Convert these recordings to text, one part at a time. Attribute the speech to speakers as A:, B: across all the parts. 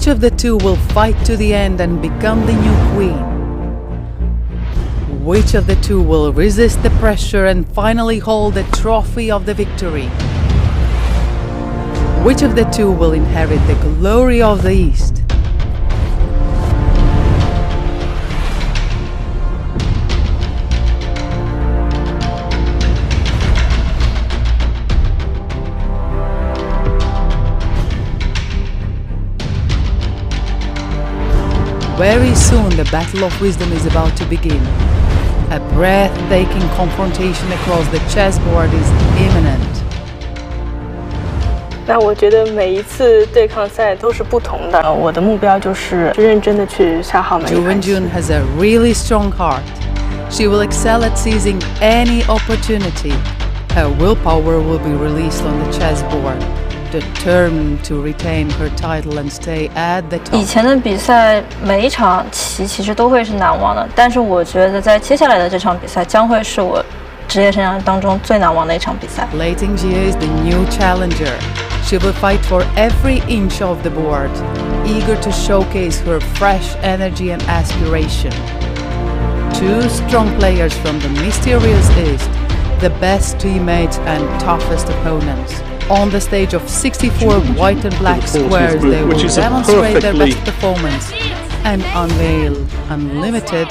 A: of the two will fight to the end and become the new queen? Which of the two will resist the pressure and finally hold the trophy of the victory? Which of the two will inherit the glory of the East? Very soon the battle of wisdom is about to begin. A breathtaking confrontation across the chessboard is imminent.
B: 那我觉得每一次对抗赛都是不同的。我的目标就是认真的去消耗每一
A: Ju
B: 盘棋。
A: Wenjun has a really strong heart. She will excel at seizing any opportunity. Her willpower will be released on the chessboard, determined to retain her title and stay at the
C: 以
A: top.
C: 前的比赛每一场棋其实都会是难忘的，但是我觉得在接下来的这场比赛将会是我职业生涯当中最难忘的一场比赛。
A: Lei Tingjie is the new challenger. She will fight for every inch of the board, eager to showcase her fresh energy and aspiration. Two strong players from the mysterious East, the best teammates and toughest opponents. On the stage of 64 white and black squares, they will demonstrate their best performance and unveil unlimited,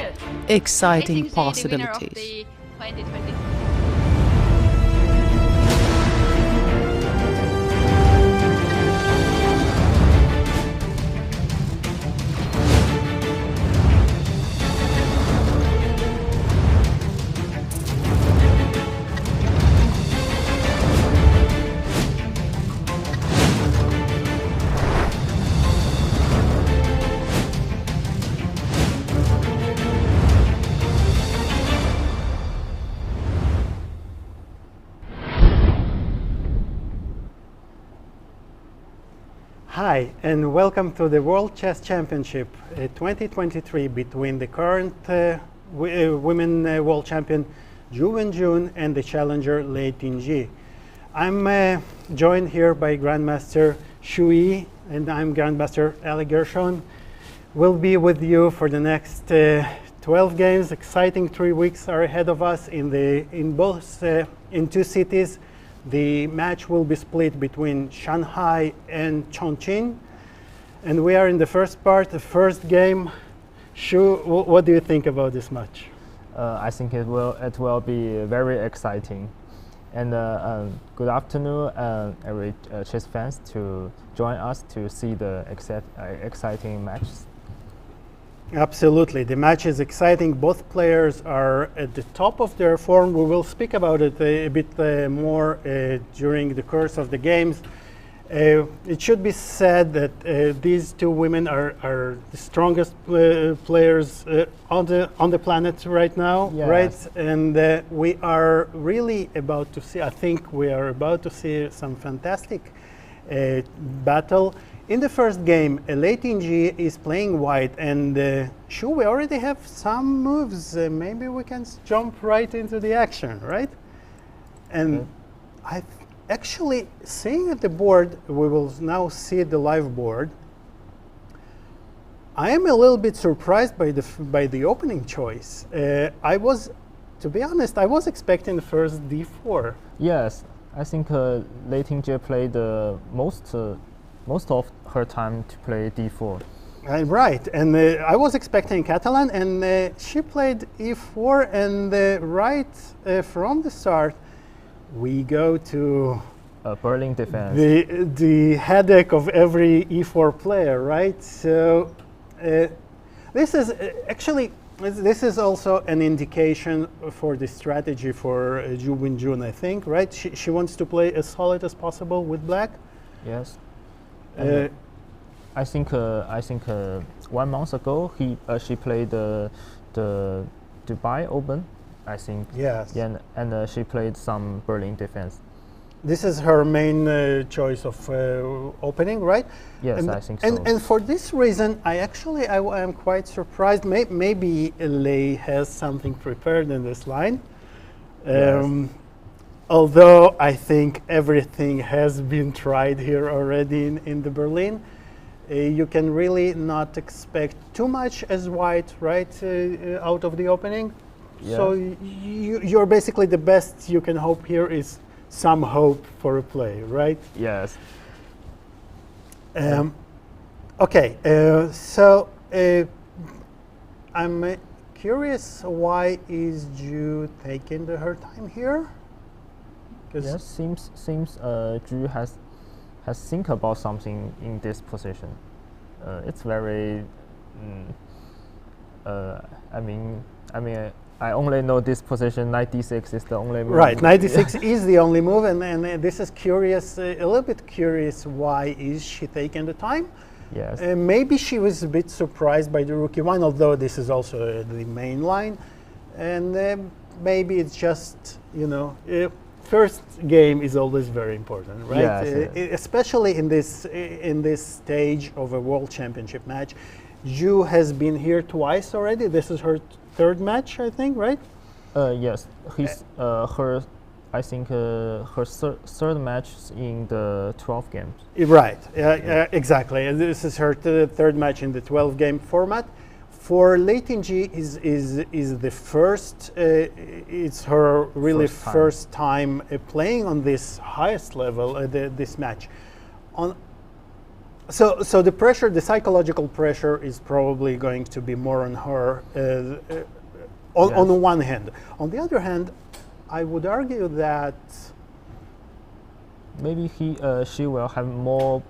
A: exciting possibilities.
D: Hi, and welcome to the World Chess Championship 2023 between the current women world champion Ju Wenjun and the challenger Lei Tingjie. I'm joined here by Grandmaster Shui, and I'm Grandmaster Alik Gershon. We'll be with you for the next 12 games. Exciting 3 weeks are ahead of us in two cities. The match will be split between Shanghai and Chongqing, and we are in the first part, the first game. Shu, what do you think about this match?
E: I think it will be very exciting, and good afternoon, every chess fans to join us to see the exciting matches.
D: Absolutely, the match is exciting. Both players are at the top of their form. We will speak about it a bit more during the course of the games. It should be said that these two women are the strongest players on the planet right now,
E: yes.
D: right? And we are really about to see. I think we are about to see some fantastic battle. In the first game, Lei Tingjie is playing white, and Shu, we already have some moves. Maybe we can jump right into the action, right? And I actually, seeing at the board, we will now see the live board. I am a little bit surprised by the opening choice. To be honest, I was expecting the first d4.
E: Yes, I think Lei Tingjie played most of her time to play d4.
D: Right, and I was expecting Catalan, and she played e4, and right from the start, we go to
E: Berlin defense.
D: the headache of every e4 player, right? So this is actually this is also an indication for the strategy for Ju Wenjun, I think, right? She wants to play as solid as possible with black.
E: Yes. I think 1 month ago she played the Dubai Open, I think.
D: Yes.
E: Yeah, and she played some Berlin defense.
D: This is her main choice of opening, right?
E: Yes,
D: and,
E: I think so.
D: And for this reason, I am quite surprised. Maybe Lei has something prepared in this line.
E: Yes.
D: Although I think everything has been tried here already in the Berlin. You can really not expect too much as white, right, out of the opening. So you're basically the best you can hope here is some hope for a play, right?
E: Yes.
D: Okay, so I'm curious, why is Ju taking her time here?
E: Yes, seems Ju has think about something in this position. It's very. I only know this position. Knight d6 is the only move.
D: Right, knight d6 is the only move, and this is curious, a little bit curious. Why is she taking the time?
E: Yes.
D: Maybe she was a bit surprised by the rook e1, although this is also the main line, and maybe it's just, you know, first game is always very important, right?
E: Yes,
D: especially in this stage of a world championship match. Ju has been here twice already. This is her third match, I think, right?
E: Yes, her. I think her third match in the 12 games.
D: Right, exactly. And this is her third match in the 12-game format. For Lei Tingjie is the first. It's her really first time playing on this highest level. This match, so the pressure, the psychological pressure, is probably going to be more on her. On the one hand, on the other hand, I would argue that
E: maybe she will have more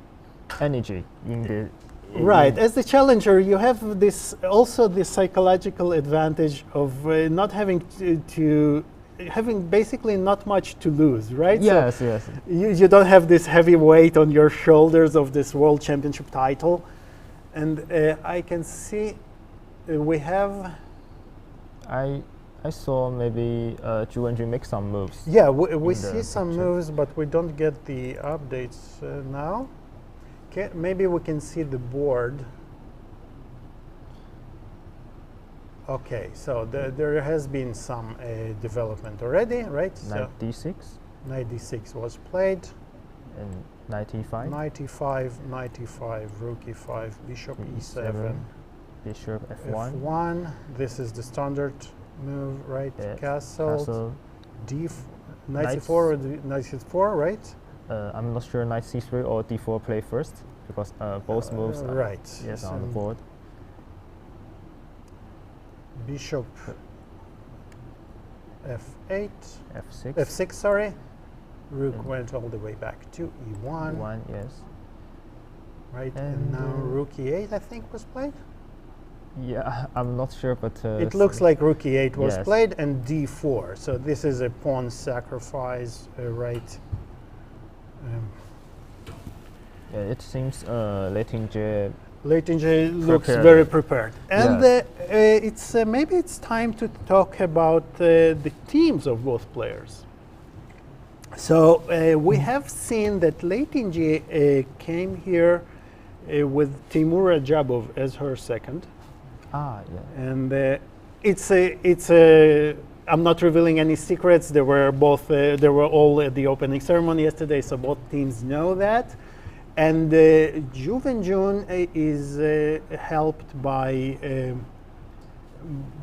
E: energy in the.
D: Right, as the challenger, you have this psychological advantage of not having having basically not much to lose, right?
E: Yes,
D: so
E: yes.
D: You don't have this heavy weight on your shoulders of this world championship title, and I can see we have.
E: I saw maybe Ju Wenjun make some moves.
D: Yeah, we see some moves, but we don't get the updates now. Maybe we can see the board. Okay, so there has been some development already, right?
E: Knight d6.
D: Knight d6 was played.
E: And knight e5.
D: Knight e5, knight e5, rook e5, bishop e7,
E: bishop f1.
D: f1. This is the standard move, right? Castle. Knight c4 or knight c4, right?
E: I'm not sure knight c3 or d4 play first, because both moves are
D: yes,
E: on the board.
D: Bishop f8,
E: f6,
D: sorry. Rook went all the way back to e1.
E: e1, yes.
D: Right, and now rook e8, I think, was played.
E: Yeah, I'm not sure, but
D: it looks like rook e8 was played, and d4. So this is a pawn sacrifice, right?
E: Yeah, it seems Lei Tingjie
D: looks very prepared, and it's maybe it's time to talk about the teams of both players. So we have seen that Lei Tingjie came here with Timur Rajabov as her second.
E: Ah, yeah.
D: And it's a. I'm not revealing any secrets. They were all at the opening ceremony yesterday, so both teams know that. And Ju Wenjun is helped by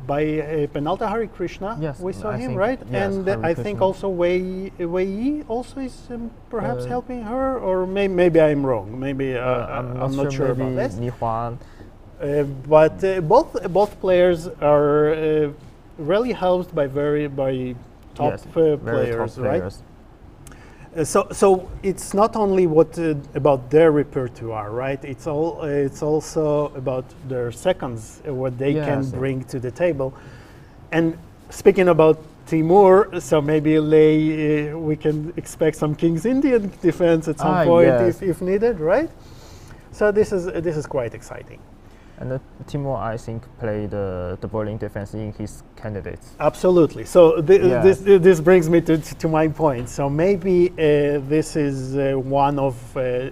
D: Penalta Hari Krishna.
E: Yes,
D: we saw
E: I
D: him,
E: think,
D: right?
E: yes,
D: and
E: Hari
D: I
E: Krishna.
D: think also Wei Yi also is perhaps helping her, or maybe I'm wrong. Maybe I'm not sure about this.
E: Ni Huan.
D: But both players are really helped by top players, right? So it's not only about their repertoire, right? It's also about their seconds, what they can bring to the table. And speaking about Timur, so maybe Lei, we can expect some King's Indian defense at some point if needed, right? So this is quite exciting.
E: And Timur, I think, played the bowling defense in his candidates.
D: Absolutely. So this brings me to my point. So maybe this is one of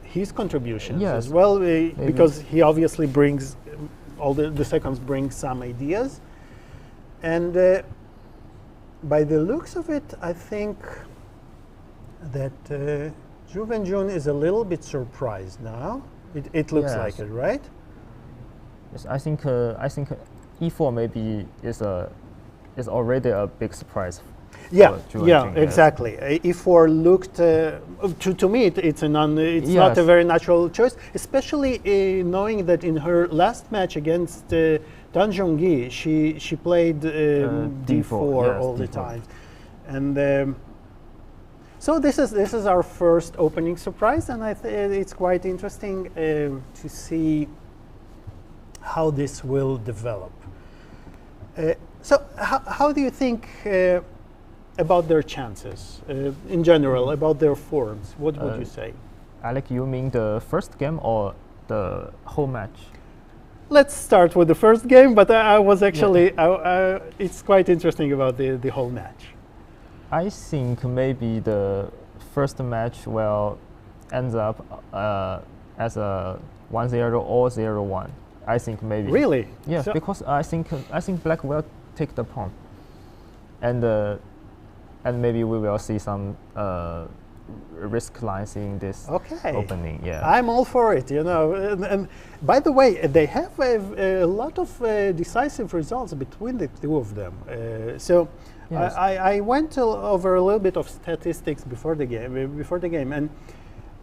D: his contributions as well, because he obviously brings all the seconds bring some ideas, and by the looks of it, I think that Ju Wenjun is a little bit surprised now. It looks
E: Yes.
D: like it, right?
E: Yes, I think E4 maybe is already a big surprise.
D: Yeah,
E: for Ju
D: yeah,
E: Wenjun, yes.
D: exactly. E4 looked to me it's not a
E: Yes.
D: very natural choice, especially knowing that in her last match against Tan Zhongyi, she played D4
E: yes,
D: all the
E: D4.
D: time, and so this is our first opening surprise, and it's quite interesting to see how this will develop. So how do you think about their chances in general, about their forms? What would you say?
E: Alec, you mean the first game or the whole match?
D: Let's start with the first game, but I was actually, it's quite interesting about the whole match.
E: I think maybe the first match will end up as a 1-0 or 0-1. I think maybe.
D: Really?
E: Yes,
D: So-
E: because I think Black will take the pawn, and maybe we will see some risk lines in this
D: Okay.
E: opening. Yeah.
D: I'm all for it, and by the way, they have a lot of decisive results between the two of them. So
E: Yes.
D: I went over a little bit of statistics before the game, and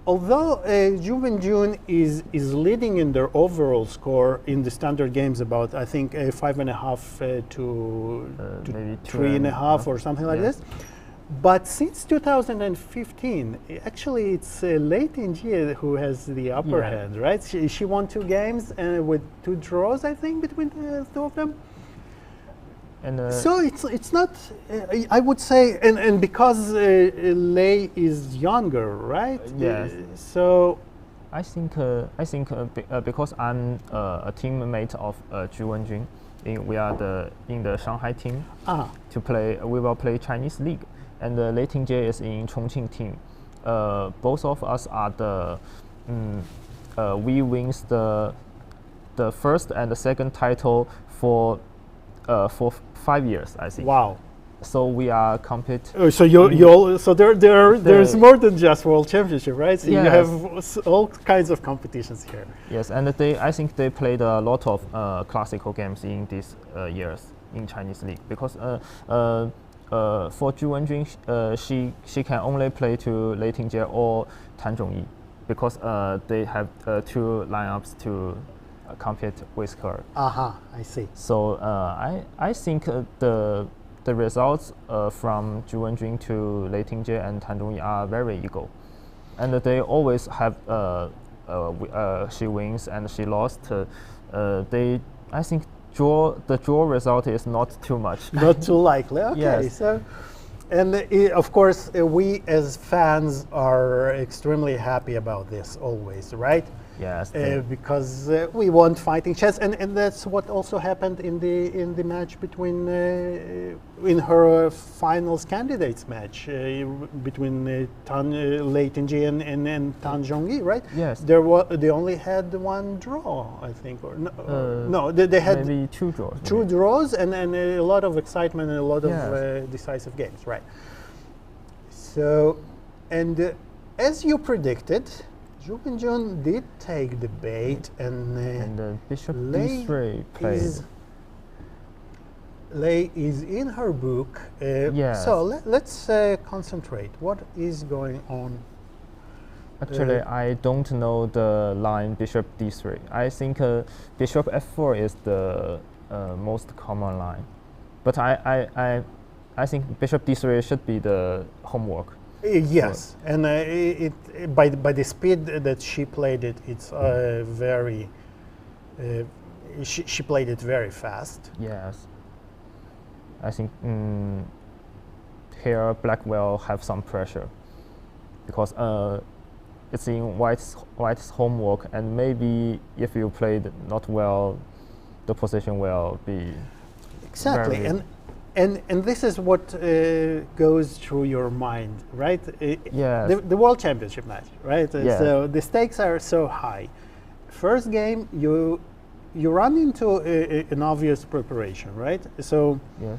D: although Ju Wenjun is leading in their overall score in the standard games about I think 5.5 to
E: maybe
D: 3.5 or something like
E: Yes.
D: this. But since 2015, actually it's Lei Tingjie who has the upper
E: Yeah.
D: hand, right? She won 2 games with 2 draws, I think, between the two of them.
E: And
D: So it's not, I would say, and because Lei is younger, right?
E: Yes.
D: So
E: I think because I'm a teammate of Ju Wenjun, we are in the Shanghai team to play. We will play Chinese league, and Lei Tingjie is in Chongqing team. Both of us are we wins the first and the second title for 5 years, I think.
D: wow.
E: So we are compete.
D: So there's
E: The-
D: more than just World Championship, right? So you
E: Yes.
D: have all kinds of competitions here.
E: Yes, and I think they played a lot of classical games in these years in Chinese league because for Ju Wenjun, she can only play to Lei Tingjie or Tan Zhongyi because they have 2 lineups to compete with her.
D: I see.
E: So I think the results from Ju Wenjun to Lei Tingjie and Tan Zhongyi are very equal, and they always have she wins and she lost. I think the draw result is not too much.
D: Not too likely. Okay,
E: Yes.
D: so, and of course, we as fans are extremely happy about this always, right?
E: Yes.
D: Because we want fighting chance, and that's what also happened in the match between in her finals candidates match between Lei Tingjie and Tan Zhongyi, right?
E: Yes.
D: They only had 1 draw, I think, or no, they had
E: maybe 2 draws.
D: 2
E: maybe.
D: draws and a lot of excitement and a lot
E: Yes.
D: of decisive games, right? So, and as you predicted, Ju Wenjun did take the bait,
E: And Bishop
D: Lei
E: D3 played.
D: Lei is in her book.
E: Yes.
D: So let's concentrate. What is going on?
E: Actually, I don't know the line Bishop D3. I think Bishop F4 is the most common line, but I think Bishop D3 should be the homework.
D: Yes, and by the speed that she played it, it's very. She played it very fast.
E: Yes. I think here Black will have some pressure because it's in White's homework, and maybe if you played not well, the position will be
D: Exactly,
E: very-
D: and this is what goes through your mind, right?
E: Yes.
D: The World Championship match, right?
E: Yeah.
D: So the stakes are so high. First game, you run into an obvious preparation, right? So
E: yeah.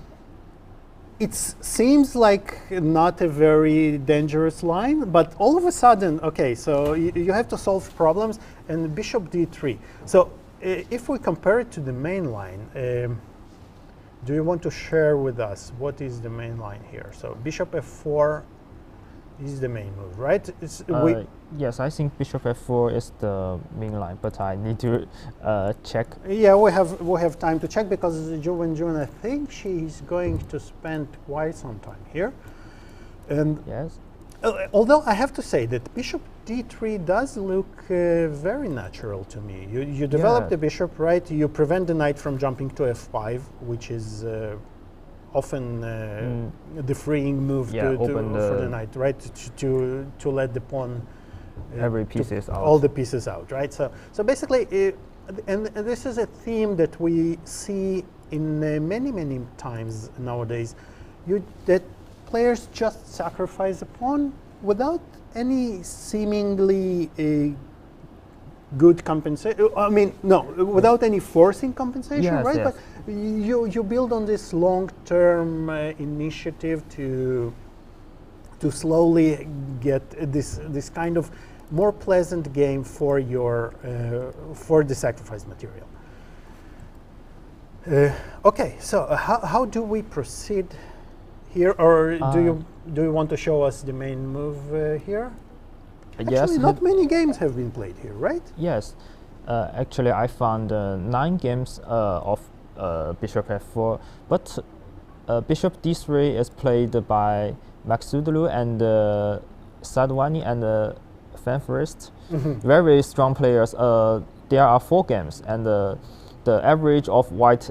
D: it seems like not a very dangerous line, but all of a sudden, okay, so you have to solve problems, and bishop d3. So if we compare it to the main line, do you want to share with us what is the main line here? So bishop f4 is the main move, right?
E: Yes, I think bishop f4 is the main line, but I need to check.
D: Yeah, we have time to check because Ju Wenjun, I think she's going to spend quite some time here. And
E: yes.
D: Although I have to say that bishop d3 does look very natural to me. You develop the bishop, right? You prevent the knight from jumping to f5, which is often the freeing move for the knight, right? To let the pawn
E: every piece is out.
D: All the pieces out, right? So basically, and this is a theme that we see in many times nowadays. That players just sacrifice a pawn without any seemingly good compensation. I mean, no, without any forcing compensation, right?
E: Yes.
D: But you build on this long-term initiative to slowly get this kind of more pleasant game for your for the sacrifice material. Okay, so how do we proceed here, or do you want to show us the main move here?
E: Yes.
D: Actually, not many games have been played here, right?
E: Yes. Actually, I found 9 games of bishop f4, but bishop d3 is played by Maksudlu and Sadwani and Fan Forest. Very strong players. There are 4 games, and the average of white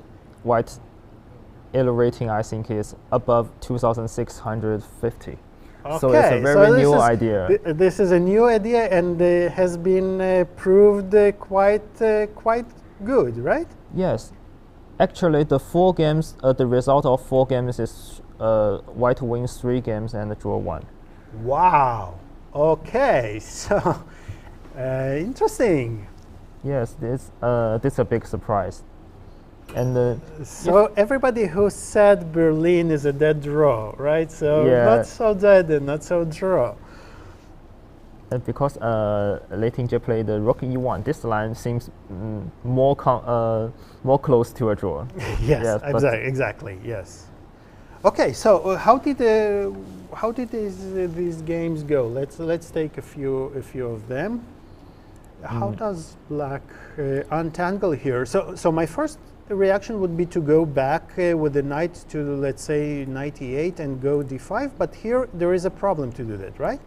E: elo rating, I think, is above 2,650.
D: Okay,
E: so it's a very new idea.
D: This is a new idea, and has been proved quite good, right?
E: Yes. Actually, the 4 games, the result of 4 games is white wins 3 games and draw 1.
D: Wow. Okay, so interesting.
E: Yes, this is a big surprise. And
D: so everybody who said Berlin is a dead draw, right? So not so dead and not so draw.
E: Because Lei Tingjie played the rook e1, this line seems more close to a draw.
D: Yes, exactly. Yes. Okay, so how did these games go? Let's take a few of them. How does Black untangle here? So my first reaction would be to go back with the knight to, let's say, knight e8 and go d5. But here there is a problem to do that, right?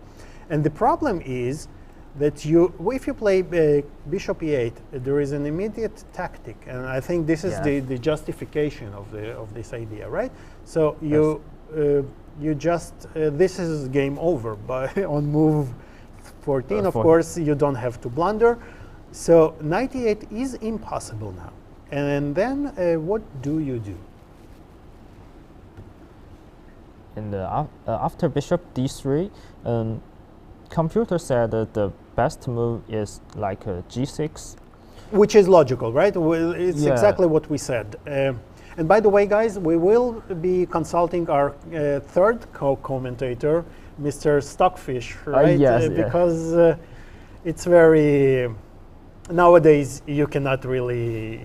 D: And the problem is that if you play bishop e8, there is an immediate tactic, and I think this is the justification of this idea, right? So you just this is game over. But on move 14, of course, you don't have to blunder. So knight e8 is impossible now. And then what do you do?
E: And after bishop d3, computer said that the best move is like g6.
D: Which is logical, right? Well, it's exactly what we said. And by the way, guys, we will be consulting our third co-commentator, Mr. Stockfish, right? Because it's very... Nowadays, you cannot really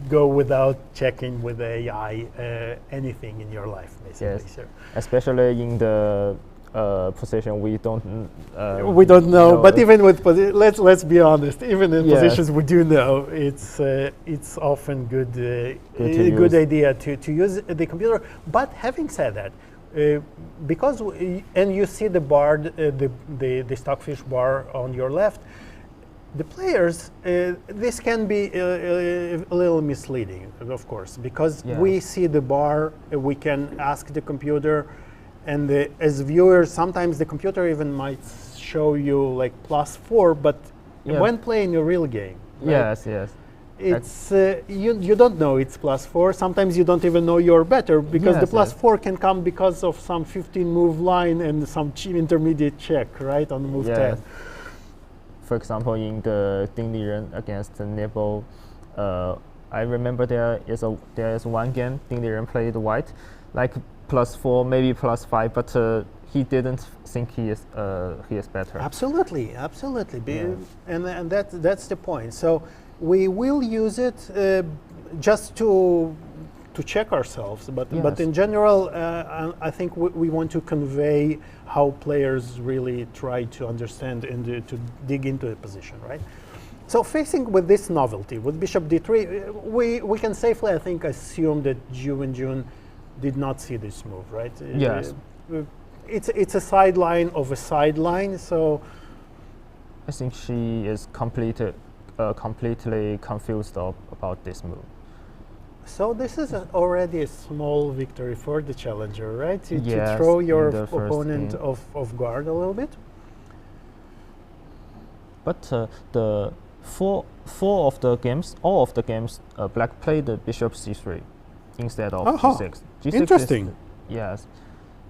D: go without checking with AI anything in your life, basically.
E: Yes, sir. Especially in the position we don't
D: know. But even with let's be honest, even in positions we do know, it's often good idea to use the computer. But having said that, because and you see the bar, the Stockfish bar on your left. The players, this can be a little misleading, of course, because we see the bar, we can ask the computer, and as viewers, sometimes the computer even might show you like +4, but when playing a real game, right?
E: Yes.
D: It's you don't know it's +4. Sometimes you don't even know you're better because the +4 can come because of some 15-move line and some intermediate check, right, on move 10.
E: For example, in the Ding Liren against Nebo, I remember there is one game Ding Liren played white. Like +4, maybe +5, but he didn't think he is better.
D: Absolutely, absolutely.
E: Yeah.
D: And that's the point. So we will use it just to check ourselves, but
E: Yes.
D: in general, I think we want to convey how players really try to understand and to dig into the position, right? So facing with this novelty, with Bishop d3, we can safely, I think, assume that Ju Wenjun did not see this move, right?
E: Yes.
D: It's a sideline of a sideline, so
E: I think she is completely confused about this move.
D: so this is already a small victory for the challenger, right? To
E: Yes,
D: throw
E: in
D: your
E: the first
D: opponent
E: game.
D: off guard a little bit.
E: But the four of the games, all of the games, Black played the Bishop c3 instead of
D: Aha,
E: g6. G6
D: interesting.
E: Yes.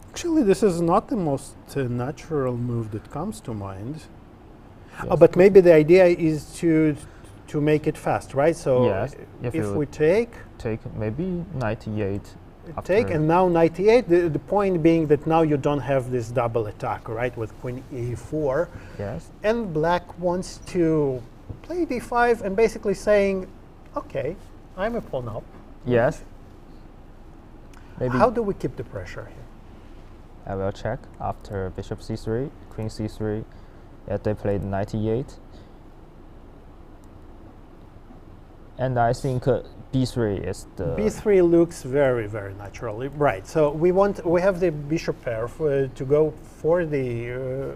D: Actually, this is not the most natural move that comes to mind.
E: Yes.
D: But maybe the idea is to make it fast, right? So
E: Yes,
D: if
E: if you
D: we take
E: maybe 98. after-
D: and now 98, the point being that now you don't have this double attack, right, with queen e4.
E: Yes.
D: And Black wants to play d5 and basically saying, okay, I'm a pawn up.
E: Yes. Maybe
D: How do we keep the pressure here?
E: I will check after Bishop c3, Queen c3. Yeah, they played 98. And I think b3 is the
D: B3 looks very, very natural, right? So we have the bishop pair to go for the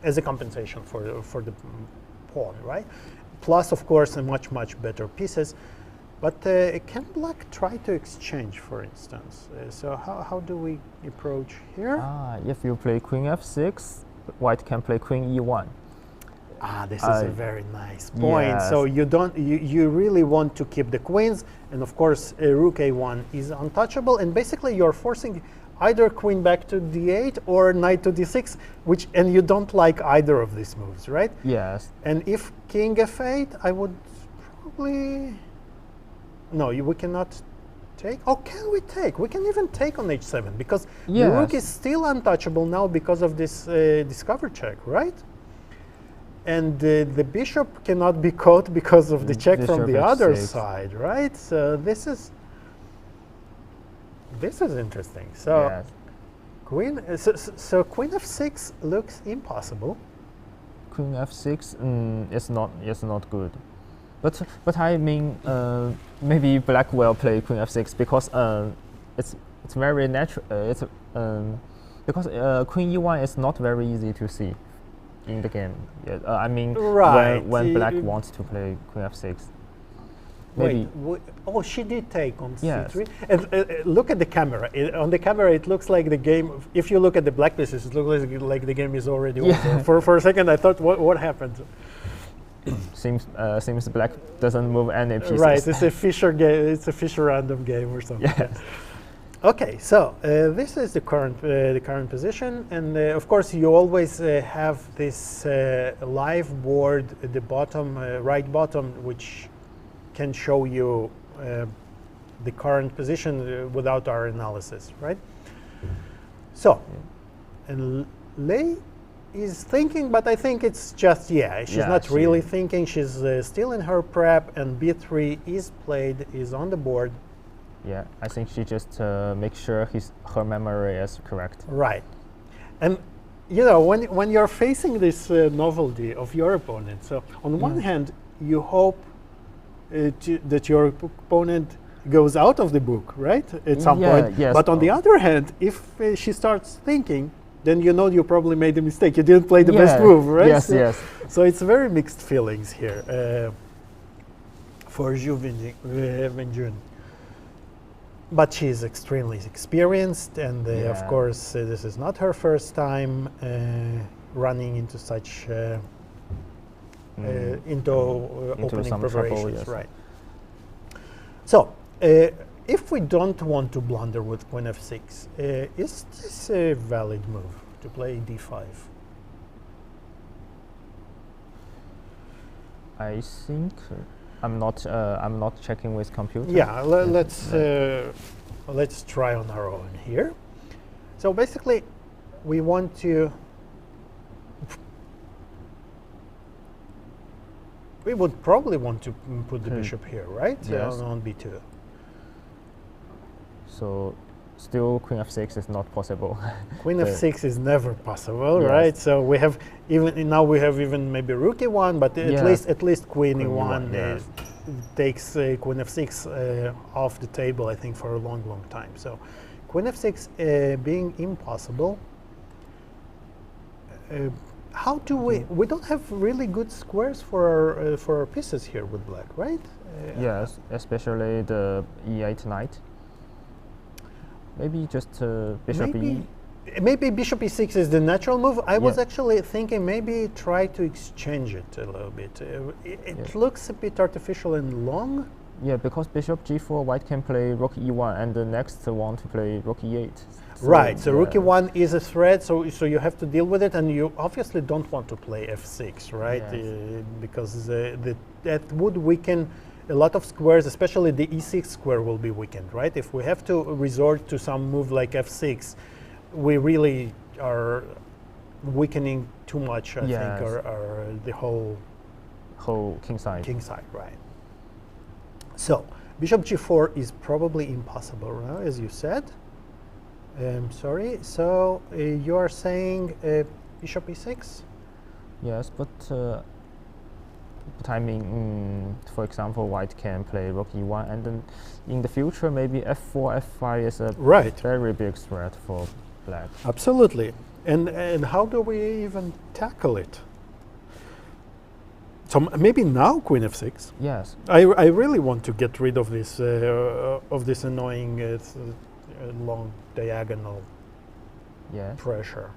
D: as a compensation for the pawn, right? Plus, of course, a much better pieces. But can Black try to exchange, for instance? So how do we approach here?
E: if you play Queen f6, White can play Queen e1.
D: This is a very nice point.
E: Yes.
D: So you really want to keep the queens, and of course, Rook a1 is untouchable, and basically you're forcing either queen back to d8 or knight to d6, and you don't like either of these moves, right?
E: Yes.
D: And if king f8, I would probably no. We cannot take. Oh, can we take? We can even take on h7 because the rook
E: Yes.
D: is still untouchable now because of this discover check, right? And the bishop cannot be caught because of the check from
E: Bishop
D: the other
E: f6.
D: side, right? So this is interesting. So
E: Yes.
D: queen, so queen f6 looks impossible.
E: Queen f6 is not good. But I mean maybe Black will play Queen f6 because it's very natural. Because Queen e1 is not very easy to see in the game. Yeah, I mean
D: Right.
E: when Black wants to play Queen f6. Maybe
D: Oh, she did take on
E: Yes.
D: c3. And look at the camera. On the camera, it looks like the game. If you look at the black pieces, it looks like the game is already
E: Yeah.
D: over. For a second, I thought, what happened?
E: seems Black doesn't move any pieces.
D: Right, it's a Fisher game. It's a Fisher random game or something.
E: Yes.
D: Okay, so this is the current position, and of course you always have this live board at the bottom, right bottom, which can show you the current position without our analysis, right? So, and Lei is thinking, but I think it's just, she's not really thinking. She's still in her prep, and b3 is played, is on the board.
E: Yeah, I think she just makes sure her memory is correct.
D: Right. And you know, when you're facing this novelty of your opponent, so on one hand, you hope that your opponent goes out of the book, right, at some point.
E: Yes.
D: But on the other hand, if she starts thinking, then you know you probably made a mistake. You didn't play the best move, right?
E: Yes,
D: so,
E: yes.
D: So it's very mixed feelings here for Ju Wenjun. But she's extremely experienced, and of course, this is not her first time running into such into opening
E: some
D: preparations,
E: trouble, yes.
D: right? So, if we don't want to blunder with queen f6, is this a valid move to play d5?
E: I think I'm not checking with computer.
D: Yeah, let's try on our own here. So basically, we want to. We would probably want to put the bishop here, right?
E: Yes.
D: On b2.
E: So still queen f6 is not possible.
D: Queen f6 is never possible,
E: Yes.
D: right? So we have even maybe rook e1, but
E: Yes.
D: at least queen
E: Queen
D: e1
E: e1, yes.
D: takes queen f6 off the table, I think, for a long time. So queen f6 being impossible. How do we don't have really good squares for our pieces here with black, right?
E: Yes, especially the e8 knight. Maybe just bishop e.
D: Maybe bishop e6 is the natural move. I was
E: Yeah.
D: actually thinking maybe try to exchange it a little bit. It looks a bit artificial and long.
E: Yeah, because bishop g4, white can play rook e1, and the next one to play rook e8.
D: Right, so rook
E: yeah.
D: e1 is a threat, so you have to deal with it, and you obviously don't want to play f6, right?
E: Yes.
D: Because that would weaken a lot of squares, especially the e6 square will be weakened, right? If we have to resort to some move like f6, we really are weakening too much, I
E: Yes.
D: think, the whole
E: king side.
D: right? So bishop g4 is probably impossible now, as you said. Sorry. So you are saying bishop e6?
E: Yes, but I mean, for example, white can play rook e1, and then in the future, maybe f4, f5 is a
D: Right.
E: very big threat for black.
D: Absolutely. And how do we even tackle it? So maybe now queen f6.
E: Yes,
D: I really want to get rid of this annoying long diagonal
E: yes.
D: pressure.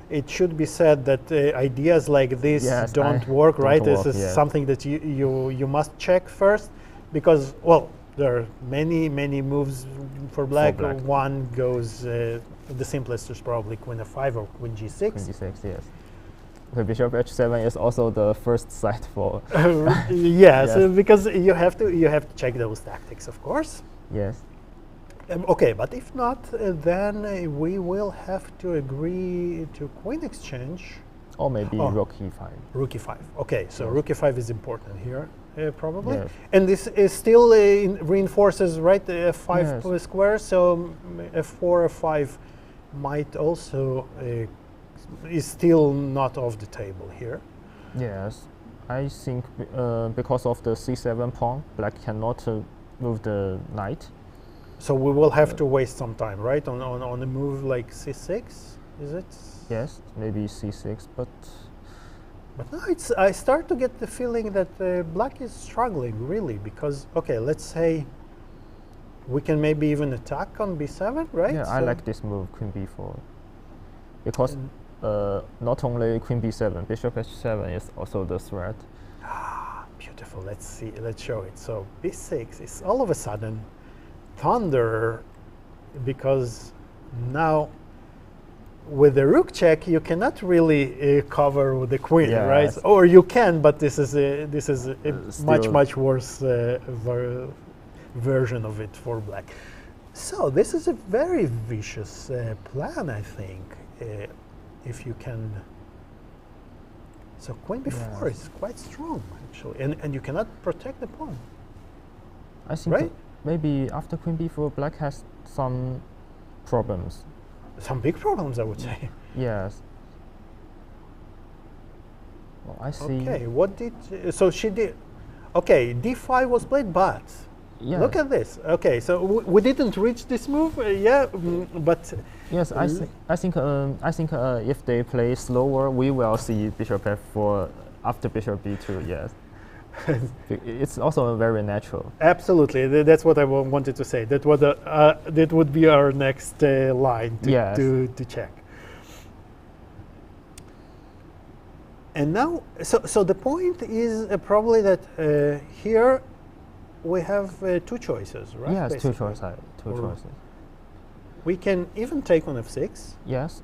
D: It should be said that ideas like this
E: Yes,
D: don't work, right?
E: don't
D: This
E: work,
D: is
E: yeah.
D: something that you must check first, because, well, there are many moves for black.
E: black.
D: One goes, the simplest is probably queen f5 or queen g6.
E: Queen g6, yes. The bishop h7 is also the first site for.
D: Yes,
E: Yes.
D: because you have to check those tactics, of course.
E: Yes.
D: Okay, but if not, then we will have to agree to queen exchange.
E: Or maybe
D: Oh.
E: rook e5.
D: Rook e5. Okay, so
E: Yes.
D: rook e5 is important here, probably.
E: Yes.
D: And this is still reinforces, right, the f5
E: Yes.
D: square, so f4, f5 might also is still not off the table here.
E: Yes, I think because of the c7 pawn, black cannot move the knight.
D: So we will have to waste some time, right, on a move like c6, is it?
E: Yes, maybe c6, but
D: But now I start to get the feeling that black is struggling, really, because, okay, let's say we can maybe even attack on b7, right?
E: yeah, I
D: So-
E: like this move, queen b4, because not only queen b7, bishop h7 is also the threat.
D: Beautiful. Let's see. Let's show it. So b6 is all of a sudden thunder, because now with the rook check you cannot really cover with the queen, right?
E: Yes.
D: Or you can, but this is a
E: Still-
D: much worse version of it for black. So this is a very vicious plan, I think. If you can. So queen b4
E: Yes.
D: is quite strong, actually, and you cannot protect the pawn.
E: I think
D: Right?
E: maybe after queen b4, black has some problems.
D: Some big problems, I would say.
E: Yes. Well, I see.
D: Okay, what did so she did? Okay, d5 was played, but
E: Yes.
D: look at this. Okay, so we didn't reach this move, but
E: Yes, I think if they play slower, we will see bishop f4 after bishop b2. Yes, it's also very natural.
D: absolutely, that's what I wanted to say. That would be our next line
E: Yes.
D: to check. And now, so the point is probably that here we have two choices, right?
E: Yes, two
D: basically.
E: choices.
D: We can even take on f6,
E: Yes,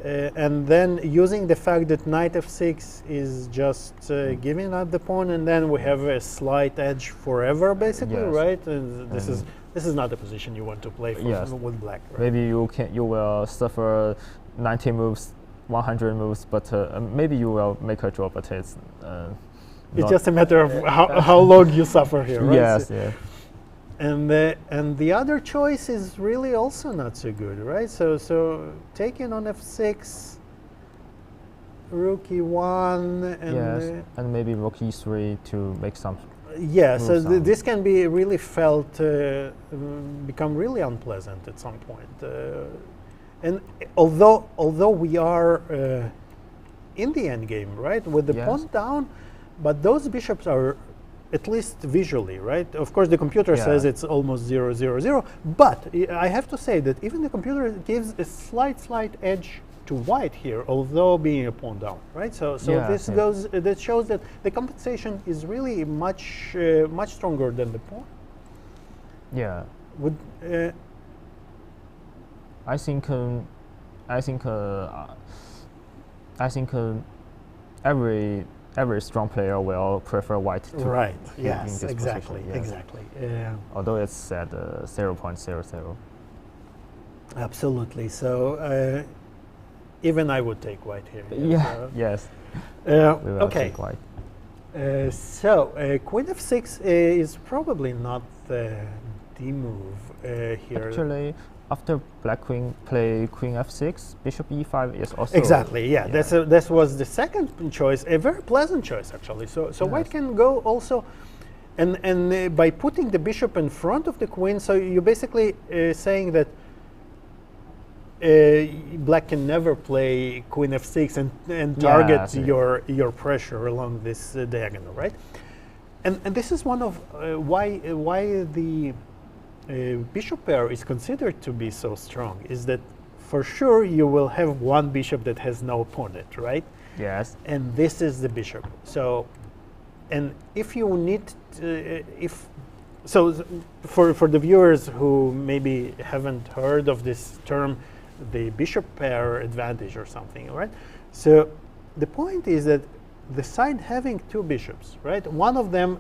D: and then using the fact that knight f6 is just giving up the pawn, and then we have a slight edge forever, basically,
E: Yes.
D: right? And this is this is not the position you want to play for
E: Yes.
D: with black. Right?
E: Maybe you will suffer 90 moves, 100 moves, but maybe you will make a draw, but it's
D: It's just a matter of how long you suffer here, right?
E: Yes,
D: So-
E: yeah.
D: And the other choice is really also not so good, right? So taking on f6, rook e1, and
E: Yes, and maybe rook e3 to make some.
D: yeah, so
E: moves on.
D: this can be really felt become really unpleasant at some point. And although we are in the endgame, right, with the
E: Yes.
D: pawn down, but those bishops are at least visually, right? Of course, the computer
E: Yeah.
D: says it's almost 0, 0, 0, but I have to say that even the computer gives a slight edge to white here, although being a pawn down, right? So
E: Yeah,
D: this
E: yeah.
D: goes that shows that the compensation is really much much stronger than the pawn.
E: Yeah,
D: Would
E: I think every strong player will prefer white to
D: right?
E: in
D: Yes,
E: this
D: exactly,
E: position, yes.
D: exactly.
E: Although it's at 0.00.
D: Absolutely. So even I would take white here.
E: Yeah.
D: So,
E: Yes. We will
D: okay.
E: take white.
D: Queen f6 is probably not the move here.
E: Actually, after black queen play queen f6, bishop e5 is also
D: Exactly. Yeah. That was the second choice, a very pleasant choice actually. So white
E: Yes.
D: can go also, and by putting the bishop in front of the queen, so you're basically saying that black can never play queen f6 and target
E: Yes, yeah.
D: your pressure along this diagonal, right? And this is one of why the bishop pair is considered to be so strong, is that for sure you will have one bishop that has no opponent, right?
E: Yes.
D: And this is the bishop. So, and if you need, for the viewers who maybe haven't heard of this term, the bishop pair advantage or something, right? So the point is that the side having two bishops, right? One of them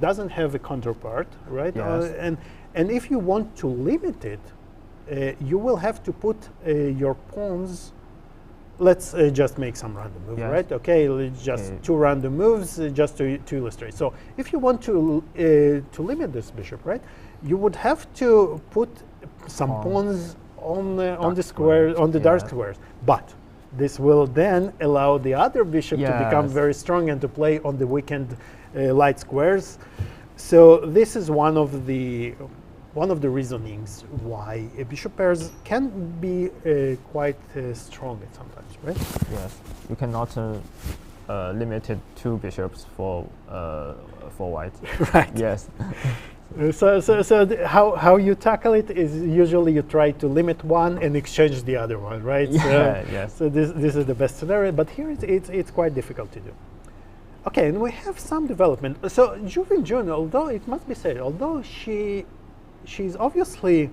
D: doesn't have a counterpart, right?
E: Yes.
D: And if you want to limit it, you will have to put your pawns. Let's just make some random move,
E: Yes.
D: right? Okay, let's just
E: Okay.
D: two random moves just to illustrate. So if you want to limit this bishop, right, you would have to put some pawns on the
E: Dark
D: square,
E: squares,
D: on the dark
E: yeah.
D: squares. But this will then allow the other bishop to become
E: Yes.
D: very strong and to play on the weakened light squares. So this is one of the reasonings why bishop pairs can be quite strong at sometimes, right?
E: Yes. You cannot limit it two bishops for white.
D: Right.
E: Yes.
D: How you tackle it is usually you try to limit one and exchange the other one, right?
E: Yeah, yes.
D: So this is the best scenario, but here it's quite difficult to do. Okay, and we have some development. So Ju Wenjun, although it must be said, although she's obviously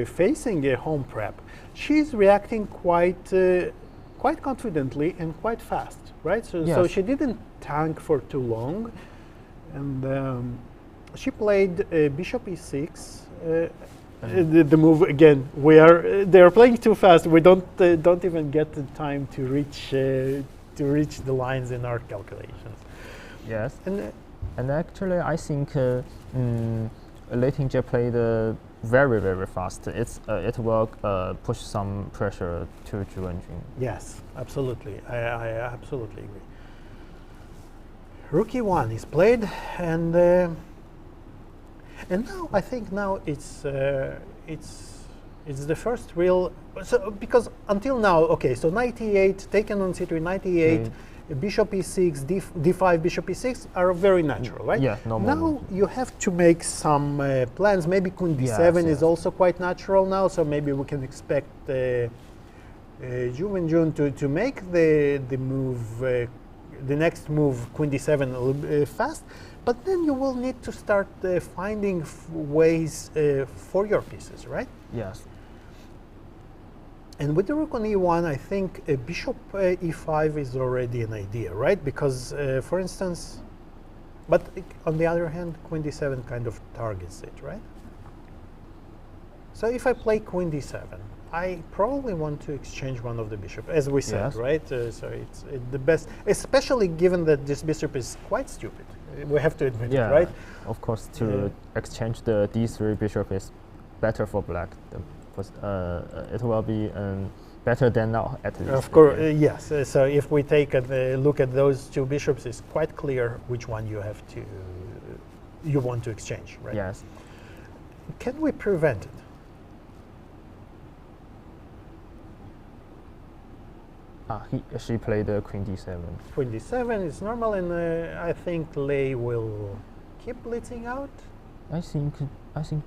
D: facing a home prep, she's reacting quite confidently and quite fast, right? So
E: Yes.
D: she didn't tank for too long, and she played bishop e6. The move again. They are playing too fast. We don't even get the time to reach the lines in our calculations.
E: Yes.
D: And
E: Actually, I think Lei Tingjie played very fast. It will push some pressure to Ju Wenjun.
D: yes, absolutely. I absolutely agree. Rook e1 is played, and now I think it's the first real. So because until now, okay, so knight e8 taken on c3, knight e8, bishop e6, d5, bishop e6 are very natural, right?
E: Yeah, normal
D: Now
E: move.
D: you have to make some plans. Maybe queen d7
E: Yes,
D: is
E: yes.
D: also quite natural now, so maybe we can expect Ju Wenjun to make the move, the next move, queen d7, a little fast. But then you will need to start finding ways for your pieces, right?
E: Yes.
D: And with the rook on e1, I think bishop e5 is already an idea, right? Because, for instance, But on the other hand, queen d7 kind of targets it, right? So if I play queen d7, I probably want to exchange one of the bishop, as we said,
E: Yes.
D: right? So it's the best, especially given that this bishop is quite stupid. We have to admit
E: Yeah,
D: it, right?
E: of course, to exchange the d3 bishop is better for black. It will be better than now, at least.
D: Of course, yes. So if we take a look at those two bishops, it's quite clear which one you want to exchange, right?
E: Yes.
D: Can we prevent it?
E: She played queen d7.
D: Queen d7 is normal, and I think Lei will keep blitzing out.
E: I think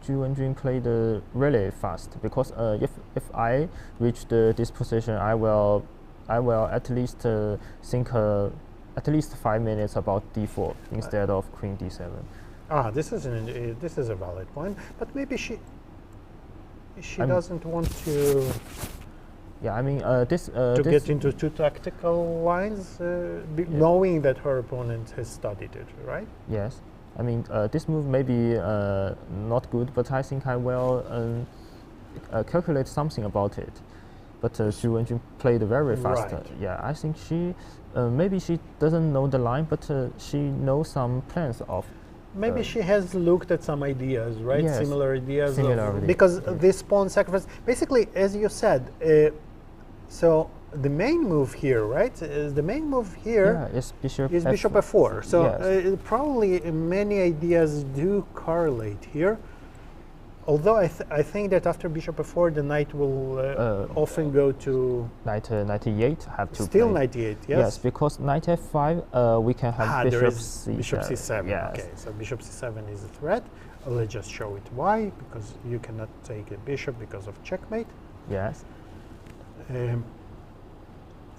E: Ju Wenjun played really fast, because if I reach this position, I will at least think at least 5 minutes about d4 instead of queen d7.
D: This is a valid point, but maybe she doesn't want to.
E: Yeah, I mean
D: to get into two tactical lines, knowing that her opponent has studied it, right?
E: Yes, I mean this move may be not good, but I think I will calculate something about it. But Ju Wenjun played very fast.
D: Right.
E: Yeah, I think she maybe she doesn't know the line, but she knows some plans of.
D: Maybe she has looked at some ideas, right?
E: Yes,
D: Similar ideas.
E: similar
D: Because
E: ideas.
D: this pawn sacrifice, basically, as you said, so the main move here, right? The main move here
E: Yeah, is bishop
D: f4. So
E: Yes.
D: probably many ideas do correlate here. Although I think that after bishop f4, the knight will often go to
E: knight 98 have to
D: still
E: play.
D: 98. Yes.
E: Yes, because knight f5 we can have
D: There
E: bishop
D: is
E: c7.
D: bishop c7.
E: Yes.
D: Okay, so bishop c7 is a threat. Let's just show it why, because you cannot take a bishop because of checkmate.
E: Yes.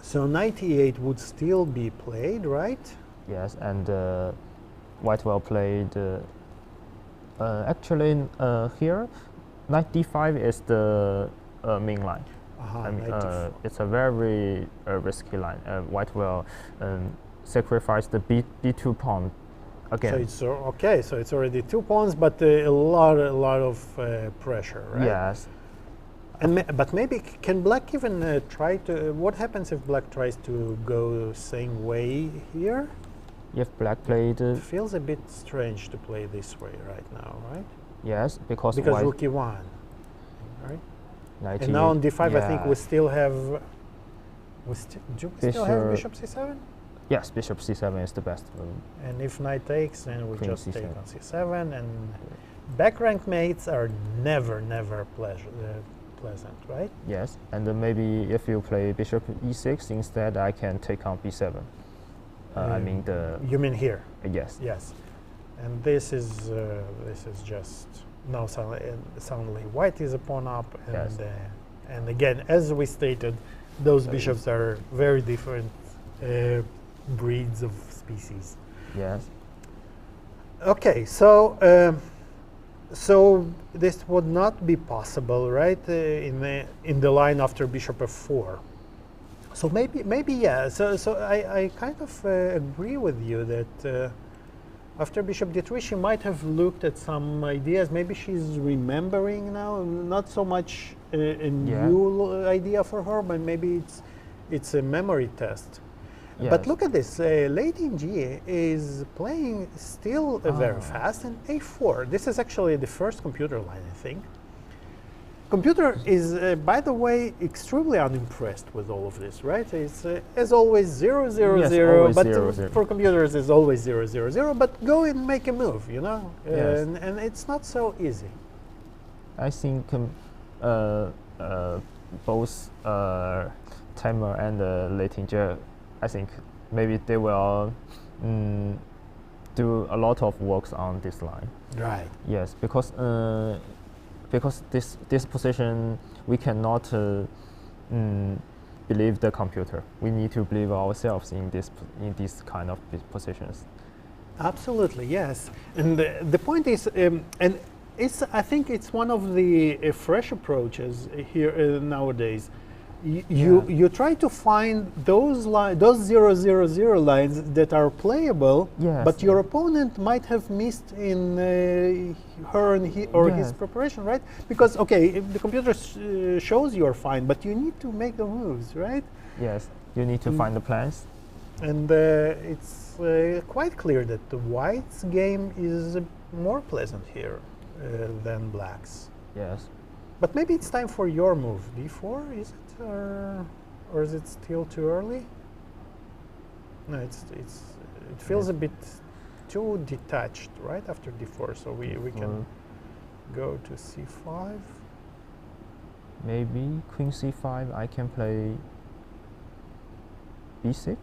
D: So 98 would still be played, right?
E: Yes, and white well played. Actually, here, knight d5 is the main line. I mean,
D: knight d4.
E: it's a very risky line. White will sacrifice the b2 pawn again.
D: So it's okay. So it's already 2 pawns, but a lot of pressure, right?
E: Yes.
D: And but maybe can black even try to? What happens if black tries to go same way here?
E: If black played,
D: It feels a bit strange to play this way right now, right?
E: yes, because
D: Because
E: white
D: rook e1, right?
E: knight
D: And now on
E: e8,
D: d5, I think
E: yeah.
D: we still have. Do we still have
E: Bishop-
D: bishop c7?
E: Yes, bishop c7 is the best move.
D: And if knight takes, then we
E: Queen
D: just take
E: c7.
D: on c7. And back rank mates are never pleasant, right?
E: Yes, and then maybe if you play bishop e6 instead, I can take on b7. I mean the
D: You mean here?
E: yes.
D: Yes. And this is just now suddenly white is a pawn up, and
E: Yes.
D: and again, as we stated, those bishops are very different breeds of species.
E: Yes.
D: Okay, so so this would not be possible, right? In the line after bishop f4. So maybe yeah. So I kind of agree with you that after bishop d3, she might have looked at some ideas. Maybe she's remembering now. Not so much a new idea for her, but maybe it's a memory test.
E: Yes.
D: But look at this. Lei Tingjie is playing still very fast, and a4. This is actually the first computer line, I think. Computer is, by the way, extremely unimpressed with all of this, right? It's as always 0, 0,
E: Yes,
D: 0,
E: always
D: but
E: 0, 0.
D: for computers it's always 0, 0, 0. But go and make a move, you know,
E: Yes.
D: and it's not so easy.
E: I think both Timer and Lei Tingjie, I think maybe they will do a lot of works on this line.
D: Right.
E: Yes, because this position we cannot believe the computer. We need to believe ourselves in these kind of positions.
D: Absolutely, yes. And the point is, and I think it's one of the fresh approaches here nowadays. you try to find those 0-0-0 lines that are playable,
E: Yes,
D: but your opponent might have missed in her and his preparation, right? Because okay, if the computer shows you are fine, but you need to make the moves, right?
E: Yes, you need to find the plans.
D: And it's quite clear that the white's game is more pleasant here than black's.
E: Yes.
D: But maybe it's time for your move. D4, is it? Or is it still too early? No, it feels a bit too detached right after D4, so we can go to C5.
E: Maybe Queen C5, I can play B6.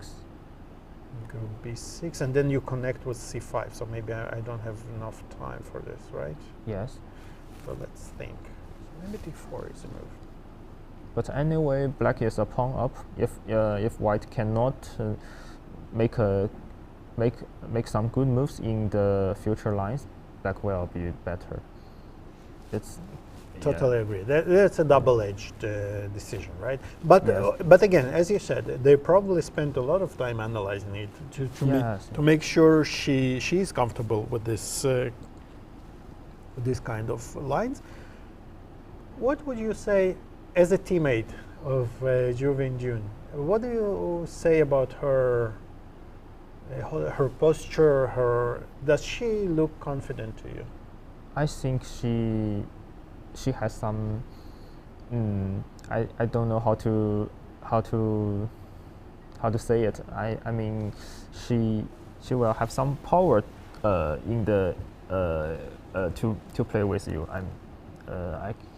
D: Go B6, and then you connect with C5, so maybe I don't have enough time for this, right?
E: Yes.
D: So let's think. So maybe D4 is a move.
E: But anyway, black is a pawn up. If white cannot make some good moves in the future lines, black will be better. It's
D: totally agree. That's a double-edged decision, right? But but again, as you said, they probably spent a lot of time analyzing it to make sure she is comfortable with this kind of lines. What would you say as a teammate of Ju Wenjun? What do you say about her posture? Does she look confident to you?
E: I think she has some. I don't know how to say it. I mean, she will have some power in the to play with you.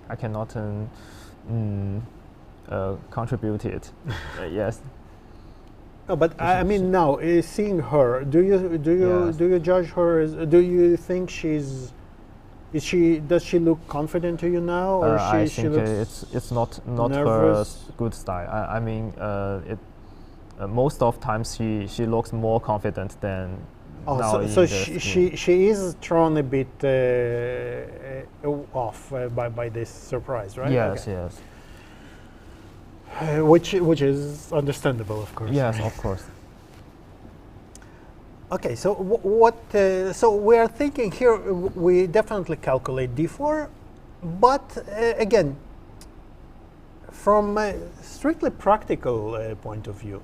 E: I cannot contribute it. Yes.
D: No, but I mean now seeing her, do you judge her? Do you think does she look confident to you now, or
E: I
D: she
E: think
D: looks
E: it's not
D: nervous?
E: her good style. I mean, most of times she looks more confident than.
D: Oh, so she is thrown a bit off by this surprise, right?
E: Yes,
D: okay.
E: yes.
D: Which is understandable, of course.
E: Yes, of course.
D: Okay, so so we are thinking here. We definitely calculate D4, but again, from a strictly practical point of view,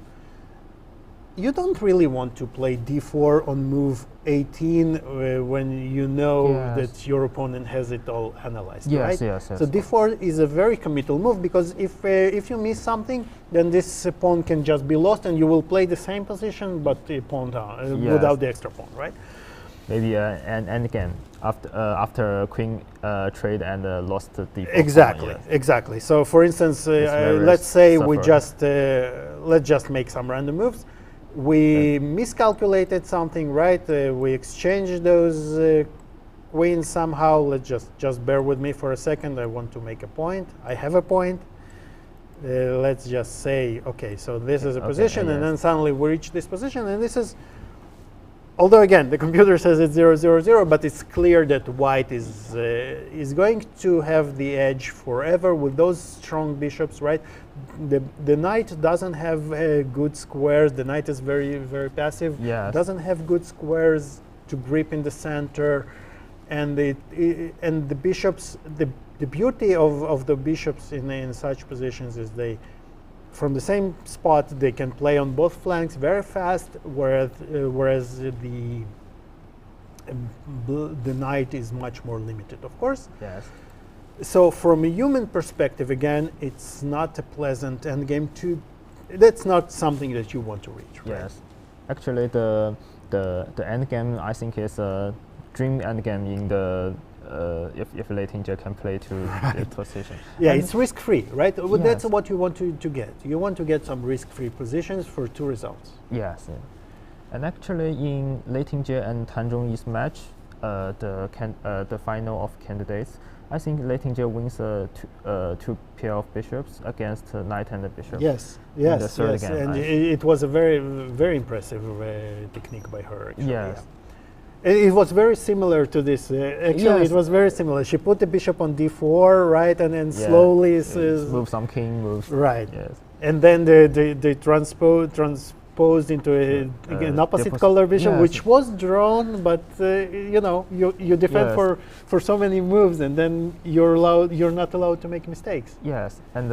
D: you don't really want to play D4 on move 18 when you know that your opponent has it all analyzed, right?
E: Yes.
D: So D4 is a very committal move, because if you miss something, then this pawn can just be lost, and you will play the same position but the pawn down without the extra pawn, right?
E: Maybe an endgame after queen trade and lost the D4.
D: Exactly. So for instance, let's say let's just make some random moves. We miscalculated something, right? We exchanged those queens somehow. Let's just bear with me for a second. I want to make a point. I have a point. Let's just say, okay, so this is a position, and then suddenly we reach this position, and this is, although again the computer says it's 0-0-0, but it's clear that white is going to have the edge forever with those strong bishops, right? The knight doesn't have good squares. The knight is very, very passive.
E: Yes.
D: Doesn't have good squares to grip in the center, and the bishops. The beauty of the bishops in such positions is from the same spot they can play on both flanks very fast, whereas the knight is much more limited, of course.
E: Yes.
D: So from a human perspective, again, it's not a pleasant endgame. That's not something that you want to reach, right?
E: Yes. Actually, the endgame, I think, is a dream endgame in the if Lei Tingjie can play to the position.
D: Yeah, and it's risk-free, right? Well,
E: yes.
D: That's what you want to get. You want to get some risk-free positions for two results.
E: Yes. Yeah. And actually, in Lei Tingjie and Tan Zhongyi's match, the final of candidates, I think Lei Tingjie wins two pair of bishops against knight and the bishop.
D: Yes,
E: game,
D: and it was a very, very impressive technique by her. Actually.
E: Yes.
D: It was very similar to this. Actually,
E: Yes.
D: it was very similar. She put the bishop on d4, right, and then
E: Yeah,
D: slowly
E: move some king moves.
D: right.
E: Yes.
D: And then they transposed into an opposite color bishop,
E: yes.
D: which was drawn, but you know, you defend
E: Yes.
D: for so many moves, and then you're not allowed to make mistakes.
E: Yes, and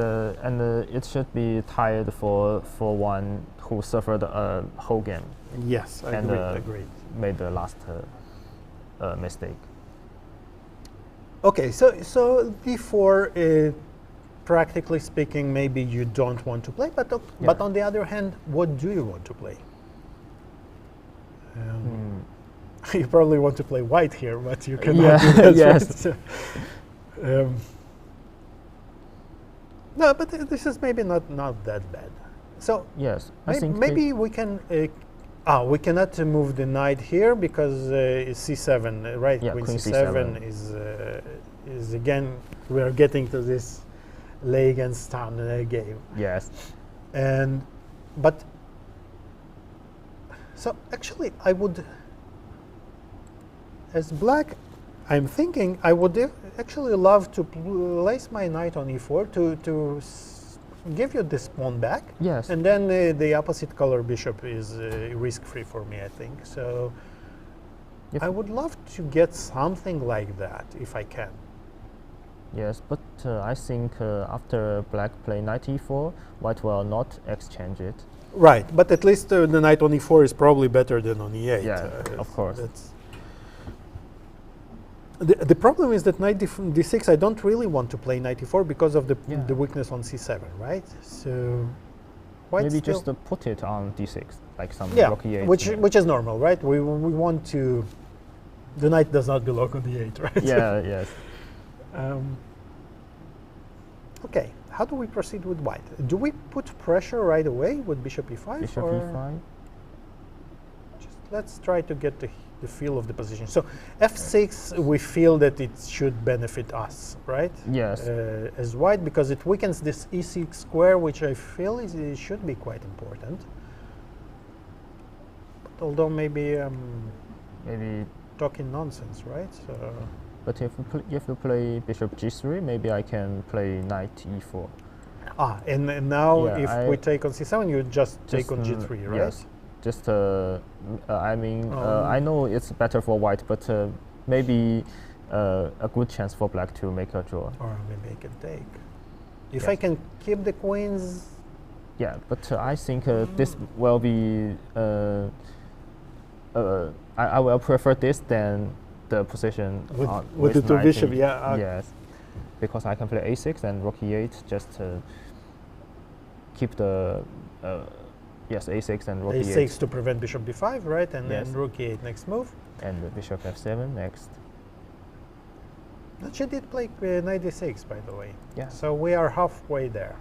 E: it should be tied for one who suffered a whole game
D: Yes, I
E: and
D: agreed.
E: made the last mistake.
D: Okay, so d4, practically speaking, maybe you don't want to play, but
E: Yeah.
D: on the other hand, what do you want to play? You probably want to play white here, but you cannot
E: Yeah,
D: do that.
E: yes.
D: Right? So, no, but this is maybe not that bad. So
E: Yes, I think
D: maybe we can. We cannot move the knight here because it's c7, right?
E: Yeah,
D: Queen
E: queen
D: c7
E: C7.
D: is again, we are getting to this Lei against Tan game.
E: yes,
D: But so actually I would, as black, I'm thinking I would actually love to place my knight on e4 to give you this pawn back.
E: yes.
D: And then the opposite color bishop is risk-free for me, I think. So
E: If-
D: I would love to get something like that if I can.
E: Yes, but I think after black play knight e4, white will not exchange it.
D: Right, but at least the knight on e4 is probably better than on e8.
E: Yeah, of course.
D: That's the problem is that knight d6, I don't really want to play knight e4 because of the
E: Yeah.
D: weakness on c7, right? So white
E: Maybe
D: still,
E: just put it on d6, like some
D: yeah,
E: rook e8.
D: which is normal, right? We want to. The knight does not belong on d8, right?
E: Yeah, yes.
D: Okay, how do we proceed with white? Do we put pressure right away with bishop e5?
E: Bishop
D: or
E: e5.
D: just let's try to get the feel of the position. So f6, we feel that it should benefit us, right?
E: Yes.
D: As white, because it weakens this e6 square, which I feel it should be quite important. But although maybe
E: Maybe.
D: talking nonsense, right? So
E: But if you play bishop g3, maybe I can play knight e4.
D: and now
E: Yeah,
D: if we take on c7, you just take on g3, right?
E: Yes. Just I mean, I know it's better for white, but maybe a good chance for black to make a draw.
D: Or maybe I can take. If
E: Yes.
D: I can keep the queens.
E: Yeah, but I think this will be. I will prefer this than the position
D: With the two
E: knight
D: bishop,
E: in-
D: yeah.
E: Yes, because I can play a6 and rook e8 just to keep the yes a6 and rook e8
D: a6 to prevent bishop b5, right? And
E: Yes.
D: then rook e8 next move.
E: and the bishop f7 next.
D: But she did play knight d6, by the way.
E: Yeah.
D: So we are halfway there.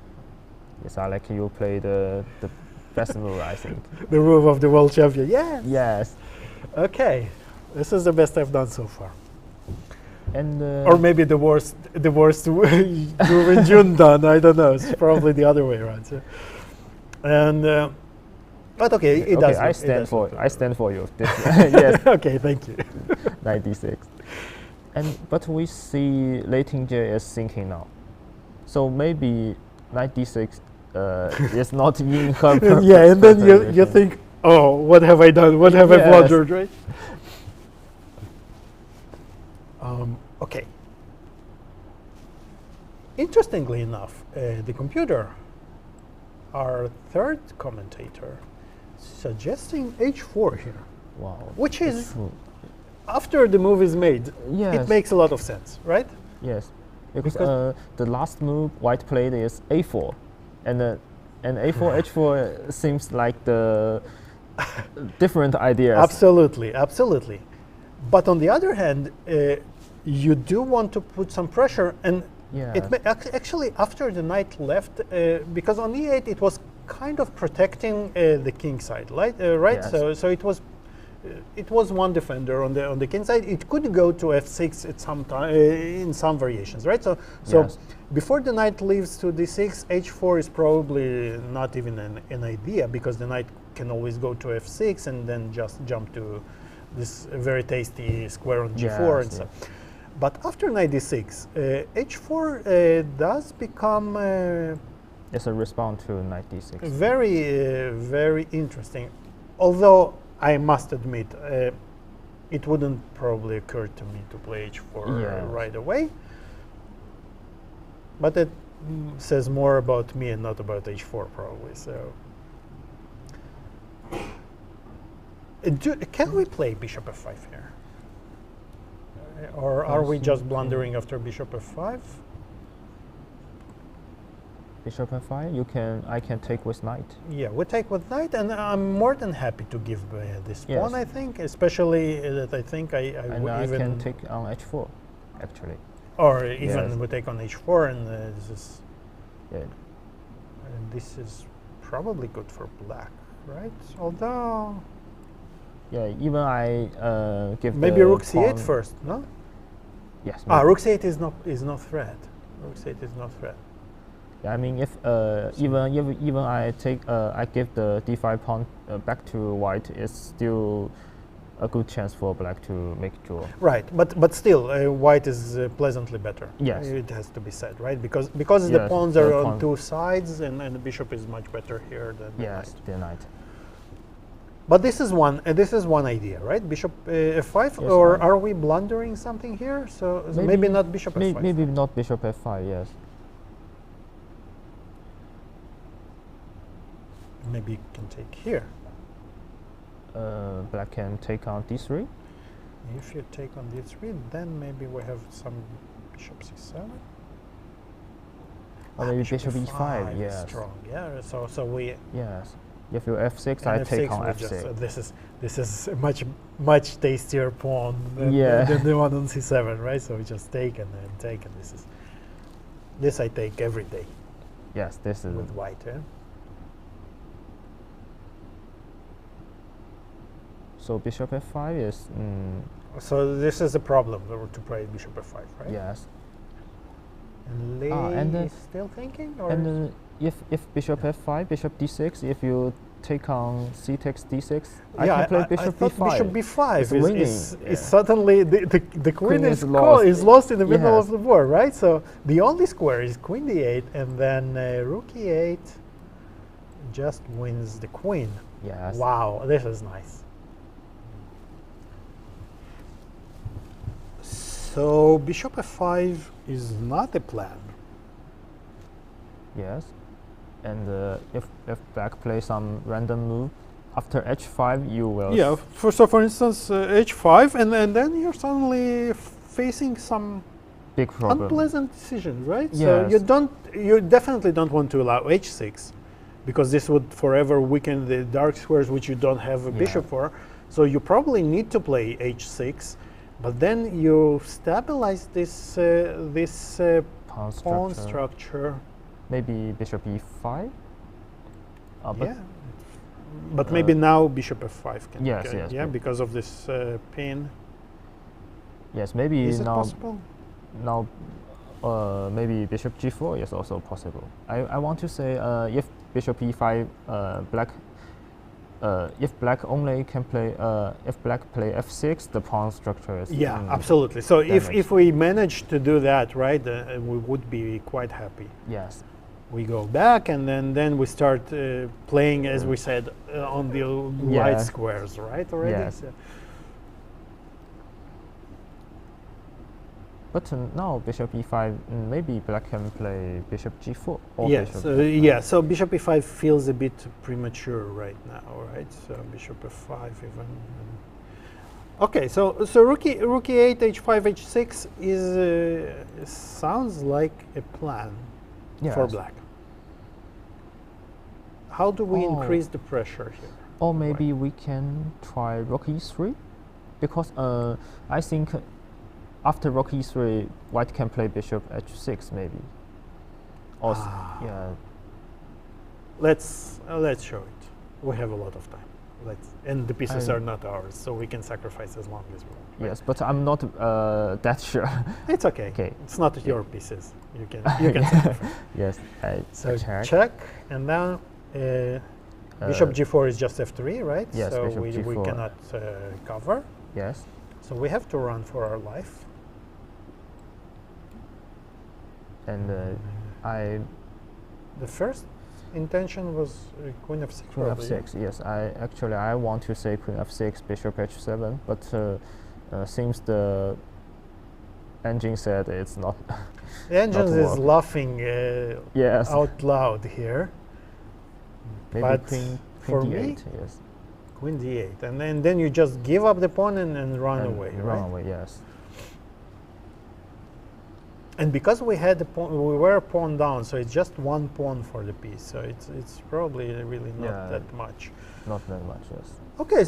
E: Yes, I like you play the best move, I think.
D: The move of the world champion. Yeah.
E: Yes,
D: Okay. This is the best I've done so far.
E: and
D: Or maybe the worst Ju Wenjun done. I don't know. It's probably the other way around. So. And but okay, it does.
E: I
D: it
E: stand
D: does
E: for
D: look
E: I stand for you. Yes,
D: okay, thank you.
E: knight d6. But we see Lei Tingjie is sinking now, so maybe knight d6 is not in her.
D: Yeah, and then you
E: preparation.
D: think, oh, what have I done? What have I
E: Yes.
D: blundered, right? Okay. Interestingly enough, the computer, our third commentator, suggesting h4 here,
E: Wow.
D: which
E: it's
D: is,
E: true.
D: after the move is made,
E: Yes.
D: it makes a lot of sense, right?
E: Yes, because
D: Because-
E: the last move white played is a4, and a4 h4 seems like the different ideas.
D: Absolutely, absolutely. But on the other hand, you do want to put some pressure, and
E: Yeah.
D: actually after the knight left, because on e8 it was kind of protecting the king side, right? Right.
E: Yes.
D: So it was one defender on the king side. It could go to f6 at some time in some variations, right? So
E: Yes.
D: before the knight leaves to d6, h4 is probably not even an idea, because the knight can always go to f6 and then just jump to this very tasty square on g4
E: Yes,
D: and so.
E: yes.
D: But after knight d6, h4 does become
E: It's a response to knight d6.
D: very interesting. Although I must admit, it wouldn't probably occur to me to play h4
E: Yes.
D: right away. But it says more about me and not about h4 probably. So, can we play bishop f5 here, or are we just blundering after bishop f5?
E: Bishop f5. I can take with knight.
D: Yeah, we take with knight, and I'm more than happy to give this
E: Yes.
D: pawn. I think, especially that I think I
E: And
D: would
E: I
D: even
E: can take on h4, actually.
D: or even
E: Yes.
D: we take on h4, and
E: Yeah.
D: this is probably good for black, right? Although
E: Yeah. Even I give
D: maybe
E: the
D: rook c8
E: pawn-
D: first, no?
E: Yes.
D: Ah,
E: maybe.
D: rook c8 is no threat. Rook c8 is no threat.
E: Yeah, I mean, if even I take I give the d5 pawn back to white, it's still a good chance for black to make draw.
D: Right, but still, white is pleasantly better.
E: Yes.
D: It has to be said, right? Because the
E: Yes,
D: pawns
E: the
D: are on
E: pawn-
D: two sides, and the bishop is much better here than the
E: Yes,
D: knight.
E: the knight.
D: But this is one idea, right? Bishop f5,
E: Yes,
D: or
E: I-
D: are we blundering something here? So maybe not bishop f5.
E: Maybe not bishop f5. Yes.
D: Maybe you can take here.
E: Black can take on d3.
D: If you take on d3, then maybe we have some bishop c7.
E: Or maybe bishop e5.
D: is
E: Yes.
D: strong. Yeah. So we
E: Yes. If you f6, I
D: and
E: take
D: f6
E: on
D: we
E: f6.
D: just, this is a much tastier pawn than,
E: Yeah.
D: than the one on c7, right? So we just take and then take, and this I take every day
E: Yes, this is
D: with white. Yeah?
E: so bishop f5 is
D: So this is a problem to play bishop f5, right?
E: yes.
D: And Lei
E: and then-
D: is still thinking, or
E: And if bishop f5, bishop d6, if you take on c takes d6, I can play bishop
D: I thought
E: b5.
D: bishop b5
E: It's winning,
D: is
E: yeah.
D: suddenly the queen
E: Queen
D: is
E: is
D: lost in the middle
E: Yes.
D: of the board, right? So the only square is queen d8, and then rook e8 just wins the queen.
E: Yes.
D: Wow, this is nice. So bishop f5 is not a plan.
E: Yes. And if black plays some random move, after h5 you will.
D: Yeah. For instance, h5, and then you're suddenly facing some
E: Big problem.
D: unpleasant decisions, right?
E: Yes.
D: So you definitely don't want to allow h6, because this would forever weaken the dark squares which you don't have a
E: Yeah.
D: bishop for. So you probably need to play h6, but then you stabilize this
E: Pawn
D: pawn
E: structure.
D: structure.
E: Maybe bishop e5. But
D: Yeah. But maybe now bishop f5 can.
E: Yes, yes,
D: Yeah,
E: but-
D: because of this pin.
E: yes, maybe
D: Is it
E: now
D: possible?
E: now maybe bishop g4 is also possible. I want to say if bishop e5 black if black only can play if black play f6, the pawn structure is
D: Yeah, absolutely. So if
E: damaged.
D: we manage to do that, right, we would be quite happy.
E: Yes.
D: We go back, and then we start playing, as we said, on the
E: Yeah.
D: light squares, right? Already.
E: Yes.
D: So
E: But now bishop e5, maybe black can play bishop g4 or
D: yes,
E: bishop
D: yeah. So bishop e5 feels a bit premature right now, right? So bishop f5 even. Okay, so rook e8, h5, h6 is sounds like a plan for
E: Yes.
D: black. How do we
E: Oh.
D: increase the pressure here?
E: Or maybe we can try rook e3, because I think after rook e3, white can play bishop h6 maybe. Or yeah,
D: Let's show it. We have a lot of time. And the pieces
E: I-
D: are not ours, so we can sacrifice as long as we want. right?
E: yes, but I'm not that sure.
D: It's okay.
E: Okay.
D: It's not your pieces. You can sacrifice.
E: Yes, I
D: So
E: check.
D: and now bishop g4 is just f3, right?
E: yes,
D: so
E: bishop
D: we
E: G4.
D: cannot cover.
E: Yes.
D: So we have to run for our life.
E: And
D: The first intention was Queen f6.
E: Queen
D: probably, yeah?
E: f6. Yes, I want to say Queen f6, Bishop h7, but seems the engine said it's not.
D: The engine
E: not
D: is
E: working.
D: laughing
E: Yes.
D: out loud here.
E: Maybe
D: but
E: Queen
D: for
E: d8.
D: me,
E: Yes.
D: Queen d8, and then you just give up the pawn and run
E: And
D: away,
E: Run
D: right?
E: away. Yes.
D: And because we had the pawn, we were pawn down, so it's just one pawn for the piece. So it's probably really not
E: Yeah.
D: that much.
E: Not that much. Yes.
D: Okay,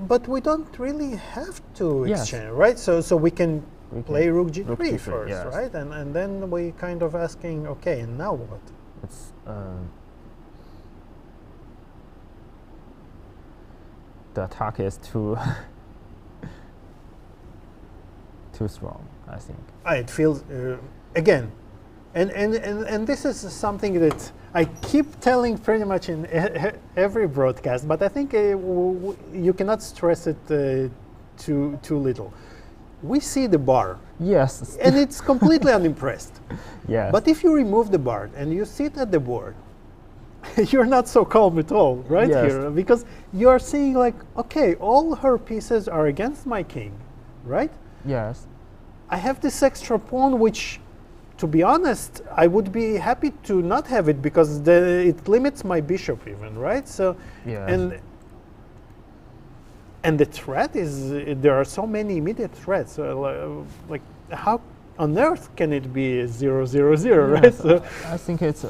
D: but we don't really have to
E: Yes.
D: exchange, right? So we can
E: We
D: play
E: can-
D: rook g3
E: rook g3,
D: first,
E: yes.
D: right? And then we kind of asking, okay, and now what?
E: It's the attack is too too strong, I think.
D: It feels again, and this is something that I keep telling pretty much in every broadcast, but I think you cannot stress it too little. We see the bar,
E: Yes.
D: and it's completely unimpressed.
E: Yes.
D: But if you remove the bar and you sit at the board, you're not so calm at all, right?
E: Yes.
D: Here, because you're seeing like, okay, all her pieces are against my king, right?
E: Yes.
D: I have this extra pawn, which, to be honest, I would be happy to not have it because it limits my bishop even, right? So,
E: Yes.
D: and the threat is there are so many immediate threats. Like, how on earth can it be 0-0-0, right?
E: Yes,
D: So,
E: I think it's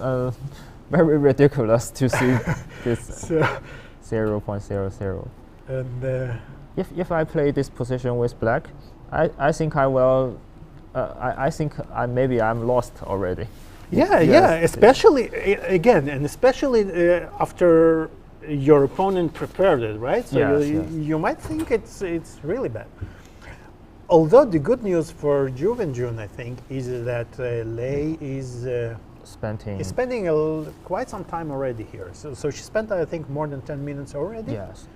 E: very ridiculous to see this
D: so
E: 0.00.
D: and
E: If I play this position with black, I think I will. I think maybe I'm lost already.
D: yeah,
E: Yes.
D: yeah, especially again, and especially after your opponent prepared it, right? So
E: Yes,
D: you,
E: yes.
D: you might think it's really bad. Although the good news for Ju Wenjun, I think, is that Lei is spending quite some time already here. So she spent, I think, more than 10 minutes already.
E: Yes.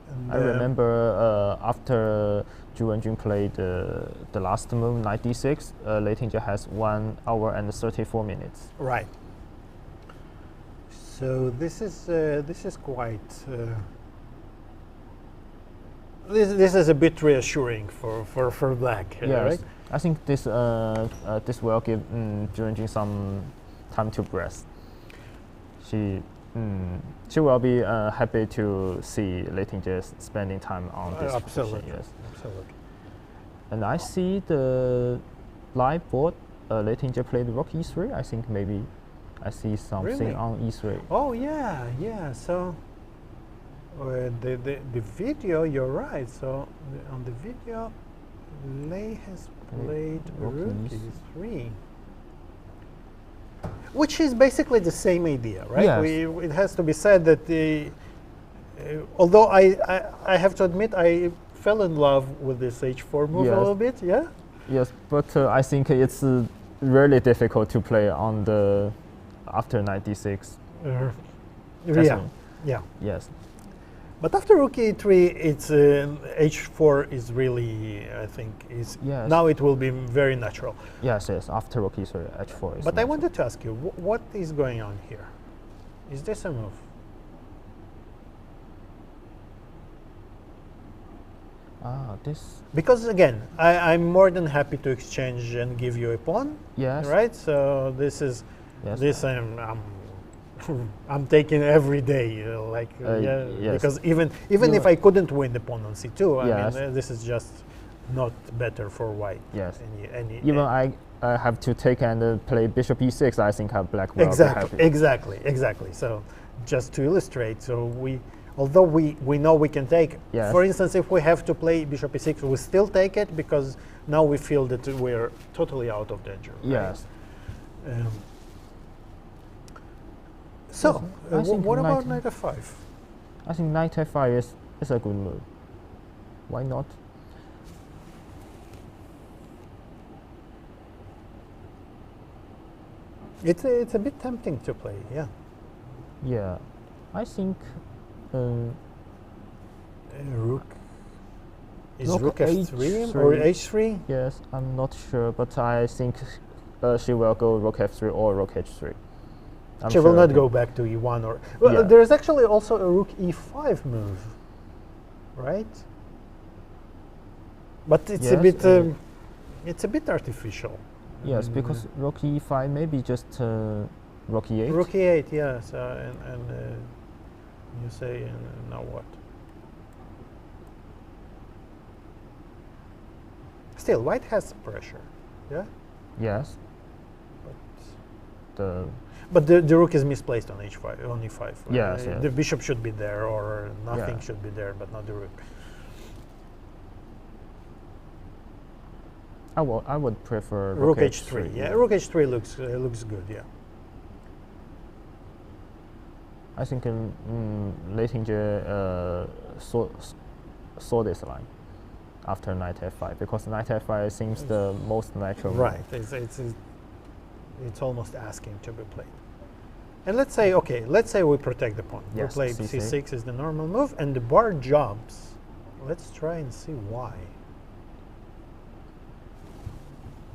D: And,
E: I remember after Ju Wenjun played the last move, knight d6, Lei Tingjie has 1 hour and 34 minutes.
D: Right. So this is quite. This is a bit reassuring for black,
E: Yes.
D: right?
E: I think this this will give Ju Wenjun some time to breath. She will be happy to see Lei Tingjie spending time on this
D: Absolutely,
E: position, yes.
D: absolutely.
E: And I see the live board, Lei Tingjie played rook e3. I think maybe I see something
D: Really?
E: on e3.
D: Oh yeah, yeah. So the video, you're right. So on the video, Lei has played
E: rook
D: rook
E: e3.
D: e3. Which is basically the same idea, right?
E: Yes.
D: It has to be said that although I have to admit I fell in love with this h4 move a
E: Yes.
D: little bit, yeah.
E: Yes, but I think it's really difficult to play on the after knight d6.
D: Yeah,
E: Definitely.
D: yeah.
E: Yes.
D: But after rook e3, it's h4 is really, I think, is
E: Yes.
D: now it will be very natural.
E: Yes, yes. After rook e3, h4 is.
D: But I
E: natural.
D: wanted to ask you, what is going on here? Is this a move?
E: This.
D: Because again, I'm more than happy to exchange and give you a pawn,
E: Yes.
D: right? So this is
E: Yes.
D: this I'm taking every day, yeah,
E: yes.
D: because even
E: You
D: if I couldn't win the pawn on c2,
E: Yes.
D: I mean, this is just not better for white.
E: Yes.
D: Even
E: I have to take and play bishop e6. I think black will be
D: exactly,
E: happy.
D: exactly. So just to illustrate, so although we know we can take,
E: Yes.
D: for instance, if we have to play bishop e6, we still take it because now we feel that we're totally out of danger. Right?
E: Yes.
D: So,
E: I think
D: what about
E: knight-
D: knight f5?
E: I think knight f5 is a good move. Why not?
D: It's a bit tempting to play, yeah.
E: Yeah, I think
D: Rook Is rook f3 or h3?
E: Yes, I'm not sure, but I think she will go rook f3 or rook h3.
D: She will not go back to e1 or... Well,
E: Yeah.
D: there's actually also a rook e5 move, right? But it's a
E: Yes,
D: bit... it's a bit artificial.
E: Yes, because rook e5 maybe just rook e8.
D: Rook e8, yes. And you say, now what? Still, white has pressure, yeah?
E: Yes.
D: But the rook is misplaced on h5, on e5. Right?
E: Yes, yes.
D: The bishop should be there, or nothing
E: Yeah.
D: should be there, but not the rook.
E: I would prefer
D: Rook h3. Yeah, rook h3 looks good. Yeah.
E: I think Lei Tingjie saw this line after knight f5 because knight f5 seems the most natural.
D: Right. It's almost asking to be played. And let's say we protect the pawn.
E: Yes,
D: We play c6 is the normal move, and the bar jumps. Let's try and see why.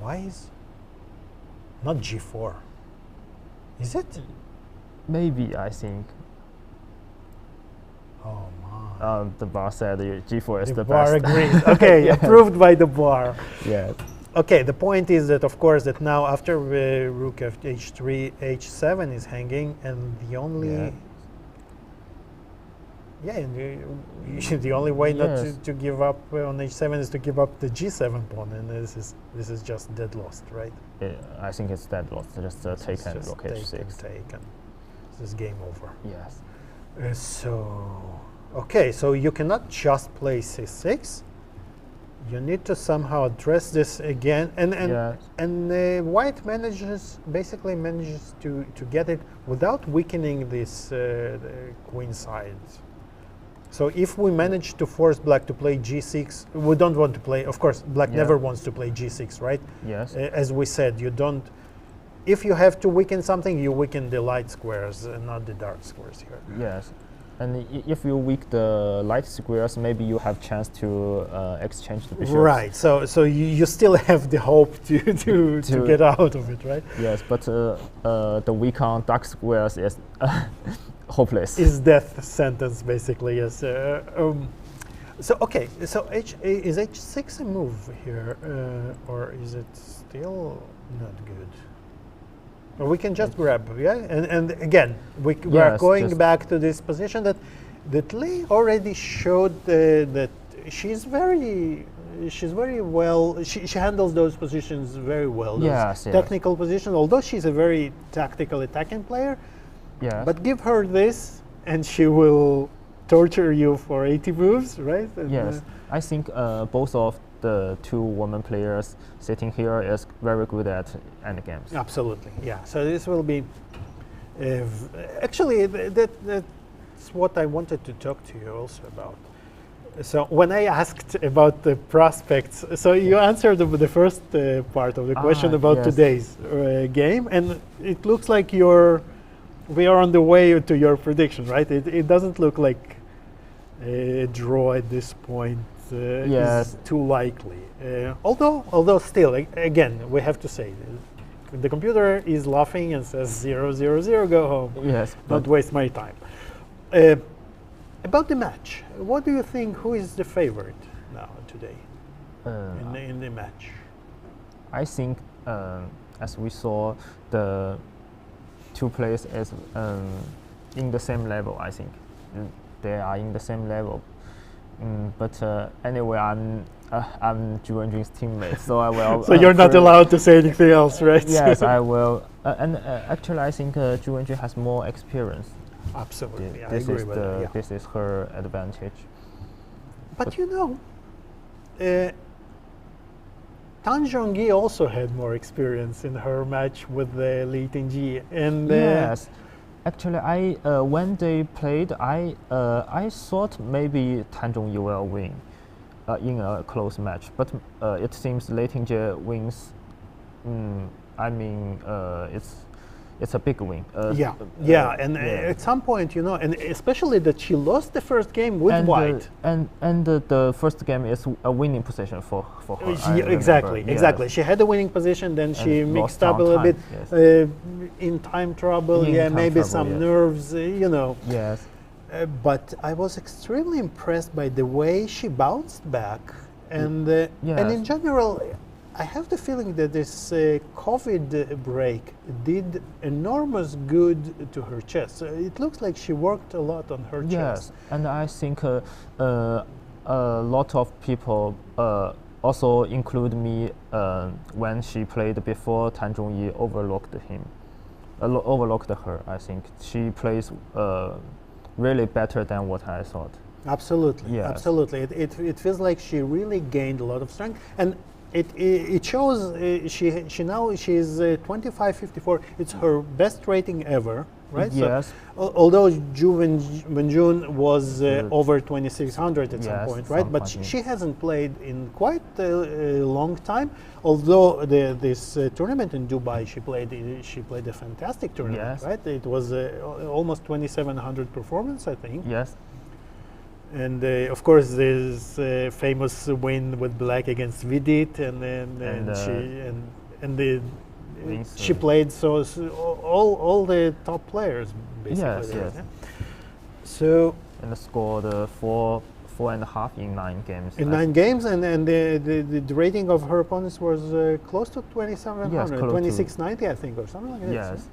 D: Why is not g4? Is it?
E: Maybe I think.
D: Oh my.
E: The bar said g4 is the
D: bar
E: best.
D: agreed. Okay,
E: Yes.
D: approved by the bar.
E: Yes.
D: Okay, the point is that, of course, that now after rook h3, h7 is hanging, and the only... Yeah, and the only way not to give up on h7 is to give up the g7 pawn, and this is just dead lost, right?
E: I think it's dead lost. Just take and rook h6.
D: Take and this is game over.
E: Yes.
D: So you cannot just play c6. You need to somehow address this again, and white basically manages to get it without weakening this queen side. So if we manage to force black to play g6, we don't want to play. Of course, black never wants to play g6, right?
E: Yes.
D: As we said, you don't. If you have to weaken something, you weaken the light squares and not the dark squares here.
E: Yes. And if you weak the light squares, maybe you have chance to exchange the bishops.
D: Right. So you still have the hope to get out of it, right?
E: Yes, but the weak on dark squares is hopeless.
D: Is death sentence basically? Yes. So is h6 a move here, or is it still not good? Or we can just grab, and again we are going back to this position that Lei already showed that she's very well. She handles those positions very well. Those technical positions, although she's a very tactical attacking player.
E: Yeah.
D: But give her this, and she will torture you for 80 moves, right? And
E: yes. I think both of the two women players sitting here is very good at endgames.
D: Absolutely, yeah. So this will be actually that's what I wanted to talk to you also about. So when I asked about the prospects, so you answered the first part of the question about today's game, and it looks like we are on the way to your prediction, right? It doesn't look like a draw at this point. Is too likely. Although still, again, we have to say, the computer is laughing and says 0-0-0, go home.
E: Yes.
D: Don't waste my time. About the match, what do you think? Who is the favorite now today in the match?
E: I think, as we saw, the two players is in the same level. I think they are in the same level. But anyway, I'm Ju Wenjun's teammate, so I will.
D: So you're not allowed to say anything else, right?
E: Yes, I will. And actually, I think Ju Wenjun has more experience.
D: Absolutely, I agree with that.
E: This is her advantage.
D: But you know, Tan Zhongyi also had more experience in her match with Lei Tingjie, and
E: yes. Actually, when they played, I thought maybe Tan Zhongyi will win in a close match, but it seems Lei Tingjie wins. I mean, it's a big win.
D: And at some point, and especially that she lost the first game with white.
E: And the first game is a winning position for her.
D: Exactly. She had a winning position, then she mixed up a little bit, in time trouble, maybe some nerves,
E: Yes.
D: But I was extremely impressed by the way she bounced back, and in general, I have the feeling that this COVID break did enormous good to her chess. It looks like she worked a lot on her chess.
E: Yes, and I think a lot of people also include me when she played before Tan Zhongyi overlooked her. I think she plays really better than what I thought.
D: Absolutely,
E: yes.
D: Absolutely. It feels like she really gained a lot of strength, and it shows. She's 25-54. It's her best rating ever, right?
E: Yes.
D: So, although Ju Wenjun was over 2600 at some point, right? But she hasn't played in quite a long time. Although this tournament in Dubai, she played a fantastic tournament, right? It was almost 2700 performance, I think.
E: Yes.
D: And of course, there's famous win with black against Vidit, she played all the top players basically.
E: Yes.
D: So
E: and scored 4.5 in 9 games.
D: In 9 games, and the rating of her opponents was close to 2700, 2690, I think, or something like that.
E: Yes.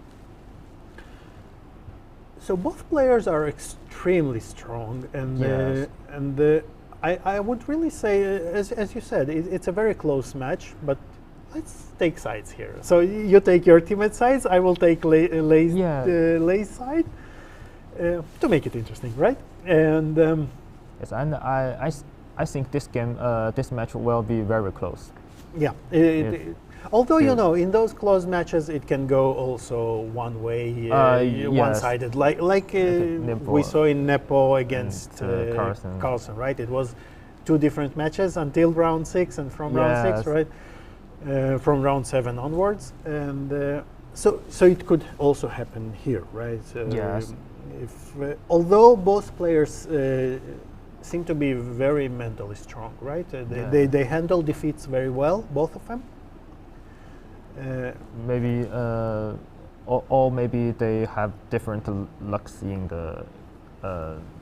D: So both players are extremely strong, and I would really say, as you said, it's a very close match. But let's take sides here. So you take your teammate sides. I will take Lei's side to make it interesting, right? And
E: yes, and I think this game, this match will be very close.
D: Yeah. Although in those close matches, it can go also one way, one-sided, like we saw in Nepo against Carlsen, right? It was 2 different matches until round 6, and from round 6, right, from round 7 onwards, and so it could also happen here, right?
E: Yes.
D: Although both players seem to be very mentally strong, right? They handle defeats very well, both of them.
E: Maybe, or maybe they have different lucks in the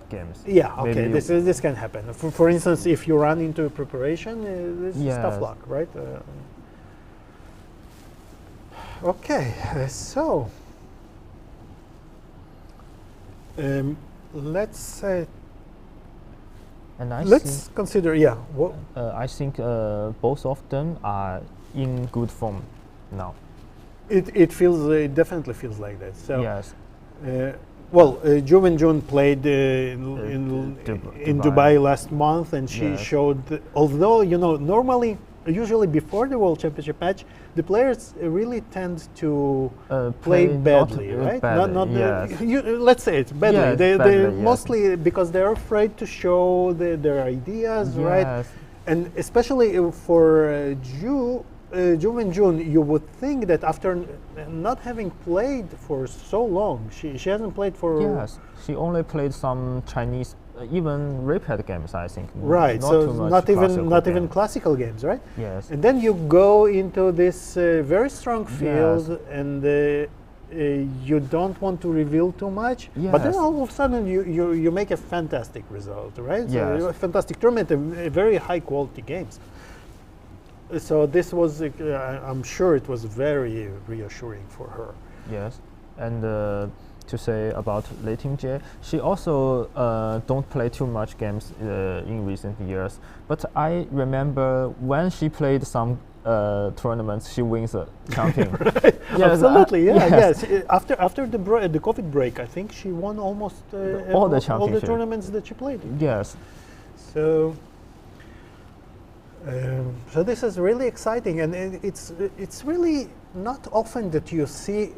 E: games.
D: Yeah, okay,
E: maybe
D: this can happen. For instance, if you run into preparation, this is tough luck, right? Okay, so let's consider.
E: I think both of them are in good form now.
D: It definitely feels like that. So
E: yes.
D: Ju Wenjun played in Dubai last month, and she showed. Although normally, usually before the World Championship match, the players really tend to play badly, right? Let's say it badly.
E: Yes,
D: they mostly because they're afraid to show their ideas, right? And especially for Ju Wenjun, you would think that after not having played for so long, she hasn't played for.
E: Yes, she only played some Chinese, even repeat games, I think.
D: Right, not even classical games, right?
E: Yes.
D: And then you go into this very strong field, and you don't want to reveal too much.
E: Yes.
D: But then all of a sudden you make a fantastic result, right?
E: Yes.
D: So a fantastic tournament, a very high quality games. So this was, I'm sure it was very reassuring for her.
E: Yes, and to say about Lei Tingjie, she also don't play too much games in recent years. But I remember when she played some tournaments, she wins a champion.
D: Right.
E: Yes,
D: absolutely, yes. After the COVID break, I think she won almost
E: all the
D: tournaments that she played.
E: Yes.
D: So this is really exciting, and it's really not often that you see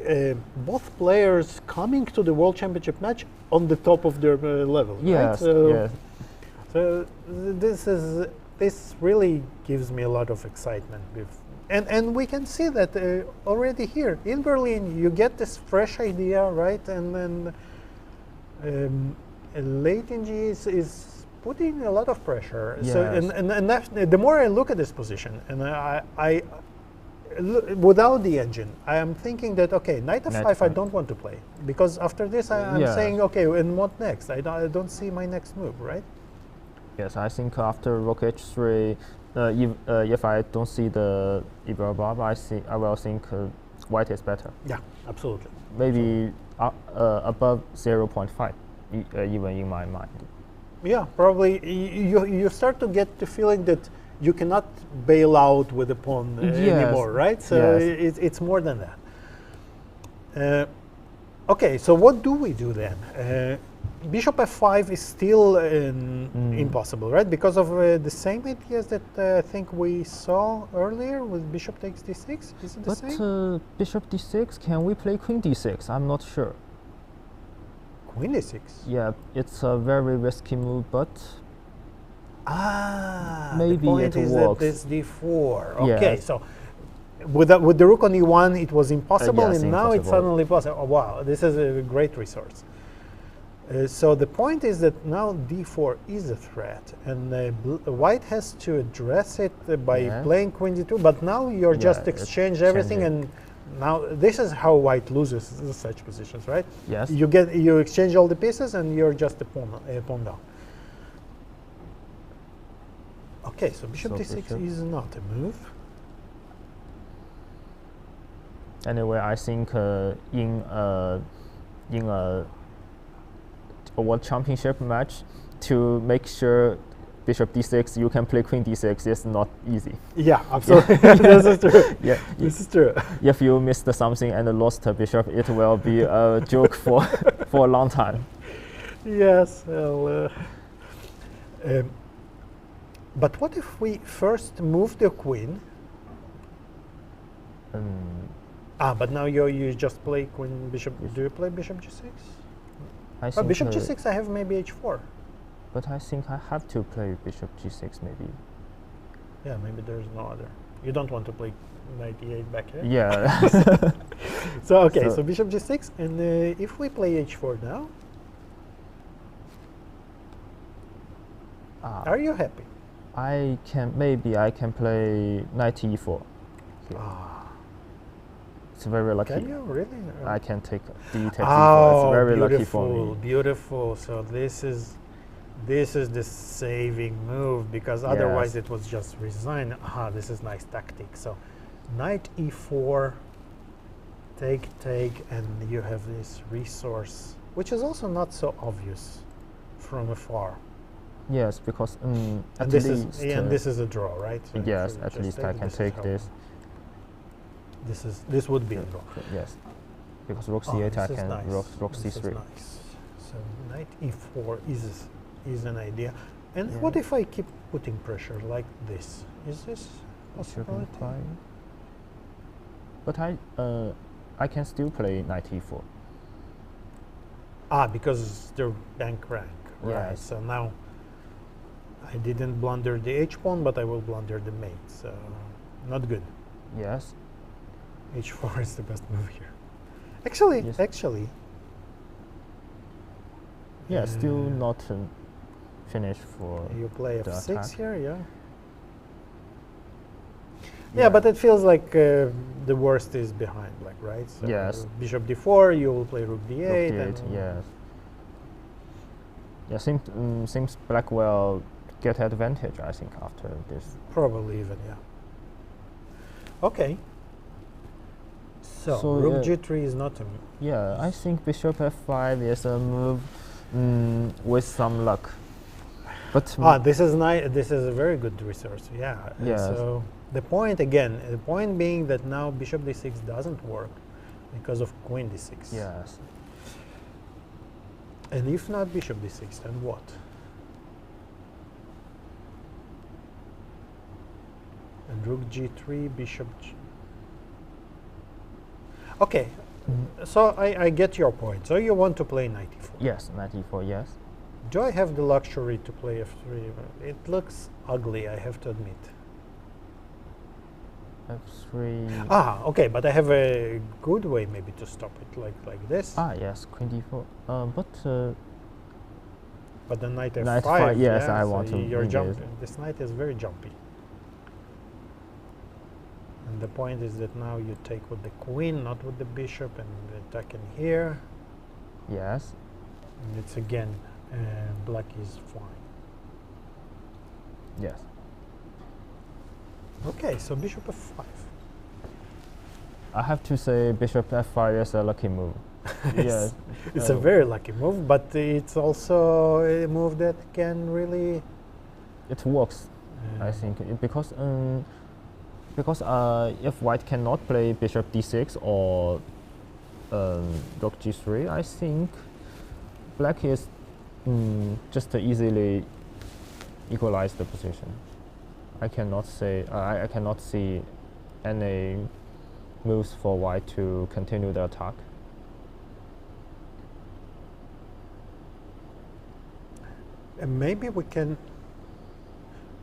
D: both players coming to the World Championship match on the top of their level.
E: Yes.
D: Right?
E: Yes.
D: So this this really gives me a lot of excitement. And we can see that already here in Berlin, you get this fresh idea, right? And then Lei Tingjie is putting a lot of pressure.
E: Yes.
D: So and the more I look at this position, and without the engine, I am thinking that, okay, knight f5 I don't want to play, because after this I'm saying, okay, and what next? I don't see my next move, right?
E: Yes, I think after rook h3, if I don't see the Ibero Bob, I will think white is better.
D: Yeah, absolutely.
E: Maybe above 0.5, even in my mind.
D: Yeah, probably you start to get the feeling that you cannot bail out with the pawn anymore, right? So it's more than that. Okay, so what do we do then? Bishop f5 is still impossible, right? Because of the same ideas that I think we saw earlier with bishop takes d6. Is it the same?
E: Bishop d6, can we play queen d6? I'm not sure.
D: Queen d6?
E: Yeah, it's a very risky move, but maybe
D: the point
E: it
D: is
E: works.
D: that this d4. Okay,
E: Yes.
D: so with the rook on e1, it was impossible,
E: yes,
D: and now it's
E: impossible.
D: suddenly possible. Oh, wow, this is a great resource. So the point is that now d4 is a threat, and white has to address it by playing queen d2. But now you're just exchange everything, and now this is how white loses such positions, right?
E: Yes.
D: You exchange all the pieces, and you're just a pawn down. Okay, so bishop d6 is not a move.
E: Anyway, I think in a World Championship match, to make sure bishop d6 you can play queen d6 is not easy.
D: Yeah, absolutely. This is true.
E: Yeah,
D: this is true.
E: If you missed something and lost a bishop, it will be a joke for a long time.
D: Yes. Well, but what if we first move the queen? But now you just play queen bishop. Do you play bishop g6? Bishop g6, I have maybe h4.
E: But I think I have to play bishop g6 maybe.
D: Yeah, maybe there's no other. You don't want to play knight e8 back here?
E: Yeah.
D: So, okay, so bishop g6, and if we play h4 now, are you happy?
E: Maybe I can play knight e4. It's very lucky.
D: Can you really?
E: I can take d takes e4. It's very lucky for me.
D: Beautiful. So this is the saving move, because otherwise it was just resign. This is nice tactic. So knight e4, take, and you have this resource, which is also not so obvious from afar.
E: Yes, because
D: and this is a draw, right? So
E: yes, at least I can take this.
D: This would be a draw.
E: Yes, because rook c8 I can rook c3.
D: This is nice. So knight e4 is an idea. And what if I keep putting pressure like this? Is this possibility?
E: But I can still play knight e4.
D: Because they're bank rank, right?
E: Yes.
D: So now I didn't blunder the h-pawn, but I will blunder the mate. So not good.
E: Yes.
D: h4 is the best move here. Actually.
E: Yeah, still not finished for.
D: You play f6
E: attack.
D: here, yeah, but it feels like the worst is behind, like, right? So
E: yes.
D: Bishop d4, you will play rook d8.
E: Rook d8, yes. Yeah, seems black will get advantage, I think, after this.
D: Probably even, yeah. Okay. So rook g3 is not a move.
E: Yeah, I think bishop f5 is a move with some luck. But
D: this is nice. This is a very good resource. Yeah.
E: Yes.
D: So the point being that now bishop d6 doesn't work because of queen d6.
E: Yes.
D: And if not bishop d6, then what? And rook g3, bishop g. Okay, so I get your point. So you want to play knight e4.
E: Yes, knight e4, yes.
D: Do I have the luxury to play f3? It looks ugly, I have to admit.
E: f3.
D: Ah, okay, but I have a good way maybe to stop it, like this.
E: Ah, yes, queen d4.
D: But the knight f5.
E: Knight f5, yes,
D: yeah,
E: I
D: so
E: want to
D: you're
E: engage.
D: jumping. This knight is very jumpy. And the point is that now you take with the queen, not with the bishop, and attack in here.
E: Yes.
D: And it's again, black is fine.
E: Yes.
D: Okay, so bishop f5.
E: I have to say bishop f5 is a lucky move. Yes.
D: It's a very lucky move, but it's also a move that can really...
E: It works, I think, because if white cannot play bishop d6 or rook g3, I think black is just to easily equalize the position. I cannot say I cannot see any moves for white to continue the attack.
D: Maybe we can...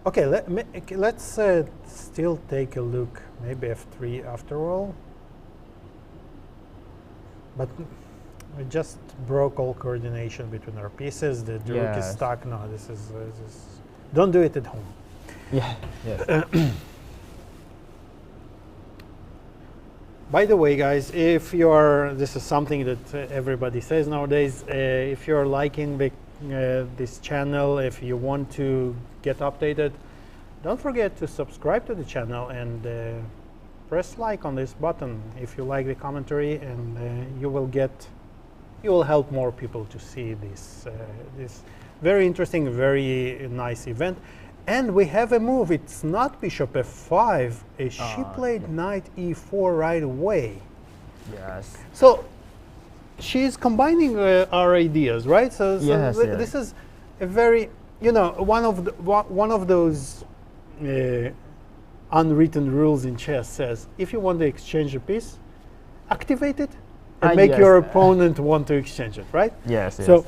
D: Okay, let's still take a look. Maybe f3 after all. But we just broke all coordination between our pieces. The rook is stuck. No, this is don't do it at home.
E: Yeah. Yes.
D: By the way, guys, if you're, this is something that everybody says nowadays, if you're liking this channel, if you want to get updated, don't forget to subscribe to the channel and press like on this button if you like the commentary, and you will help more people to see this very interesting, very nice event. And we have a move. It's not bishop f5. She played knight e4 right away.
E: Yes.
D: So she's combining our ideas, right? So
E: yes,
D: this is a very, one of those unwritten rules in chess says, if you want to exchange a piece, activate it and make your opponent want to exchange it, right?
E: Yes.
D: So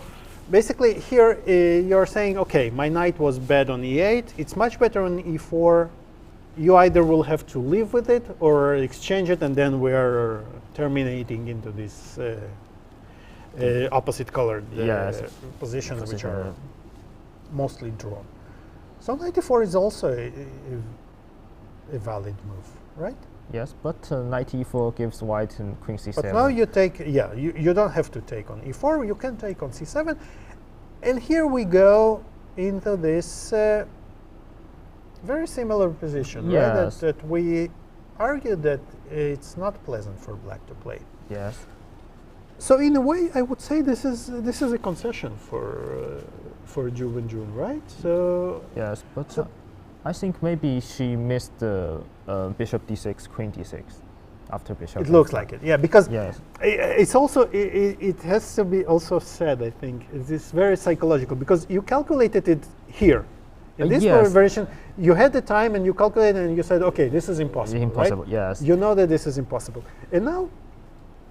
D: basically here you're saying, okay, my knight was bad on e8. It's much better on e4. You either will have to live with it or exchange it, and then we're terminating into this opposite colored positions, which are mostly drawn. So knight e4 is also a valid move, right?
E: Yes, but knight e4 gives white and queen c7.
D: But now you take, you don't have to take on e4. You can take on c7. And here we go into this very similar position, right? That we argued that it's not pleasant for black to play.
E: Yes.
D: So in a way, I would say this is a concession for Ju Wenjun, right? So
E: yes, but I think maybe she missed the bishop d6, queen d6 after bishop.
D: It looks like it, yeah, because it's also it has to be also said. I think it's very psychological because you calculated it here. In this version, you had the time and you calculated and you said, okay, this is impossible.
E: Impossible,
D: right?
E: yes.
D: You know that this is impossible, and now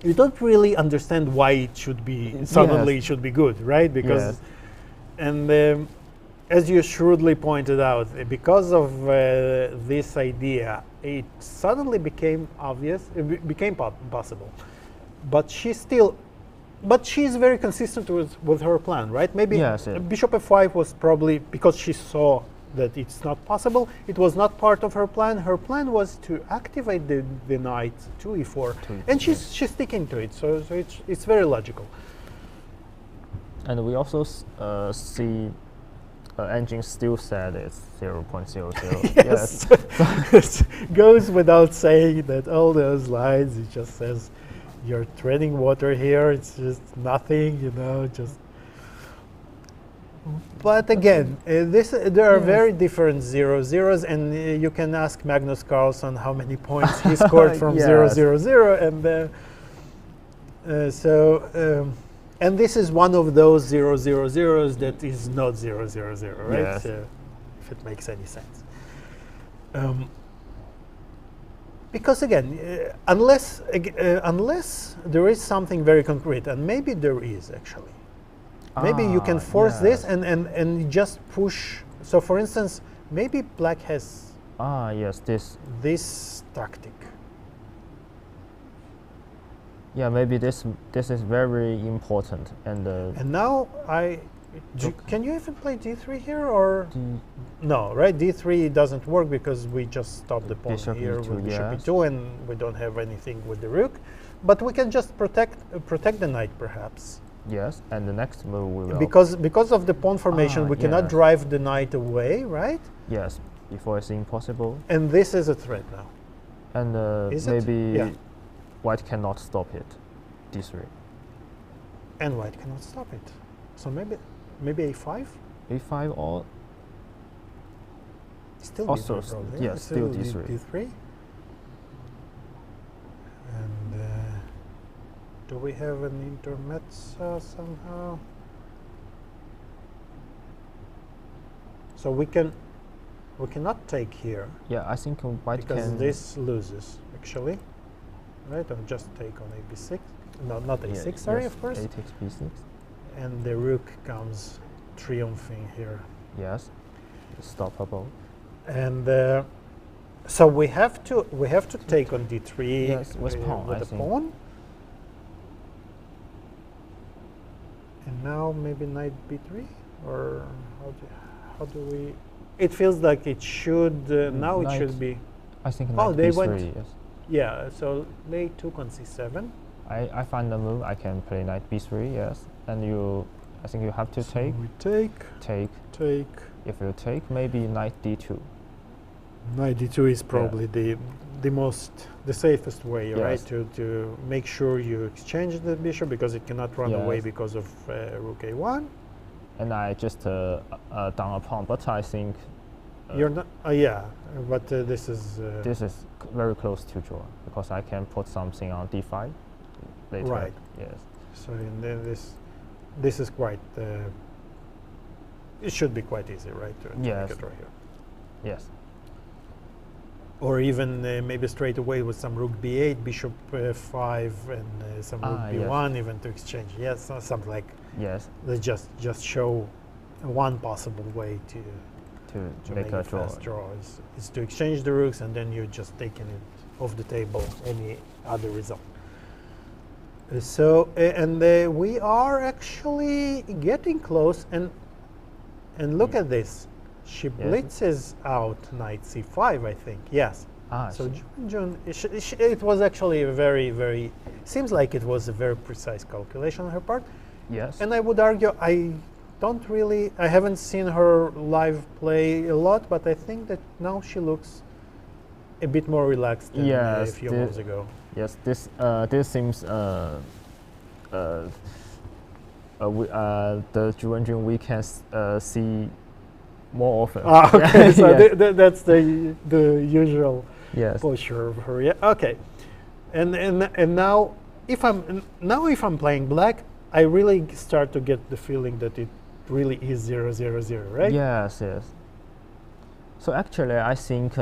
D: you don't really understand why it should be suddenly it should be good, right? Because and as you shrewdly pointed out, because of this idea, it suddenly became obvious. It became possible, but she's very consistent with her plan, right? Maybe bishop f5 was probably because she saw that it's not possible. It was not part of her plan. Her plan was to activate the knight to e4, and she's sticking to it. So it's very logical.
E: And we also see engine still said it's 0.00.
D: Yes, it goes without saying that all those lines. It just says you're treading water here. It's just nothing, just. But again, there are very different 0-0s, and you can ask Magnus Carlsen how many points he scored from 0-0-0, and and this is one of those 0-0-0s that is not 0-0-0, right?
E: Yes.
D: If it makes any sense. Because again, unless there is something very concrete, and maybe there is actually, Maybe you can force this
E: yes.
D: and just push. So for instance, maybe black has
E: Yes,
D: this tactic.
E: yeah, maybe this is very important, and
D: And now can you even play d3 here, or no, right? d3 doesn't work because we just stop the pawn
E: Bishop
D: here
E: e2,
D: with bishop
E: yes.
D: e2, and we don't have anything with the rook. But we can just protect the knight, perhaps.
E: yes, and the next move we will
D: Because of the pawn formation, we cannot
E: yes.
D: drive the knight away, right?
E: yes, before it's impossible,
D: And this is a threat now.
E: and
D: Is it?
E: maybe
D: Yeah.
E: white cannot stop it. d3,
D: And white cannot stop it. So maybe a5?
E: a5 or
D: Still
E: Also
D: d3 probably.
E: yes, still d3.
D: d3. And do we have an intermezzo somehow? So we cannot take here
E: yeah, I think white
D: because
E: can
D: this loses actually, right? Or just take on a b6. No, not a6.
E: yeah,
D: Sorry,
E: yes,
D: of course.
E: a takes b6,
D: And the rook comes triumphing here.
E: yes, stoppable.
D: And so we have to take on d3
E: Yes, with pawn,
D: with
E: I
D: the
E: think.
D: pawn. And now maybe knight b3, or how do we? It feels like it should now. It
E: Knight.
D: should be
E: I think
D: Oh,
E: knight
D: they
E: b3,
D: went-
E: yes.
D: yeah. So Lei took on c7.
E: I find the move, I can play knight b3, yes, and I think you have to
D: So
E: take,
D: we take.
E: if you take, maybe knight d2,
D: Knight d2 is probably the safest way, right?
E: Yes.
D: To make sure you exchange the bishop because it cannot run away
E: Yes.
D: because of rook a1.
E: and I just down a pawn, but I think
D: You're not, yeah, but this is
E: this is very close to draw, because I can put something on d5 later.
D: Right.
E: Yes.
D: so. And then this is quite. It should be quite easy, right? To
E: Yes.
D: make a draw here,
E: Yes.
D: or even maybe straight away with some rook b8, bishop 5, and some rook
E: yes.
D: b1, even to exchange. Yes, something like.
E: Yes.
D: They just show one possible way to
E: Make a draw.
D: fast draw is to exchange the rooks, and then you're just taking it off the table, any other result. So and we are actually getting close, and look at this. She blitzes out knight c5, I think. Yes. So Ju Wenjun, it was actually a very seems like it was a very precise calculation on her part.
E: yes.
D: And I would argue I haven't seen her live play a lot, but I think that now she looks a bit more relaxed than a
E: Yes,
D: few months ago.
E: Yes, this seems the Ju Wenjun we can see more often.
D: Okay, so
E: Yes.
D: that's the usual
E: Yes.
D: posture of her. Yeah. Okay. And now if I'm playing black, I really start to get the feeling that it really is 0-0-0, right?
E: Yes, yes. So actually, I think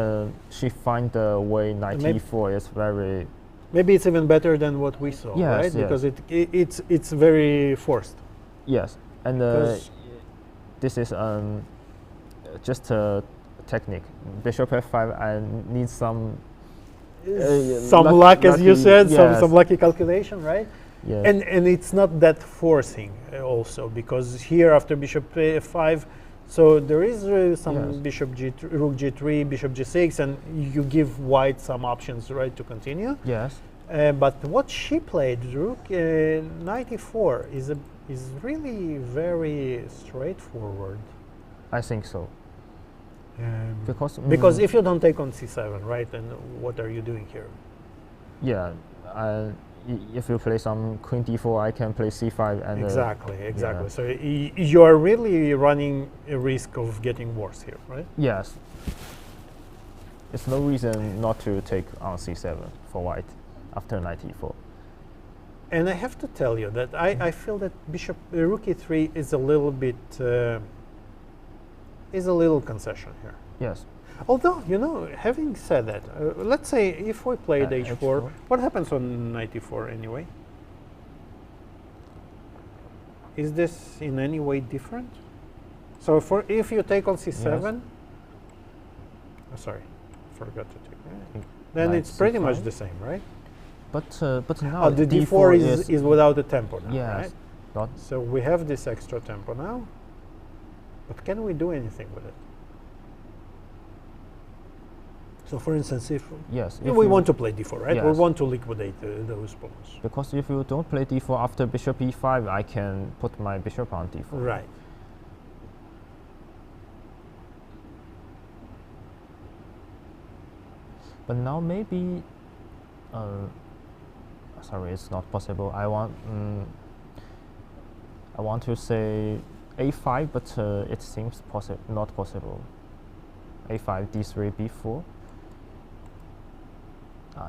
E: she find the way knight e4 is very.
D: Maybe it's even better than what we saw,
E: Yes,
D: right?
E: yes.
D: Because it's very forced.
E: Yes, and
D: 'Cause-
E: this is just a technique. Bishop f5. I need some.
D: Some luck, as you
E: lucky-
D: said,
E: yes.
D: some lucky calculation, right?
E: Yes.
D: And it's not that forcing also, because here after bishop f5, so there is some
E: Yes.
D: bishop g3, rook g3, bishop g6, and you give white some options, right, to continue.
E: Yes.
D: But what she played, rook knight e4, is really very straightforward.
E: I think so.
D: Because if you don't take on c7, right, then what are you doing here?
E: Yeah, if you play some queen d4, I can play c5 and
D: Exactly.
E: yeah.
D: So you are really running a risk of getting worse here, right?
E: yes. It's no reason not to take on c7 for white after knight e4.
D: And I have to tell you that I feel that rook e3 is a little bit concession here.
E: Yes.
D: Although, having said that, let's say if we played h4,
E: h4.
D: what happens on knight e4 anyway? is this in any way different? So if you take on c7, sorry, forgot to take that. Then
E: Knight
D: it's pretty much
E: c5.
D: the same, right?
E: But now
D: The d4 is without a tempo now,
E: yes,
D: right?
E: not
D: So we have this extra tempo now, but can we do anything with it? So for instance, if
E: yes.
D: we want to play d4, right? We
E: Yes.
D: want to liquidate those pawns.
E: Because if you don't play d4 after bishop e5, I can put my bishop on d4.
D: Right.
E: But now maybe, sorry, it's not possible. I want to say a5, but it seems not possible. a5, d3, b4.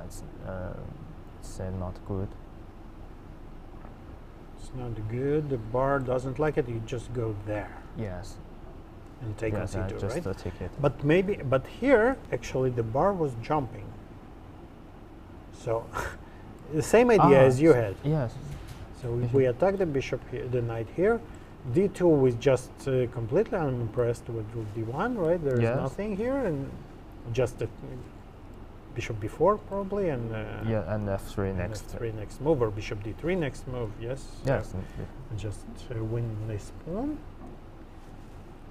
E: It's not good.
D: It's not good. The bar doesn't like it. You just go there
E: Yes.
D: and take
E: Yes,
D: on
E: I
D: c2,
E: just
D: right?
E: take it.
D: But here actually the bar was jumping. So the same idea as you had.
E: Yes.
D: So we attack the bishop here, the knight here. d2 was just completely unimpressed with rook d1, right? There is
E: Yes.
D: nothing here, and just a bishop b4 probably, and
E: Yeah, and f3
D: and
E: next.
D: f3 next move, or bishop d3 next move. Yes.
E: Yes.
D: Just win this pawn.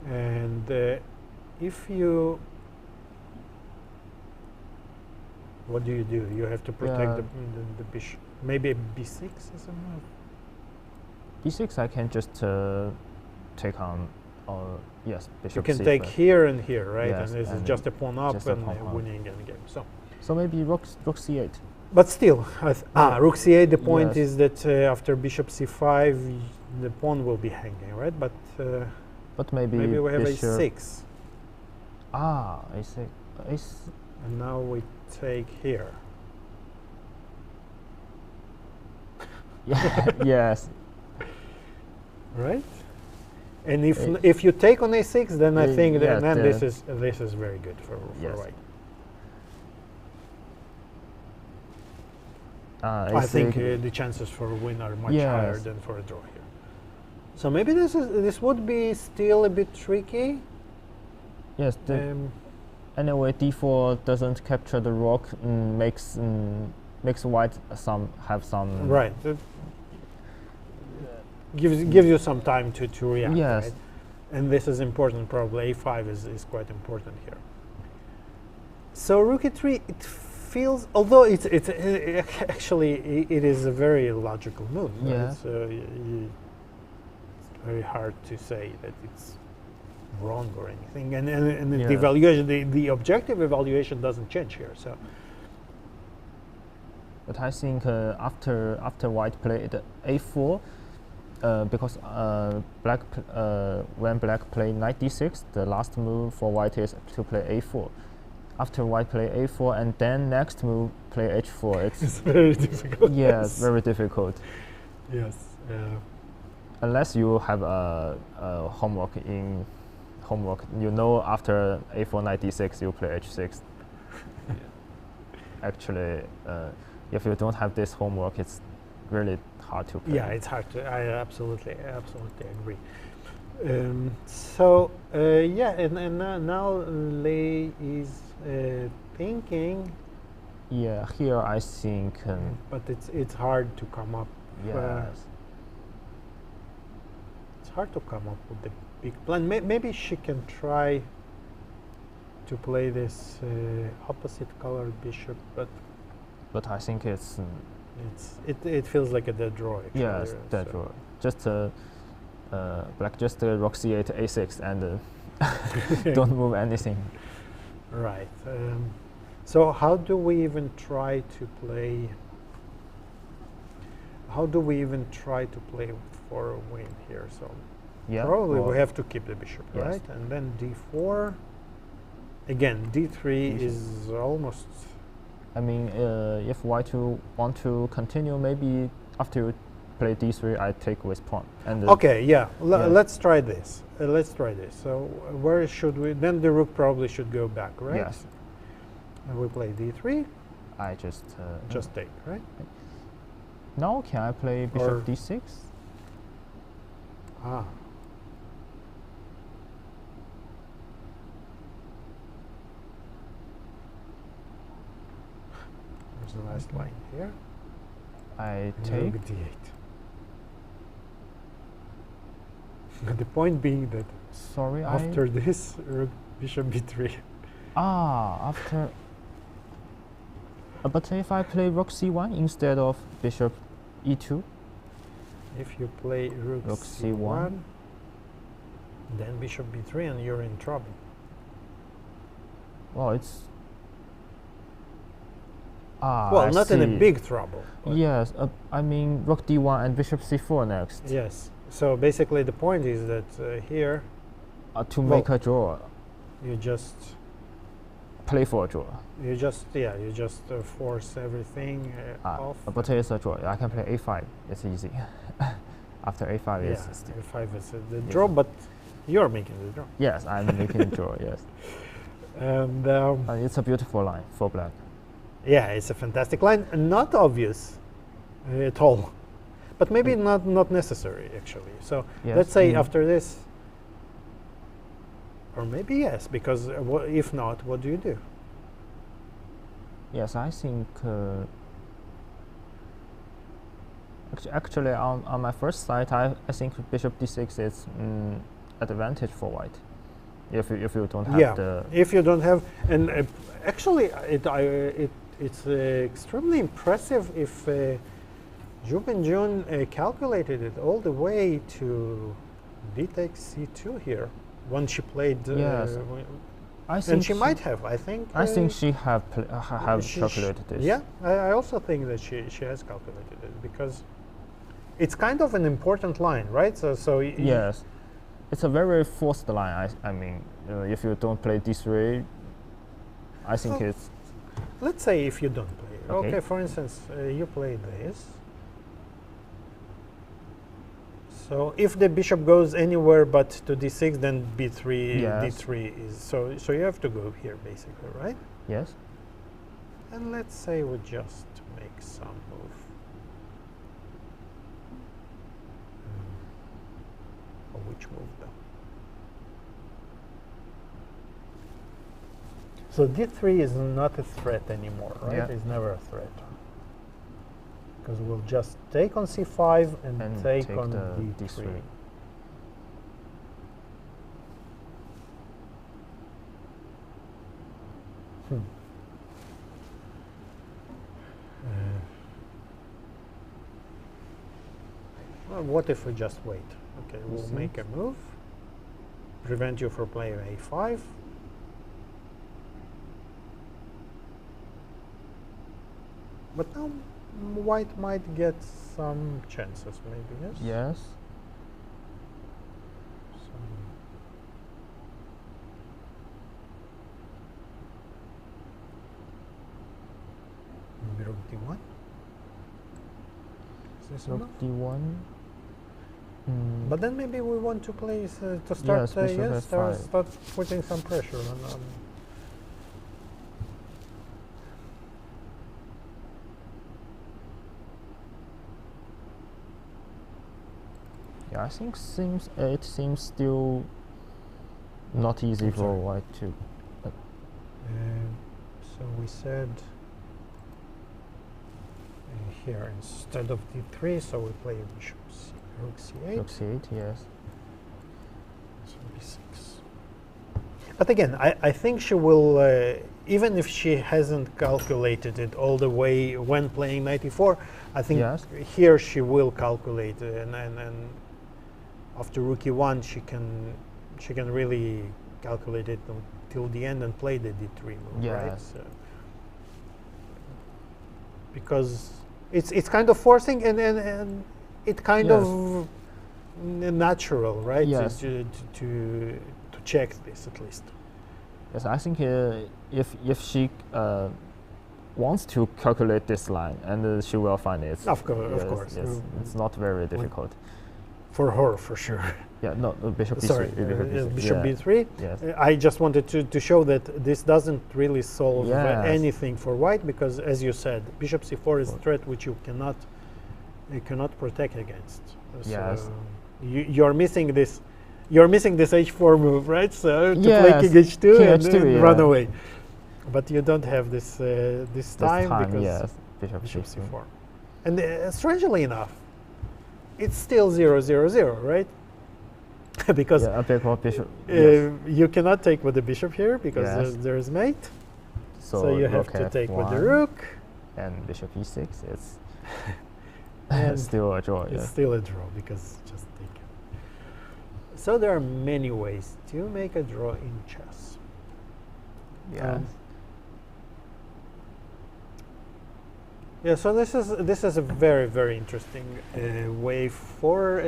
D: And if you, what do? You have to protect
E: Yeah.
D: the bishop. Maybe b6 is a move.
E: b6 I can just take on, yes, bishop
D: You can
E: c5.
D: take here and here, right?
E: Yes,
D: and this is
E: and
D: just a pawn up
E: just a
D: and
E: pawn up.
D: winning endgame.
E: So maybe rook c8.
D: But still, rook c8. The point
E: Yes.
D: is that after bishop c5, the pawn will be hanging, right? But
E: But maybe
D: we have
E: bishop.
D: a6,
E: a6.
D: and now we take here.
E: Yes.
D: Right, and if you take on a6, then I think
E: yes,
D: then this is very good for
E: Yes.
D: white. I think the chances for a win are much higher
E: Yes.
D: than for a draw here. So maybe this would be still a bit tricky.
E: Yes. Anyway, d4 doesn't capture the rook, makes white have some.
D: Right. Gives you some time to react.
E: Yes.
D: Right? And this is important. Probably a5 is quite important here. So rook e3, it feels, although it's actually it is a very logical move. Right?
E: Yeah.
D: So it's very hard to say that it's wrong or anything. And the
E: Yeah.
D: evaluation, the objective evaluation doesn't change here. So.
E: But I think after white played a4, because when black played knight d6, the last move for white is to play a4. After white play a4 and then next move play h4,
D: It's very difficult.
E: yes, very difficult.
D: Yes.
E: Unless you have homework, you know after a4 knight d6 you play h6. Actually, if you don't have this homework, it's really hard to play.
D: Yeah, it's hard to. I absolutely agree. So and now Lei is thinking.
E: Yeah, here I think.
D: But it's hard to come up.
E: Yes.
D: It's hard to come up with the big plan. Maybe she can try to play this opposite colored bishop,
E: But I think it's.
D: It feels like a dead draw. Actually,
E: Yes, dead
D: so.
E: draw. Just black just rook c8 a6 and don't move anything.
D: Right. So how do we even try to play? How do we even try to play for a win here? So
E: Yeah.
D: probably
E: well,
D: we have to keep the bishop,
E: Yes.
D: right? And then d4. Again, d3 is almost.
E: I mean, if white want to continue, maybe after you play d3, I take with pawn. And
D: Okay, yeah.
E: yeah.
D: Let's try this. Let's try this. So where should we? Then the rook probably should go back, right?
E: Yes.
D: And we play d3.
E: I just
D: Just take, right?
E: now can I play bishop
D: Or-
E: d6?
D: Ah. There's the last line here.
E: I
D: Rook
E: take.
D: d8. The point being that
E: Sorry,
D: after this, rook bishop b3.
E: after. But if I play rook c1 instead of bishop e2,
D: If you play rook c1, then bishop b3, and you're in trouble.
E: well, it's.
D: Well,
E: I
D: not in a
E: see.
D: big trouble. but
E: Yes, I mean rook d1 and bishop c4 next.
D: Yes. So basically, the point is that here
E: To
D: Well-
E: make a draw,
D: you just
E: play for a draw.
D: you just force everything off.
E: But it's a draw. I can play a5. It's easy. After a5
D: Yeah,
E: is still.
D: f5 is the draw, but you're making the draw.
E: Yes, I'm making a draw. Yes,
D: And
E: it's a beautiful line for black.
D: yeah, it's a fantastic line, and not obvious at all, but maybe not necessary actually. So
E: Yes,
D: let's say after this, or maybe yes, because if not, what do you do?
E: Yes, I think. Actually, on my first side, I think bishop d6 is advantage for white. If you don't have the
D: if you don't have, and actually, it's extremely impressive if Ju Wenjun calculated it all the way to d takes c2 here when she played.
E: Yes. I think
D: And she might have. I think.
E: I think she have calculated this.
D: Yeah, I also think that she has calculated it because it's kind of an important line, right? So
E: Yes, it's a very forced line. I mean, if you don't play d3, I think
D: Oh.
E: it's
D: let's say if you don't play.
E: Okay.
D: Okay, for instance, you play this. So if the bishop goes anywhere but to d6, then b3,
E: Yes.
D: d3 is so you have to go here basically, right?
E: yes.
D: And let's say we just make some move. Oh, which move though? So d3 is not a threat anymore, right?
E: Yeah.
D: It's never a threat. Because we'll just take on c5 and,
E: And
D: take
E: take
D: on
E: the
D: d3.
E: d3.
D: Hmm. Well, what if we just wait? Okay, we'll
E: see.
D: make a move. Prevent you from playing a5. But now white might get some chances, maybe, yes?
E: Yes.
D: Maybe rook d1? Is this
E: Rook
D: enough?
E: d1.
D: But then maybe we want to play to start,
E: Yes, bishop f5.
D: start putting some pressure on.
E: Yeah, I think it seems still not easy for
D: sorry.
E: white to.
D: So we said here instead of d3, so we play bishop rook c8.
E: Rook c8, yes.
D: So b6. But again, I think she will, even if she hasn't calculated it all the way when playing knight e4, I think
E: Yes.
D: here she will calculate, and after rook e1, she can really calculate it till the end and play the d3 move, right?
E: Yes.
D: So because it's kind of forcing and it kind
E: Yes.
D: of natural, right?
E: Yes.
D: To check this at least.
E: Yes, I think if she wants to calculate this line, and she will find it.
D: Of course,
E: yes,
D: of course.
E: Yes, it's not very difficult.
D: For her, for sure.
E: Yeah, no, bishop
D: Sorry,
E: b3.
D: bishop
E: yeah.
D: b3.
E: Yes.
D: I just wanted to show that this doesn't really solve
E: Yes.
D: anything for white because, as you said, bishop c4 is a threat which you cannot protect against.
E: Yes.
D: So you're missing this. You're missing this h4 move, right? So to
E: Yes,
D: play king h2
E: king
D: and
E: h2,
D: then
E: yeah.
D: run away. But you don't have this this
E: This
D: time because
E: yes, bishop
D: bishop
E: c4.
D: c4. And strangely enough, it's still 0-0-0, right? Because
E: Yeah, a bit more bishop. Yes.
D: you cannot take with the bishop here because
E: Yes.
D: there's mate.
E: So,
D: So you have
E: rook
D: to take with the
E: f1
D: rook.
E: and bishop e6. It's
D: And
E: still a draw.
D: it's
E: Yes.
D: still a draw because just take it. So there are many ways to make a draw in chess.
E: Yes.
D: Yeah, so this is a very interesting way for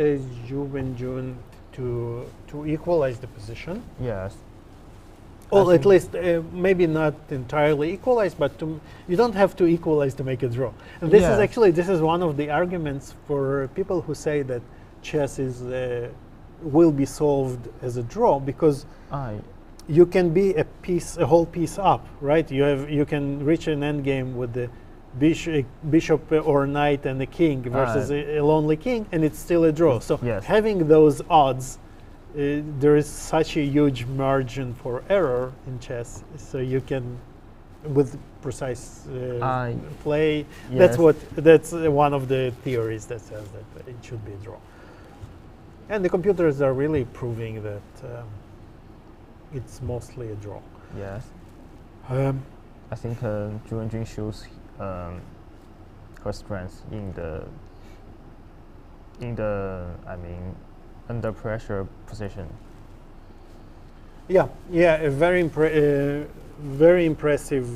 D: Ju Wenjun to equalize the position.
E: Yes.
D: Well,
E: I
D: at
E: think-
D: least maybe not entirely equalize, but you don't have to equalize to make a draw. And this is
E: Yeah.
D: actually one of the arguments for people who say that chess is will be solved as a draw because you can be a whole piece up, right? You can reach an endgame with the bishop or knight and the king versus a lonely king, and it's still a draw. So
E: Yes.
D: having those odds, there is such a huge margin for error in chess. So you can, with precise play,
E: Yes.
D: that's one of the theories that says that it should be a draw. And the computers are really proving that it's mostly a draw.
E: Yes.
D: I
E: I think Ju Wenjun shows her strength in the under pressure position.
D: Yeah, a very impressive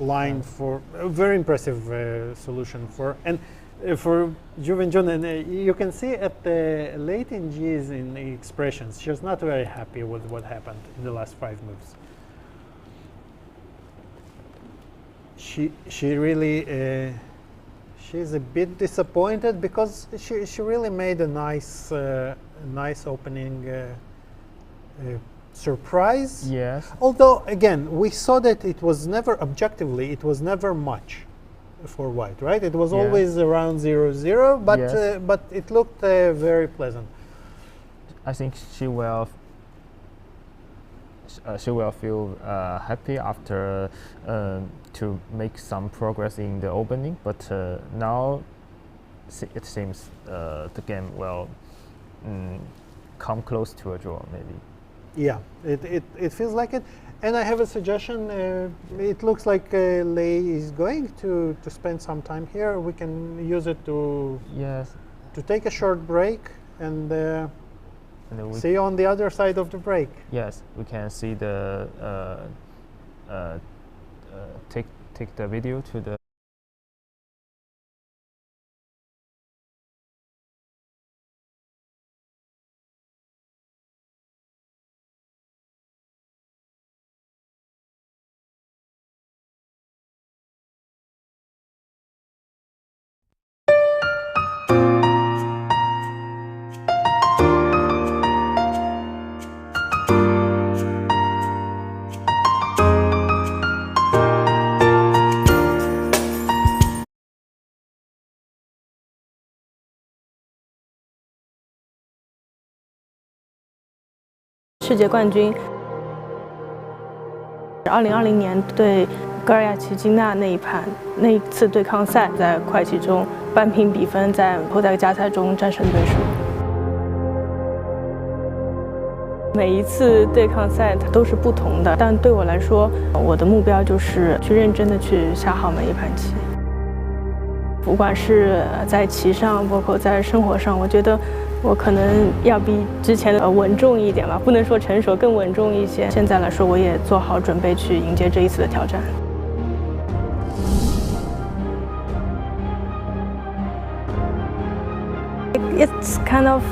D: line for a very impressive solution for for Ju Wenjun, and you can see at the Lei Tingjie's in the expressions, she was not very happy with what happened in the last 5 moves. She really she's a bit disappointed because she really made a nice opening surprise.
E: Yes.
D: Although again we saw that it was never objectively, it was never much for white, right? It was
E: Yeah.
D: always around 0-0, but
E: Yes.
D: but it looked very pleasant.
E: I think she will feel happy after to make some progress in the opening, but now it seems the game will come close to a draw, maybe.
D: Yeah, it feels like it. And I have a suggestion. It looks like Lei is going to spend some time here. We can use it to
E: Yes.
D: take a short break and
E: And then
D: see you on the other side of the break.
E: yes, we can see the take the video to the.
B: 世界冠军，2020年对戈尔亚奇金娜那一次对抗赛，在快棋中扳平比分，在后代加赛中战胜对手。每一次对抗赛它都是不同的，但对我来说，我的目标就是去认真的去下好每一盘棋。不管是在棋上，包括在生活上，我觉得我可能要比之前的稳重一点吧，不能说成熟，更稳重一些。现在来说，我也做好准备去迎接这一次的挑战。It's kind of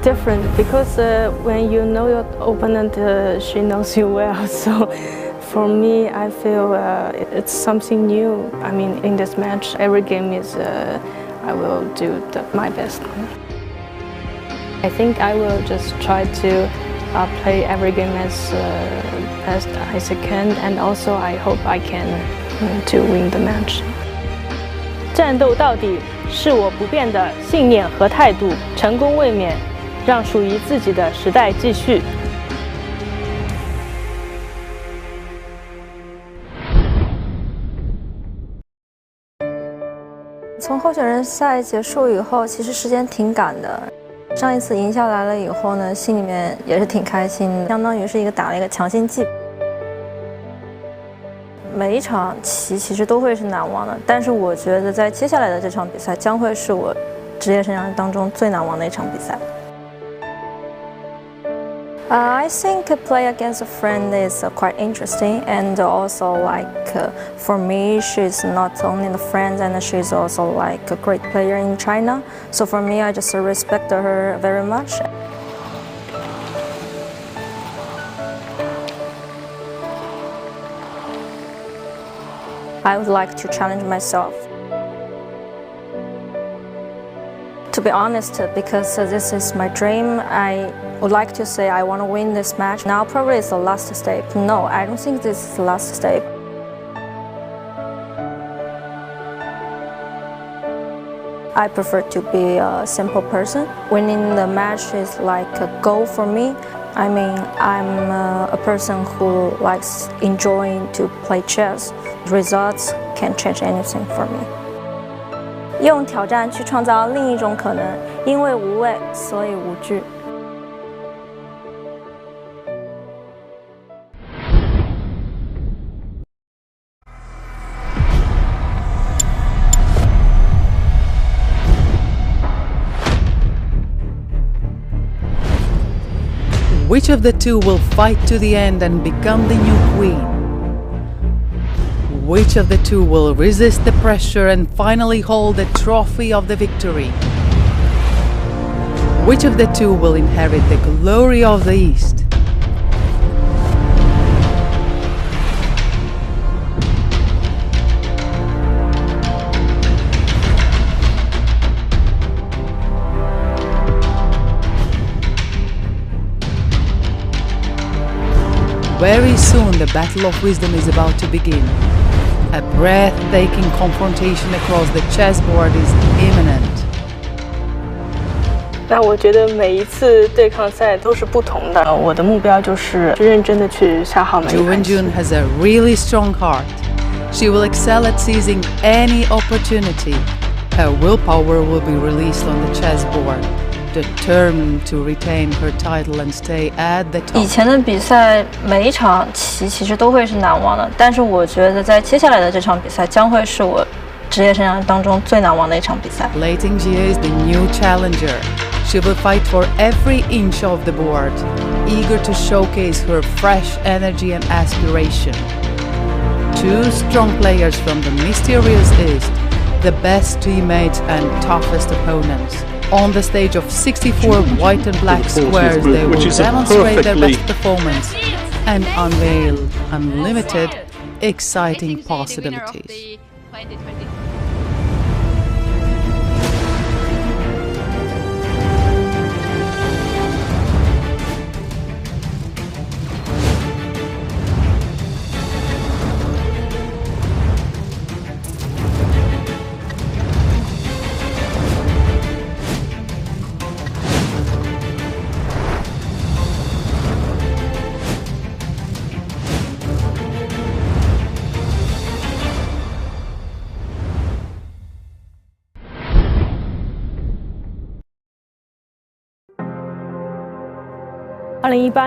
B: different because when you know your opponent, she knows you well. So for me, I feel it's something new. I mean, in this match, every game is I will do my best. I think I will just try to play every game as best as I can, and also I hope I can to win the match. 战斗到底是我不变的信念和态度。成功卫冕，让属于自己的时代继续。
C: 从候选人赛结束以后，其实时间挺赶的。上一次赢下来了以后呢，心里面也是挺开心，相当于是打了一个强心剂。每一场棋其实都会是难忘的，但是我觉得在接下来的这场比赛将会是我职业生涯当中最难忘的一场比赛。I think play against a friend is quite interesting, and also for me, she's not only the friend, and she's also a great player in China. So for me, I just respect her very much. I would like to challenge myself. To be honest, because this is my dream, I would like to say I want to win this match. Now probably it's the last step. No, I don't think this is the last step. I prefer to be a simple person. Winning the match is like a goal for me. I mean, I'm a person who likes enjoying to play chess. Results can't change anything for me. 用挑战去创造另一种可能，因为无畏，所以无惧。
A: Which of the two will fight to the end and become the new queen? Which of the two will resist the pressure and finally hold the trophy of the victory? Which of the two will inherit the glory of the East? Very soon the battle of wisdom is about to begin. A breathtaking confrontation across the chessboard is imminent.
B: 那我觉得每一次对抗赛都是不同的。我的目标就是认真的去下好每一
A: Ju
B: 盘棋。
A: Wenjun has a really strong heart. She will excel at seizing any opportunity. Her willpower will be released on the chessboard, determined to retain her title and stay at the
C: 以
A: top.
C: 前的比赛每一场棋其实都会是难忘的，但是我觉得在接下来的这场比赛将会是我职业生涯当中最难忘的一场比赛。
A: Lei Tingjie is the new challenger. She will fight for every inch of the board, eager to showcase her fresh energy and aspiration. Two strong players from the mysterious East, the best teammates and toughest opponents. On the stage of 64 white and black squares, they will demonstrate their best performance and unveil unlimited, exciting possibilities.2018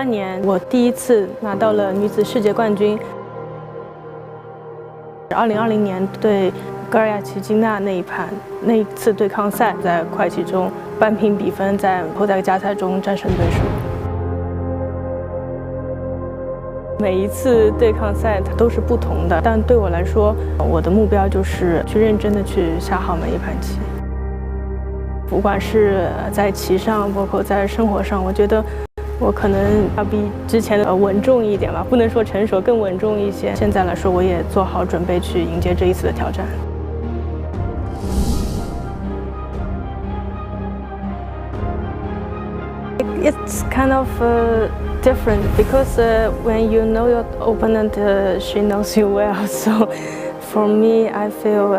B: 年，我第一次拿到了女子世界冠军。2020年对戈尔亚奇金娜那一盘，那一次对抗赛，在快棋中扳平比分，在后在加赛中战胜对手。每一次对抗赛它都是不同的，但对我来说，我的目标就是去认真的去下好每一盘棋。不管是在棋上，包括在生活上，我觉得。我可能要比之前的稳重一点吧，不能说成熟，更稳重一些。现在来说，我也做好准备去迎接这一次的挑战。
C: It's kind of
B: different because when you know your opponent, she knows you well. So for me, I feel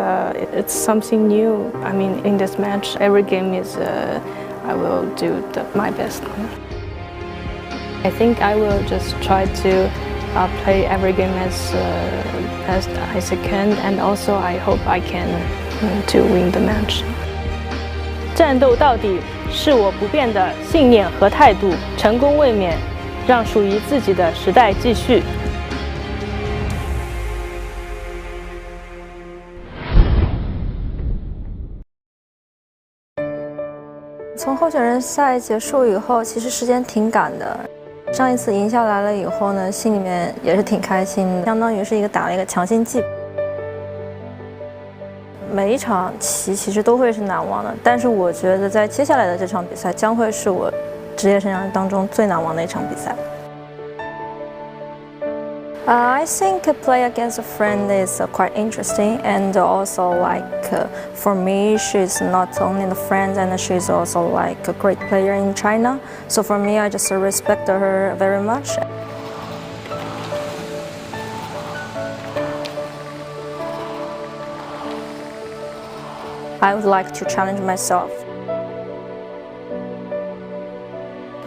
B: it's something new. I mean, in this match, every game is I will do my best. I think I will just try to play every game as best as I can, and also I hope I can to win the match.
F: 战斗到底是我不变的信念和态度，成功卫冕，让属于自己的时代继续。
C: 从候选人赛结束以后，其实时间挺赶的。上一次赢下来了以后呢，心里面也是挺开心的，相当于是打了一个强心剂。每一场棋其实都会是难忘的，但是我觉得在接下来的这场比赛将会是我职业生涯当中最难忘的一场比赛。I think play against a friend is quite interesting, and also for me, she's not only the friend, and she's also a great player in China. So for me, I just respect her very much. I would like to challenge myself.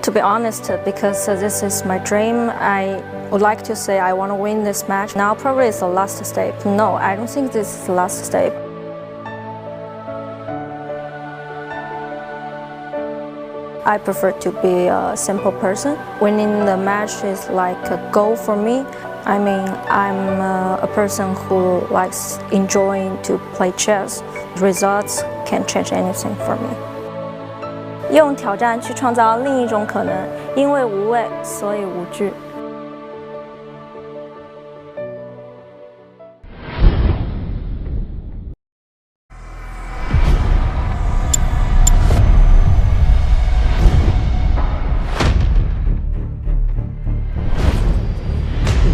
C: To be honest, because this is my dream, I would like to say I want to win this match. Now probably it's the last step. No, I don't think this is the last step. I prefer to be a simple person. Winning the match is like a goal for me. I mean, I'm a person who likes enjoying to play chess. Results can change anything for me. 用挑战去创造另一种可能，因为无畏，所以无惧。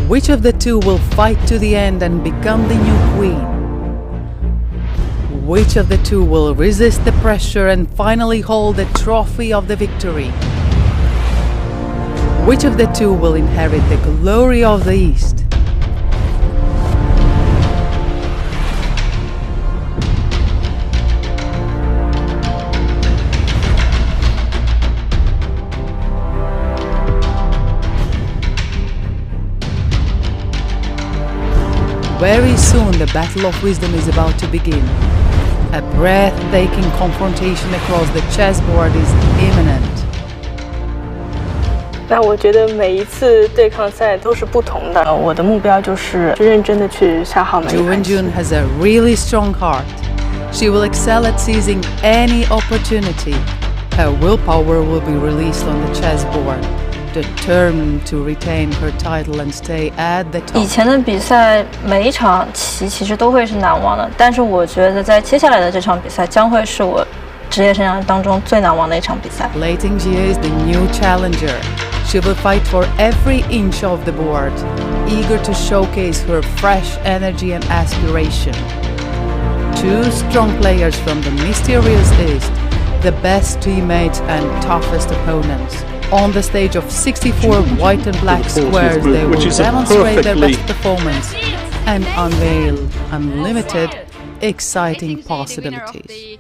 A: Which of the two will fight to the end and become the new queen? Which of the two will resist the pressure and finally hold the trophy of the victory? Which of the two will inherit the glory of the East? Very soon the battle of wisdom is about to begin. A breathtaking confrontation across the chessboard is imminent.
B: 那我觉得每一次对抗赛都是不同的。我的目标就是认真的去下好每一
A: Ju
B: 盘棋。
A: Wenjun has a really strong heart. She will excel at seizing any opportunity. Her willpower will be released on the chessboard, determined to retain her title and stay at the
C: 以
A: top.
C: 前的比赛每一场棋其实都会是难忘的，但是我觉得在接下来的这场比赛将会是我职业生涯当中最难忘的一场比赛。
A: Lei Tingjie is the new challenger. She will fight for every inch of the board, eager to showcase her fresh energy and aspiration. Two strong players from the mysterious East, the best teammates and toughest opponents. On the stage of 64 white and black squares, they will demonstrate their best performance and unveil unlimited, exciting possibilities.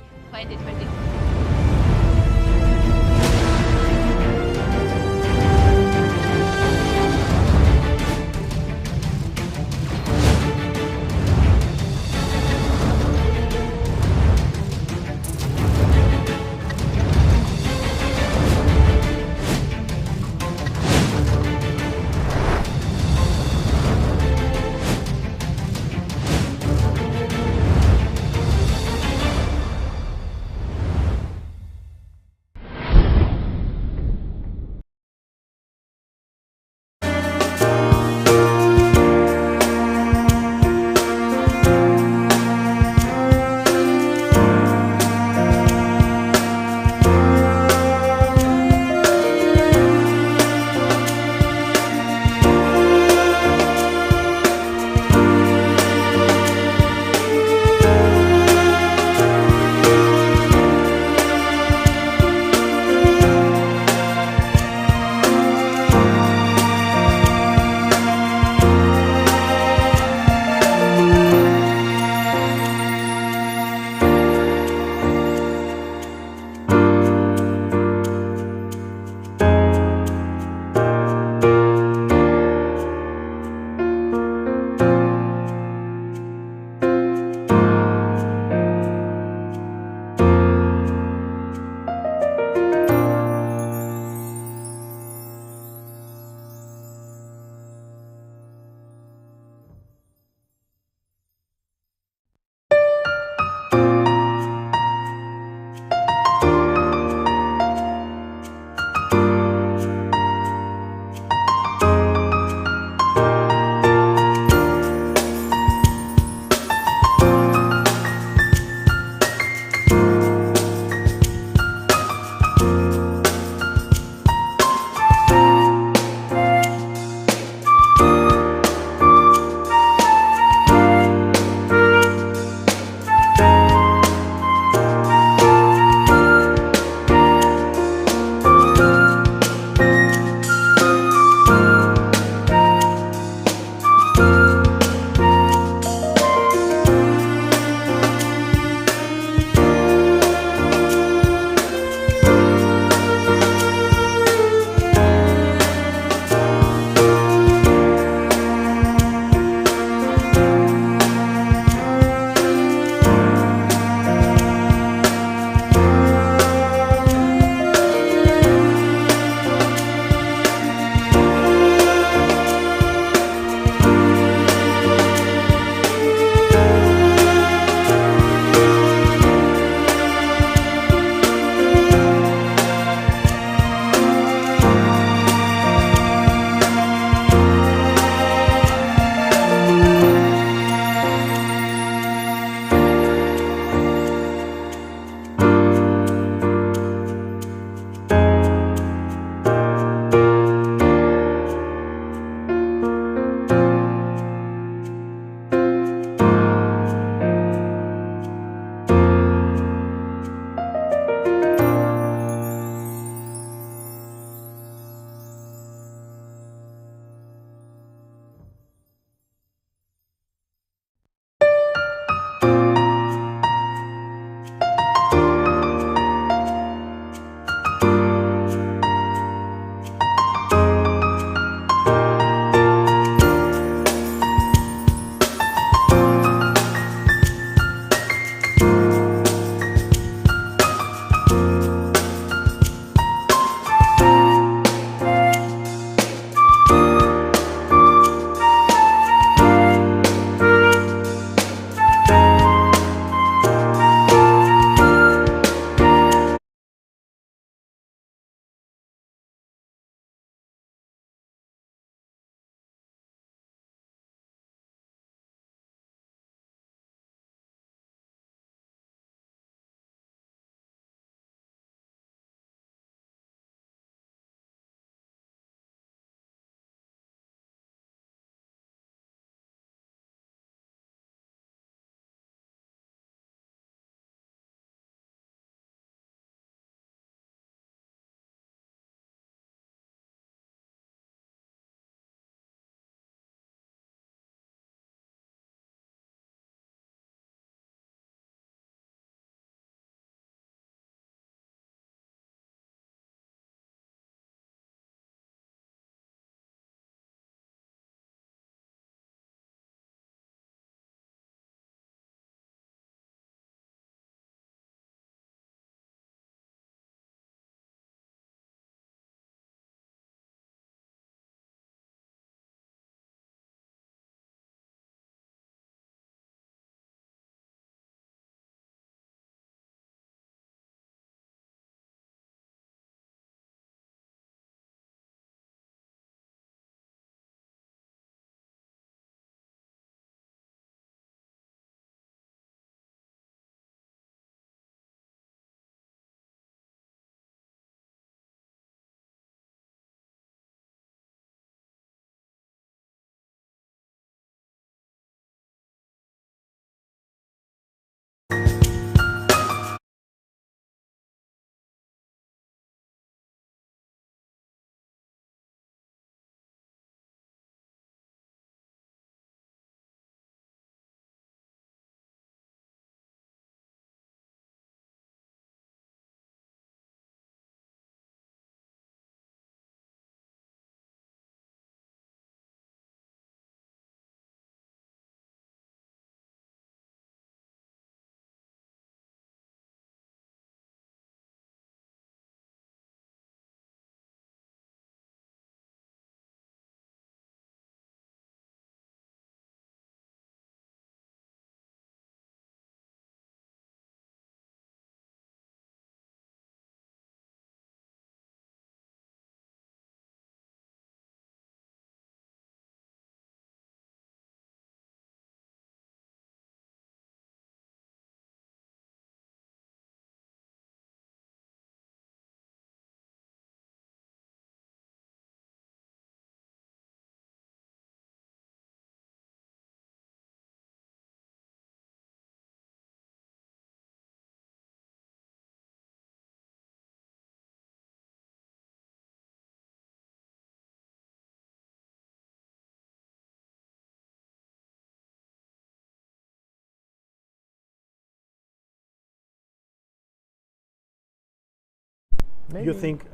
D: You think,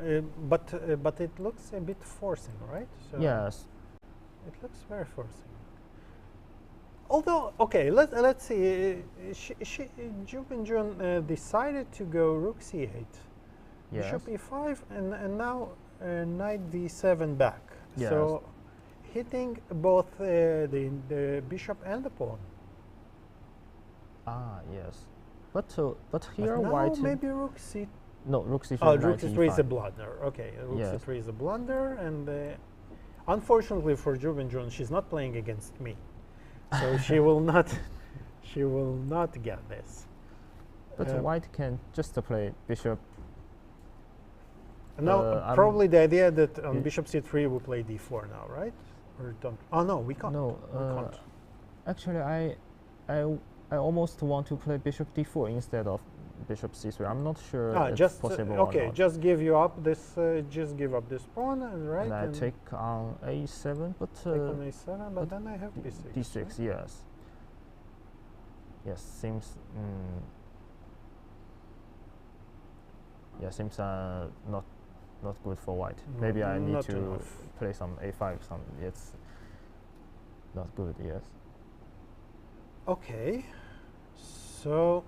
D: but it looks a bit forcing, right? So
E: Yes.
D: it looks very forcing. Although, okay, let's see. Ju Wenjun decided to go rook c8,
E: Yes.
D: bishop e5, and now knight d7 back.
E: Yes.
D: So hitting both the bishop and the pawn.
E: Ah, yes. But here
D: But now
E: white.
D: maybe rook c.
E: No, rook c3.
D: Oh, rook
E: knight
D: c3 is a
E: e5.
D: blunder. Okay, rook
E: Yes.
D: c3 is a blunder, and unfortunately for Ju Wenjun, she's not playing against me, so she will not. She will not get this.
E: But white can just play bishop.
D: Now,
E: I'm-
D: probably the idea that on
E: y-
D: bishop c3 we play d4 now, right? Or don't? Oh no, we can't.
E: No,
D: we can't.
E: actually, I almost want to play bishop d4 instead of bishop c3. I'm not sure it's
D: Just
E: possible
D: okay.
E: or not.
D: Just give you up this. Just give up this pawn, right?
E: And I take on a7, but
D: take on a7, but then I have b6.
E: d6.
D: right?
E: Yes. Yes, seems. Yeah, seems not good for white. Maybe I need
D: Not
E: to
D: enough.
E: play some a5. It's not good. Yes.
D: Okay, so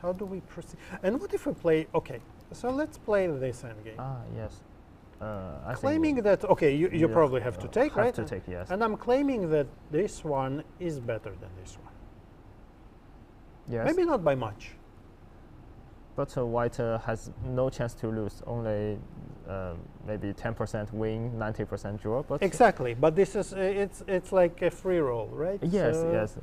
D: how do we proceed? And what if we play? Okay, so let's play this endgame.
E: Ah, yes. I
D: Claiming
E: think
D: that okay, you probably have to take, right?
E: Have to take, yes.
D: And I'm claiming that this one is better than this one.
E: Yes.
D: Maybe not by much.
E: But white has no chance to lose. Only maybe 10% win, 90% draw. But
D: Exactly, but this is it's like a free roll, right?
E: yes,
D: So,
E: yes.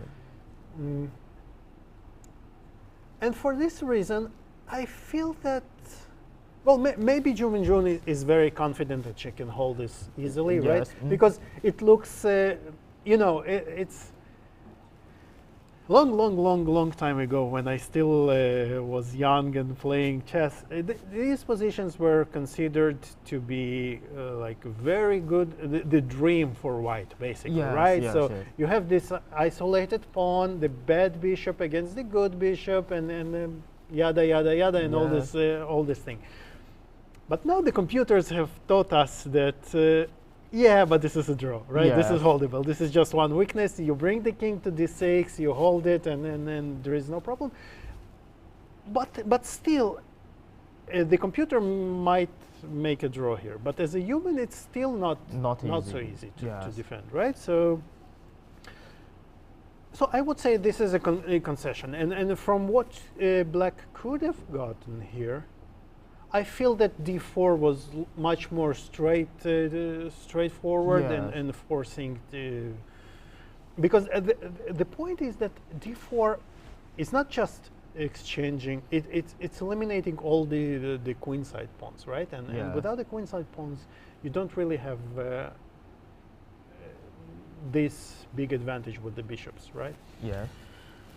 D: And for this reason, I feel that, well, maybe Ju Wenjun is very confident that she can hold this easily, right?
E: Yes.
D: Because it looks, it's long time ago when I still was young and playing chess. These positions were considered to be like very good, the dream for white, basically,
E: Yes,
D: right?
E: yes,
D: So
E: yes.
D: you have this isolated pawn, the bad bishop against the good bishop, and yada yada yada, and
E: Yes.
D: all this thing. But now the computers have taught us that. Yeah, but this is a draw, right? This is
E: Yes.
D: holdable. This is just one weakness. You bring the king to d6, you hold it, and then there is no problem. But still, the computer might make a draw here. But as a human, it's still not so
E: easy.
D: easy to
E: Yes.
D: defend, right? So I would say this is a concession. And from what black could have gotten here, I feel that d4 was much more straightforward
E: Yes.
D: and forcing to, because the point is that d4 is not just exchanging, it's eliminating all the queenside pawns, right? And
E: Yeah.
D: without the queenside pawns, you don't really have this big advantage with the bishops, right?
E: Yes.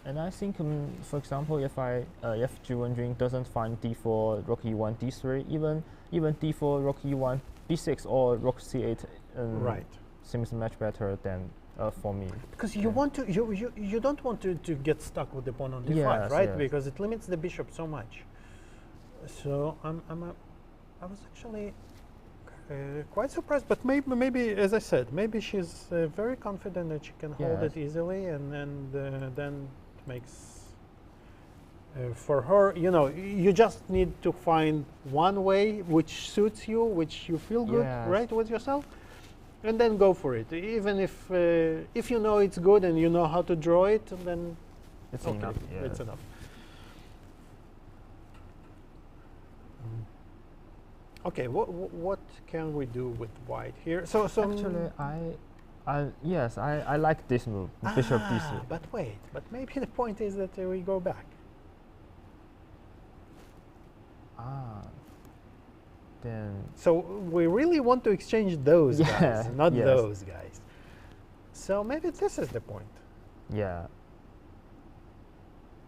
E: And I think, for example, if Ju Wenjun doesn't find d4, rook e1, d3, even d4, rook e1, d6, or rook c8,
D: Right.
E: seems much better than for me.
D: Because you want to, you don't want to get stuck with the pawn on d5,
E: Yes,
D: right?
E: yes.
D: Because it limits the bishop so much. So I was actually quite surprised, but maybe as I said, maybe she's very confident that she can hold
E: Yes.
D: it easily, and then it makes for her. You just need to find one way which suits you, which you feel good,
E: Yes.
D: right, with yourself. And then go for it. Even if you know it's good and you know how to draw it, then
E: It's
D: okay,
E: enough. Yeah.
D: it's enough. Okay, what can we do with white here? So
E: Actually, I like this move, bishop d3.
D: But wait, but maybe the point is that we go back.
E: Then
D: So we really want to exchange those
E: Yeah,
D: guys, not
E: yes.
D: those guys. So maybe this is the point.
E: yeah.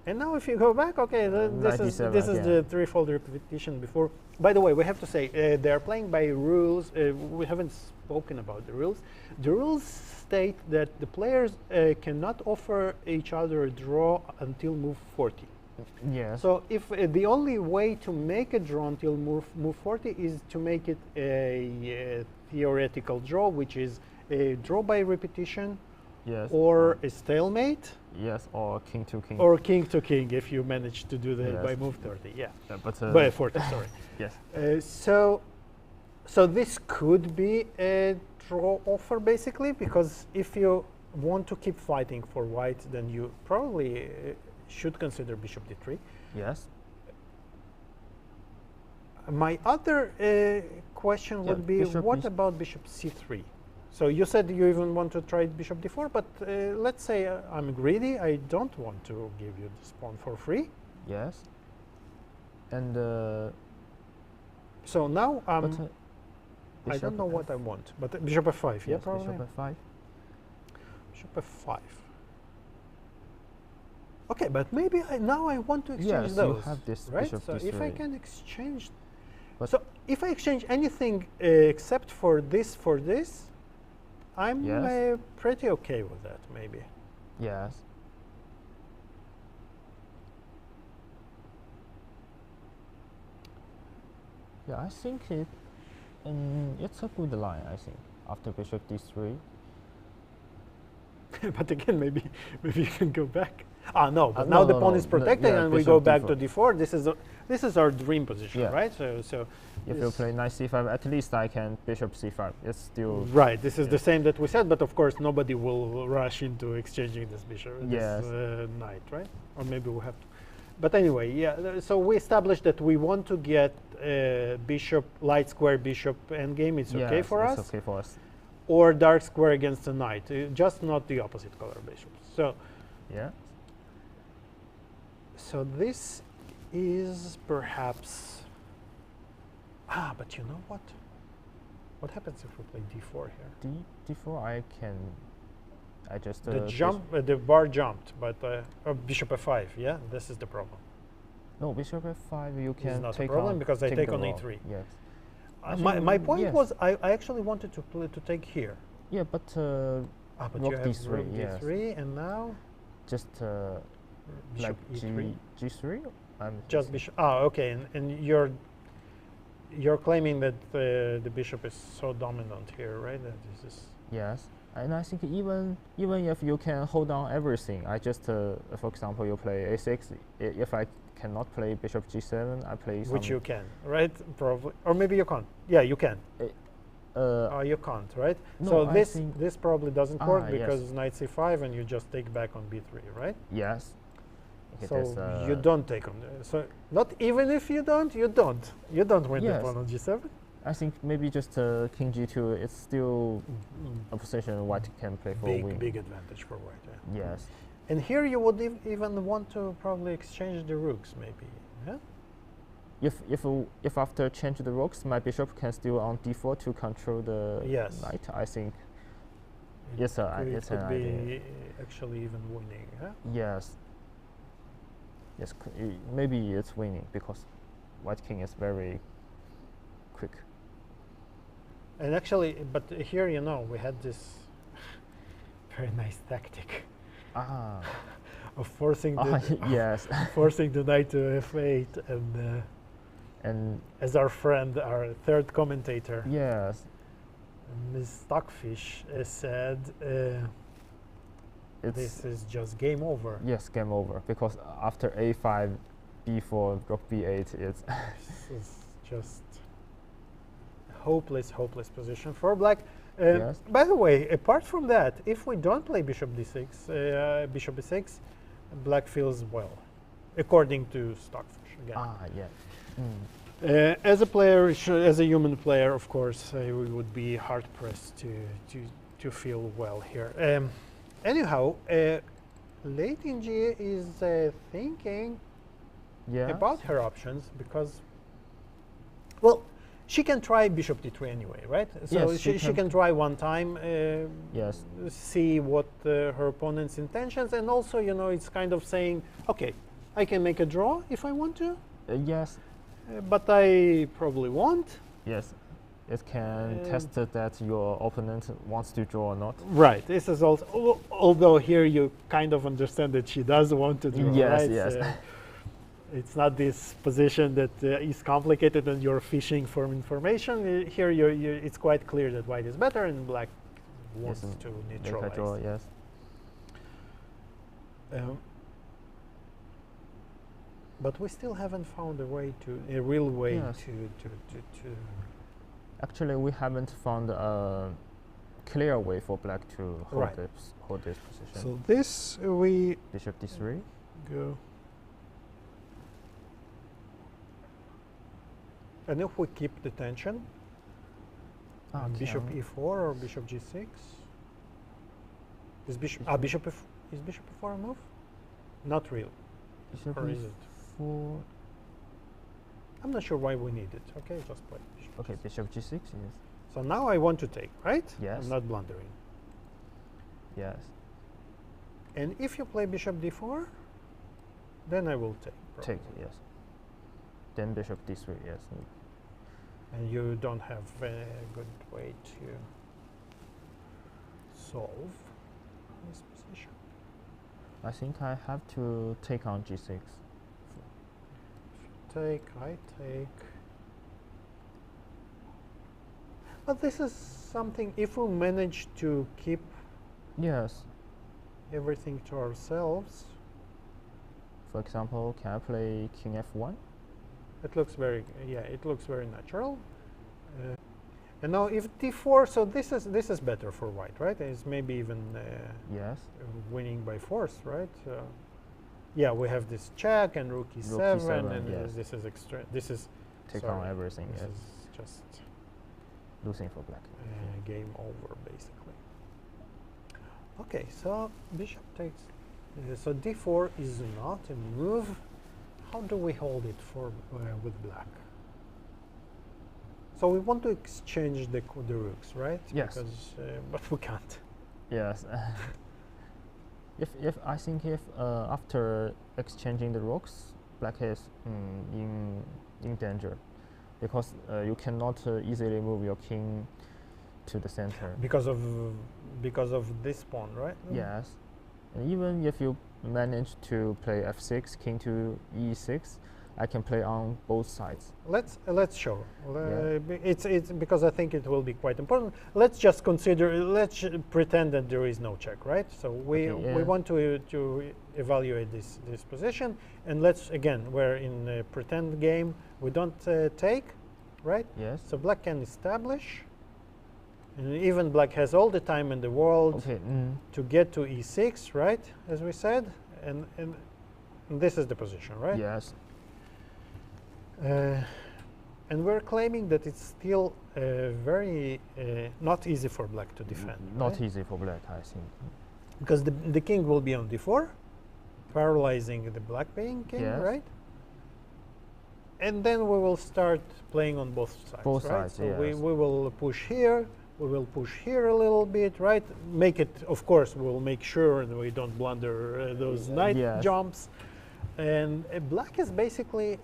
D: And now if you go back, okay, this is
E: 97
D: the
E: again.
D: threefold repetition before. By the way, we have to say they are playing by rules. We haven't spoken about the rules. The rules state that the players cannot offer each other a draw until move 40.
E: Yes.
D: So if the only way to make a draw until move 40 is to make it a theoretical draw, which is a draw by repetition,
E: yes.
D: or a stalemate,
E: Yes, or king to king.
D: or king to king if you manage to do that
E: Yes.
D: by move 30. Yeah,
E: but
D: by 40. Sorry.
E: yes.
D: So this could be a draw offer basically, because if you want to keep fighting for white, then you probably should consider bishop d3.
E: Yes.
D: My other question would be,
E: bishop
D: what
E: is-
D: about bishop c3? So you said you even want to try bishop d4, but let's say I'm greedy. I don't want to give you this pawn for free.
E: Yes. And
D: So now I
E: bishop
D: don't know what I want, but bishop f5, yeah,
E: yes,
D: probably.
E: bishop f5.
D: Bishop f5. Okay, but maybe now I want to exchange
E: Yes,
D: those.
E: you have this
D: right?
E: bishop
D: So if I
E: d3.
D: can exchange,
E: But
D: so if I exchange anything except for this, I'm
E: Yes.
D: pretty okay with that. Maybe.
E: Yes. Yeah, I think it's a good line. I think after bishop d3.
D: But again, maybe you can go back. Ah, no, but
E: No,
D: now the
E: no,
D: pawn
E: no,
D: is
E: no,
D: protected,
E: yeah,
D: and we
E: bishop
D: go back
E: d4.
D: to d4. This is our dream position,
E: Yeah.
D: right? So
E: If you
D: this-
E: play knight c5, at least I can bishop c5. It's still
D: right. This is
E: yeah.
D: the same that we said, but of course nobody will rush into exchanging this bishop,
E: Yes.
D: this knight, right? Or maybe we have to. But anyway, yeah. So we established that we want to get bishop light square bishop endgame. It's okay
E: yes,
D: for
E: it's
D: us.
E: okay for us.
D: Or dark square against a knight, just not the opposite color bishops. So.
E: Yeah.
D: So this is perhaps, but you know what? What happens if we play d4 here?
E: d4 I just
D: The bar jumped, but bishop f5, yeah? This is the problem.
E: No, bishop f5 you
D: This
E: can
D: is not a
E: take
D: problem
E: on
D: because I take
E: the
D: on
E: roll.
D: a3.
E: Yes.
D: My point
E: yes.
D: was I actually wanted to take here.
E: Yeah, but
D: But
E: rook
D: you have
E: d3,
D: rook
E: yes.
D: d3, and now
E: just
D: bishop
E: like
D: e3.
E: g3. I'm
D: Just
E: guessing.
D: bishop. Okay, and you're claiming that the bishop is so dominant here, right? That this is.
E: Yes, and I think even if you can hold on everything, I just for example you play a6. If I cannot play bishop g7, I play
D: Which
E: some
D: you can, right? Probably, or maybe you can't. Yeah, you can. You can't, right?
E: no,
D: So
E: I
D: this
E: think
D: probably doesn't work
E: yes.
D: because knight c5, and you just take back on b3, right?
E: yes. Okay,
D: So
E: that's,
D: you don't take on. So not even if you don't win the
E: Yes.
D: pawn on g7.
E: I think maybe just king g2. It's still a position white can play for a win.
D: Big advantage for white. Yeah.
E: Yes.
D: And here you would even want to probably exchange the rooks, maybe. Yeah.
E: If after change the rooks, my bishop can still on d4 to control the
D: Yes.
E: knight. I think
D: It
E: yes, sir.
D: could,
E: It's
D: could
E: an
D: be
E: idea.
D: actually even winning. Huh?
E: Yes. Yes, maybe it's winning because white king is very quick.
D: And actually, but here we had this very nice tactic
E: Ah.
D: of forcing the
E: yes.
D: forcing the knight to f8,
E: And
D: as our friend, our third commentator,
E: yes,
D: Ms. Stockfish, said,
E: it's
D: this is just game over.
E: yes, game over because after a5, b4, rook b8, it's
D: This is just hopeless position for black.
E: Yes.
D: By the way, apart from that, if we don't play bishop d6, bishop e6, black feels well, according to Stockfish again.
E: yeah.
D: As a player, as a human player, of course, we would be hard pressed to feel well here. Anyhow, Lei Tingjie is thinking
E: Yeah.
D: about her options because, well, she can try bishop d3 anyway, right? So
E: Yes,
D: she can try one time,
E: Yes.
D: see what her opponent's intentions, and also, it's kind of saying, okay, I can make a draw if I want to,
E: Yes.
D: but I probably won't.
E: Yes. It can test that your opponent wants to draw or not.
D: Right. This is also, although here you kind of understand that she does want to draw,
E: Yes,
D: right?
E: yes.
D: It's not this position that is complicated and you're fishing for information. Here, it's quite clear that white is better and black wants
E: Yes,
D: to
E: make a
D: neutralize.
E: draw, yes.
D: But we still haven't found a real way
E: Yes.
D: to.
E: Actually, we haven't found a clear way for black to hold,
D: Right.
E: hold this position.
D: So this we
E: Bishop d3.
D: go. And if we keep the tension, bishop e4 or bishop g6. Is bishop is bishop e4 a move? Not really.
E: Bishop
D: Or is it?
E: e4.
D: I'm not sure why we need it. Okay, just play bishop.
E: Okay, bishop g6. Yes.
D: So now I want to take, right?
E: Yes.
D: I'm not blundering.
E: Yes.
D: And if you play bishop d4, then I will take.
E: Take.
D: probably.
E: Yes. Then bishop d3. Yes.
D: And you don't have a good way to solve this position.
E: I think I have to take on g6.
D: Take, I take. But this is something, if we manage to keep
E: Yes.
D: everything to ourselves,
E: For example, can I play king f1?
D: it looks very, it looks very natural. And now if d4, so this is better for white, right? It's maybe even
E: Yes.
D: winning by force, right? Yeah, we have this check and rook e7,
E: e7,
D: and
E: yes.
D: this is extra. This is
E: Take
D: sorry,
E: on everything.
D: This
E: Yes.
D: is just
E: Losing for black.
D: game over, basically. Okay, so bishop takes. So d4 is not a move. How do we hold it for with black? So we want to exchange the rooks, right?
E: Yes.
D: Because, but we can't.
E: Yes. if I think if after exchanging the rooks, black is in danger, because you cannot easily move your king to the center.
D: Because of this pawn, right?
E: Yes. And even if you manage to play f6, king to e6, I can play on both sides.
D: Let's show.
E: Yeah.
D: It's because I think it will be quite important. Let's just consider. Let's pretend that there is no check, right? So we
E: Okay,
D: we
E: yeah.
D: want to evaluate this position, and let's again, we're in a pretend game. We don't take, right?
E: Yes.
D: So black can establish, and even black has all the time in the world
E: Okay.
D: to get to e6, right? As we said, and this is the position, right?
E: Yes.
D: And we're claiming that it's still very not easy for black to defend.
E: Not
D: right?
E: easy for black, I think.
D: Because the king will be on d4, paralyzing the black being king,
E: Yes.
D: right? And then we will start playing on both sides.
E: Both
D: right?
E: sides,
D: So
E: yes.
D: we will push here. We will push here a little bit, right? Make it, of course, we'll make sure that we don't blunder those knight
E: Yes.
D: jumps. And black is basically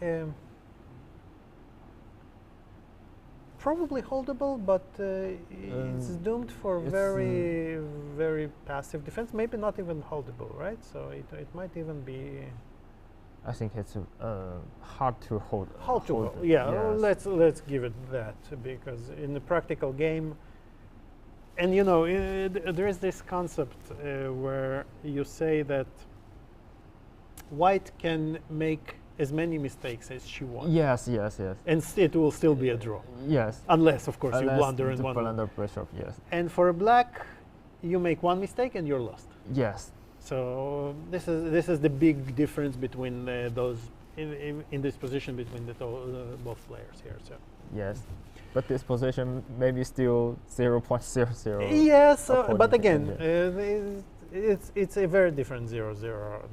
D: probably holdable, but it's doomed for
E: it's,
D: very, very passive defense. Maybe not even holdable, right? So it might even be
E: I think it's hard to hold.
D: hard to
E: hold
D: hold.
E: it.
D: Yeah,
E: Yes.
D: let's give it that, because in the practical game, and you know, there is this concept where you say that white can make as many mistakes as she wants,
E: Yes. Yes. Yes.
D: and it will still be a draw,
E: Yes.
D: unless, of course, you
E: Unless
D: blunder in
E: the
D: one.
E: blunder bishop. Yes.
D: And for a black, you make one mistake and you're lost.
E: Yes.
D: So this is the big difference between those in this position between both players here. So
E: Yes. But this position maybe still 0.00.
D: yes,
E: according
D: but
E: to
D: again,
E: Endgame.
D: it's a very different 0-0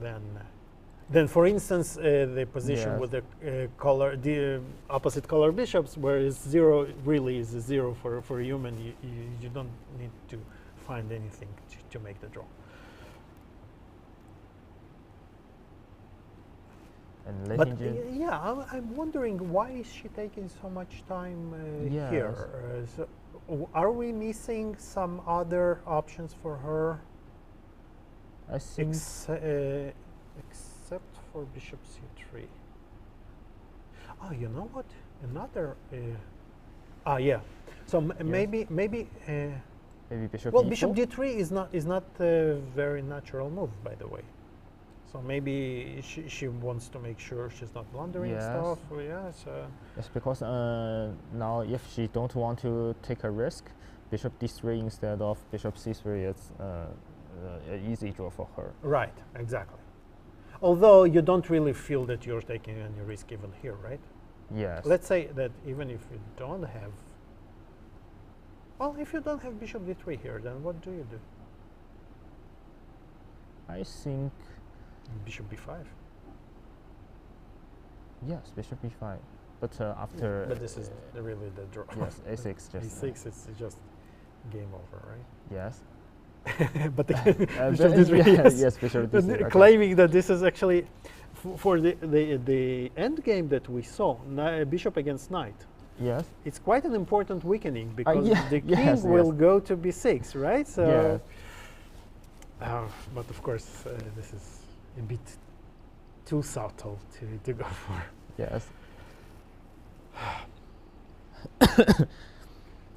D: than for instance the position
E: Yes.
D: with the opposite color bishops, whereas 0 really is a 0 for a human. You don't need to find anything to make the draw.
E: And Lei
D: But
E: Tingjie-
D: yeah, I'm wondering why is she taking so much time
E: Yes.
D: here? Are we missing some other options for her
E: I think
D: except for bishop c3? Oh, you know what? Another. Yeah. So maybe.
E: Maybe bishop
D: Well,
E: e4?
D: bishop d3 is not a very natural move, by the way. So maybe she wants to make sure she's not blundering
E: Yes.
D: stuff. Yes.
E: Yes, because now if she don't want to take a risk, bishop d3 instead of bishop c3 is an easy draw for her.
D: Right. Exactly. Although you don't really feel that you're taking any risk even here, right?
E: Yes.
D: Let's say that even if you don't have. Well, if you don't have bishop d3 here, then what do you do?
E: I think
D: Bishop b5.
E: yes, bishop b5. But after
D: But this is really the draw.
E: yes, a6 just
D: a6 is just game over, right?
E: yes.
D: But again, bishop
E: but-
D: d3,
E: yes,
D: yes.
E: yes, bishop
D: But
E: d3. okay.
D: claiming that this is actually for the end game that we saw, bishop against knight.
E: Yes.
D: It's quite an important weakening because
E: yeah,
D: the king
E: yes,
D: will
E: yes.
D: go to b6, right? So,
E: Yes.
D: But of course, this is a bit too subtle to go for.
E: Yes.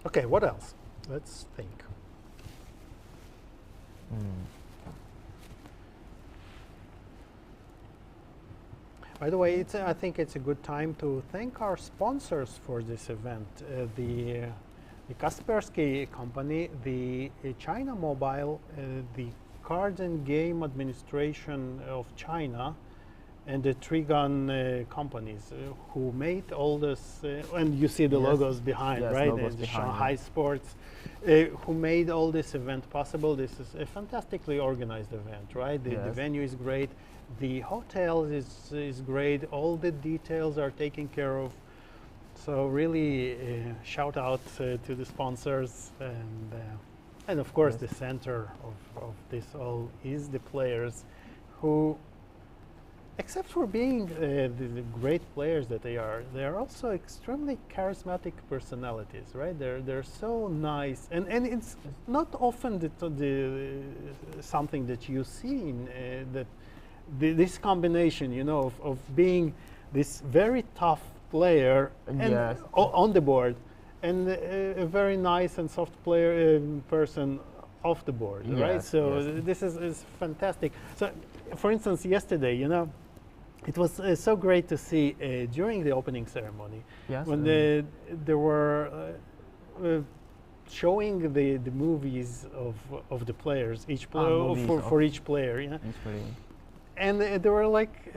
D: Okay, what else? Let's think. By the way, I think it's a good time to thank our sponsors for this event. The Kaspersky company, the China Mobile, the Cards and Game Administration of China, and the Trigon companies who made all this, and you see the
E: Yes.
D: logos behind,
E: Yes,
D: right?
E: logos
D: The
E: behind,
D: Shanghai
E: yeah.
D: Sports, who made all this event possible. This is a fantastically organized event, right? The
E: Yes.
D: venue is great. The hotel is great. All the details are taken care of. So really, shout out to the sponsors, and of course
E: Yes.
D: the center of this all is the players, who, except for being the great players that they are also extremely charismatic personalities, right? They're so nice, and it's not often the something that you see in that. This combination, you know, of being this very tough player and
E: Yes.
D: on the board, and a very nice and soft player person off the board, right?
E: Yes,
D: So
E: yes.
D: this is fantastic. So, for instance, yesterday, you know, it was so great to see during the opening ceremony
E: Yes.
D: when there were showing the movies of the players, each player
E: movies
D: for each player, yeah.
E: It's pretty.
D: And they were like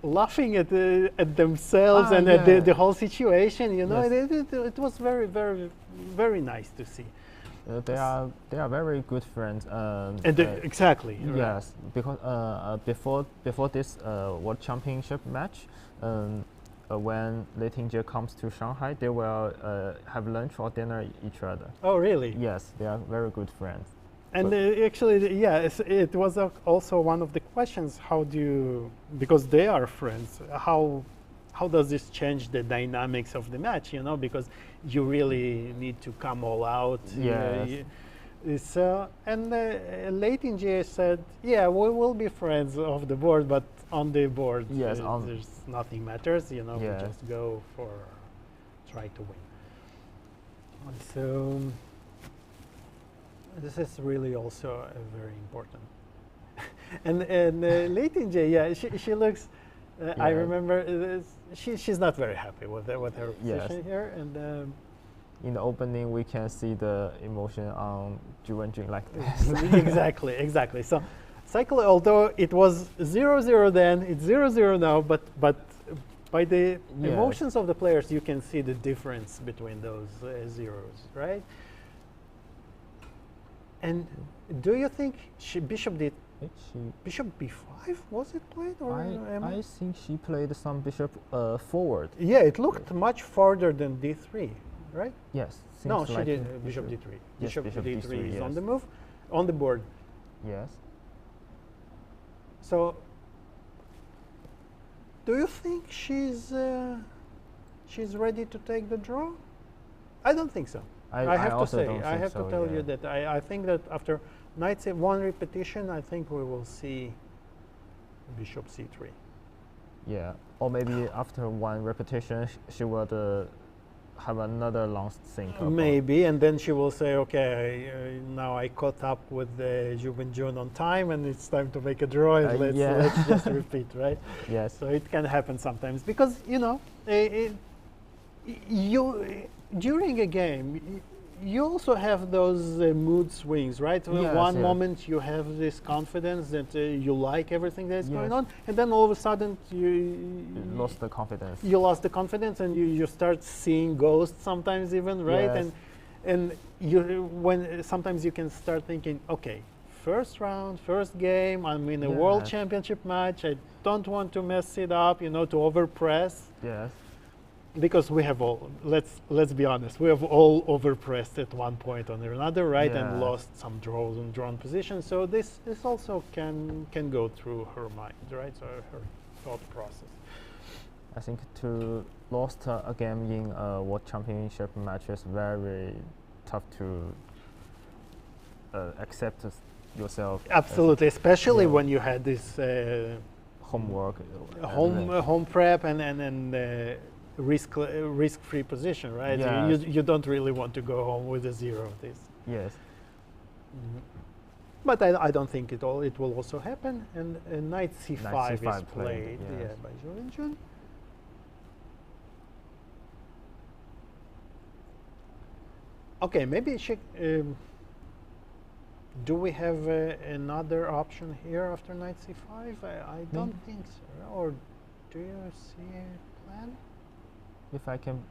D: laughing at themselves and at
E: yeah.
D: the whole situation. You know,
E: Yes.
D: it was very, very, very nice to see.
E: They are very good friends.
D: And exactly. right.
E: Yes, because before this World Championship match, when Lei Tingjie comes to Shanghai, they will have lunch or dinner each other.
D: Oh, really?
E: Yes, they are very good friends.
D: And actually, yes, it was also one of the questions. How do you, because they are friends, how does this change the dynamics of the match? You know, because you really need to come all out.
E: Yes.
D: So, and Lei Tingjie said, yeah, we will be friends off the board, but on the board,
E: Yes,
D: there's nothing matters. You know,
E: Yes.
D: we just go for try to win. So. This is really also very important. and Lei Tingjie, yeah, she looks. I
E: Yeah.
D: remember she's not very happy with her
E: Yes.
D: position here, and
E: In the opening, we can see the emotion on Ju Wenjun like this.
D: exactly. So, cycle. Although it was 0-0 then, it's 0-0 now. But by the
E: Yes.
D: emotions of the players, you can see the difference between those zeros, right? And do you think bishop b5 was it played, or
E: I think she played some bishop forward.
D: yeah, it looked much farther than d3, right?
E: Yes.
D: No,
E: seems
D: she
E: like
D: did
E: it.
D: bishop d3.
E: Yes, bishop
D: d3
E: d3,
D: is on
E: yes.
D: the move, on the board.
E: Yes.
D: So, do you think she's ready to take the draw? I don't think so. I have to
E: also
D: say,
E: don't
D: I
E: think
D: have
E: so,
D: to tell
E: yeah.
D: you that I think that after knight one repetition, I think we will see bishop c3.
E: Yeah, or maybe after one repetition, she would have another long think.
D: Maybe, and then she will say, okay, now I caught up with Ju Wenjun on time, and it's time to make a draw, and let's just repeat, right?
E: Yes.
D: So it can happen sometimes, because, you know, during a game, you also have those mood swings, right?
E: Yes,
D: One moment you have this confidence that you like everything that's going
E: Yes.
D: on, and then all of a sudden
E: You lost the confidence.
D: you lost the confidence, and you start seeing ghosts sometimes even, right?
E: Yes.
D: And when sometimes you can start thinking, okay, first round, first game, I'm in a world
E: Yes.
D: championship match, I don't want to mess it up, you know, to overpress.
E: Yes.
D: Because we have all, let's be honest, we have all overpressed at one point or another, right? And
E: Yeah.
D: lost some draws and drawn positions. So this also can go through her mind, right? So her thought process.
E: I think to lost a game in a world championship match is very tough to accept yourself.
D: Absolutely, especially
E: Yeah.
D: when you had this
E: Homework.
D: home prep and risk-free position, right?
E: Yes.
D: You don't really want to go home with a zero of this.
E: Yes.
D: But I don't think it will also happen. And knight c5
E: Knight
D: is
E: C5
D: played,
E: played,
D: yeah,
E: yes.
D: by Ju Wenjun. Okay, maybe she. Do we have another option here after knight c5? I don't think so. Or do you see a plan?
E: If I can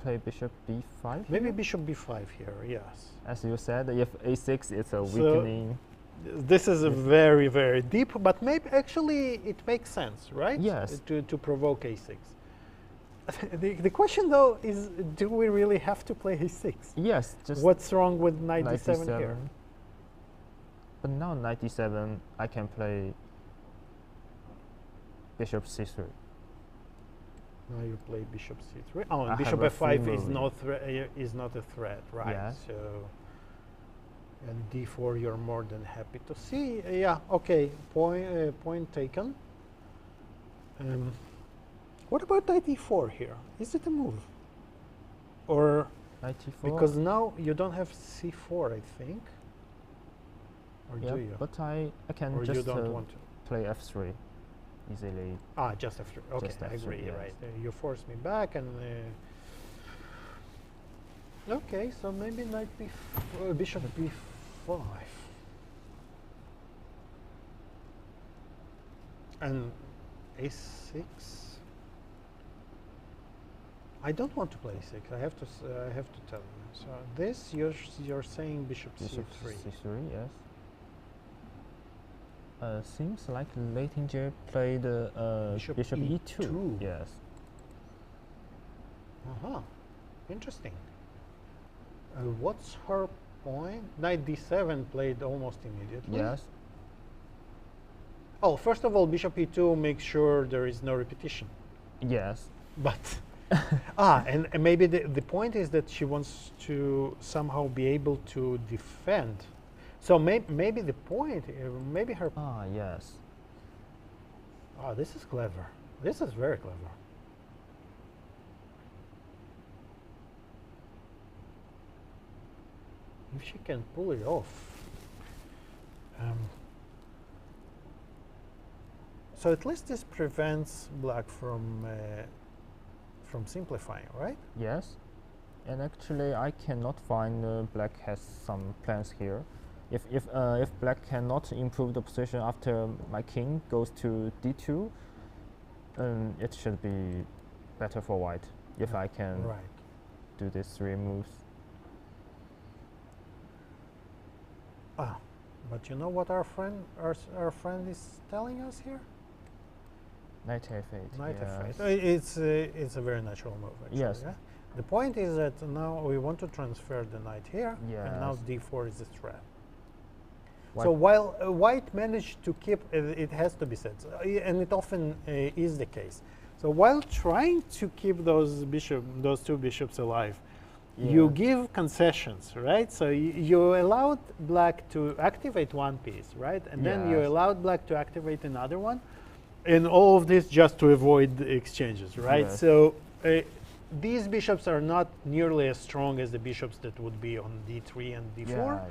E: play bishop b5.
D: Maybe
E: here?
D: bishop b5 here. Yes.
E: As you said, if a6 is a
D: So
E: weakening.
D: This is a very, very deep, but maybe actually it makes sense, right?
E: Yes.
D: To provoke a6. The question though is, do we really have to play a6?
E: Yes, just
D: What's wrong with knight d7 here?
E: But now knight d7, I can play bishop c3.
D: Now you play bishop c3. Oh, and
E: I
D: bishop
E: have a free
D: f5
E: move.
D: is not a threat, right?
E: Yes.
D: So, and d4 you're more than happy to see. Yeah, okay, point taken. What about knight e4 here? Is it a move? Or
E: Knight e4.
D: because now you don't have c4, I think. Or
E: yeah,
D: do you?
E: but I can
D: Or you
E: just
D: don't want to?
E: play f3 easily.
D: Ah, just after. Okay,
E: Just
D: I
E: after,
D: agree.
E: yes.
D: Right, you force me back, and okay. So maybe knight bishop b5, and a6. I don't want to play a6. I have to. I have to tell you. So this you're saying bishop
E: Bishop
D: c3.
E: c3, yes. Seems like Lei Tingjie played
D: Bishop
E: bishop
D: E2.
E: e2. Yes.
D: Interesting. What's her point? Knight d7 played almost immediately.
E: Yes.
D: Oh, first of all, bishop e2 makes sure there is no repetition.
E: Yes.
D: But and maybe the point is that she wants to somehow be able to defend. So maybe the point, maybe her.
E: Ah, yes.
D: Oh, this is clever. This is very clever. If she can pull it off. So at least this prevents black from simplifying, right?
E: Yes. And actually, I cannot find black has some plans here. If black cannot improve the position after my king goes to d2, it should be better for white if I can
D: Right.
E: do these three moves.
D: But you know what our friend is telling us here?
E: Knight f8.
D: Knight
E: yes.
D: f8. It's a very natural move, actually.
E: Yes.
D: Yeah? The point is that now we want to transfer the knight here, and now
E: Yes.
D: d4 is a threat.
E: White-
D: So while white managed to keep, it has to be said, and it often is the case. So while trying to keep those two bishops alive, you
E: Yeah.
D: give concessions, right? So you allowed black to activate one piece, right? And then you
E: Yes.
D: allowed black to activate another one. and all of this just to avoid the exchanges, right?
E: Yes.
D: So these bishops are not nearly as strong as the bishops that would be on d3 and d4.
E: Yeah.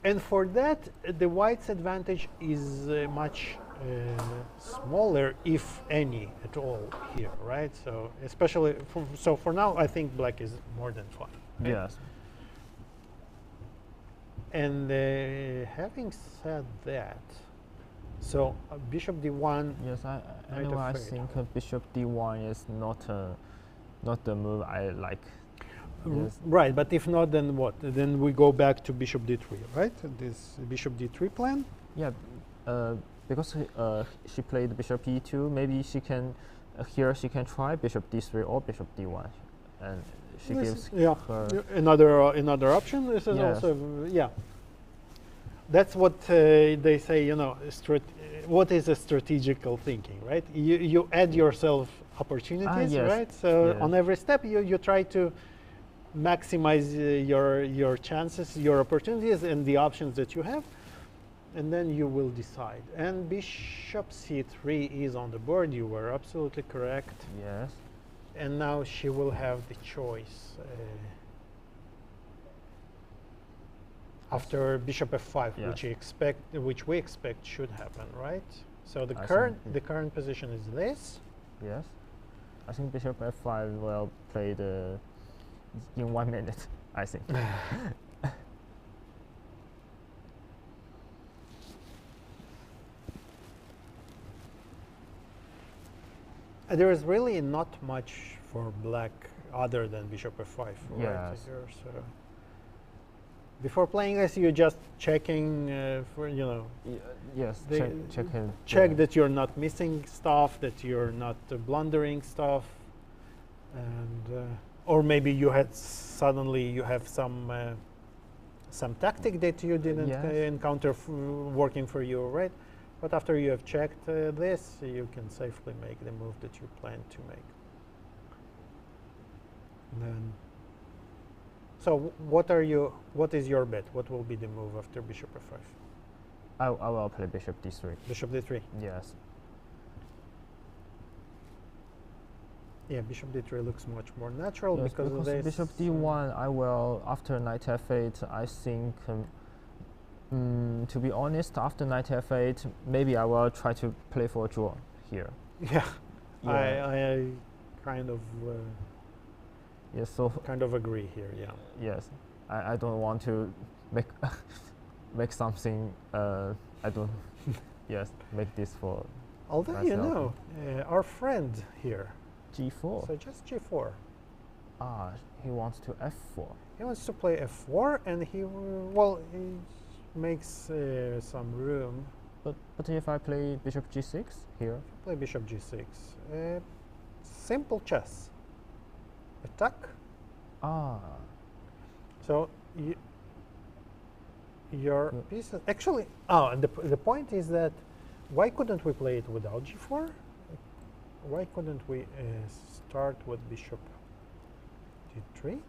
D: And for that, the white's advantage is much smaller, if any, at all here, right? So especially, for now, I think black is more than fine. Right?
E: Yes.
D: And having said that, so bishop d1.
E: Yes,
D: Knight
E: anyway, I
D: of
E: think bishop d1 is not the move I like. Yes.
D: Right, but if not, then what? Then we go back to bishop d3, right? This bishop d3 plan.
E: Yeah, because she played bishop e2, maybe she can here she can try bishop d3 or bishop d1, and she gives her
D: another option. This is
E: Yes.
D: also That's what they say. You know, what is a strategical thinking, right? You add yourself opportunities,
E: yes.
D: right? So
E: Yes.
D: on every step, you try to maximize your chances, your opportunities, and the options that you have, and then you will decide. And bishop c3 is on the board. You were absolutely correct.
E: yes.
D: And now she will have the choice after bishop f5,
E: Yes.
D: which we expect should happen, right? So the
E: I
D: current position is this.
E: Yes, I think bishop f5 will play in 1 minute. I think.
D: There is really not much for black other than bishop f5, right?
E: Yes.
D: Here, so before playing this, you're just checking for
E: Yes,
D: the-
E: check
D: check that you're not missing stuff, that you're not blundering stuff, and or maybe you had suddenly you have some tactic that you didn't
E: Yes.
D: encounter working for you, right? But after you have checked this, you can safely make the move that you plan to make. And then, so what is your bet? What will be the move after bishop f5?
E: I will play bishop d3.
D: Bishop d3.
E: Yes.
D: Yeah, bishop d3 looks much more natural
E: Yes,
D: because of this.
E: bishop d1, I will after knight f8. I think, to be honest, after knight f8, maybe I will try to play for a draw here.
D: Yeah,
E: Yeah.
D: I kind of
E: Yes, so
D: agree here. Yeah.
E: yes, I don't want to make make something. I don't. Yes, make this for
D: Although
E: myself.
D: our friend here,
E: g4.
D: so just g4.
E: He wants to f4.
D: He wants to play f4, and he makes some room.
E: But if I play bishop g6 here,
D: Play bishop g6. Simple chess. Attack. So your
E: Yeah.
D: pieces actually. And the point is that why couldn't we play it without g4? Why couldn't we start with bishop g3?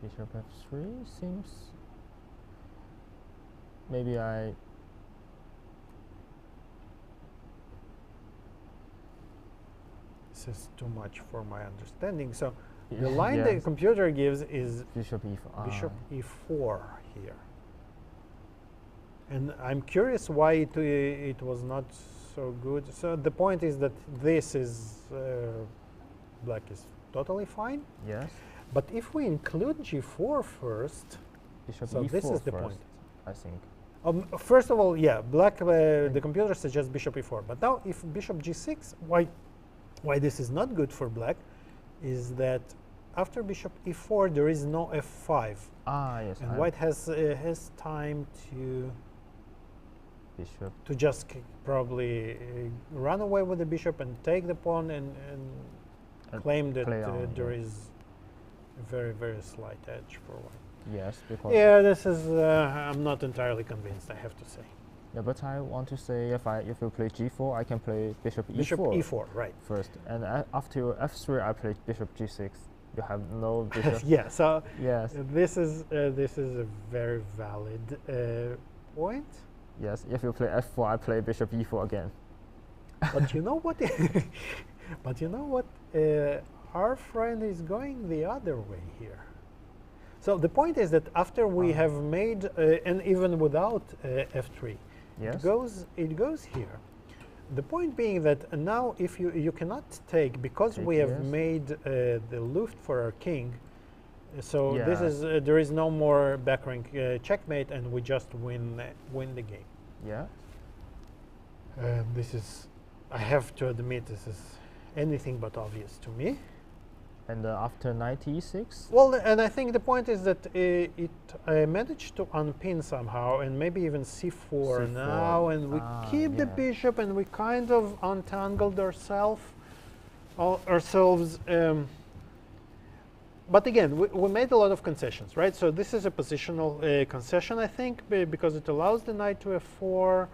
E: bishop f3 seems. Maybe I.
D: This is too much for my understanding. So the line the
E: Yes.
D: computer gives is
E: Bishop e4.
D: bishop e4 here. And I'm curious why it was not so good. So the point is that this is black is totally fine.
E: Yes.
D: But if we include g4 first,
E: Bishop
D: so
E: e4
D: this is the
E: first,
D: point.
E: I think.
D: First of all, yeah, black. The computer suggests bishop e4. But now, if bishop g6, why this is not good for black, is that after bishop e4 there is no f5,
E: Yes.
D: and white has time
E: Bishop.
D: to just probably run away with the bishop and take the pawn and claim that
E: play on,
D: there
E: yeah.
D: is a very, very slight edge for white.
E: Yes, because.
D: Yeah, this is. I'm not entirely convinced, I have to say.
E: Yeah, but I want to say if you play g4, I can play bishop e4.
D: Bishop e4, right.
E: First, and after f3, I play bishop g6. You have no bishop.
D: Yeah. So
E: Yes.
D: this is a very valid point.
E: Yes, if you play f4, I play bishop e4 again.
D: But you know what? But you know what? Our friend is going the other way here. So the point is that after we have made, and even without f3,
E: Yes.
D: it goes here. The point being that now if you cannot take, because
E: Take,
D: we have
E: yes.
D: made the luft for our king, so this
E: Yeah.
D: is there is no more back rank checkmate, and we just win the game.
E: Yeah.
D: This is, I have to admit, this is anything but obvious to me.
E: And after knight e6.
D: Well, and I think the point is that it managed to unpin somehow, and maybe even c4 now, and we keep the
E: yeah.
D: bishop, and we kind of untangled ourselves. But again, we made a lot of concessions, right? So this is a positional concession, I think, because it allows the knight to f4.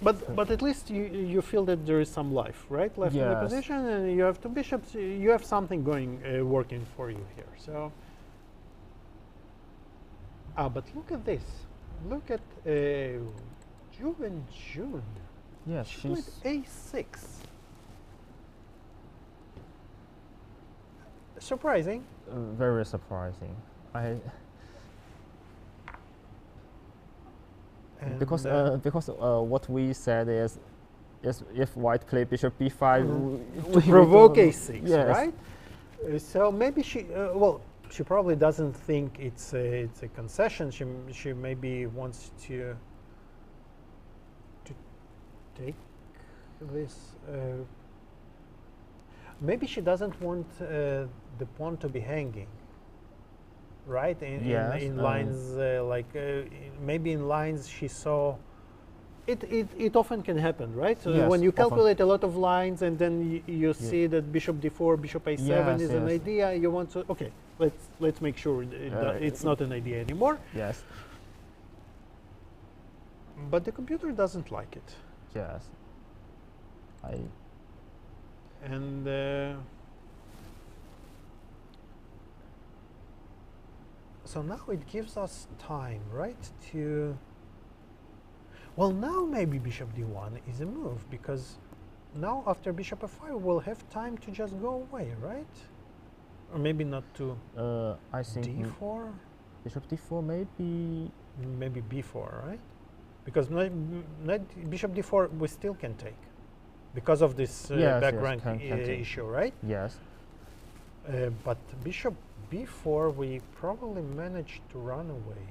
D: But at least you feel that there is some life, right, left in the
E: Yes.
D: position, and you have two bishops. You have something going, working for you here. So, but look at this. Look at Ju Wenjun.
E: Yes,
D: She played
E: she's
D: a6. Surprising.
E: very surprising. Because what we said is if white play bishop b5,
D: To provoke
E: don't-
D: a6,
E: yes.
D: right? So maybe she, well, she probably doesn't think it's a concession. She maybe wants to take this. Maybe she doesn't want the pawn to be hanging, right?
E: Yes,
D: In lines maybe in lines she saw. It often can happen, right? So
E: Yes,
D: when you
E: often.
D: calculate a lot of lines and then you see that bishop d4, bishop a7
E: Yes,
D: is an
E: yes.
D: idea, you want to, okay, let's make sure it's not an idea anymore.
E: Yes.
D: But the computer doesn't like it.
E: Yes.
D: And so now it gives us time, right, to, well, now maybe bishop d1 is a move, because now after bishop f5 we'll have time to just go away, right? Or maybe not to
E: I think
D: d4,
E: bishop d4 maybe.
D: maybe b4, right? Because bishop d4 we still can take because of this
E: Yes,
D: back
E: yes,
D: rank
E: can take.
D: issue, right?
E: Yes.
D: But bishop b4 we probably managed to run away.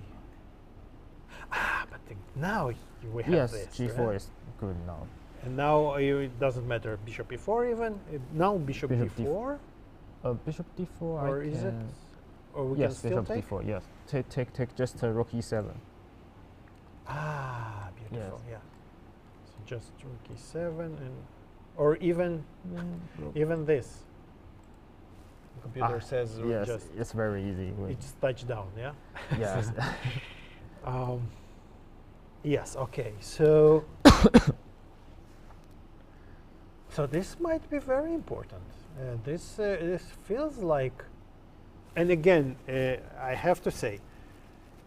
D: But now we have
E: Yes,
D: this,
E: g4
D: right?
E: is good now.
D: And now it doesn't matter bishop e4 even. Now bishop
E: Bishop
D: d4,
E: Bishop d4.
D: or is it? Or we can
E: Yes,
D: still
E: bishop
D: take.
E: d4. Yes, take just rook e7.
D: Ah, beautiful.
E: Yes.
D: Yeah. So just rook e7 and, or even this. The computer says we
E: yes,
D: just
E: it's very easy.
D: it's touchdown. Yeah.
E: Yes.
D: Yes. Okay. So. So this might be very important. This feels like, and again, I have to say,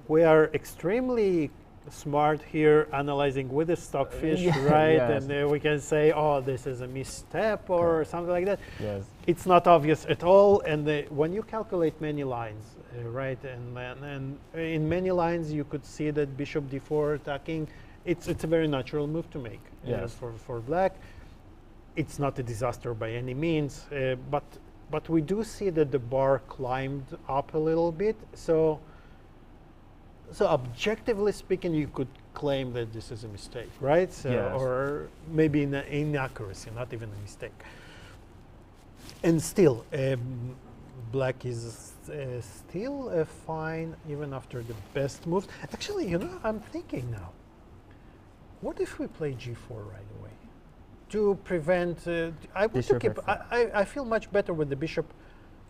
D: we are extremely smart here, analyzing with the stockfish,
E: Yeah,
D: right?
E: yes.
D: And we can say, oh, this is a misstep or something like that.
E: Yes.
D: It's not obvious at all. And when you calculate many lines, right, and in many lines you could see that bishop d4 attacking. It's a very natural move to make.
E: Yes.
D: For black. It's not a disaster by any means, but we do see that the bar climbed up a little bit. So objectively speaking, you could claim that this is a mistake, right? So,
E: Yes.
D: or maybe an inaccuracy, not even a mistake. And still, black is still fine even after the best moves. Actually, you know, I'm thinking now, what if we play g4 right away? To prevent, I want to
E: Bishop
D: keep,
E: f4.
D: I feel much better with the bishop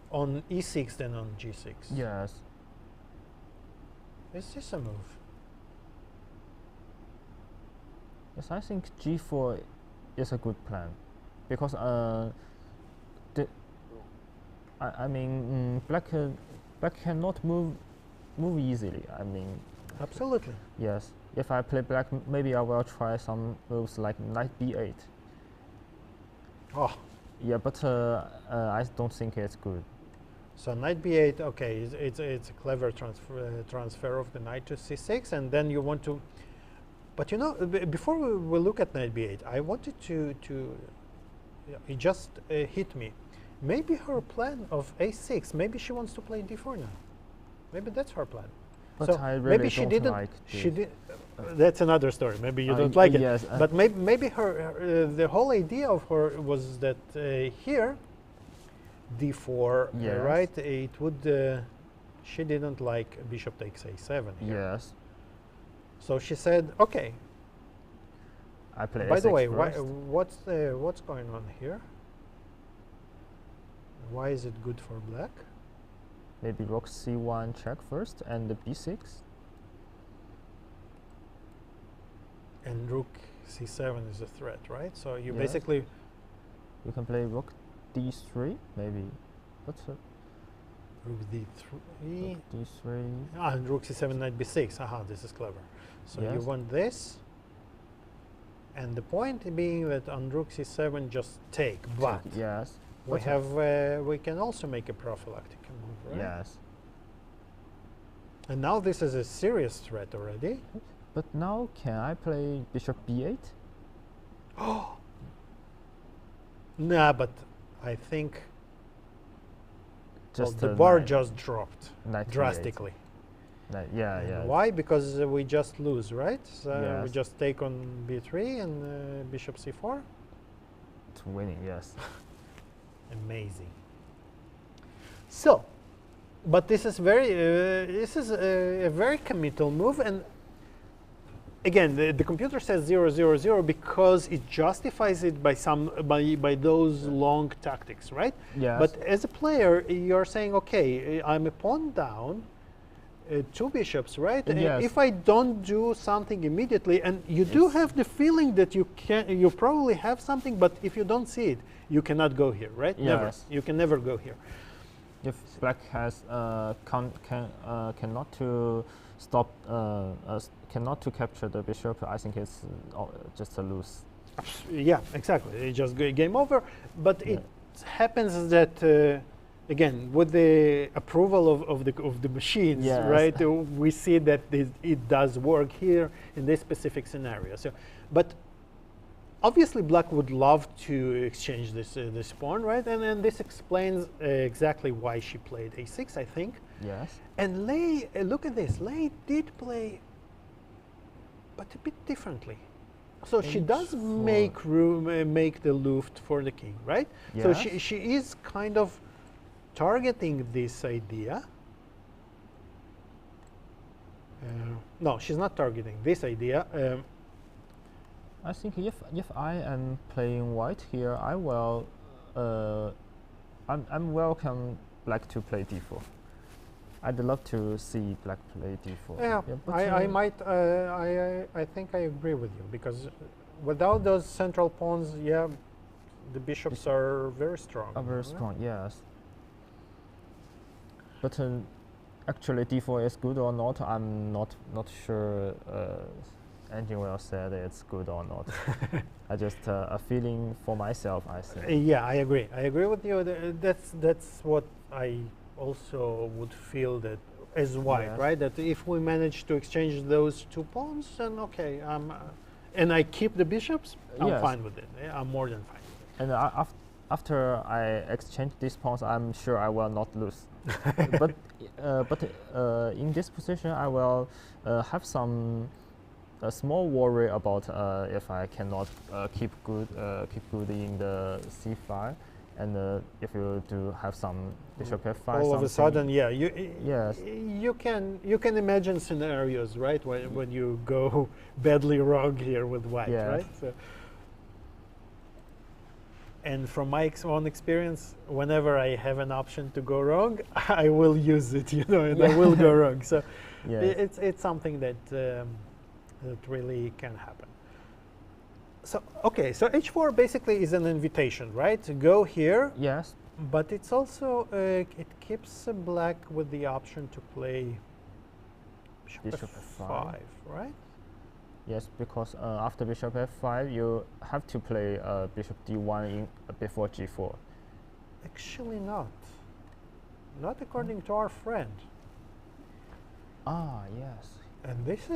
D: on e6 than on g6.
E: Yes.
D: Is this a move?
E: Yes, I think g4 is a good plan, because black cannot move easily. I mean,
D: Absolutely.
E: Yes. If I play black, maybe I will try some moves like knight b8.
D: Oh,
E: Yeah, but I don't think it's good.
D: so knight b8. Okay, it's a clever transfer of the knight to c6, and then you want to. But you know, before we look at knight b8, I wanted to it just hit me. Maybe her plan of a6. Maybe she wants to play d4 now. Maybe that's her plan.
E: But
D: so
E: I really
D: maybe she
E: don't
D: didn't.
E: like
D: She did. That's another story. Maybe you don't like it.
E: Yes.
D: But maybe her the whole idea of her was that here d4,
E: Yes.
D: right? It would. She didn't like bishop takes a7 here.
E: Yes.
D: So she said, okay.
E: I play
D: By the
E: a6
D: way,
E: first.
D: what's going on here? Why is it good for black?
E: Maybe rook c1 check first and the b6.
D: And rook c7 is a threat, right? So you
E: Yes.
D: basically
E: You can play rook d3 maybe. But
D: rook d3.
E: rook d3.
D: And rook c7, knight b6. Aha, this is clever. So you
E: Yes.
D: want this. And the point being that on rook c7 just take, but
E: Yes.
D: we
E: But,
D: have we can also make a prophylactic move, right?
E: Yes.
D: And now this is a serious threat already.
E: But now can I play bishop b8?
D: Nah, but I think
E: Just
D: the
E: a
D: bar
E: knight-
D: just dropped
E: knight b8.
D: drastically.
E: Yeah,
D: And
E: yeah.
D: why? Because we just lose, right? So we
E: Yes.
D: just take on b3 and bishop c4.
E: It's winning, yes.
D: Amazing. So, but this is very a very committal move, and again, the computer says 0, 0, 0 because it justifies it by by those long tactics, right?
E: Yes.
D: But as a player, you're saying, okay, I'm a pawn down, two bishops, right? And
E: Yes.
D: if I don't do something immediately, and you do have the feeling that you probably have something, but if you don't see it, you cannot go here, right? Never.
E: Yes.
D: You can never go here.
E: If black has cannot to stop cannot to capture the bishop, I think it's just a lose.
D: Yeah, exactly. It just game over. But
E: Yeah.
D: it happens that again, with the approval of the machines,
E: Yes.
D: right? We see that it does work here in this specific scenario. So, but obviously, black would love to exchange this pawn, right? And this explains exactly why she played a6, I think.
E: Yes.
D: And Lei, look at this. Lei did play, but a bit differently. So she does
E: H4.
D: make room, make the luft for the king, right? So
E: Yes.
D: she is kind of targeting this idea. No, she's not targeting this idea.
E: I think if I am playing white here, I will I'm welcome black to play d4. I'd love to see black play d4.
D: Yeah,
E: but,
D: I might. I think I agree with you because without those central pawns, yeah, the bishops are very strong.
E: are very
D: yeah?
E: strong. Yes. But actually, d4 is good or not. I'm not sure. Engine will say that it's good or not. I just a feeling for myself, I think.
D: Yeah, I agree. I agree with you. That's what I also would feel that as white,
E: Yes.
D: right? That if we manage to exchange those two pawns, then okay, and I keep the bishops, I'm
E: Yes.
D: fine with it. Yeah, I'm more than fine with
E: And after I exchange these pawns, I'm sure I will not lose. but in this position, I will have some small worry about if I cannot keep good in the c file, and if you do have some bishop f5.
D: all of a sudden, yeah,
E: Yes.
D: you can imagine scenarios, right, when you go badly wrong here with white,
E: Yes.
D: right? So, and from my own experience, whenever I have an option to go wrong, I will use it, and I will go wrong. So
E: Yes.
D: it's something that that really can happen. So okay, so h4 basically is an invitation, right? To go here.
E: Yes.
D: But it's also it keeps black with the option to play
E: bishop
D: f5, right?
E: Yes, because after bishop f5, you have to play bishop d1 in, before g4.
D: Actually not. Not according to our friend.
E: Ah, yes.
D: And this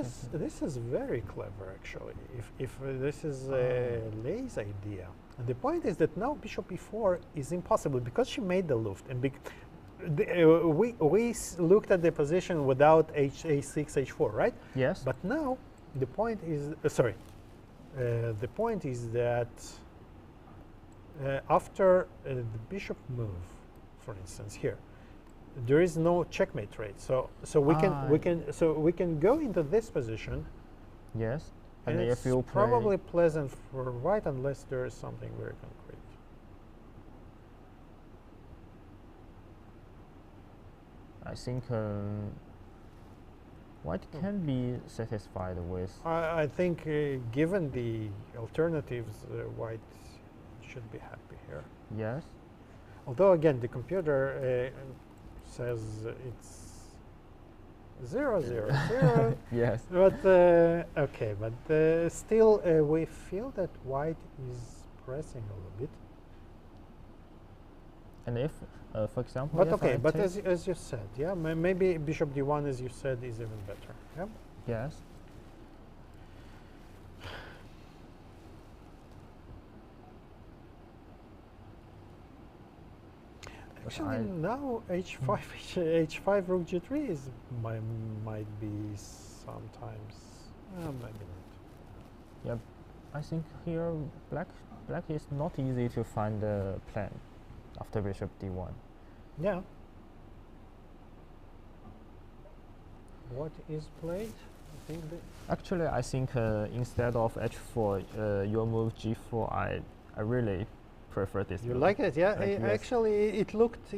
D: is very clever, actually. If this is Lei's idea, and the point is that now bishop e4 is impossible because she made the Luft, and we looked at the position without a6 h4, right?
E: Yes.
D: But now the point is the point is that after the bishop move, for instance, here, there is no checkmate trade. So we can go into this position.
E: Yes.
D: And
E: if
D: it's
E: you play
D: probably pleasant for white unless there is something very concrete.
E: I think white can be satisfied with.
D: I think given the alternatives, white should be happy here.
E: Yes.
D: Although again, the computer says it's 0, 0, 0.
E: Yes.
D: But okay, but still we feel that white is pressing a little bit.
E: And if, for example,
D: But
E: if
D: okay,
E: I
D: but
E: take
D: as you said, yeah, maybe bishop d1, as you said, is even better. Yeah.
E: yes.
D: Actually, now h5, h5, rook g3 is might be sometimes maybe not.
E: Yep. I think here black is not easy to find a plan after bishop d1.
D: Yeah. What is played? I think
E: Actually, I think instead of h4, your move g4, I really prefer this.
D: you
E: move.
D: like it, yeah.
E: Like, yes.
D: Actually, it looked.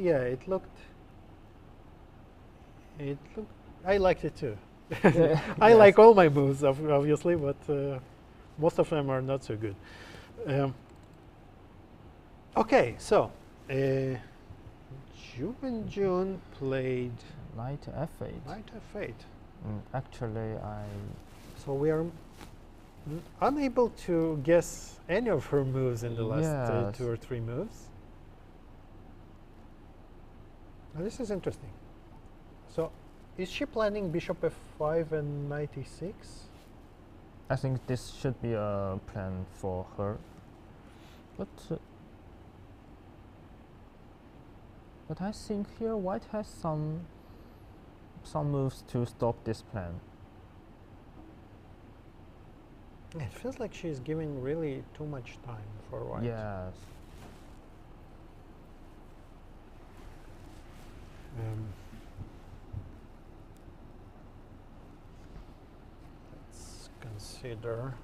D: I liked it too. I
E: Yes.
D: like all my moves, obviously, but most of them are not so good. Okay, so Ju Wenjun played
E: Knight f8.
D: knight f8.
E: Actually,
D: So we are unable to guess any of her moves in the last
E: Yes.
D: 2 or 3 moves. Now this is interesting. So is she planning bishop f5 and knight e6?
E: I think this should be a plan for her, but I think here white has some moves to stop this plan.
D: It feels like she's giving really too much time for white.
E: Yes.
D: Let's consider.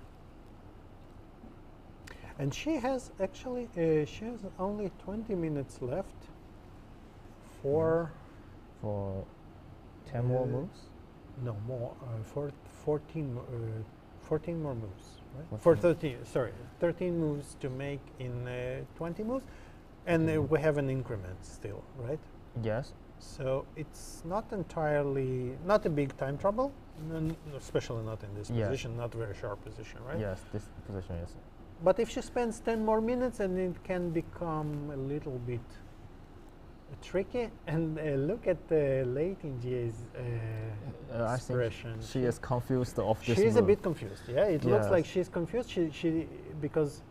D: And she has actually, she has only 20 minutes left for...
E: For 10 more moves?
D: No, more, for 14 more moves, right?
E: 14.
D: 13 moves to make in 20 moves. And we have an increment still, right?
E: Yes.
D: So it's not entirely, not a big time trouble, especially not in this
E: Yeah.
D: position, not very sharp position, right?
E: Yes, this position is.
D: But if she spends 10 more minutes, and it can become a little bit tricky. And look at Lei Tingjie's
E: I
D: expression.
E: think she is confused of this
D: She's a
E: move.
D: bit confused. Yeah, it looks
E: Yes.
D: like she's confused. Because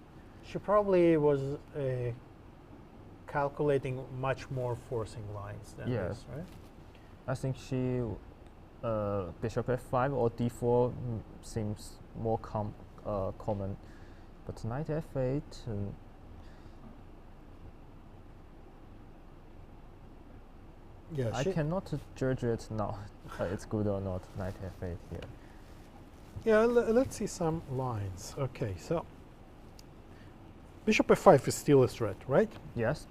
D: she probably was calculating much more forcing lines than
E: Yes.
D: this, right?
E: I think she bishop f5 or d4 seems more common, but knight f8.
D: Yeah,
E: I cannot judge it now. It's good or not. Knight f8 here.
D: Yeah, let's see some lines. Okay, so bishop f5 is still a threat, right?
E: Yes.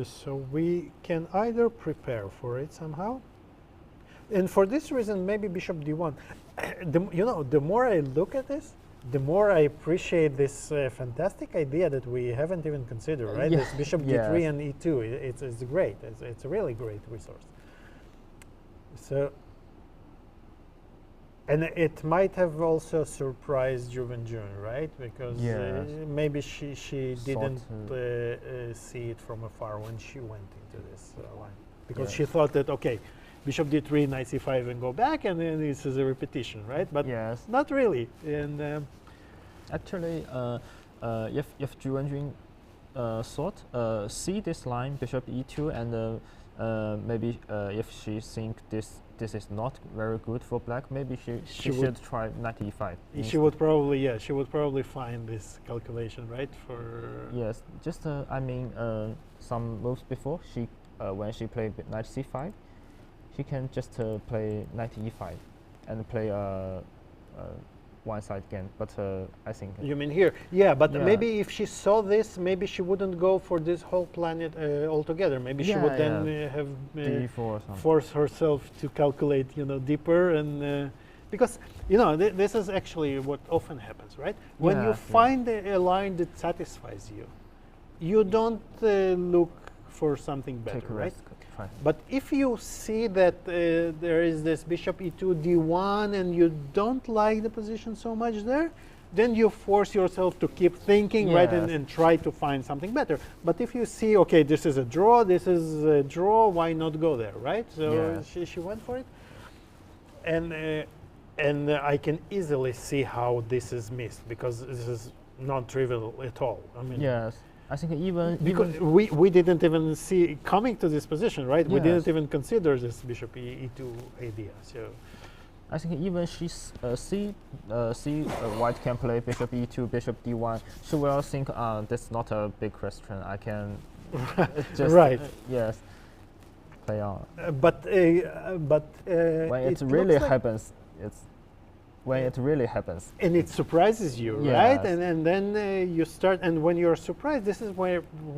D: So we can either prepare for it somehow, and for this reason, maybe bishop d1. The more I look at this, the more I appreciate this fantastic idea that we haven't even considered, right?
E: Yeah.
D: This bishop
E: Yes.
D: d3 and e2. It's great. It's a really great resource. So, and it might have also surprised Ju Wenjun, right? Because
E: Yes.
D: maybe she didn't
E: Sort
D: see it from afar when she went into this line, because
E: Yes.
D: she thought that, okay, bishop d3, knight c5, and go back, and then this is a repetition, right? But
E: Yes.
D: not really. And
E: Actually, if Ju Wenjun thought see this line bishop e2 and maybe if she think this is not very good for black, maybe she
D: She
E: should
D: would-
E: try knight e5.
D: she would probably find this calculation, right? For
E: Yes, just I mean some moves before she when she played knight c5, she can just play knight e5 and play one side again. But I think
D: You mean here? Yeah, but
E: Yeah.
D: maybe if she saw this, maybe she wouldn't go for this whole planet altogether. Maybe she would then have
E: d4 or something.
D: force herself to calculate, deeper, and because this is actually what often happens, right? When you
E: Yes,
D: find a line that satisfies you, you don't look for something better,
E: Take a
D: right?
E: risk. Fine.
D: But if you see that there is this bishop e2, d1, and you don't like the position so much there, then you force yourself to keep thinking, right,
E: Yes.
D: and try to find something better. But if you see, okay, this is a draw, why not go there, right? So
E: Yes.
D: she went for it. And I can easily see how this is missed, because this is not trivial at all. I mean,
E: Yes, I think even
D: because we didn't even see coming to this position, right? We
E: Yes.
D: didn't even consider this bishop e2 idea. So
E: I think even she see white can play bishop e2, bishop d1. She will think, that's not a big question. I can just
D: Right.
E: Yes, play on.
D: but
E: When it really happens, it's when it really happens.
D: and it surprises you, right?
E: Yes.
D: And then you start, and when you're surprised, this is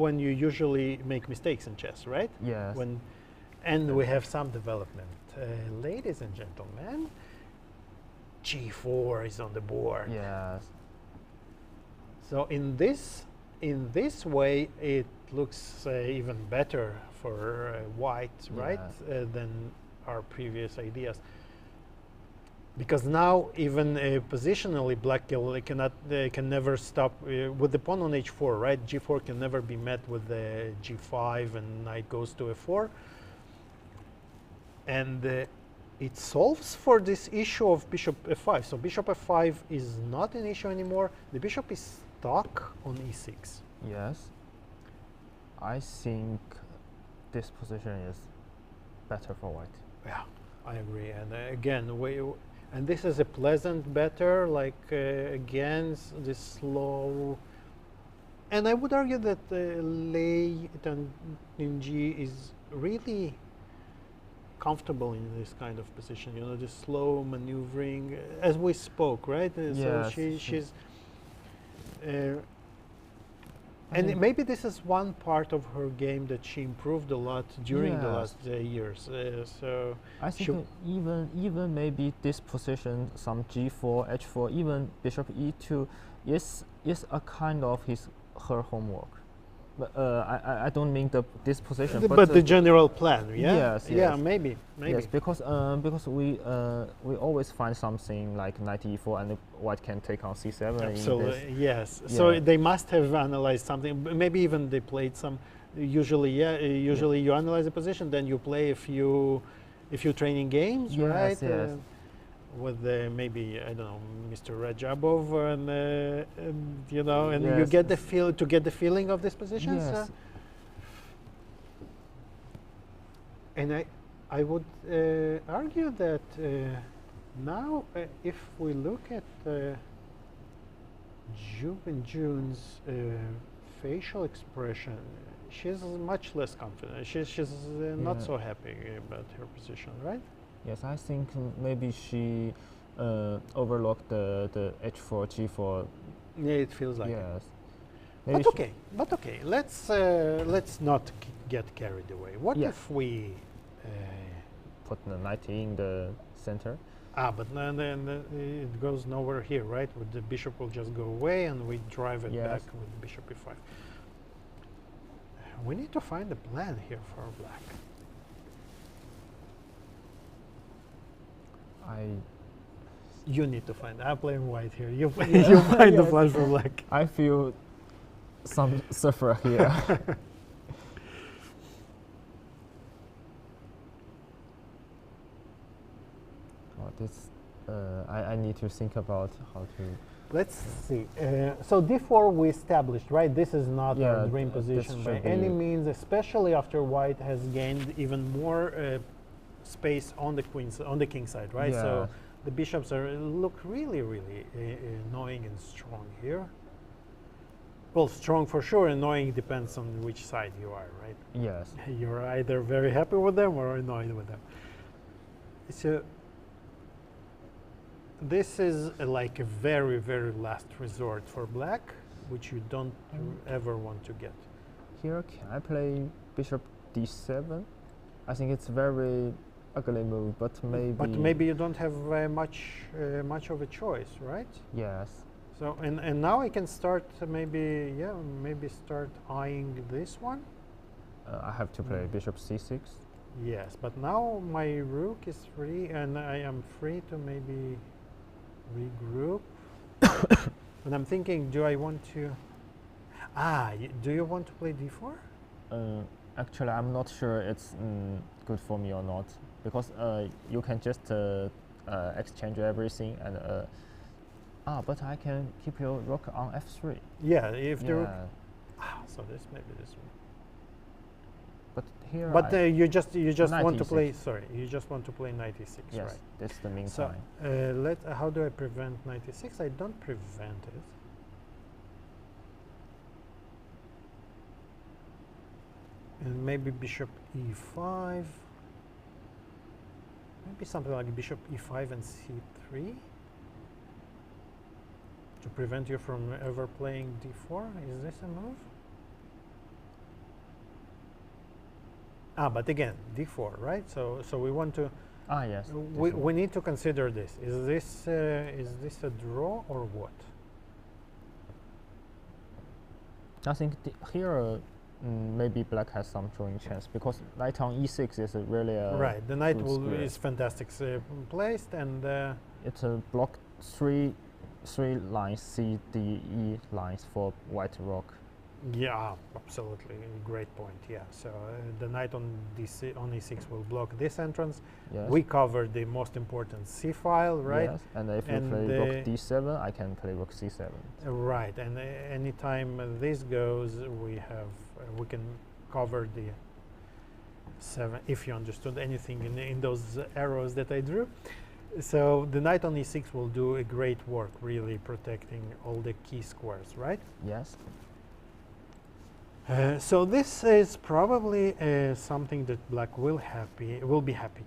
D: when you usually make mistakes in chess, right?
E: Yes.
D: And we have some development, ladies and gentlemen. G4 is on the board.
E: Yes.
D: So in this way, it looks even better for white, right, than our previous ideas. Because now, even positionally, black can never stop with the pawn on h4, right? G4 can never be met with the G5, and knight goes to f4. And it solves for this issue of bishop f5. So bishop f5 is not an issue anymore. The bishop is stuck on e6.
E: Yes. I think this position is better for white.
D: Yeah, I agree. And again, and this is a pleasant better, like again, this slow. And I would argue that Lei Tingjie is really comfortable in this kind of position. This slow maneuvering, as we spoke, right? So
E: Yes,
D: she's. And maybe this is one part of her game that she improved a lot during the
E: Yes.
D: last years. So
E: I think even maybe this position, some g4, h4, even bishop e2, is a kind of her homework. But I don't mean this position,
D: but the general plan, yeah.
E: Yes,
D: Yeah,
E: yes.
D: maybe.
E: Yes, because we always find something like knight e4 and white can take on c7. in this.
D: Absolutely, yes. So
E: Yeah.
D: they must have analyzed something. Maybe even they played some. Usually, you analyze the position, then you play a few training games,
E: Yes,
D: right?
E: yes.
D: With maybe, I don't know, Mr. Rajabov, and you
E: Yes.
D: get the feeling of this position.
E: Yes.
D: And I would argue that now, if we look at Ju Wenjun's facial expression, she's much less confident. She's not
E: Yeah.
D: so happy about her position, right?
E: Yes, I think maybe she overlooked the h4, g4.
D: Yeah, it feels like it.
E: Yes.
D: But okay. Let's not get carried away. What
E: Yeah.
D: if we?
E: Put the knight in the center.
D: But then it goes nowhere here, right? With the bishop will just go away, and we drive it
E: Yes.
D: back with bishop e5. We need to find a plan here for black. You need to find. I'm playing white here. You you find the flush for black.
E: I feel some suffer here. Oh, this I need to think about how to.
D: Let's see. So d4 we established, right? This is not
E: Yeah,
D: our dream
E: this
D: position by
E: should
D: any
E: be-
D: means, especially after white has gained even more space on the king side, right? So
E: Yeah.
D: the bishops look really, really annoying and strong here. Well, strong for sure. Annoying depends on which side you are, right?
E: Yes.
D: You're either very happy with them or annoyed with them. So this is like a very, very last resort for black, which you don't ever want to get.
E: Here, can I play bishop d7? I think it's a very ugly move, but maybe.
D: But maybe you don't have much of a choice, right?
E: Yes.
D: So and now I can start maybe start eyeing this one.
E: I have to play bishop c6.
D: Yes, but now my rook is free, and I am free to maybe regroup. And I'm thinking, do I want to? Do you want to play d4?
E: Actually, I'm not sure it's good for me or not, because you can just exchange everything and but I can keep your rook on f3.
D: Yeah, if the rook.
E: Yeah,
D: So this maybe this one.
E: but here.
D: But you just want to
E: 96.
D: play. Sorry, you just want to play 96,
E: yes,
D: right?
E: that's the mean
D: So
E: time.
D: how do I prevent 96? I don't prevent it. And maybe bishop e5. Maybe something like bishop e5 and c3 to prevent you from ever playing d4. Is this a move? But again, d4, right? So we want to.
E: Yes.
D: We need to consider this. Is this a draw or what?
E: I think here maybe black has some drawing chance, because knight on e6 is really a
D: Right, the knight
E: good
D: will
E: square.
D: is fantastic placed, and
E: It's a block three lines, C, D, E lines for white rook.
D: yeah, absolutely, great point. Yeah, so the knight on e6 will block this entrance.
E: Yes.
D: We covered the most important c file, right?
E: Yes. And if you
D: And
E: play rook d7, I can play rook c7.
D: Right, and anytime this goes, we can cover the 7. If you understood anything in those arrows that I drew. So the knight on e6 will do a great work, really protecting all the key squares, right?
E: Yes.
D: So this is probably something that black will be happy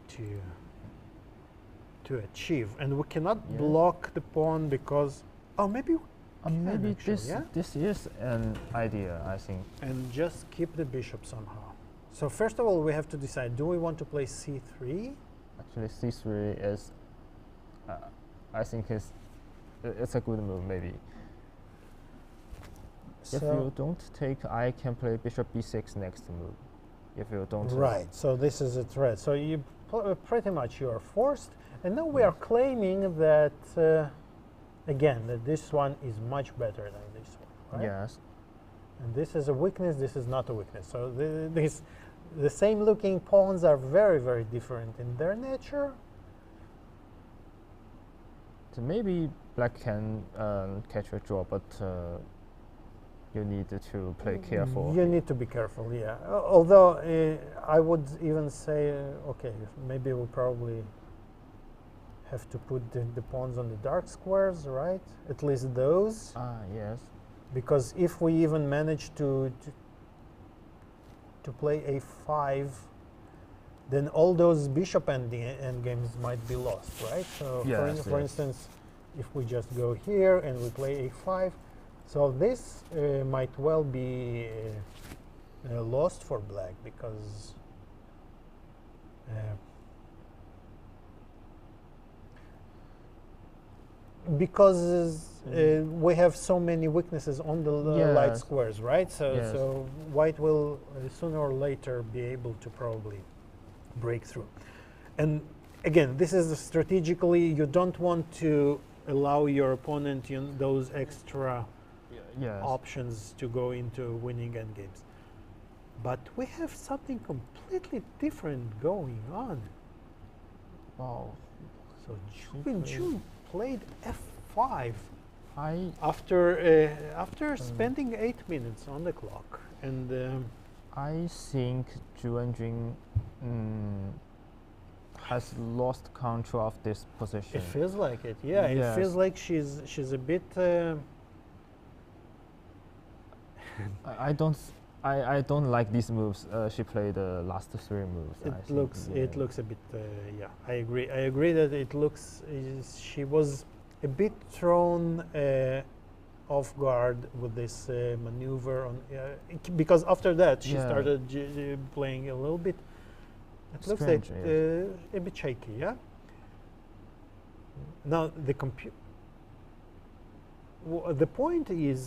D: to achieve, and we cannot
E: Yes.
D: block the pawn because maybe
E: Maybe
D: actually,
E: this is an idea, I think.
D: and just keep the bishop somehow. So first of all, we have to decide: do we want to play c3?
E: Actually, c3 is, I think it's a good move maybe. If you don't take, I can play bishop b6 next move. If you don't.
D: Right. So this is a threat. So you pretty much you are forced, and now we are claiming that again that this one is much better than this one, right?
E: Yes.
D: And this is a weakness. This is not a weakness. So the same looking pawns are very, very different in their nature.
E: So maybe black can catch a draw, but you need to play careful.
D: You need to be careful, yeah. Although I would even say, okay, maybe we'll probably have to put the pawns on the dark squares, right? At least those.
E: Yes.
D: Because if we even manage to play a5, then all those bishop endgames might be lost, right? So for instance, if we just go here and we play a5, so this might well be lost for black because we have so many weaknesses on the light squares, right? So white will sooner or later be able to probably break through. And again, this is strategically, you don't want to allow your opponent those extra
E: Yes.
D: options to go into winning endgames. But we have something completely different going on.
E: Wow.
D: So Ju Wenjun played f5
E: I
D: after spending 8 minutes on the clock, and
E: I think Ju Wenjun has lost control of this position.
D: it feels like it. Yeah, it
E: Yes.
D: feels like she's a bit.
E: I don't like these moves. She played the last 3 moves. I
D: It
E: think,
D: looks
E: yeah.
D: it looks a bit. Yeah, I agree. I agree that it looks. She was a bit thrown off guard with this maneuver on because after that she
E: Yeah.
D: started playing a little bit. It looks like
E: Strange, yes.
D: a bit shaky. Yeah. Now the the point is.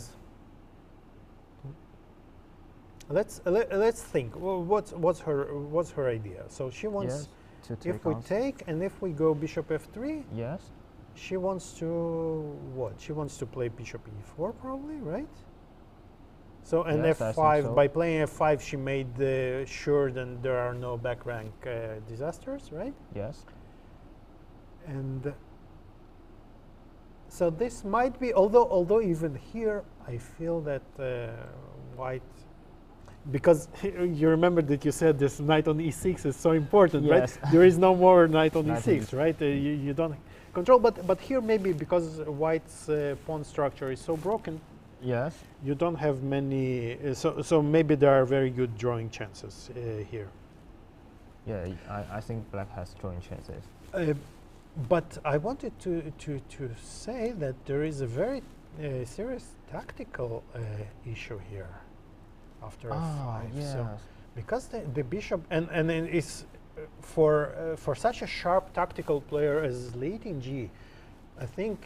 D: Let's think. What's her idea? So she wants.
E: Yes, to take
D: If we
E: on.
D: take and if we go bishop f3,
E: Yes.
D: she wants to what? She wants to play bishop e4 probably, right? So and
E: Yes, I think
D: f5
E: so.
D: by playing f5 she made sure that there are no back rank disasters, right?
E: Yes.
D: And so this might be although even here I feel that white. Because you remember that you said this knight on e6 is so important,
E: Yes.
D: right? There is no more knight on
E: Knight on
D: e6, right? You don't control, but here maybe because white's pawn structure is so broken,
E: Yes.
D: you don't have many. So maybe there are very good drawing chances here.
E: Yeah, I think black has drawing chances.
D: But I wanted to say that there is a very serious tactical issue here after f5.
E: yes.
D: So because the bishop and then is for such a sharp tactical player as Lei Tingjie, I think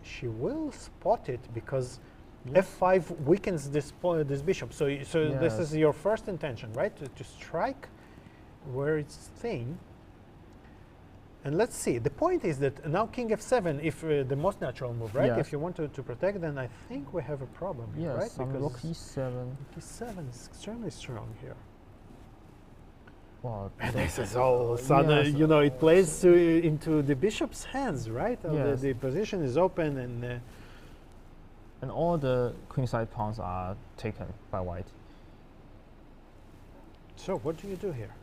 D: she will spot it because
E: Yes.
D: f5 weakens this bishop. So this
E: Yes.
D: is your first intention, right? To strike where it's thin. And let's see. The point is that now king f7, if the most natural move, right?
E: Yes.
D: If you want to protect, then I think we have a problem here,
E: Yes,
D: right?
E: some rook e7.
D: e7 is extremely strong here.
E: Wow.
D: And this is all sudden,
E: Yes.
D: you know, it plays into the bishop's hands, right?
E: Yes.
D: The position is open and
E: And all the queenside pawns are taken by white.
D: so what do you do here?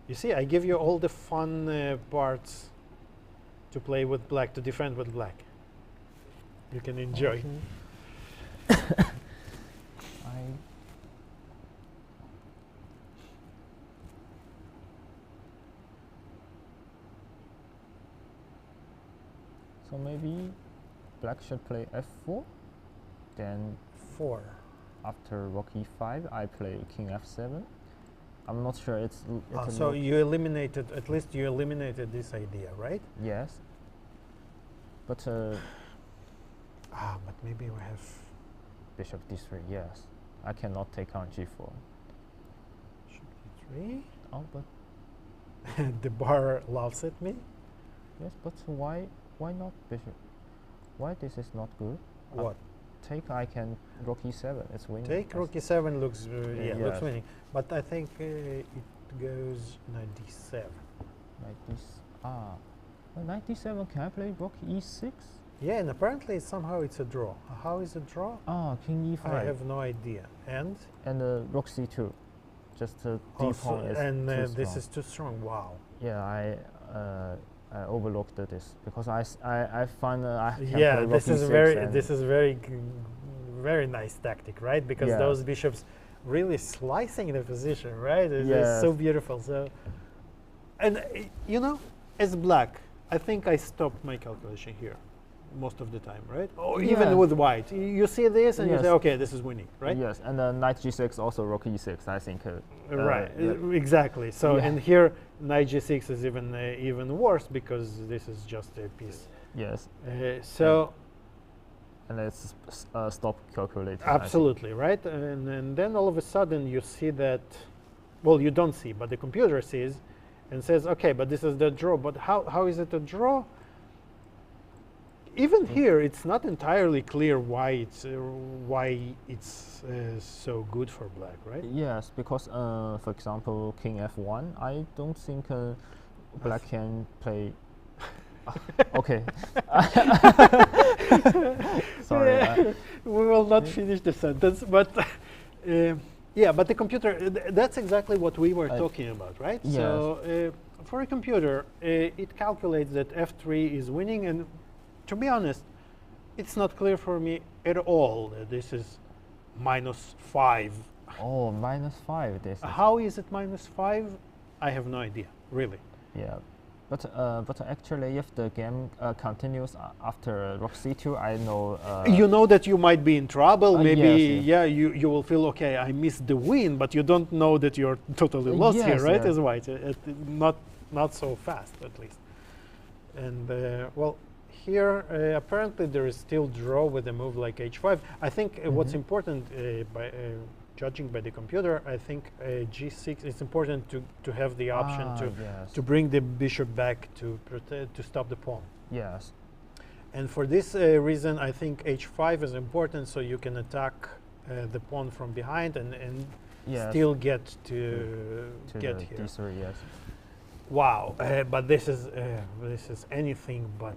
D: You see, I give you all the fun parts to play with black, to defend with black. You can enjoy.
E: So maybe black should play f4, then
D: 4.
E: after rook e5 I play king f7. I'm not sure it's
D: So you eliminated, at least you eliminated this idea, right?
E: yes, but
D: But maybe we have
E: bishop d3. Yes, I cannot take on g4.
D: bishop d3.
E: Oh, but
D: The bar laughs at me.
E: yes, but why not bishop? Why this is not good?
D: What?
E: Take I can rook e7. It's winning.
D: Take rook e7 looks looks
E: Yes.
D: winning, but I think it goes knight d7.
E: Like this. Knight d7. Can I play rook e6?
D: Yeah, and apparently somehow it's a draw. How is it draw?
E: King e5.
D: I have no idea. And
E: And rook c2. Just d
D: also,
E: pawn is
D: and
E: too
D: this
E: strong.
D: is too strong. Wow.
E: Yeah, I overlooked this because I find I can
D: Yeah,
E: play rook
D: this is
E: e6
D: very
E: and
D: very nice tactic, right? Because
E: Yeah.
D: those bishops really slicing the position, right? It's
E: Yes.
D: so beautiful. So, and you know, as black, I think I stopped my calculation here most of the time, right? Or
E: Yeah.
D: even with white, you see this and you
E: Yes.
D: say, okay, this is winning, right?
E: Yes, and knight g6 also rook e6. I think.
D: Right,
E: yeah.
D: exactly. So,
E: Yeah.
D: and here knight g6 is even worse because this is just a piece.
E: Yes,
D: So.
E: and let's stop calculating.
D: Absolutely, right? And then all of a sudden you see that well, you don't see, but the computer sees and says, okay, but this is the draw. But how is it a draw? Even here, it's not entirely clear why it's so good for black, right?
E: Yes, because for example, King F1, I don't think black can play. Okay. Sorry.
D: We will not finish the sentence, but yeah, but the computer, that's exactly what we were talking about, right?
E: Yes.
D: So for a computer, it calculates that F3 is winning, and to be honest, it's not clear for me at all that this is -5.
E: Oh, -5. This.
D: How is it -5? I have no idea, really.
E: Yeah, but actually, if the game continues after Rook C2, I know.
D: You know that you might be in trouble. Maybe,
E: yes,
D: yeah, you will feel, okay, I missed the win, but you don't know that you're totally lost
E: yes,
D: here, right?
E: yeah.
D: As white, not so fast, at least. And well, here apparently there is still draw with a move like H5. I think what's important by judging by the computer, I think G6. It's important to have the option to bring the bishop back to stop the pawn.
E: Yes.
D: And for this reason, I think H5 is important, so you can attack the pawn from behind and
E: Yes.
D: still get to get
E: the
D: here.
E: D3, yes.
D: Wow, but this is anything but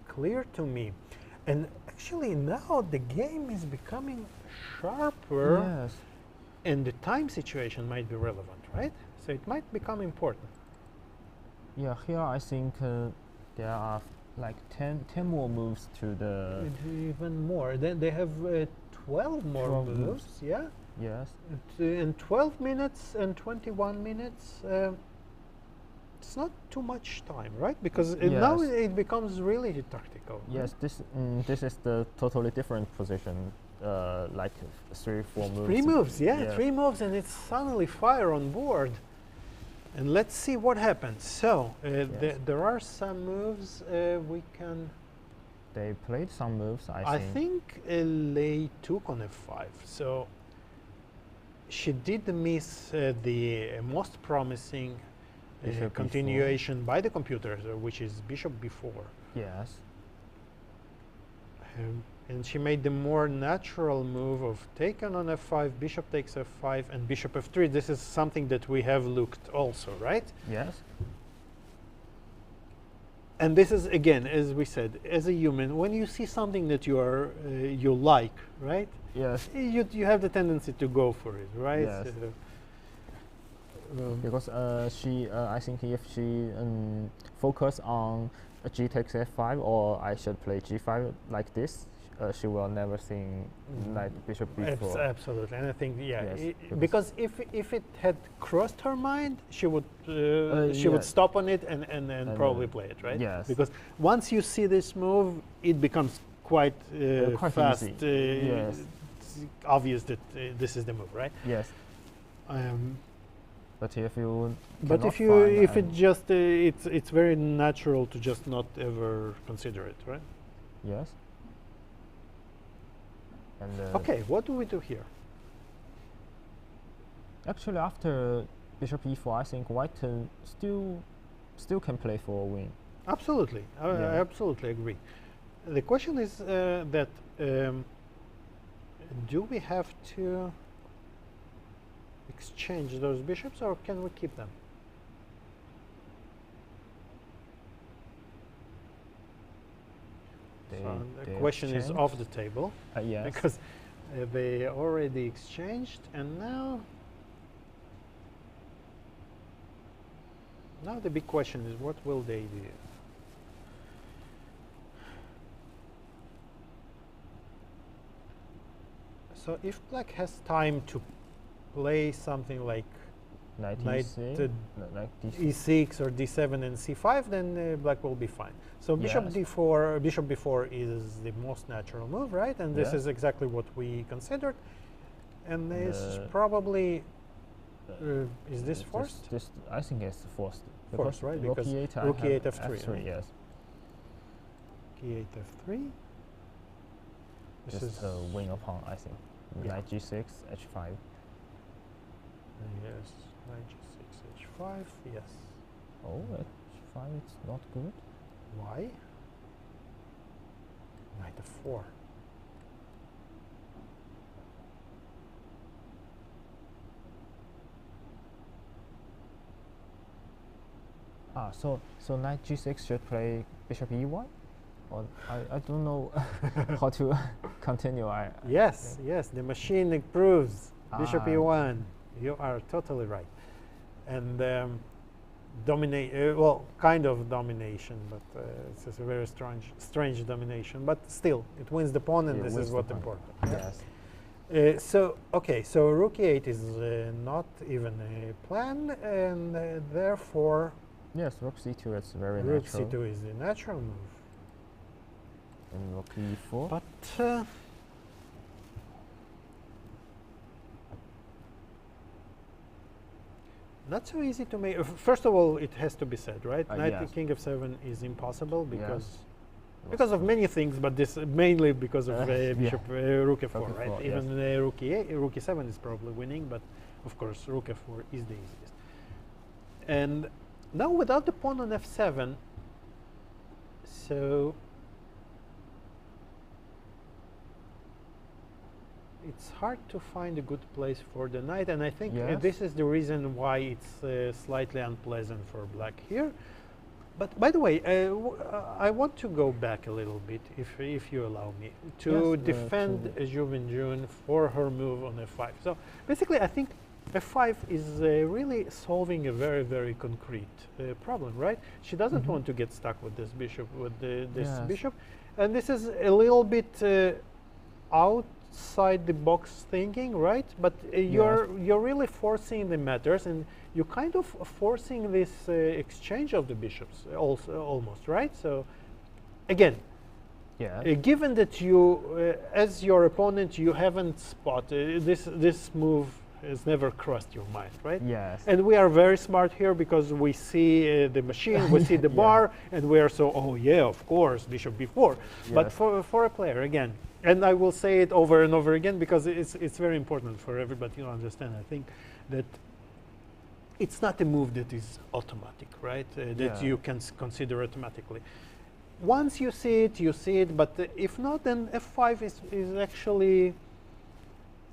D: clear to me. And actually now the game is becoming sharper,
E: Yes.
D: and the time situation might be relevant, right? So it might become important.
E: Yeah, here I think there are like 10 more moves to the.
D: Even more. Then they have 12 more
E: 12
D: moves.
E: moves.
D: Yeah.
E: Yes.
D: In 12 minutes and 21 minutes, it's not too much time, right? Because now
E: Yes.
D: it becomes really tactical. right?
E: Yes, this is the totally different position, like 3-4 moves.
D: 3 moves, yeah,
E: Yes.
D: 3 moves, and it's suddenly fire on board. And let's see what happens. So there are some moves we can.
E: They played some moves,
D: I think Lei took on F5. So she did miss the most promising
E: Bishop
D: continuation by the computer, which is bishop b4.
E: Yes.
D: And she made the more natural move of taken on f5, bishop takes f5, and bishop f3. This is something that we have looked also, right?
E: Yes.
D: And this is, again, as we said, as a human, when you see something that you like, right?
E: Yes.
D: You have the tendency to go for it, right?
E: Yes. Because I think if she focus on G takes f5, or I should play g5 like this, she will never think like bishop b4.
D: Absolutely, and I think
E: Yes,
D: because if it had crossed her mind, she would would stop on it and probably play it, right?
E: Yes.
D: Because once you see this move, it becomes quite fast.
E: easy. Yes.
D: It's obvious that this is the move, right?
E: Yes. But if you
D: But if you it just it's very natural to just not ever consider it, right?
E: Yes. And
D: Okay, what do we do here?
E: actually, after bishop e4, I think white still can play for a win.
D: Absolutely, I absolutely agree. The question is that do we have to exchange those bishops, or can we keep them? So the question is off the table,
E: Yes.
D: because they already exchanged, and now the big question is, what will they do? So if black has time to play something like
E: Knight
D: knight
E: e6, like this.
D: e6 or d7 and c5, then black will be fine. So bishop
E: Yes.
D: d4, bishop b4 is the most natural move, right? And this
E: Yeah.
D: is exactly what we considered. And this is probably is this forced?
E: This I think it's forced.
D: Forced, right?
E: Rook
D: Because
E: e8,
D: rook
E: I have
D: e8 f3,
E: f3,
D: right?
E: yes.
D: e8 f3. This
E: Just
D: is
E: win upon, I think.
D: Yeah.
E: Knight g6, h5.
D: Yes, knight g6, h5, yes.
E: Oh, h5 it's not good.
D: Why? Knight f4.
E: So knight g6 should play bishop e1? Or I don't know how to continue.
D: Yes, yes, the machine improves. Bishop
E: Ah.
D: e1. You are totally right. And dominate, well, kind of domination, but it's just a very strange domination. But still, it wins the pawn, and
E: Yeah,
D: this
E: wins
D: is
E: the
D: what's
E: pawn.
D: important.
E: Yes.
D: So rook e8 is not even a plan, and therefore
E: Yes, rook c2 is very
D: rook
E: natural.
D: c2 is the natural move.
E: And rook e4.
D: But not so easy to make. First of all, it has to be said, right? Knight
E: Yes.
D: king f7 is impossible because
E: Yes.
D: because of many things, but this mainly because of bishop rook f4,
E: Rook
D: right?
E: f4,
D: Even rook e8, rook e7 is probably winning, but of course rook f4 is the easiest. And now without the pawn on f7, so it's hard to find a good place for the knight, and I think
E: Yes.
D: this is the reason why it's slightly unpleasant for black here. But by the way, I want to go back a little bit, if you allow me, to
E: Yes,
D: defend Ju Wenjun for her move on f5. So basically, I think f5 is really solving a very concrete problem, right? She doesn't want to get stuck with this bishop,
E: Yes.
D: bishop, and this is a little bit outside the box thinking, right? But you're really forcing the matters, and you're kind of forcing this exchange of the bishops also almost, right? So again,
E: Yeah.
D: given that you, as your opponent, you haven't spotted this move has never crossed your mind, right?
E: Yes.
D: And we are very smart here because we see the machine, we see the
E: Yeah.
D: bar, and we are so, oh yeah, of course, bishop b4. But
E: Yes.
D: for a player, again, and I will say it over and over again because it's very important for everybody to understand, I think, that it's not a move that is automatic, right? That
E: Yeah.
D: you can consider automatically. Once you see it, but if not, then f5 is actually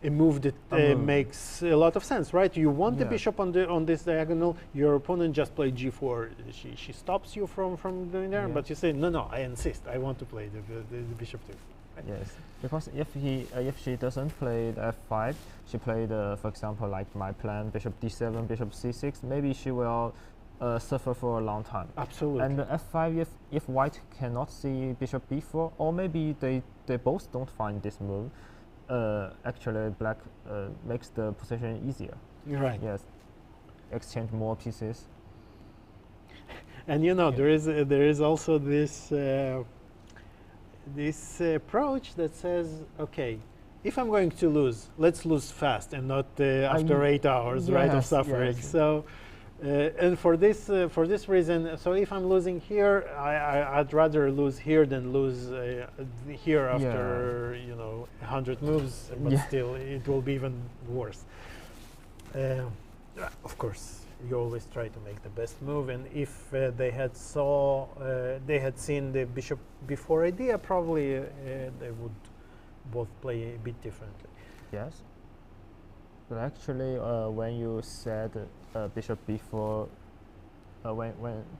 D: a move that
E: move.
D: makes a lot of sense, right? You want the
E: Yeah.
D: bishop on this diagonal. Your opponent just played g4. She stops you from doing that,
E: Yeah.
D: but you say no. I insist. I want to play the bishop too. Right?
E: Yes, because if she doesn't play the f5, she played, for example, like my plan, bishop d7, bishop c6. Maybe she will suffer for a long time.
D: Absolutely.
E: And the f5, if white cannot see bishop b4, or maybe they both don't find this move, actually black makes the position easier.
D: You're right.
E: Yes, exchange more pieces.
D: And you know, there is also this this approach that says, okay, if I'm going to lose, let's lose fast and not after 8 hours, right, of
E: Yes,
D: suffering.
E: yes.
D: So, and for this reason, so if I'm losing here, I'd rather lose here than lose here after 100 moves. But
E: Yeah.
D: still, it will be even worse. Of course, you always try to make the best move, and if they had seen the bishop before idea, probably they would both play a bit differently.
E: Yes. But actually, when you said bishop b4,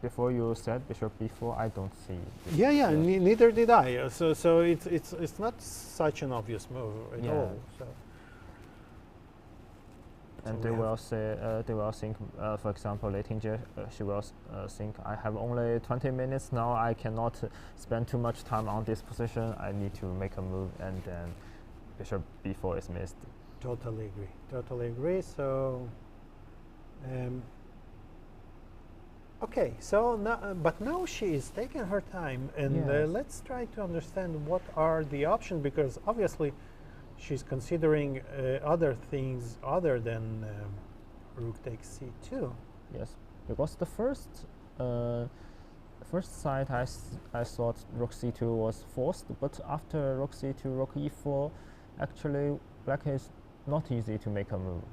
E: before you said bishop b4, I don't see.
D: Yeah. Neither did I. So it's not such an obvious move at
E: Yeah.
D: all. So.
E: And
D: So
E: they
D: we
E: will say, they will think, for example, Lei Tingjie, she will think, I have only 20 minutes now, I cannot spend too much time on this position, I need to make a move, and then bishop b4 is missed.
D: Totally agree. So, okay. So now, but now she is taking her time, and
E: Yes.
D: let's try to understand what are the options, because obviously she's considering other things other than rook takes c2.
E: Yes, because the first side I thought rook c2 was forced, but after rook c2, rook e4, actually black is not easy to make a move.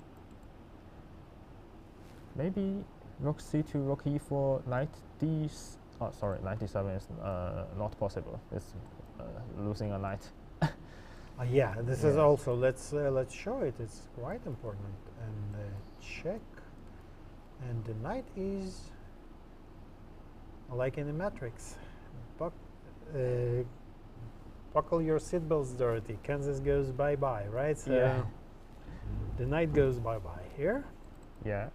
E: maybe rook c2, rook e4, knight d. Oh, sorry, knight d7 is not possible. It's losing a knight.
D: Yeah, this is
E: Yeah.
D: also, let's show it. It's quite important. And check. And the knight is like in the matrix. Buckle your seatbelts, Dorothy. Kansas goes bye-bye, right? So
E: Yeah.
D: the knight goes bye-bye here.
E: Yeah.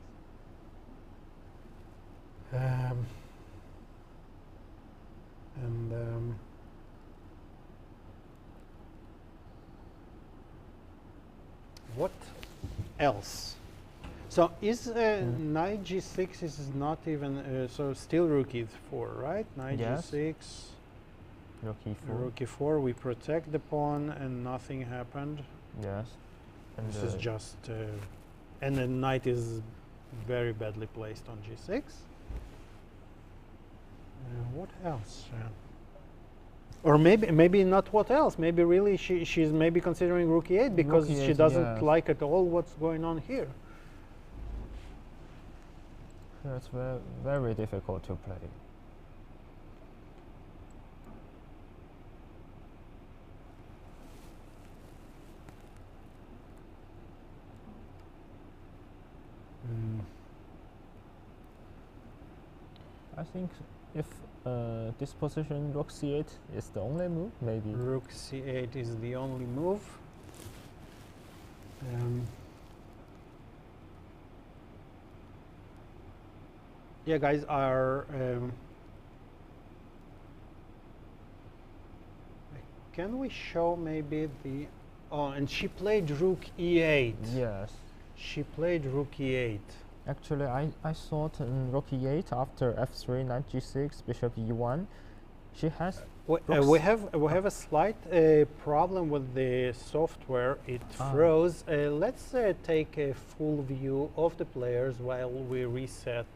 D: And what else? So is knight g6 is not even so still rook e4, right? Knight
E: Yes.
D: g6,
E: Rook e4.
D: rook e4. We protect the pawn, and nothing happened.
E: Yes. And
D: This is just, and the knight is very badly placed on g6. What else? Or maybe not what else. Maybe really she's maybe considering rook e8 because
E: Rook
D: she
E: e8,
D: doesn't
E: yes.
D: like at all what's going on here.
E: Yeah, it's very difficult to play. I think if this position rook c8 is the only move, maybe.
D: Rook c8 is the only move. Yeah, guys, can we show maybe the? Oh, and she played rook e8.
E: Yes.
D: She played rook e8.
E: Actually, I thought rook e8 after f3, knight g6, bishop e1. She has.
D: We have a slight problem with the software. It froze. Let's take a full view of the players while we reset.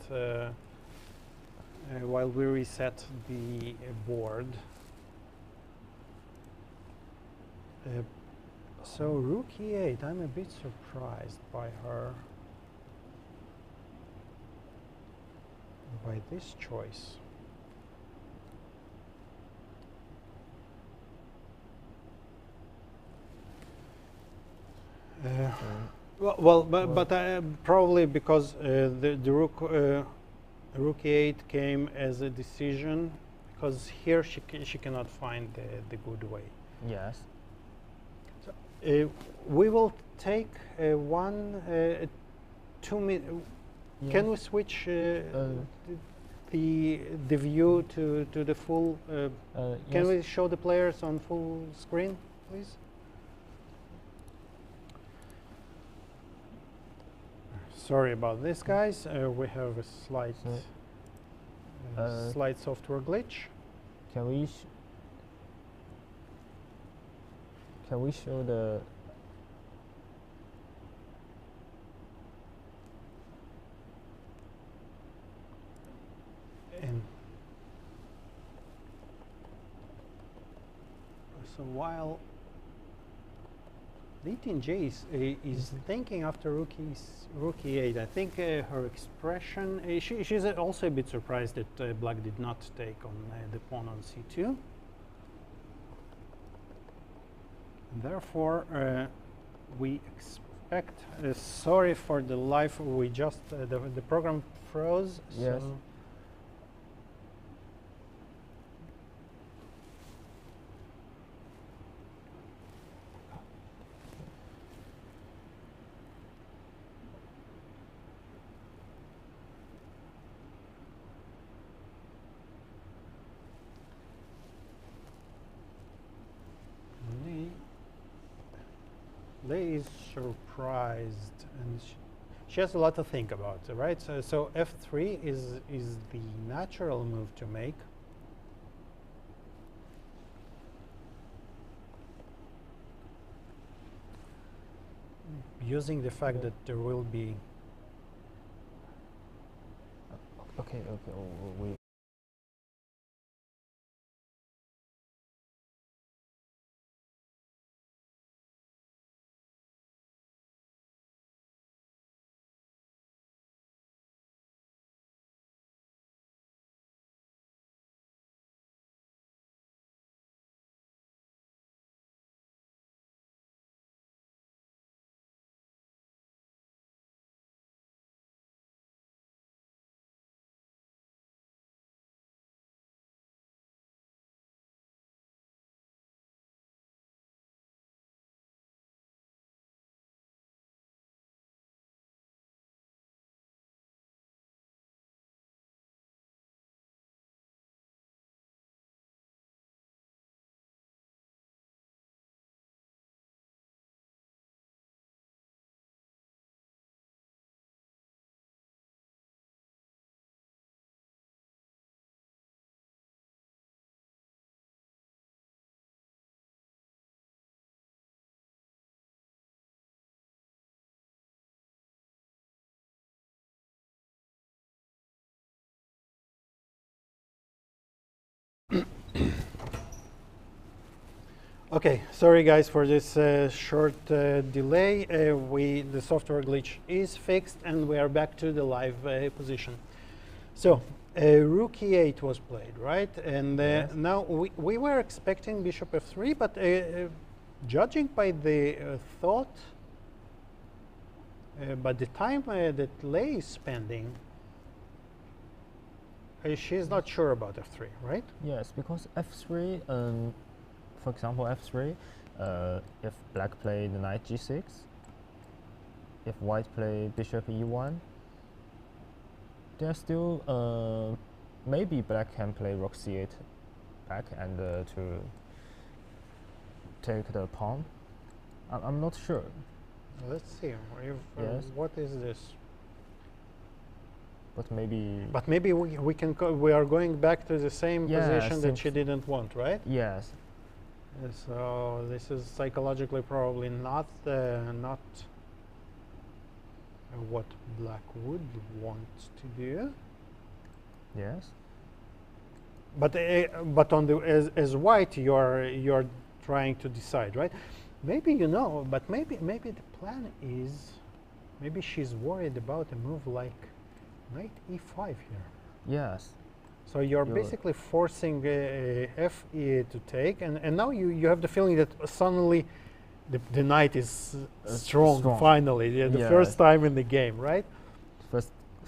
D: While we reset the board. So rook e8. I'm a bit surprised by her. By this choice. But probably because the rook e8 came as a decision, because here she cannot find the good way.
E: Yes.
D: So, we will take 2 minutes.
E: Yes.
D: Can we switch the view to the full? Can
E: yes.
D: we show the players on full screen, please? Sorry about this, guys. We have a slight slight software glitch.
E: Can we show the?
D: And so while Lei Tingjie is thinking after rook e8, I think her expression, she's also a bit surprised that black did not take on the pawn on c2. And therefore, we expect, sorry for the live, we just, the program froze.
E: Yes.
D: So Lei is surprised, and she has a lot to think about, right? So f3 is the natural move to make. Using the fact that there will be.
E: Okay. We.
D: Okay, sorry guys for this short delay. The software glitch is fixed and we are back to the live position. So, rook e8 was played, right? And
E: Yes.
D: now we were expecting bishop f3, but judging by the thought, by the time that Lei is spending, she's not sure about f3, right?
E: Yes, because f3, for example, f3, if black play the knight g6, if white play bishop e1, there's still maybe black can play rook c8 back and to take the pawn. I'm not sure.
D: Let's see.
E: Yes.
D: What is this?
E: But maybe.
D: But maybe we can we are going back to the same
E: Yeah,
D: position that she didn't want, right?
E: Yes.
D: So this is psychologically probably not what black would want to do.
E: Yes.
D: But on the as white you're trying to decide, right? Maybe you know, but maybe the plan is maybe she's worried about a move like knight e5 here.
E: Yes.
D: So you're basically forcing fe to take, and now you have the feeling that suddenly the knight is strong. Finally, the first time in the game, right?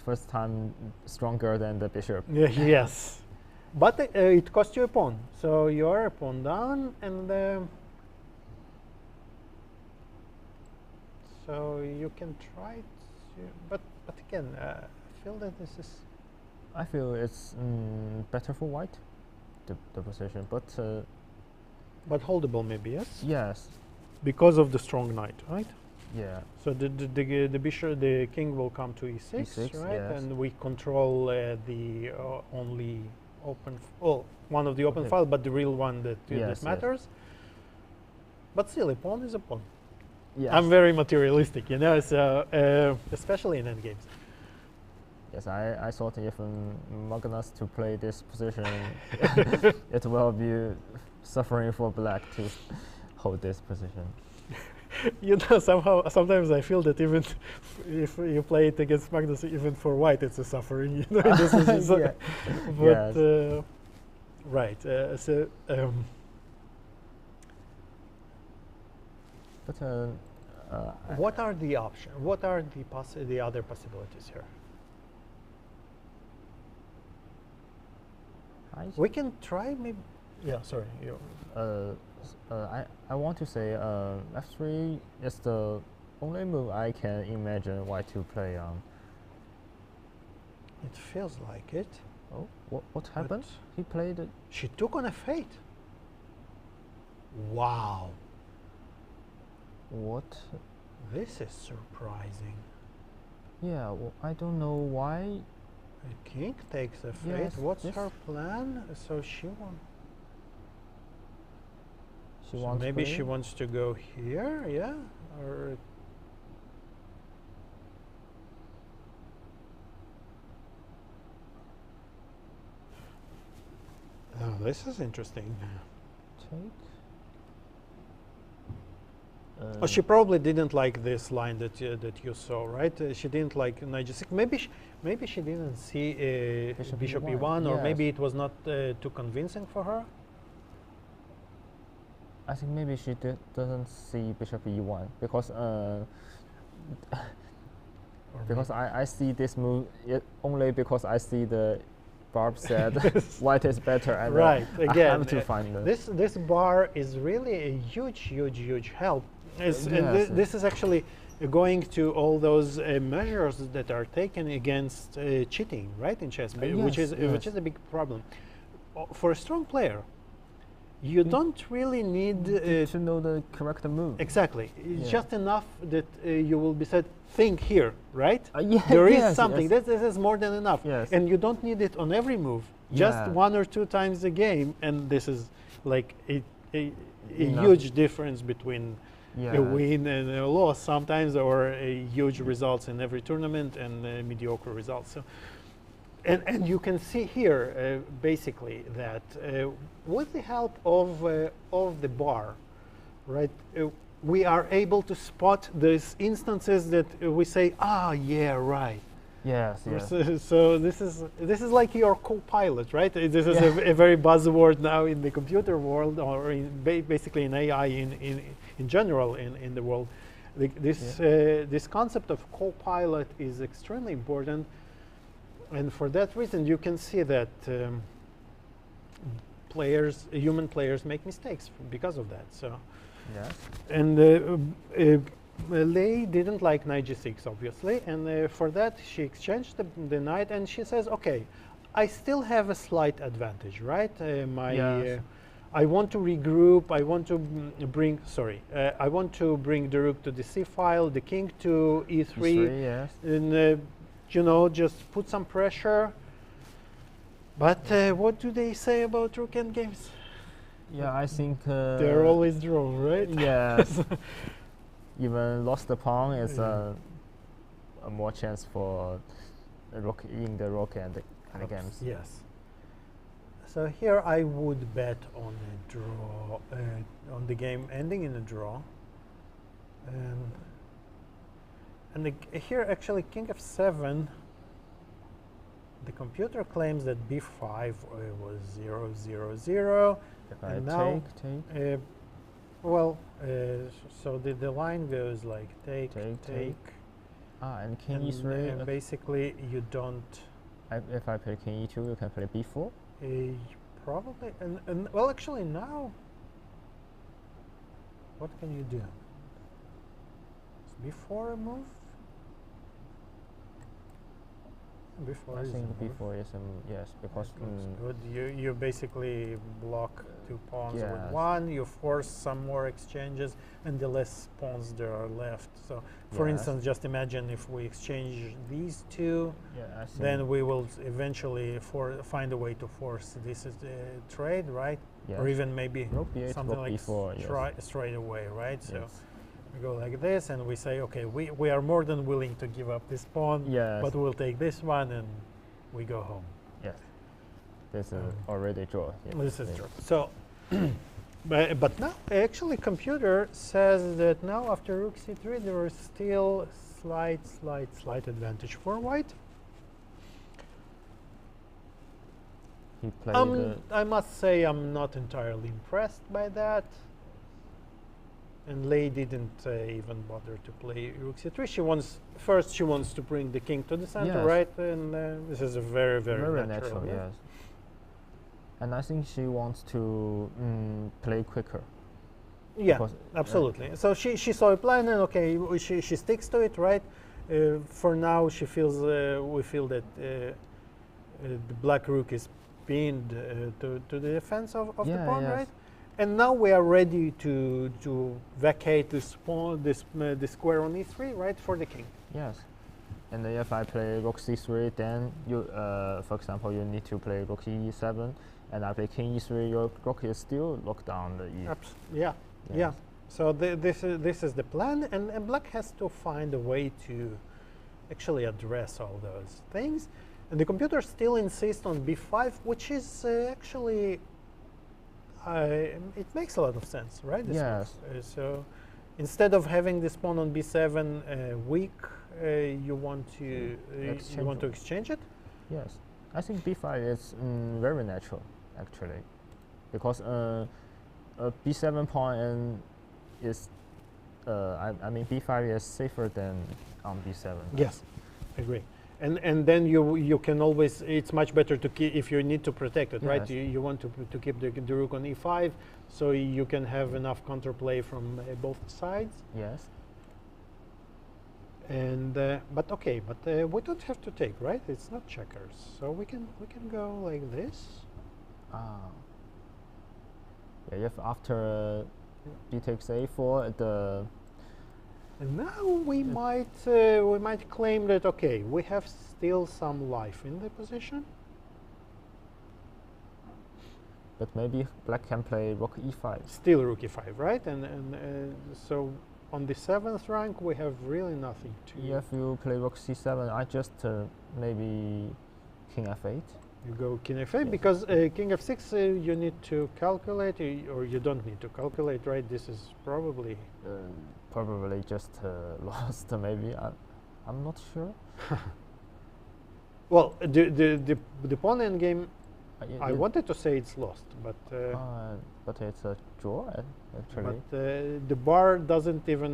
E: First time stronger than the bishop.
D: Yes, but it cost you a pawn, so you're a pawn down, and so you can try to, but again, I feel that this is.
E: I feel it's better for white, the position, but
D: holdable maybe, yes.
E: yes,
D: Because of the strong knight, right?
E: yeah,
D: So the bishop, the king will come to e6,
E: E6,
D: right?
E: yes.
D: And we control the only open, one of the open file, but the real one that
E: Yes,
D: matters. But still, a pawn is a pawn.
E: yes.
D: I'm very materialistic, you know, so especially in endgames.
E: Yes, I thought if Magnus to play this position, it will be suffering for black to hold this position.
D: You know, sometimes I feel that even if you play it against Magnus, even for white, it's a suffering. You know, this is
E: Yeah.
D: but
E: Yes.
D: right.
E: But
D: What are the options? What are the other possibilities here? We can try maybe. Yeah, sorry.
E: I want to say f3 is the only move I can imagine white to play on.
D: It feels like it.
E: Oh, what happened? He played it.
D: She took on f8. Wow,
E: What?
D: this is surprising.
E: Yeah, well, I don't know why.
D: The king takes f8.
E: Yes,
D: What's
E: this-
D: her plan? So she wants.
E: She
D: So
E: wants
D: maybe
E: play?
D: she wants to go here, yeah? Or oh, this is interesting.
E: Take.
D: Oh, she probably didn't like this line that you saw, right? She didn't like knight g6. Maybe she didn't see bishop e1, or
E: yes.
D: maybe it was not too convincing for her.
E: I think maybe she doesn't see bishop e1 because I see this move only because I see the Barb said white is better, and
D: Right,
E: I
D: again,
E: have to find the
D: this bar is really a huge help. This is actually going to all those measures that are taken against cheating, right, in chess, which
E: yes,
D: is a big problem for a strong player. You don't really need
E: to know the correct move.
D: exactly. It's
E: Yeah.
D: just enough that you will be said, think here, right?
E: Yeah,
D: There is
E: yes,
D: something.
E: yes.
D: This is more than enough.
E: Yes.
D: And you don't need it on every move. Just
E: Yeah.
D: 1 or 2 times a game, and this is like a
E: Enough.
D: huge difference between
E: Yeah.
D: a win and a loss sometimes, or a huge results in every tournament and mediocre results. So, and you can see here basically that with the help of the bar, right? We are able to spot these instances that we say, ah, yeah, right.
E: Yes, yes.
D: So this is like your co-pilot, right? This is a very buzzword now in the computer world, or basically in AI in general in the world. This concept of co-pilot is extremely important, and for that reason, you can see that human players make mistakes because of that. So,
E: yes.
D: And Lei didn't like knight g6, obviously, and for that she exchanged the knight, and she says, okay, I still have a slight advantage, right? I want to regroup, I want to bring, I want to bring the rook to the c file, the king to e3,
E: yes.
D: And you know, just put some pressure. But what do they say about rook endgames?
E: Yeah, I think
D: they're always drawn, right?
E: Yes. Even lost the pawn is a more chance for rook in the rook and the games.
D: Yes. So here I would bet on a draw, on the game ending in a draw. And here actually king f7. The computer claims that b5 was 0, 0, 0.
E: If I
D: and now,
E: take.
D: So the line goes like take.
E: Ah, and king e3.
D: Basically, you don't.
E: If I play king e2, you can play b4.
D: Probably, and well, actually now, what can you do? Is b4 a move?
E: I think b4 is yes, because
D: good. You basically block 2 pawns
E: yes.
D: with 1. You force some more exchanges, and the less pawns there are left. So, for
E: yes.
D: instance, just imagine if we exchange these 2, then we will eventually find a way to force this trade, right?
E: Yes.
D: Or even maybe something like
E: b4,
D: straight away, right?
E: Yes.
D: So. We go like this, and we say, okay, we are more than willing to give up this pawn,
E: yes.
D: but we'll take this one, and we go home.
E: Yes, this is already draw. Yes.
D: This is true. So, but now actually, computer says that now after rook c3, there is still slight advantage for white.
E: He played.
D: I must say I'm not entirely impressed by that. And Lei didn't even bother to play rook c3. She wants to bring the king to the center,
E: yes.
D: right? And this is a very natural.
E: Yes. And I think she wants to play quicker.
D: Yeah, absolutely. So she saw a plan, and okay, she sticks to it, right? For now, we feel that the black rook is pinned to the defense of the pawn,
E: yes.
D: right? And now we are ready to vacate this pawn, the square on e3, right, for the king.
E: Yes. And if I play rook c3, then you, for example, you need to play rook e7, and I play king e3. Your rook is still locked down the e.
D: Yeah. So this is the plan, and black has to find a way to actually address all those things. And the computer still insists on b5, which is actually. It makes a lot of sense, right?
E: Yes.
D: So instead of having this pawn on b7 weak, you want to exchange it.
E: Yes, I think b5 is very natural actually, because a b7 pawn is I mean b5 is safer than on b7.
D: Yes, I agree. And then you can always, it's much better to keep, if you need to protect it, yes. Right? You want to keep the rook on e5, so you can have enough counterplay from both sides.
E: Yes.
D: And but we don't have to take, right? It's not checkers, so we can go like this.
E: Yeah, if after b takes a4,
D: and now we might claim that we have still some life in the position.
E: But maybe black can play rook e5.
D: Still rook e5, right? And so on the 7th rank we have really nothing to.
E: If you play rook c7, I just maybe king f8.
D: You go king f8 because king f6 you need to calculate, or you don't need to calculate, right? This is probably
E: Probably just lost. Maybe I'm not sure.
D: well, the pawn endgame. I
E: it-
D: wanted to say it's lost, but
E: but it's a draw actually.
D: but the bar doesn't even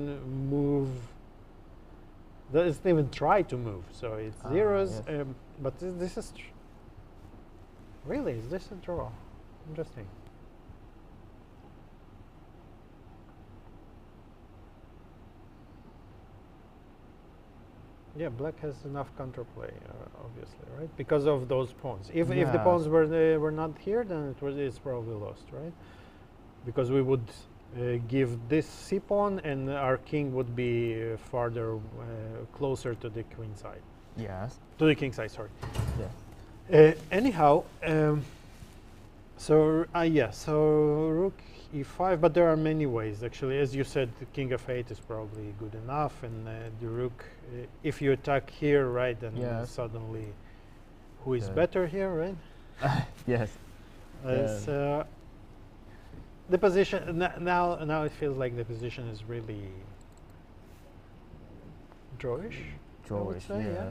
D: move. Doesn't even try to move, so it's zeros.
E: Yes.
D: But this is really, is this a draw? Interesting. Yeah, black has enough counterplay, obviously, right? Because of those pawns. If the
E: Yeah.
D: pawns were not here, then it's probably lost, right? Because we would give this c pawn, and our king would be farther closer to the queen side,
E: Yes.
D: to the king side. Sorry.
E: Yeah.
D: Anyhow, so rook e5, but there are many ways actually. As you said, the king f8 is probably good enough, and the rook, if you attack here, right, then
E: Yes.
D: suddenly, who is
E: Yeah.
D: better here, right?
E: Yes.
D: So the position now it feels like the position is really drawish. I would
E: Drawish.
D: say,
E: Yeah.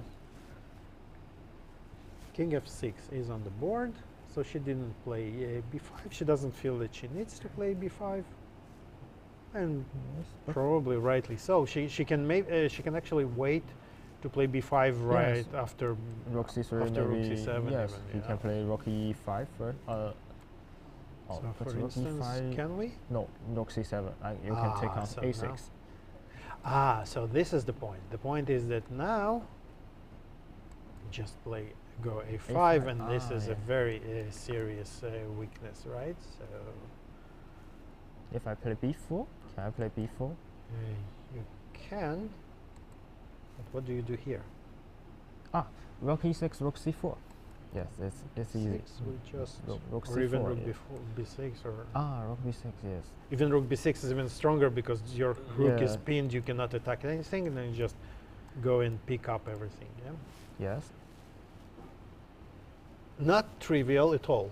D: King f6 is on the board, so she didn't play b5. She doesn't feel that she needs to play b5, and
E: Yes.
D: probably rightly so. She can actually wait to play b5 right after
E: Rook c3.
D: after rook
E: maybe.
D: c7
E: Yes.
D: even,
E: You
D: yeah.
E: can play rook e5 first.
D: So
E: but
D: for
E: rook
D: instance,
E: e5.
D: can we?
E: No, rook c7. You can take on
D: so
E: a6.
D: So this is the point. The point is that now just go a5,
E: A5,
D: and this is a
E: yeah.
D: very serious weakness, right? So
E: If I play b4, can I play b4?
D: you can, but what do you do here?
E: Rook e6, rook c4. Yes, it's easy.
D: Six, we just
E: Rook
D: or even
E: c4,
D: rook
E: yeah.
D: b6, or
E: Rook b6. Yes.
D: even rook b6 is even stronger because your rook is
E: Yeah.
D: pinned. You cannot attack anything, and then you just go and pick up everything. Yeah,
E: Yes.
D: not trivial at all.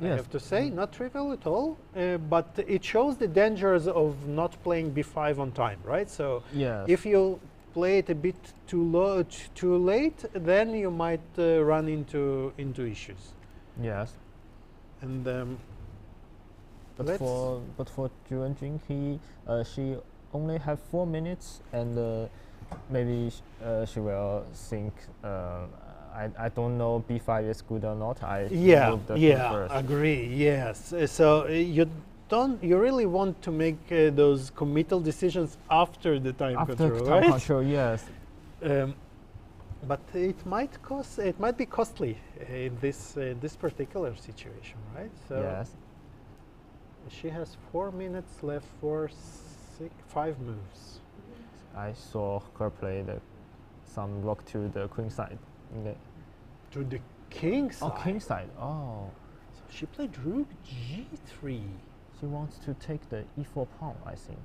D: I
E: Yes.
D: have to say, not trivial at all. But it shows the dangers of not playing b5 on time, right? So
E: Yes.
D: if you play it a bit too late, then you might run into issues.
E: Yes.
D: And
E: But
D: let's-
E: for Ju Wenjun, she only have 4 minutes, and maybe she will think. I don't know b5 is good or not. I move the king first.
D: agree. Yes. So you really want to make those committal decisions after the time
E: After
D: control,
E: time
D: right?
E: control, yes.
D: But it might be costly in this particular situation, right? So
E: Yes.
D: she has 4 minutes left for 5 moves.
E: I saw her play some rook to the queen side.
D: To the king side.
E: Oh, king side. Oh,
D: So she played rook g3.
E: she wants to take the e4 pawn. I think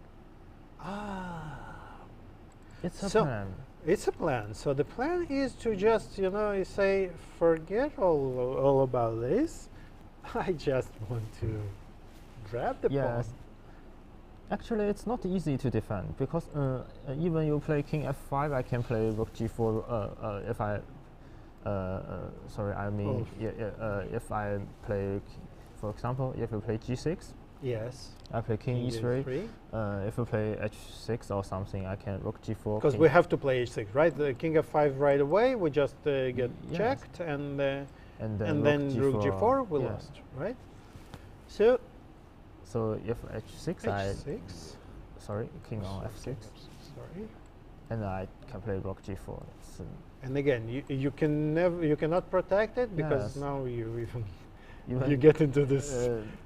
E: it's a
D: So-
E: plan.
D: It's a plan. So the plan is to just, you say, forget all about this. I just want to grab the
E: Yes.
D: pawn.
E: Actually, it's not easy to defend because even you play king f5, I can play rook g4. If I, sorry, I mean, if I play, for example, if you play g6,
D: Yes.
E: I play king e3.
D: Three.
E: If you play h6 or something, I can rook g4.
D: Because
E: king-
D: we have to play h6, right? The king f5 right away. We just get
E: Yes.
D: checked, and
E: and
D: then rook g4 we
E: yeah.
D: lost, right? So
E: So if h6,
D: h6.
E: sorry, king on f6,
D: Sorry.
E: and I can play rook g4. It's,
D: And again, you cannot protect it because
E: Yes.
D: now you
E: even,
D: you get into this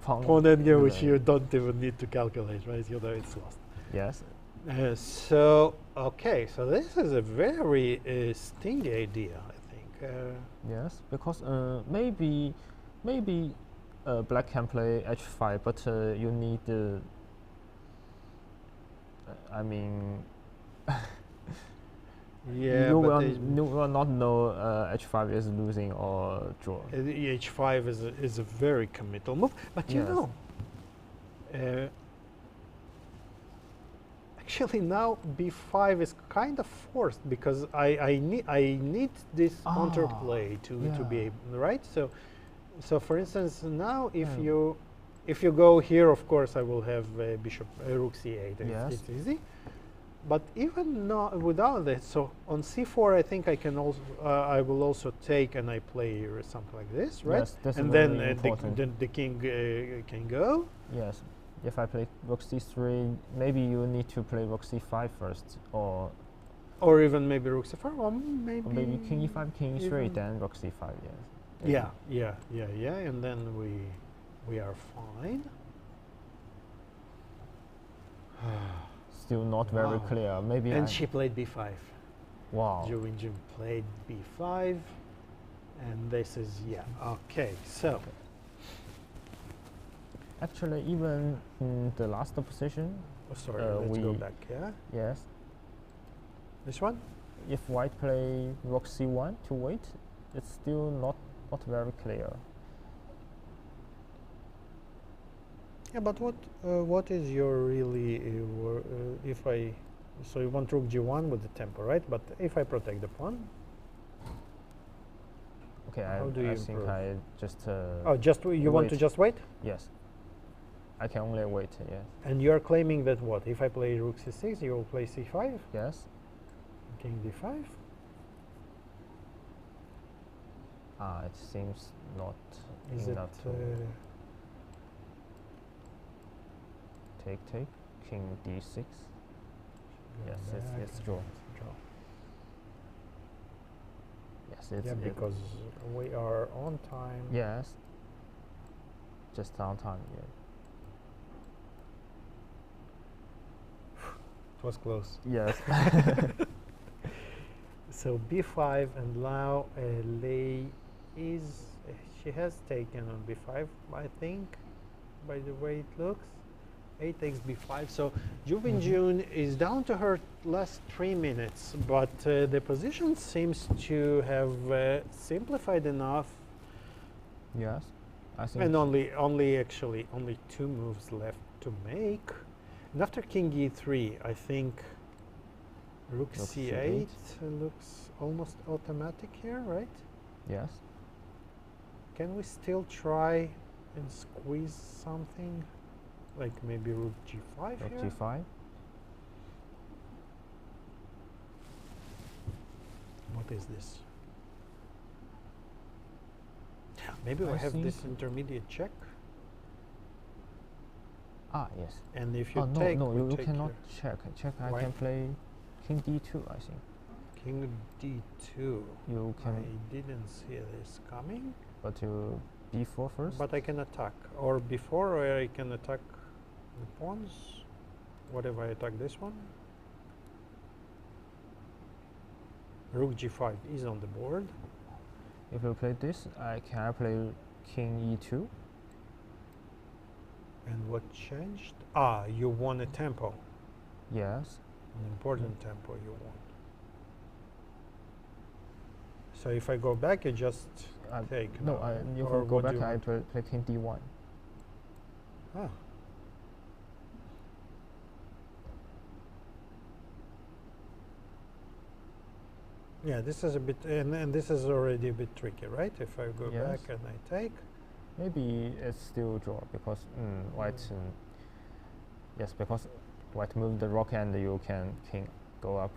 E: pawn
D: pawn endgame which
E: uh,
D: you don't even need to calculate, right? You know it's lost.
E: Yes.
D: So okay, so this is a very stingy idea, I think.
E: Yes, because maybe black can play h5, but you need I mean
D: Yeah,
E: you
D: but
E: will not know h5 is losing or draw.
D: the h5 is a very committal move. But you
E: Yes.
D: know, actually now b5 is kind of forced because I need this counterplay to be
E: Yeah.
D: able, right? So for instance, now if
E: Yeah.
D: you go here, of course I will have bishop rook c8.
E: Yes.
D: It's easy. But even not without that, so on c4, I think I can also I will also take and I play something like this, right?
E: Yes, that's
D: and
E: very
D: then
E: important.
D: the king can go.
E: Yes. If I play rook c3, maybe you need to play rook c5 first, or
D: Even maybe rook c4, or maybe
E: king e5, king e3,
D: even-
E: then rook c5. Yes.
D: Yeah, and then we are fine.
E: Still not very
D: Wow.
E: clear. Maybe.
D: And she played b5.
E: Wow.
D: Ju Wenjun played b5, and this is okay. So
E: Actually, even in the last position,
D: sorry, let's go back. Yeah,
E: yes,
D: this one.
E: if white play rook c1 to wait, it's still not very clear.
D: Yeah, but what is your really if I so you want rook g1 with the tempo, right? But if I protect the pawn,
E: Okay,
D: How do
E: I
D: you
E: think
D: improve?
E: I just.
D: just you want to
E: wait.
D: just wait,
E: Yes. I can only wait. Yes.
D: and you are claiming that what if I play rook c6, you will play c5,
E: Yes.
D: king d5.
E: It seems not
D: Is it?
E: enough to take. King d6. Yes, it's draw.
D: Draw.
E: Yes, it's
D: Yeah, because we are on time.
E: yes. Just on time. Yeah.
D: It was close.
E: Yes.
D: So b5, and now Lei is she has taken on b5, I think, by the way it looks. A takes b5. So Ju Wenjun is down to her last 3 minutes, but the position seems to have simplified enough,
E: Yes. I think.
D: and only 2 moves left to make. And after king e3, I think rook
E: Rook
D: c8
E: c8.
D: looks almost automatic here, right?
E: Yes.
D: Can we still try and squeeze something? Like maybe rook g5
E: Rook
D: here?
E: g5.
D: What is this? Maybe we
E: I
D: have this
E: think-
D: intermediate check,
E: Yes.
D: and if you
E: Oh,
D: take,
E: no,
D: we
E: you
D: take
E: cannot
D: here.
E: check. I
D: Why?
E: can play king d2. I think
D: King d2.
E: you can,
D: I didn't see this coming,
E: but you b4 first.
D: but I can attack. Or before I can attack the pawns. What if I attack this one? Rook g5 is on the board.
E: If you play this, can I play king e2?
D: And what changed? You won a tempo.
E: Yes.
D: An important tempo you won. So if I go back, you just take.
E: No,
D: now,
E: if
D: or
E: I go
D: what do
E: back,
D: you
E: I
D: want?
E: play king d1.
D: Ah. Yeah, this is a bit, and this is already a bit tricky, right? If I go
E: Yes.
D: back and I take,
E: Maybe it's still draw because white. Yes, because white move the rook and you can king go up.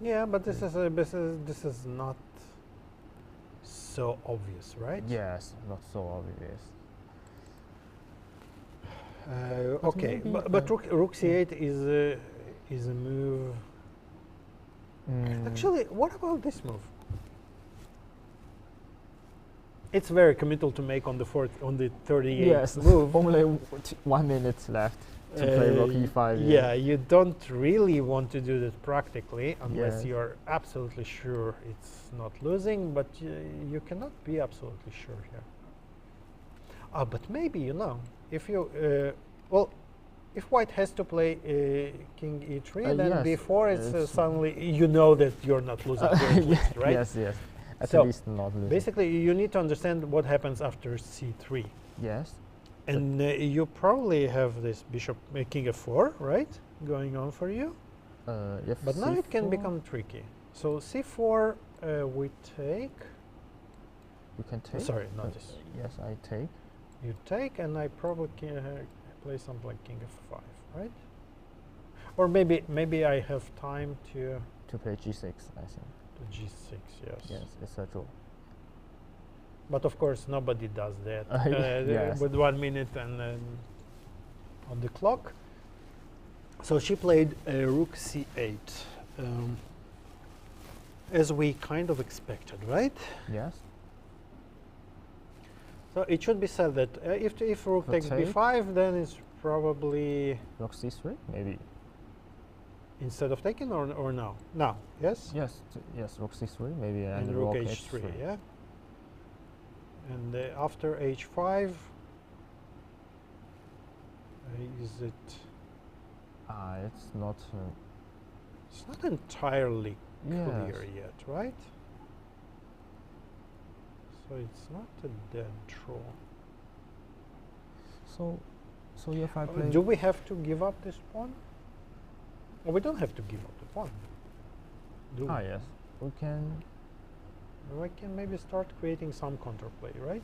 D: yeah, but this is this is not so obvious, right?
E: Yes, not so obvious. But
D: Okay,
E: maybe,
D: but rook c8 is a move. Actually, what about this move? It's very committal to make on the 38th
E: yes,
D: move.
E: only 1 minute left to play rook e5.
D: Yeah, you don't really want to do that practically unless
E: Yes.
D: you're absolutely sure it's not losing, but you cannot be absolutely sure here. But maybe, if you, well, if white has to play king e3, then
E: yes,
D: before it's
E: it's-
D: suddenly you know that you're not losing, right?
E: Yes, yes. At
D: So,
E: least not losing.
D: Basically, you need to understand what happens after c3.
E: Yes.
D: And you probably have this bishop, king f4, right? Going on for you.
E: If
D: But now it can
E: C4,
D: become tricky. So c4, we take.
E: You can take.
D: Sorry, not this.
E: Yes, I take.
D: You take, and I probably can play something like king f5, right? Or maybe I have time to
E: To play g6, I think.
D: g6. Yes.
E: Yes, it's a draw.
D: But of course, nobody does that
E: Yes.
D: with 1 minute and on the clock. So she played rook c8, as we kind of expected, right?
E: Yes.
D: So it should be said that if rook takes
E: take.
D: b5, then it's probably
E: Rook c3, maybe.
D: instead of taking or no? Now, yes?
E: Yes, yes, rook c3, maybe, and,
D: And rook h3, yeah? And after h5, is it?
E: It's not.
D: It's not entirely
E: Yes.
D: clear yet, right? So it's not a dead draw.
E: So if I play.
D: Do we have to give up this pawn? Well, we don't have to give up the pawn. Do we?
E: Yes, we can.
D: We can maybe start creating some counterplay, right?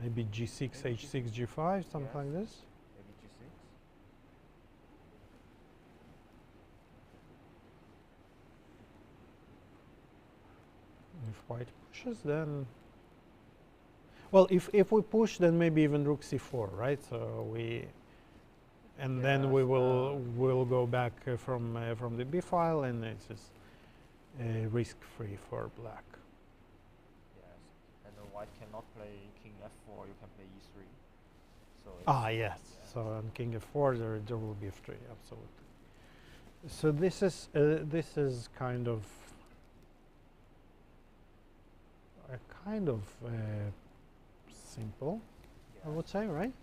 D: Maybe g6, h6, g5, something like this.
E: Maybe g6.
D: If white pushes, then. Well, if we push, then maybe even rook c4, right? So we. And then we will go back from the b file, and it's just risk-free for black.
E: Yes, and the white cannot play king f4. You can play e3. So.
D: Yes. So on king f4, there will be f3, absolutely. So this is kind of simple, I would say, right?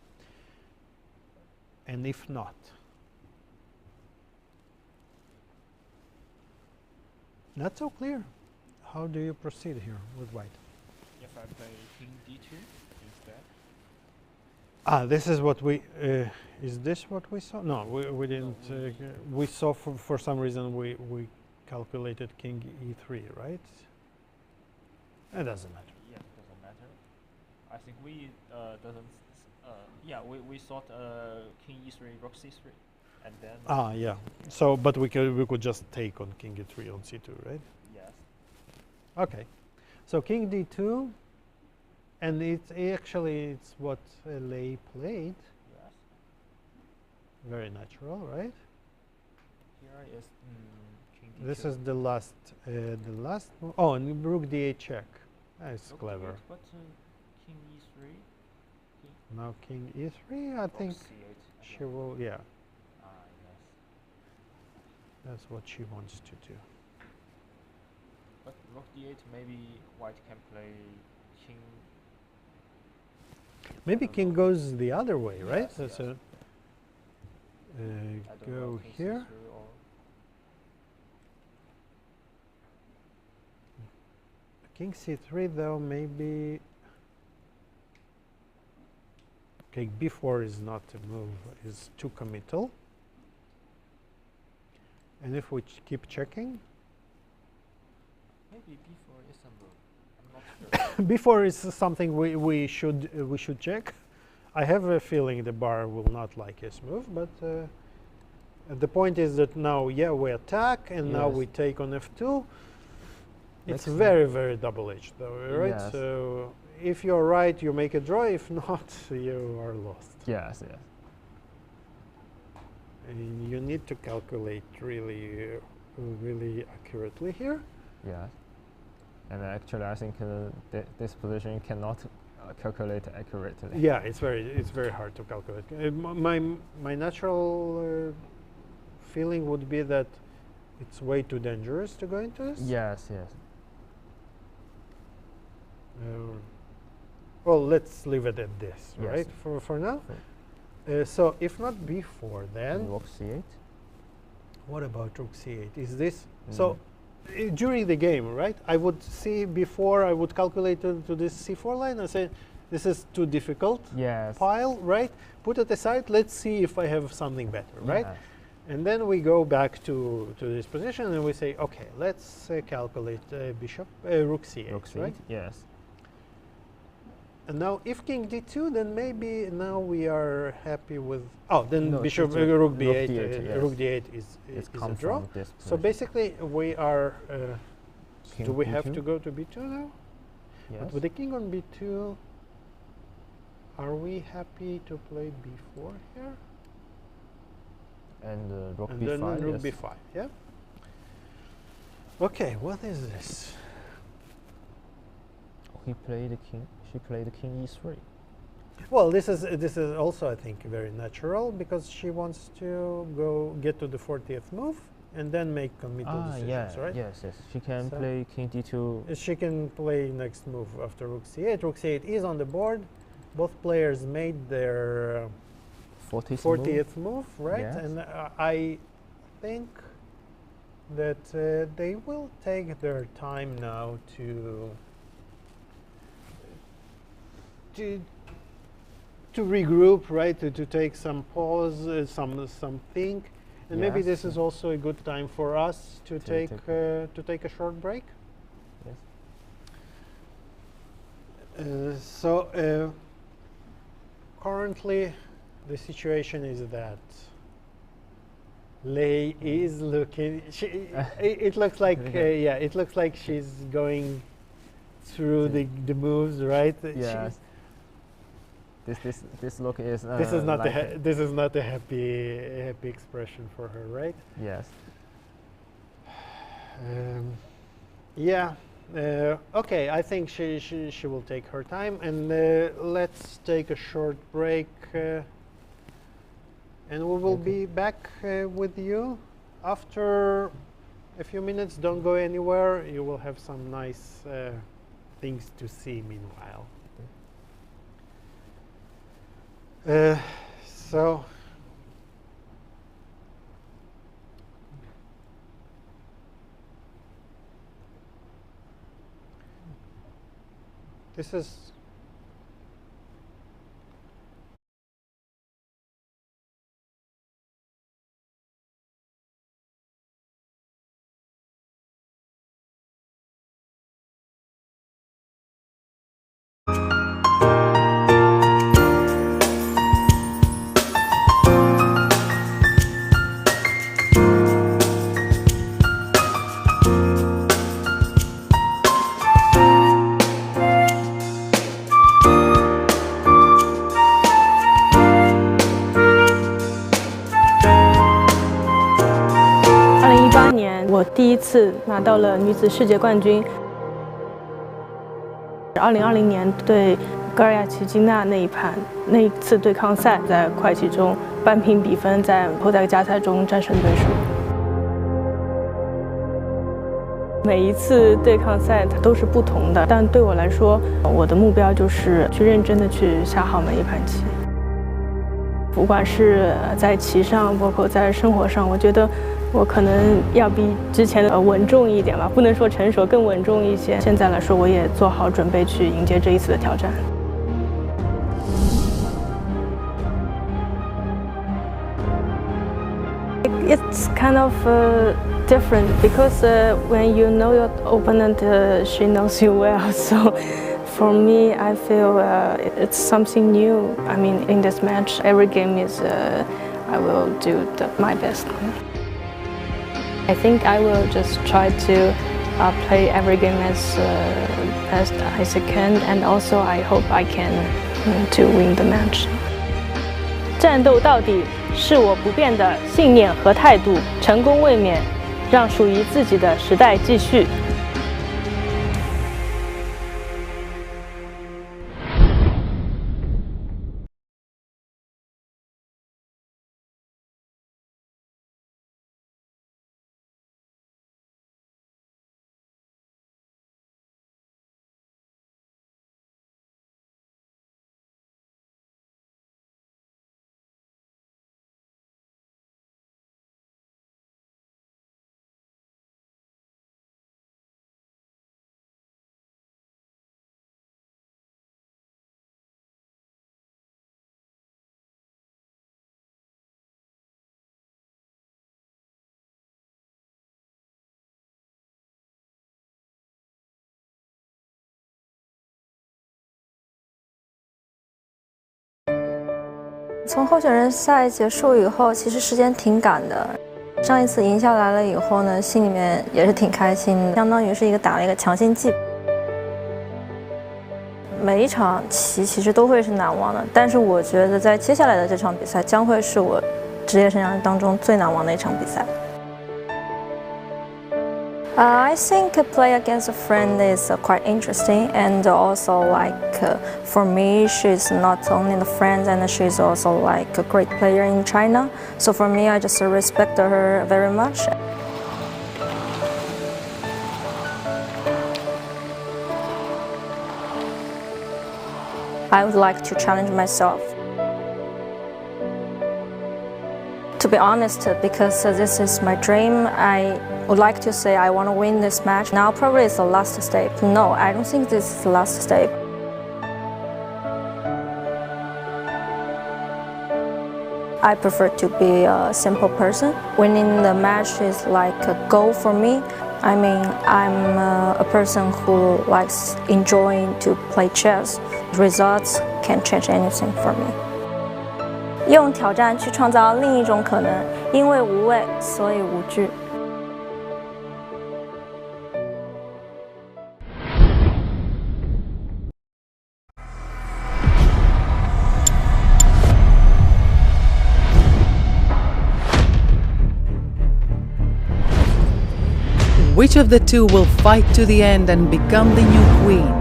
D: And if not, not so clear. How do you proceed here with white?
E: If I play king d2 instead.
D: This is what we. Is this what we saw? No, we didn't. We saw for some reason we calculated king e3, right? It doesn't matter.
E: Yeah, doesn't matter. I think we doesn't. Yeah, we thought king e3, rook c3, and then.
D: Yeah. So, but we could just take on king e3 on c2, right?
E: Yes.
D: Okay. So king d2, and it's what Lei played.
E: Yes.
D: Very natural, right?
E: Here is king d2.
D: This is the last. Oh, and rook d8 check. That's
E: Rook
D: clever.
E: d8, but king e3.
D: Now king e3. I think
E: c8.
D: she will. Yeah,
E: Yes.
D: that's what she wants to do.
E: But rook d8, maybe white can play king.
D: Maybe
E: don't
D: king
E: know.
D: goes the other way, right?
E: Yes,
D: That's
E: yes.
D: a.
E: I don't know,
D: Go
E: king
D: here.
E: c3 or
D: King c3 though, maybe. Okay, b4 is not a move, is too committal. And if we keep checking,
E: maybe b4 is a move. I'm not sure.
D: b4 is something we should check. I have a feeling the bar will not like his move, but the point is that now, yeah, we attack, and now
E: Yes.
D: we take on f2. It's
E: Let's
D: very, very double-edged, though, right?
E: Yes.
D: So if you're right, you make a draw. If not, you are lost.
E: Yes, yes.
D: And you need to calculate really, really accurately here.
E: Yes. And actually, I think this position cannot calculate accurately.
D: Yeah, it's very hard to calculate. My natural feeling would be that it's way too dangerous to go into this.
E: Yes, yes.
D: And if we check, then we will lose. So, well, let's leave it at this,
E: Yes.
D: right? For now. So if not before, then
E: Rook c8.
D: what about rook c8? Is this so? During the game, right? I would see before I would calculate to this c4 line and say, this is too difficult.
E: Yes.
D: Pile, right? Put it aside. Let's see if I have something better, right?
E: Yes.
D: And then we go back to this position and we say, okay, let's calculate bishop rook c8,
E: Rook c8.
D: right?
E: Yes.
D: And now, if king d2, then maybe now we are happy with. Oh, then
E: No,
D: bishop
E: d2,
D: rook b8.
E: rook d8, yes.
D: Rook d8 is
E: It's
D: a
E: come
D: draw.
E: from this
D: So
E: position.
D: basically, we are.
E: King
D: Do we have
E: b2?
D: to go to b2 now?
E: Yes.
D: But with the king on b2, are we happy to play b4 here?
E: And rook
D: And
E: b5.
D: then rook
E: yes.
D: b5, yeah? Okay, what is this?
E: He played the king. She played the king e3.
D: Well, this is also, I think, very natural because she wants to get to the 40th move and then make committal decisions,
E: yeah,
D: right?
E: yes, yes. She can
D: So
E: play king d2.
D: She can play next move after rook c8. Rook c8 is on the board. Both players made their 40th move, right?
E: Yes.
D: And I think that they will take their time now to regroup, right? To take some pause, some think, and maybe
E: Yes.
D: this is also a good time for us to take a short break.
E: Yes.
D: So currently, the situation is that Lei is looking. It looks like yeah, it looks like she's going through the moves, right?
E: Yes. This look is.
D: This is not
E: like
D: this is not a happy expression for her, right?
E: Yes.
D: Yeah. Okay, I think she will take her time, and let's take a short break, and we will be back with you after a few minutes. Don't go anywhere. You will have some nice things to see meanwhile. So. This is2018
B: 年，我第一次拿到了女子世界冠军。2020年对戈尔亚奇金娜那一次对抗赛，在快棋中扳平比分，在后在加赛中战胜对手。每一次对抗赛它都是不同的，但对我来说，我的目标就是去认真的去下好每一盘棋。不管是在棋上，包括在生活上，我觉得我可能要比之前的稳重一点吧，不能说成熟，更稳重一些。现在来说，我也做好准备去迎接这一次的挑战。It's kind of different because when you know your opponent, she knows you well. So for me, I feel it's something new. I mean, in this match, every game is I will do my best. I think I will just try to play every game as best as I can, and also I hope I can to win the match.
F: 战斗到底是我不变的信念和态度，成功卫冕，让属于自己的时代继续。
C: 从候选人赛结束以后，其实时间挺赶的。上一次赢下来了以后呢，心里面也是挺开心的，相当于是打了一个强心剂。每一场棋其实都会是难忘的，但是我觉得在接下来的这场比赛将会是我职业生涯当中最难忘的一场比赛。I think play against a friend is quite interesting, and also for me, she's not only the friend, and she's also a great player in China. So for me, I just respect her very much. I would like to challenge myself. To be honest, because this is my dream, I would like to say I want to win this match. Now probably it's the last step. No, I don't think this is the last step. I prefer to be a simple person. Winning the match is like a goal for me. I mean, I'm a person who likes enjoying to play chess. Results can't change anything for me. 用挑战去创造另一种可能，因为无畏，所以无惧。
A: Which of the two will fight to the end and become the new queen?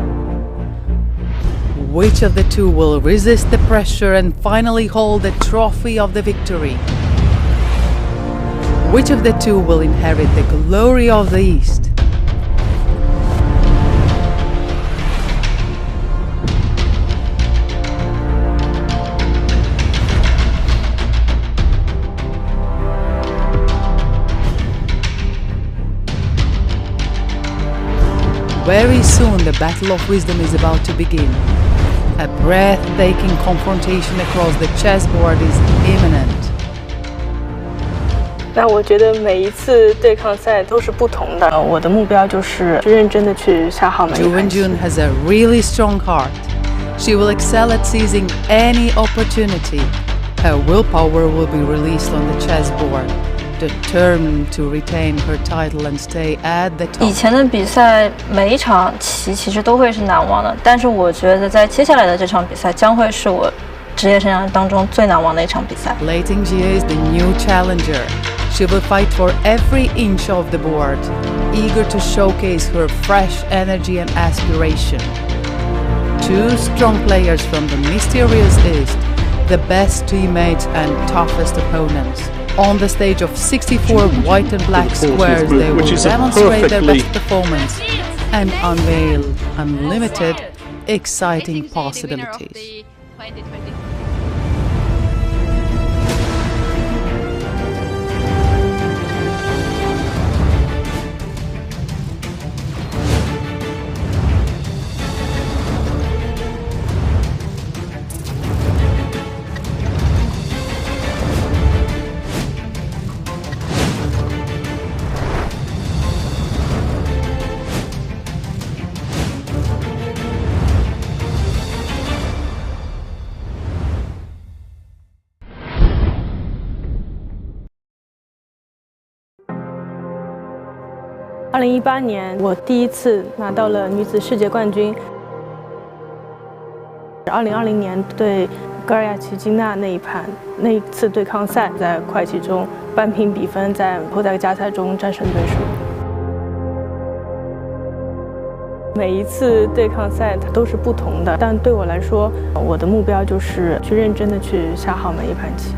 A: Which of the two will resist the pressure and finally hold the trophy of the victory? Which of the two will inherit the glory of the East? Very soon the battle of wisdom is about to begin. A breathtaking confrontation across the chessboard is imminent.
B: 那我觉得每一次对抗赛都是不同的。我的目标就是认真的去下好每一
A: Ju
B: 盘棋。
A: Wenjun has a really strong heart. She will excel at seizing any opportunity. Her willpower will be released on the chessboard, determined to retain her title and stay at the
C: 以
A: top.
C: 前的比赛每一场棋其实都会是难忘的，但是我觉得在接下来的这场比赛将会是我职业生涯当中最难忘的一场比赛。
A: Lei Tingjie is the new challenger. She will fight for every inch of the board, eager to showcase her fresh energy and aspiration. Two strong players from the mysterious East, the best teammates and toughest opponents. On the stage of 64 white and black squares, they will demonstrate their best performance and unveil unlimited, exciting possibilities.2018
B: 年，我第一次拿到了女子世界冠军。2020年对戈尔亚奇金娜那一盘，那一次对抗赛，在快棋中扳平比分，在后代加赛中战胜对手。每一次对抗赛它都是不同的，但对我来说，我的目标就是去认真的去下好每一盘棋。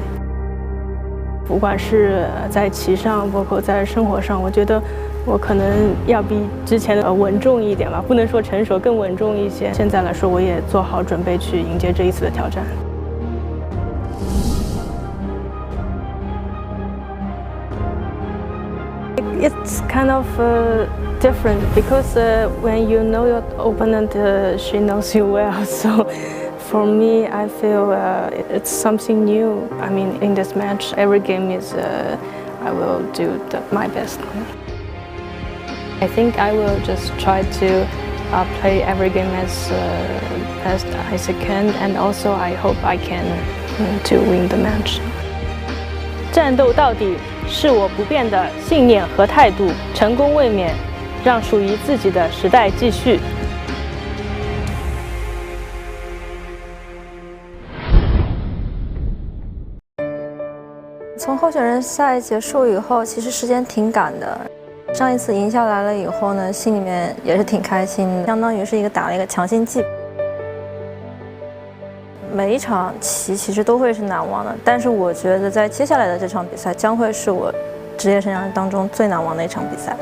B: 不管是在棋上，包括在生活上，我觉得我可能要比之前的稳重一点吧，不能说成熟，更稳重一些。现在来说，我也做好准备去迎接这一次的挑战。It's kind of different because when you know your opponent, she knows you well. So for me, I feel it's something new. I mean, in this match, every game is I will do my best. I think I will just try to play every game as best as I can, and also I hope I can to win the match.
F: 战斗到底是我不变的信念和态度，成功卫冕，让属于自己的时代继续。
C: 从候选人赛结束以后，其实时间挺赶的。上一次赢下来了以后呢，心里面也是挺开心的，相当于是打了一个强心剂。每一场棋其实都会是难忘的，但是我觉得在接下来的这场比赛将会是我职业生涯当中最难忘的一场比赛。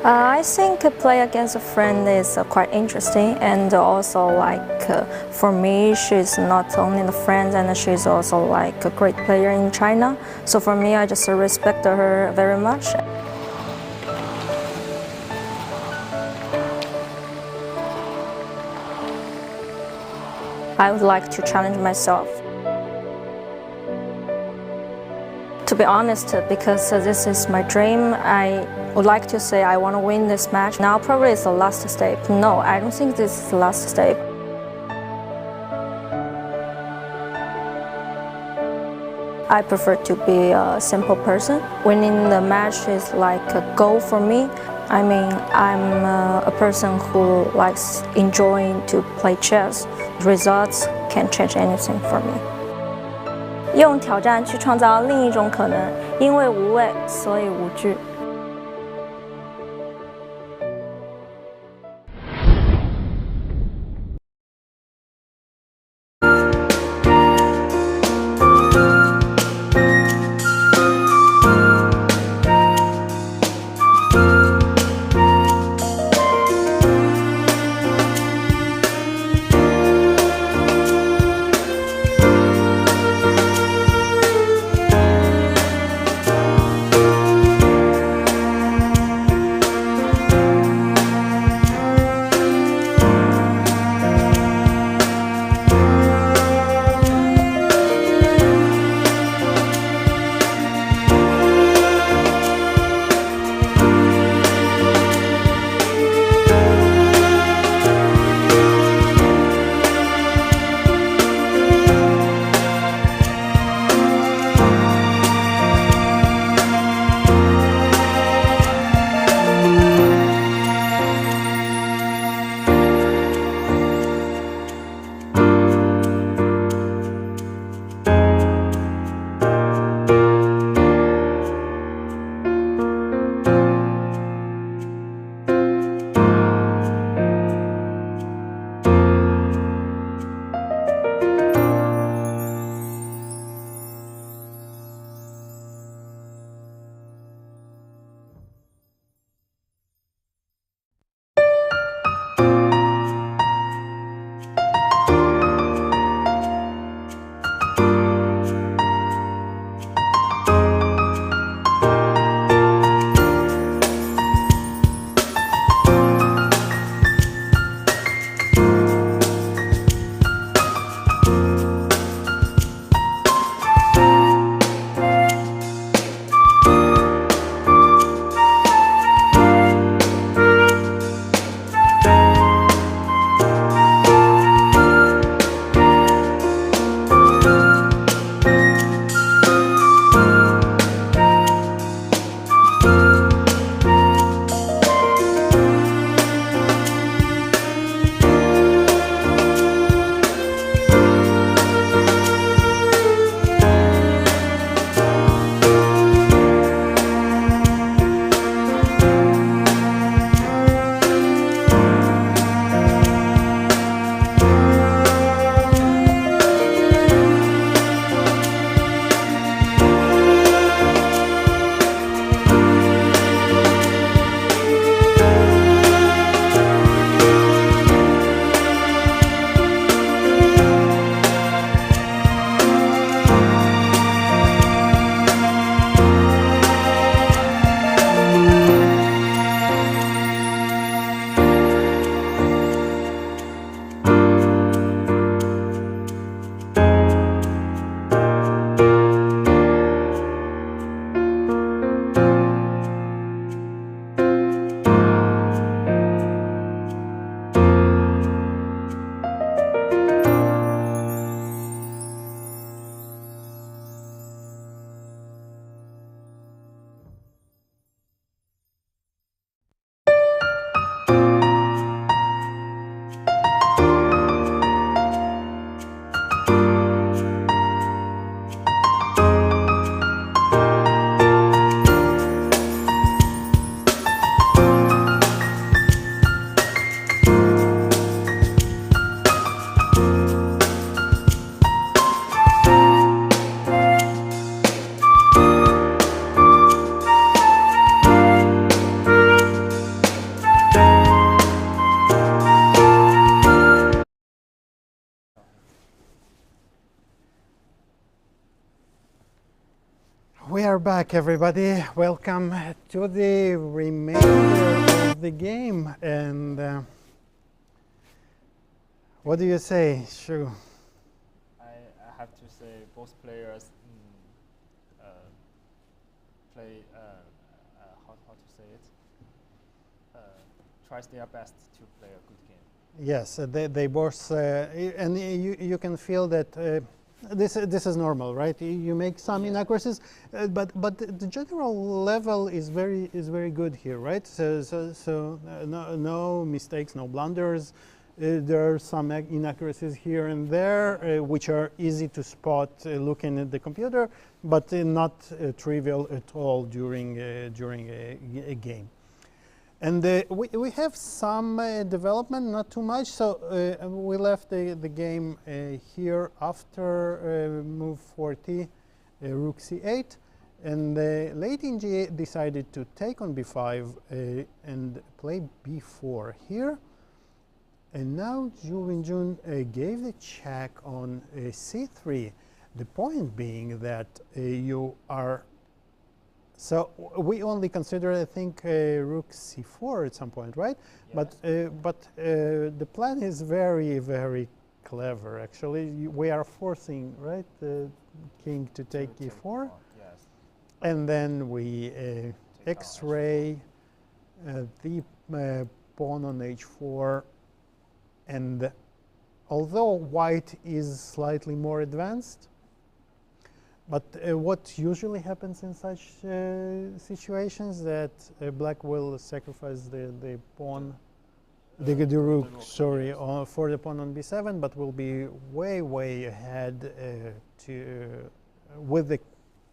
C: I think play against a friend is quite interesting, and also for me, she's not only the friend, and she's also a great player in China. So for me, I just respect her very much. I would like to challenge myself. To be honest, because this is my dream, I would like to say I want to win this match. Now probably it's the last step. No, I don't think this is the last step. I prefer to be a simple person. Winning the match is like a goal for me. I mean, I'm a person who likes enjoying to play chess. Results can't change anything for me. 用挑战去创造另一种可能，因为无畏，所以无惧。
D: We are back, everybody. Welcome to the remainder of the game. And what do you say, Shu?
E: I have to say both players play, how to say it, tries their best to play a good game.
D: Yes, they both, and you can feel that this is normal, right? You make some inaccuracies, but the general level is very good here, right? So no mistakes, no blunders. There are some inaccuracies here and there, which are easy to spot looking at the computer, but not trivial at all during a game. And we have some development, not too much. So we left the game here after move 40, rook c8. And Lei Tingjie decided to take on b5 and play b4 here. And now Ju Wenjun gave the check on c3. The point being that you are... So we only consider, I think, rook c4 at some point, right? Yes. But the plan is very clever. Actually, we are forcing, right, the king to take e4,
E: yes.
D: And then we X-ray the pawn on h4, and although white is slightly more advanced. But what usually happens in such situations that black will sacrifice the pawn, the rook, sorry, for the pawn on b7, but will be way ahead with the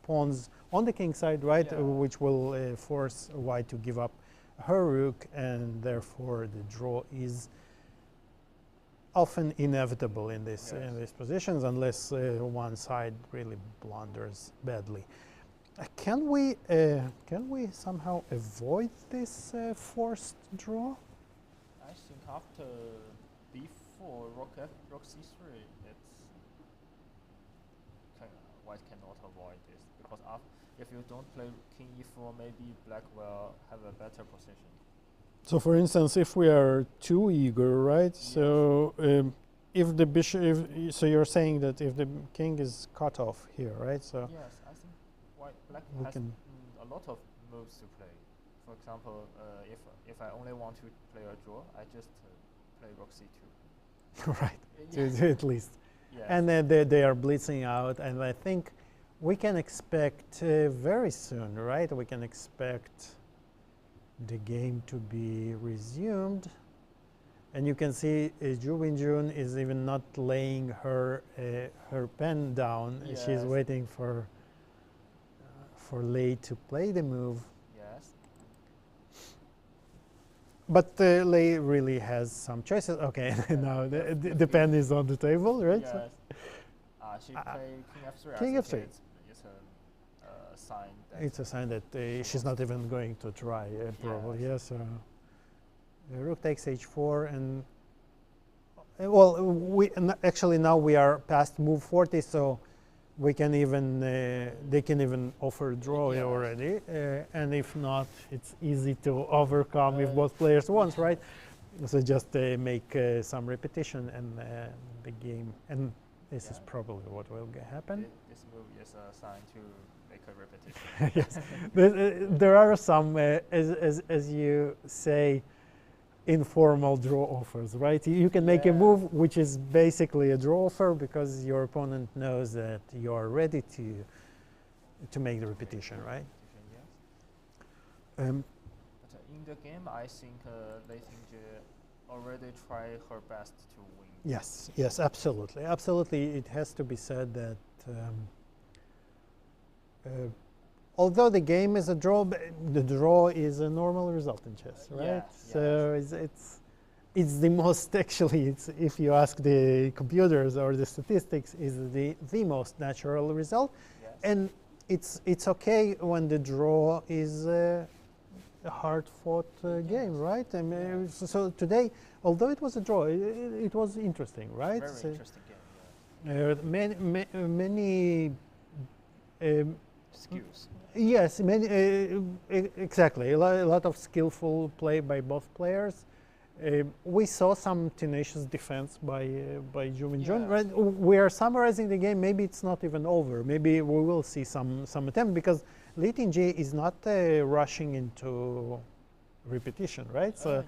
D: pawns on the king side, right? Yeah. Which will force white to give up her rook, and therefore the draw is often inevitable in these positions, unless one side really blunders badly. Can we somehow avoid this forced draw?
E: I think after b4, rook c3, white cannot avoid this, because if you don't play king e4, maybe black will have a better position.
D: So, for instance, if we are too eager, right? Yes. So, if the bishop, so you're saying that if the king is cut off here, right? So
E: yes, I think black has a lot of moves to play. For example, if I only want to play a draw, I just play rook c2.
D: Right, at least. Yes. And then they are blitzing out, and I think we can expect very soon, right? We can expect the game to be resumed, and you can see Ju Wenjun is even not laying her pen down. Yes. She's waiting for Lei to play the move.
E: Yes.
D: But Lei really has some choices. Okay, now the pen is on the table, right?
E: Yes. She played king f3.
D: King f3.
E: Sign.
D: It's a sign that she's not even going to try, probably. Yes. Rook takes h4, and well, actually now we are past move 40, so we can even they can even offer draw already, and if not, it's easy to overcome if both players want, right? So just make some repetition, and the game, and this is probably what will happen.
E: This move is a sign to make a repetition.
D: Yes, there are some, as you say, informal draw offers, right? You can make a move which is basically a draw offer because your opponent knows that you are ready to make the repetition, right?
E: But in the game, I think Lei Tingjie already tried her best to win.
D: Yes, absolutely. It has to be said that although the game is a draw, the draw is a normal result in chess, right? So it's the most, actually, if you ask the computers or the statistics, is the most natural result. Yes. And it's okay when the draw is a hard-fought game, right? I mean, so today, although it was a draw, it was interesting, right?
E: Very interesting game. Yeah.
D: Many
E: skills.
D: Yes, many, exactly. A lot of skillful play by both players. We saw some tenacious defense by Ju Wenjun.
E: Yes.
D: Right? We are summarizing the game. Maybe it's not even over. Maybe we will see some attempt because Lei Tingjie is not rushing into repetition, right? So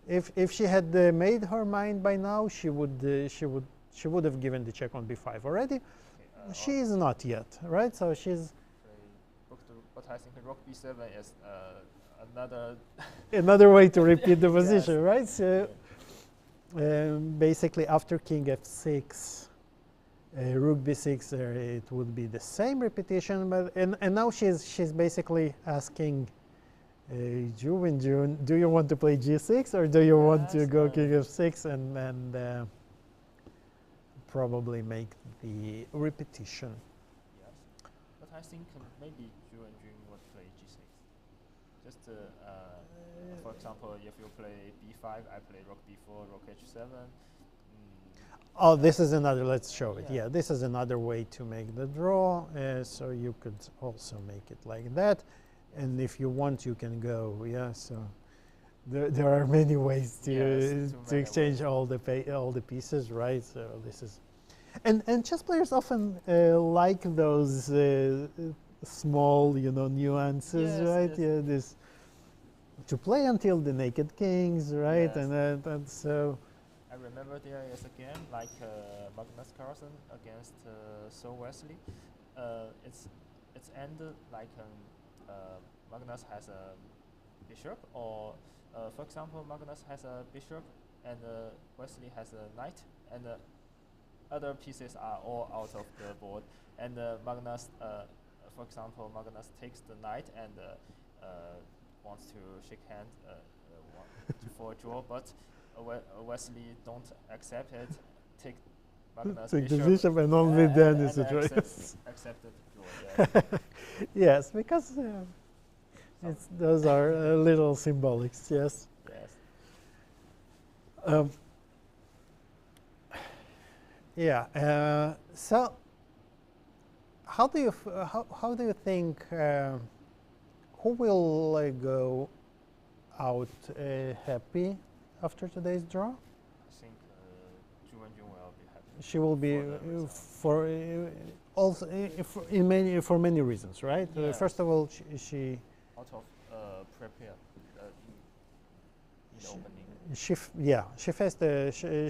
E: Yes.
D: if she had made her mind by now, she would have given the check on b5 already. She is not yet, right? So she's
E: But I think rook b7 is another.
D: another way to repeat the
E: Yes.
D: position, right? So basically, after king f6, rook b6, it would be the same repetition. But and now she's basically asking Ju Wenjun, do you want to play g6 or do you want to go king f6 and probably make the repetition?
E: Yes. But I think maybe Ju Wenjun would play g6. Just for example, if you play b5, I play rook b4, rook h7.
D: Oh, this is another, let's show it.
E: Yeah.
D: Yeah, this is another way to make the draw. So you could also make it like that. And if you want, you can go, yeah, so there are many ways to exchange all the pieces, right? So this is, and chess players often like those small, nuances,
E: Yes,
D: right?
E: yes.
D: Yeah, this to play until the naked kings, right?
E: Yes.
D: And so.
E: I remember there is a game like Magnus Carlsen against So Wesley. It's ended like Magnus has a bishop, or for example, Magnus has a bishop and Wesley has a knight, and other pieces are all out of the board. And Magnus, for example, Magnus takes the knight and wants to shake hand for a draw, but Wesley don't accept it. Take Magnus
D: Take the
E: bishop,
D: bishop and only then is it right?
E: Accept the draw. Yeah.
D: Yes, because those are little symbolics. Yes.
E: Yes.
D: Yeah. So, how do you think who will go out happy after today's draw?
E: I think Ju Wenjun will be happy.
D: She will be
E: for the result.
D: also for many reasons, right?
E: Yes.
D: First of all, she
E: Out of prepared in the opening.
D: she faced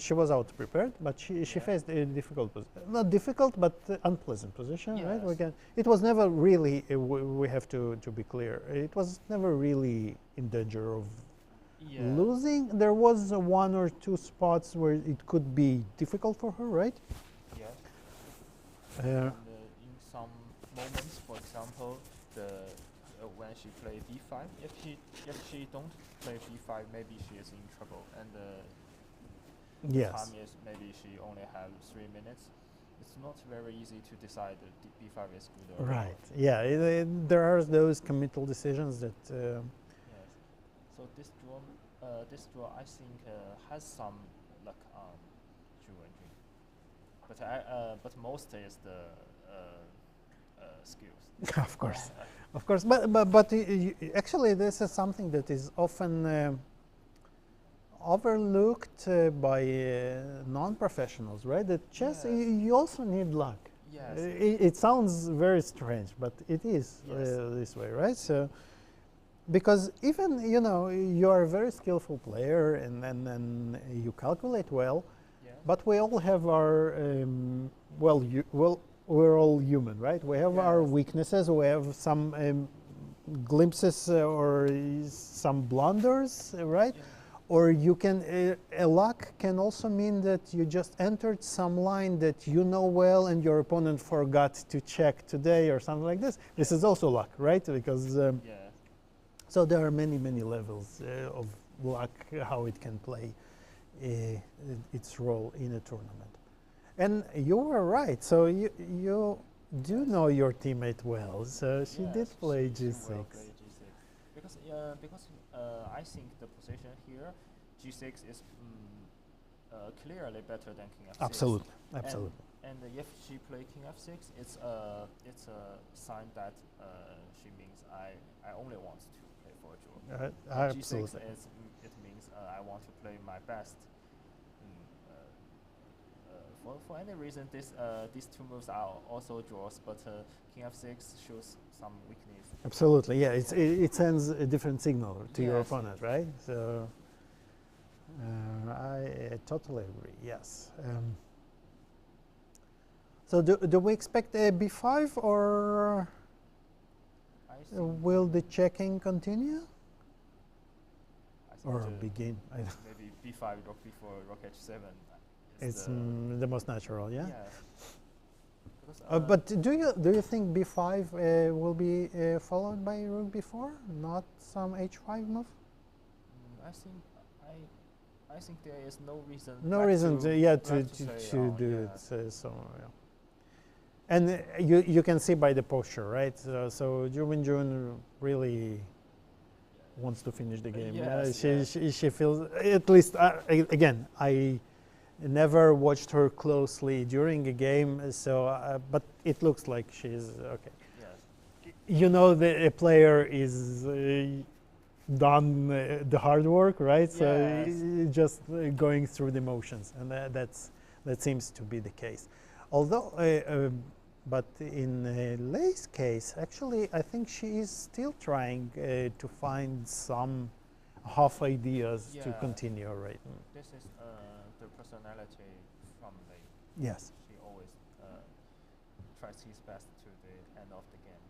D: she was out prepared, but she faced a difficult not difficult but unpleasant position, right?
E: Yes.
D: It was never really we have to be clear. It was never really in danger of losing. There was one or two spots where it could be difficult for her, right?
E: Yes. And in some moments, for example, when she play b5, if she don't play b5, maybe she is in trouble, and
D: Yes.
E: time is maybe she only have 3 minutes. It's not very easy to decide that b5 is good or not.
D: Right. Yeah. There are those committal decisions that.
E: Yes. So this draw I think has some luck on Ju Wenjun, but most is the skills.
D: Of course, of course. But actually, this is something that is often overlooked by non-professionals, right? That chess,
E: Yes.
D: you also need luck.
E: Yes.
D: It sounds very strange, but it is this way, right? So, because even you are a very skillful player and you calculate well,
E: Yeah.
D: but we all have our we're all human, right? We have our
E: Yes.
D: weaknesses. We have some glimpses or some blunders, right?
E: Yeah.
D: Or you can luck can also mean that you just entered some line that you know well and your opponent forgot to check today or something like this. This is also luck, right? Because
E: Yeah.
D: so there are many levels of luck, how it can play its role in a tournament. And you were right. So you do know your teammate well. So she
E: Yes,
D: did play
E: she
D: g6.
E: will play g6 because I think the position here g6 is clearly better than king f6.
D: Absolutely, absolutely.
E: And if she play king f6, it's a sign that she means I only want to play for a draw.
D: Absolutely.
E: G6 it means I want to play my best. For any reason, these two moves are also draws, but king f6 shows some weakness.
D: Absolutely, yeah. It sends a different signal to your
E: Yes,
D: opponent, right? So I totally agree. Yes. So do we expect a b5 or
E: I think
D: will the checking continue?
E: I think
D: Or
E: the-
D: begin?
E: maybe b5, rook b4, rook h7.
D: It's the most natural, yeah.
E: Yeah. Because,
D: But do you think b5 will be followed by rook b4, not some h5 move?
E: I think there is no reason.
D: No
E: right
D: reason
E: to,
D: to, yeah,
E: right
D: to
E: say, oh,
D: do
E: yeah.
D: it so. Yeah. And you can see by the posture, right? So Ju Wenjun really wants to finish the game.
E: Yes,
D: She feels, at least again, I never watched her closely during a game, so but it looks like she's okay.
E: Yes.
D: You know, a player is done the hard work, right? So
E: Yes.
D: just going through the motions, and that seems to be the case. Although, but in Lei's case, actually, I think she is still trying to find some half ideas to
E: Yeah.
D: continue, right?
E: This is the personality from Lei.
D: Yes.
E: He always tries his best to the end of the game.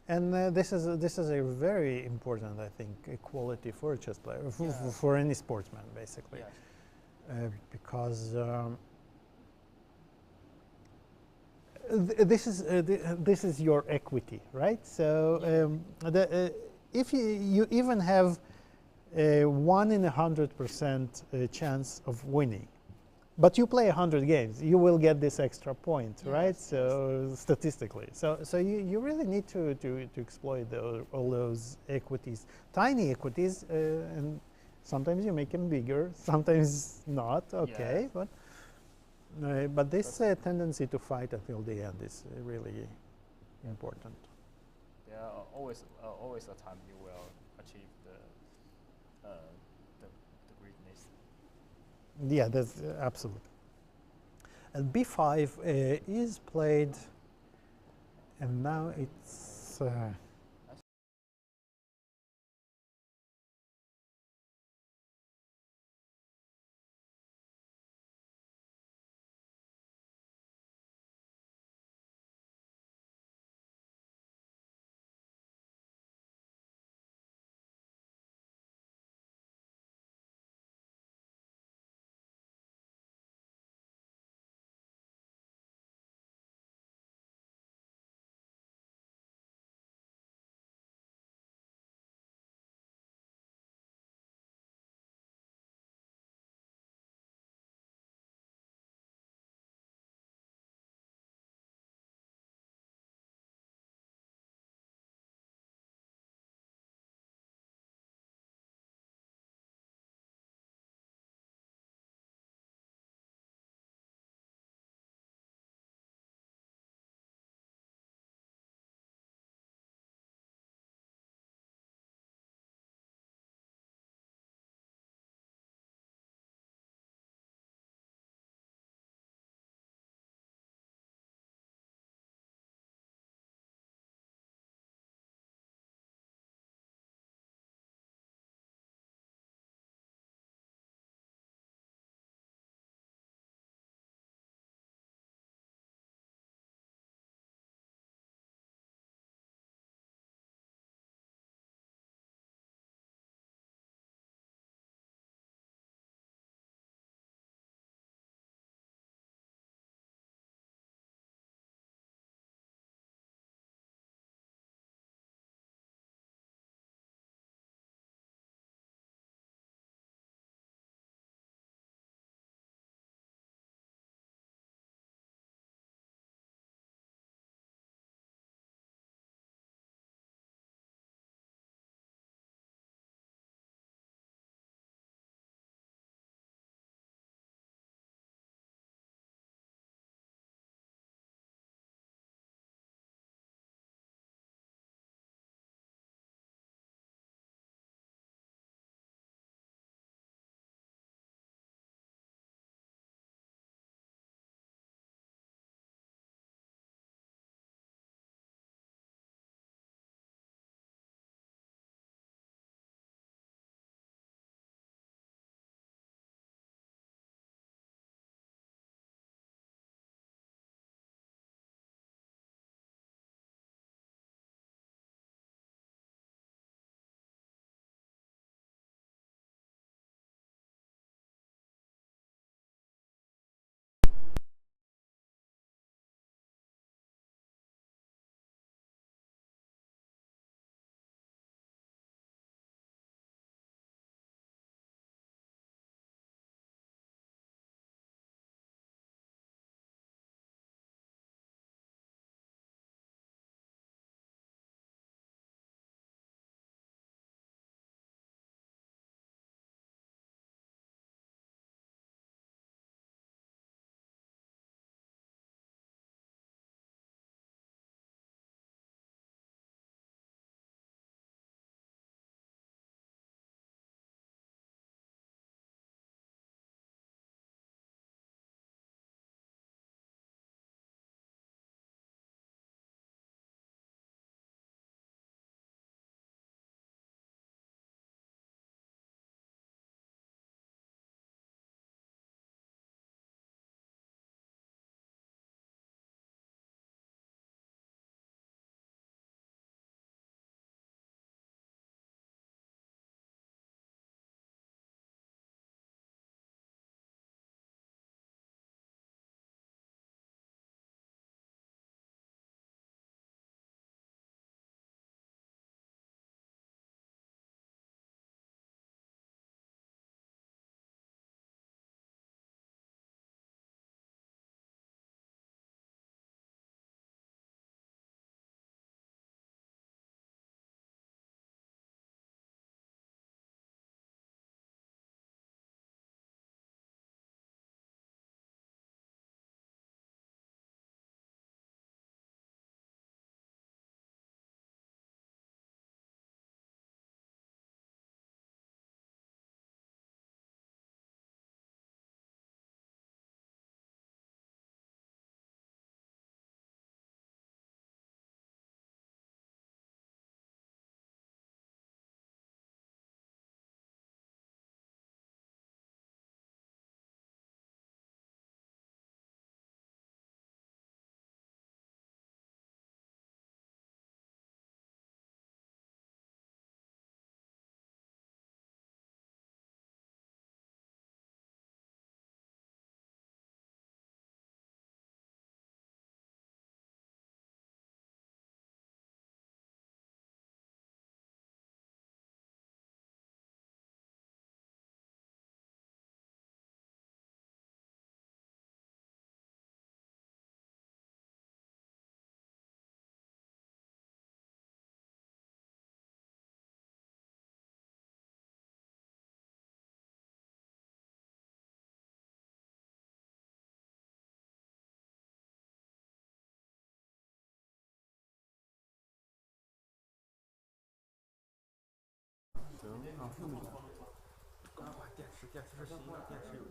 D: And this is a very important, I think, quality for a chess player,
E: Yeah.
D: for any sportsman, basically,
E: Yes.
D: because this is your equity, right? So if you even have a 1 in 100% chance of winning, but you play 100 games, you will get this extra point, right?
E: Yes,
D: So statistically, so you really need to exploit all those equities, tiny equities, and sometimes you make them bigger, sometimes not. Okay,
E: Yeah.
D: but this tendency to fight until the end is really important.
E: There are always a time you will achieve the greatness.
D: Yeah, that's absolutely. And b5 is played, and now it's
G: 啊，那么远。电池是新的，电池有。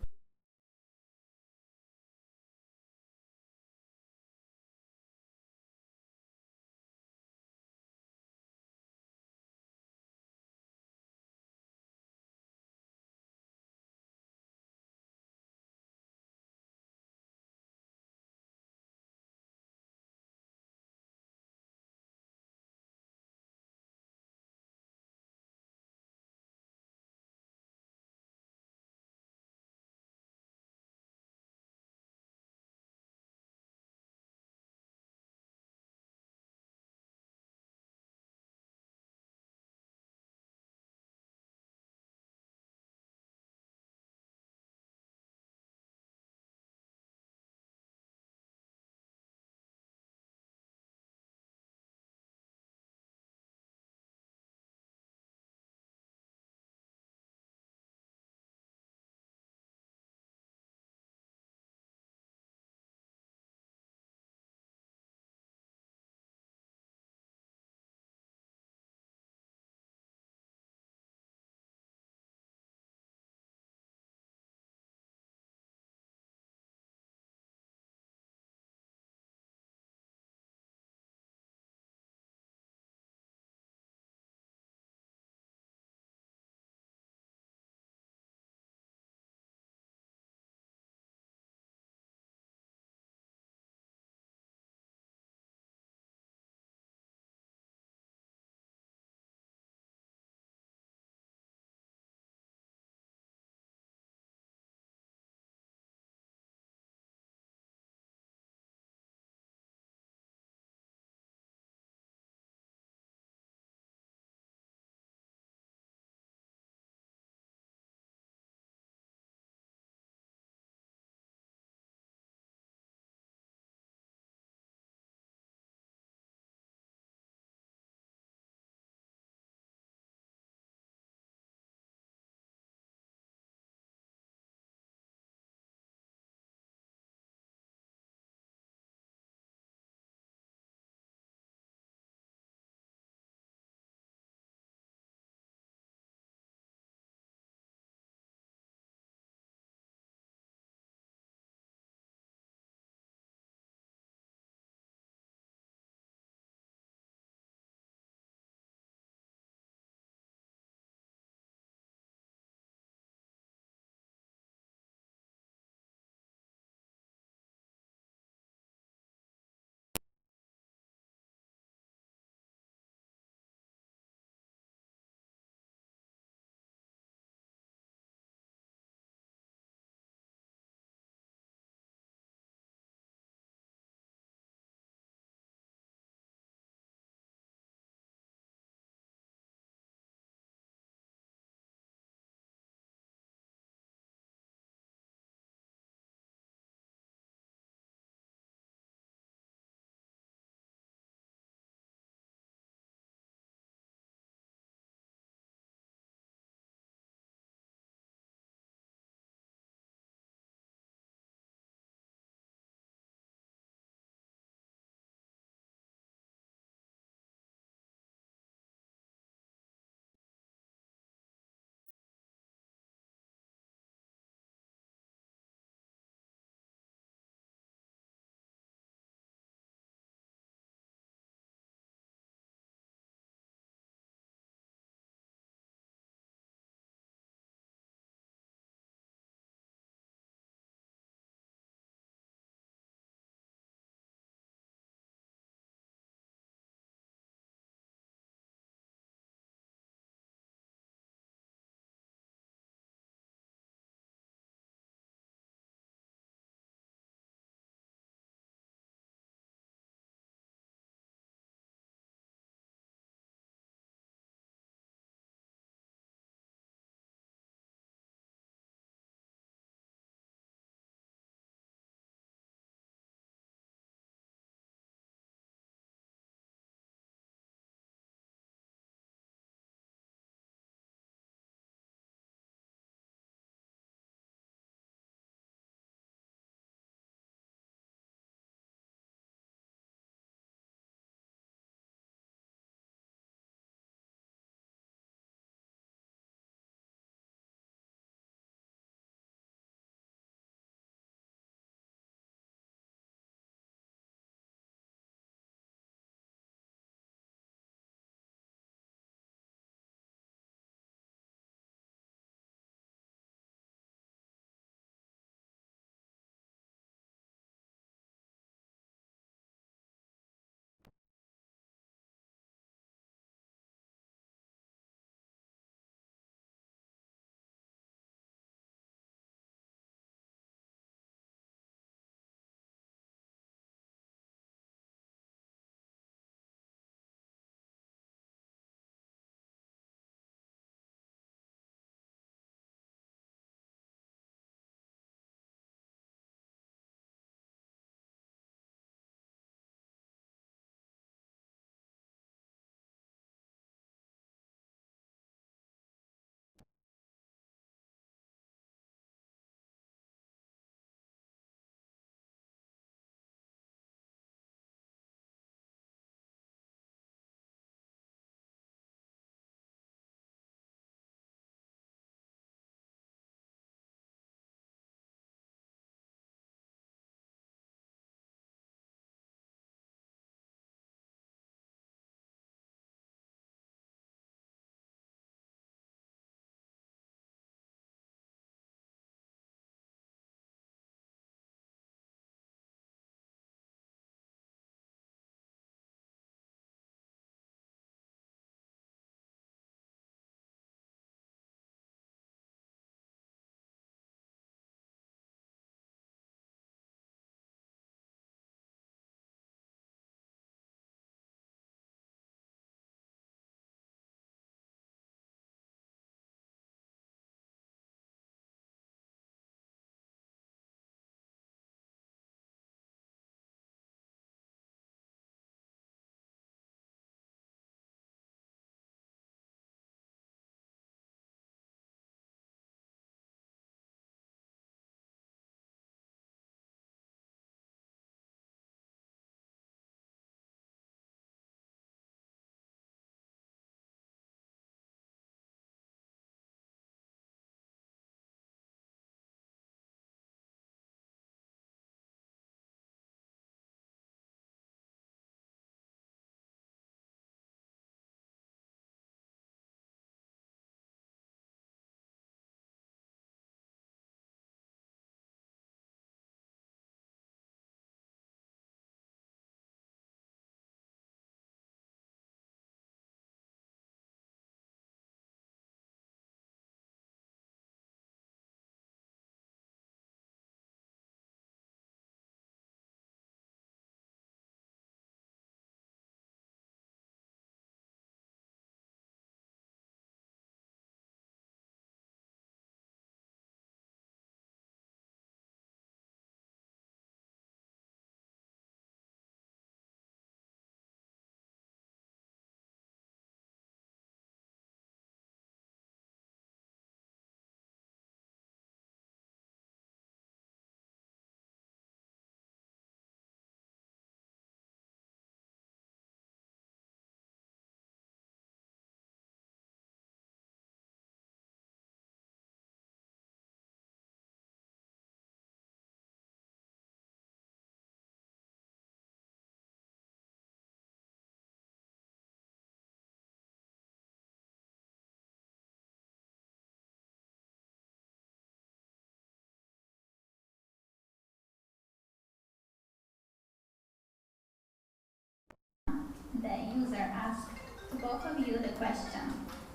H: the user asked to both of you the question,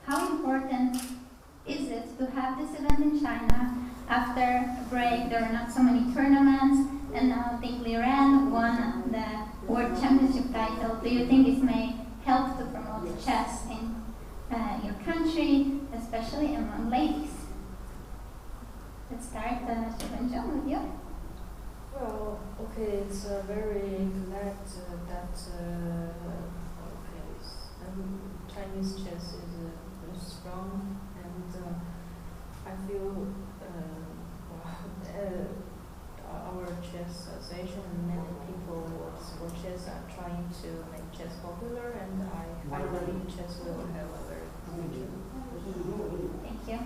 H: how important is it to have this event in China? After a break, there are not so many tournaments, and now Ding Liren won the World Championship title. Do you think it may help to promote chess in your country, especially among ladies? Let's start, Ju Wenjun, with you.
I: Well, okay, it's very glad that Chinese chess is very strong, and I feel our chess association and many people who work chess are trying to make chess popular, and I believe chess will have a very good future.
H: Thank you.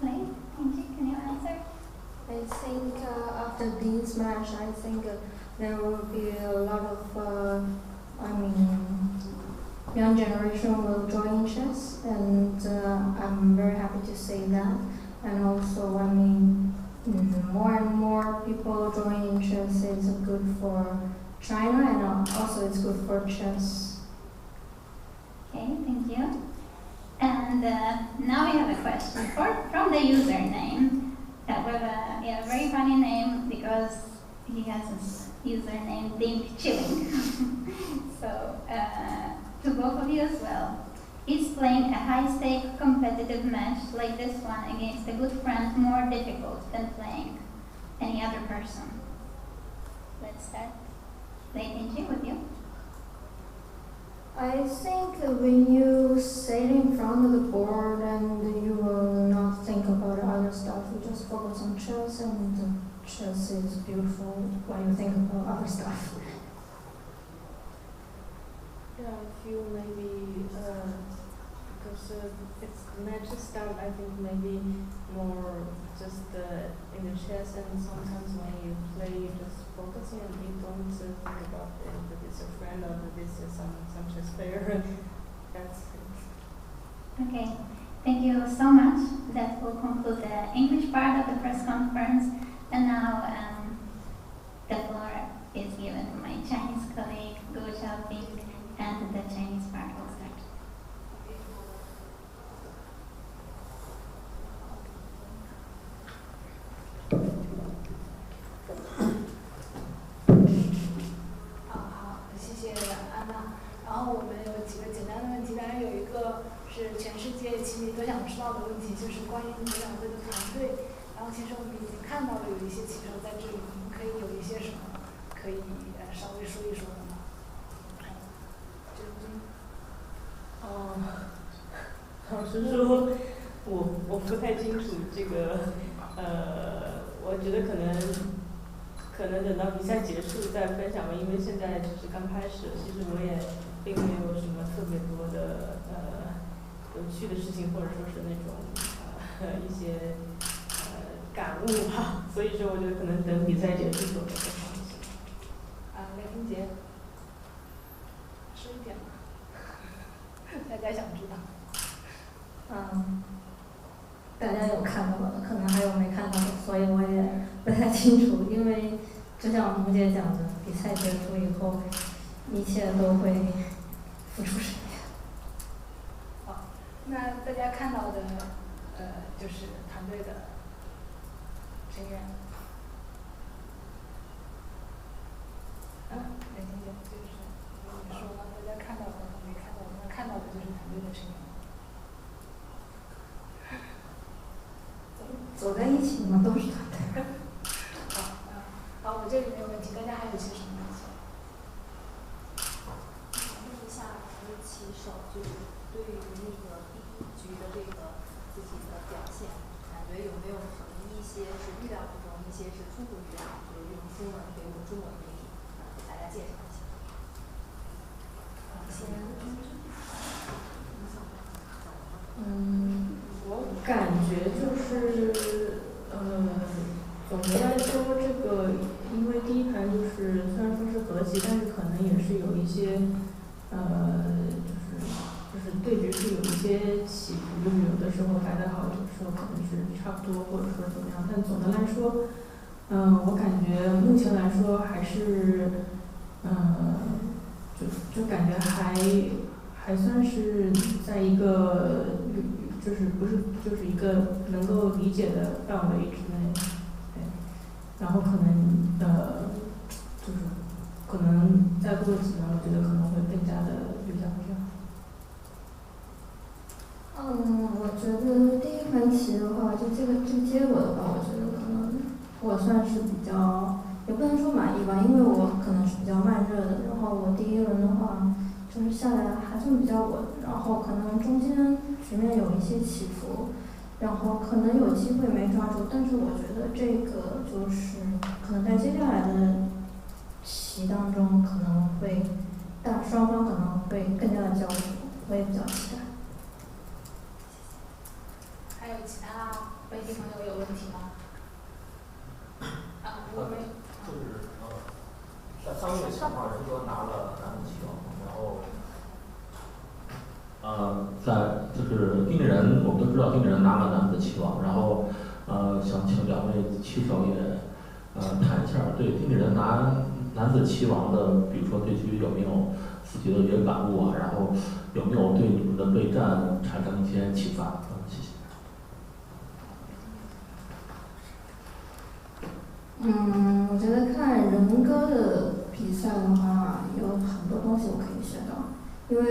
H: Lei Tingjie, can you answer?
C: I think after this match, I think there will be a lot of, young generation will join chess, and I'm very happy to say that. And also, more and more people joining chess is good for China, and also it's good for chess.
H: Okay, thank you. And now we have a question from the username. That was a very funny name because he has a username Ding Chilling. So, to both of you as well. Is playing a high-stake competitive match like this one against a good friend more difficult than playing any other person? Let's start. Lei Tingjie, with you.
C: I think when you sit in front of the board and you will not think about other stuff, you just focus on chess, and chess is beautiful when you think about other stuff.
I: Yeah, I feel maybe because it's match style, I think maybe more just in the chess, and sometimes when you play, you just focusing and you don't think about that it's a friend or that this is some chess player. That's it.
H: Okay, thank you so much. That will conclude the English part of the press conference. And now the floor is given to my Chinese colleague, Gu Xiaoping, and the Chinese part will start.
J: 全世界棋迷都想知道的问题，就是关于你们两队的团队。然后其实我们已经看到了有一些棋手在这里，你们可以有一些什么可以稍微说一说的吗？
I: 老实说，我不太清楚这个，我觉得可能等到比赛结束再分享吧，因为现在只是刚开始，其实我也并没有什么特别多的有趣的事情，或者说是那种一些感悟吧，所以说我觉得可能等比赛结束之后再分享一些。
J: 雷霆杰，说一点吧，大家想知道。
C: 大家有看到的，可能还有没看到的，所以我也不太清楚，因为就像萌姐讲的，比赛结束以后，一切都会付出实验。
J: 好，那大家看到的，就是团队的成员。雷霆姐，就是你说了，大家看到的和没看到的，那看到的就是团队的成员。
C: 走在一起嘛，都是团队。
J: 好，我这里没有问题，大家还有些什么问题？
K: 问一下棋手，就是对于那个第一局的这个自己的表现，感觉有没有什么一些是预料之中，一些是出乎预料，就是用中文给我们中文媒体给大家介绍一下。
I: 我感觉就是，总的来说，这个因为第一盘就是虽然说是和棋，但是可能也是有一些，就是对局是有一些起伏，就是有的时候白得好，有的时候可能是差不多，或者说怎么样。但总的来说，我感觉目前来说还是，就感觉还算是在一个就是不是就是一个能够理解的范围之内，对，然后可能就是可能再过几年，我觉得可能会更加的理想这样。
L: 我觉得第一盘棋的话，就这个结果的话，我觉得可能我算是比较，也不能说满意吧，因为我可能是比较慢热的，然后我第一轮的话，就是下来还算比较稳，然后可能中间局面有一些起伏，然后可能有机会没抓住，但是我觉得这个就是可能在接下来的棋当中可能会，但双方可能会更加的焦灼，我也比较期待。
J: 还有其他媒体朋友有问题吗？如果没有，
G: 就是上一个情况，人哥拿了男子棋王，然后在就是丁人，我们都知道丁人拿了男子棋王，然后想请两位棋手也谈一下对丁人拿男子棋王的，比如说对局有没有自己的一些感悟啊，然后有没有对你们的备战产生一些启发？谢谢。
L: 我觉得看人哥的比赛的话，有很多东西我可以学到。因为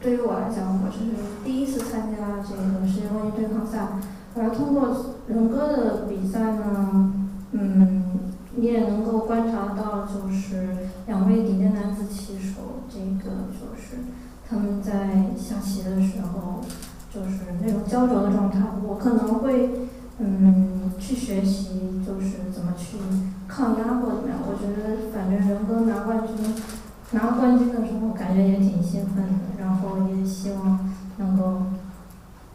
L: 对于我来讲，我这是第一次参加这个世界冠军对抗赛，而通过人哥的比赛呢，你也能够观察到，就是两位顶尖男子棋手，这个就是他们在下棋的时候，就是那种焦灼的状态，我可能会去学习，就是怎么去抗压或怎么样。我觉得反正人哥拿冠军的时候，感觉也挺兴奋的，然后也希望能够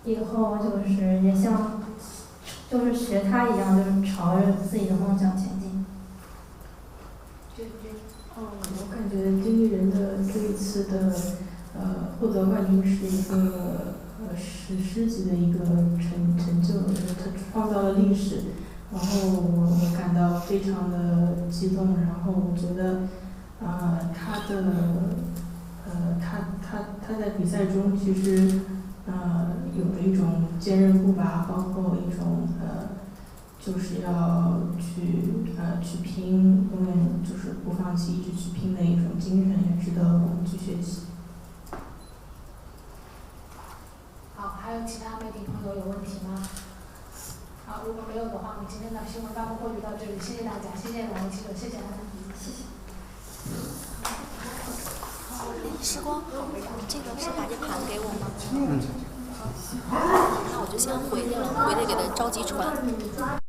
L: 以后就是也像就是学他一样，就是朝着自己的梦想前进。
I: 我感觉丁立人的这一次的获得冠军是一个史诗级的一个成就，就是他创造了历史，然后我感到非常的激动，然后我觉得他在比赛中其实有着一种坚韧不拔，包括一种就是要去拼，永远就是不放弃，一直去拼的一种精神，也值得我们去学习。
J: 好，还有其他媒体朋友有问题吗？好，如果没有的话，我们今天的新闻发布会就到这里，谢谢大家，谢谢两位记者，谢谢安安，谢谢。
K: 时光，这个是把这盘给我吗？那我就先回去了，回去给他着急传。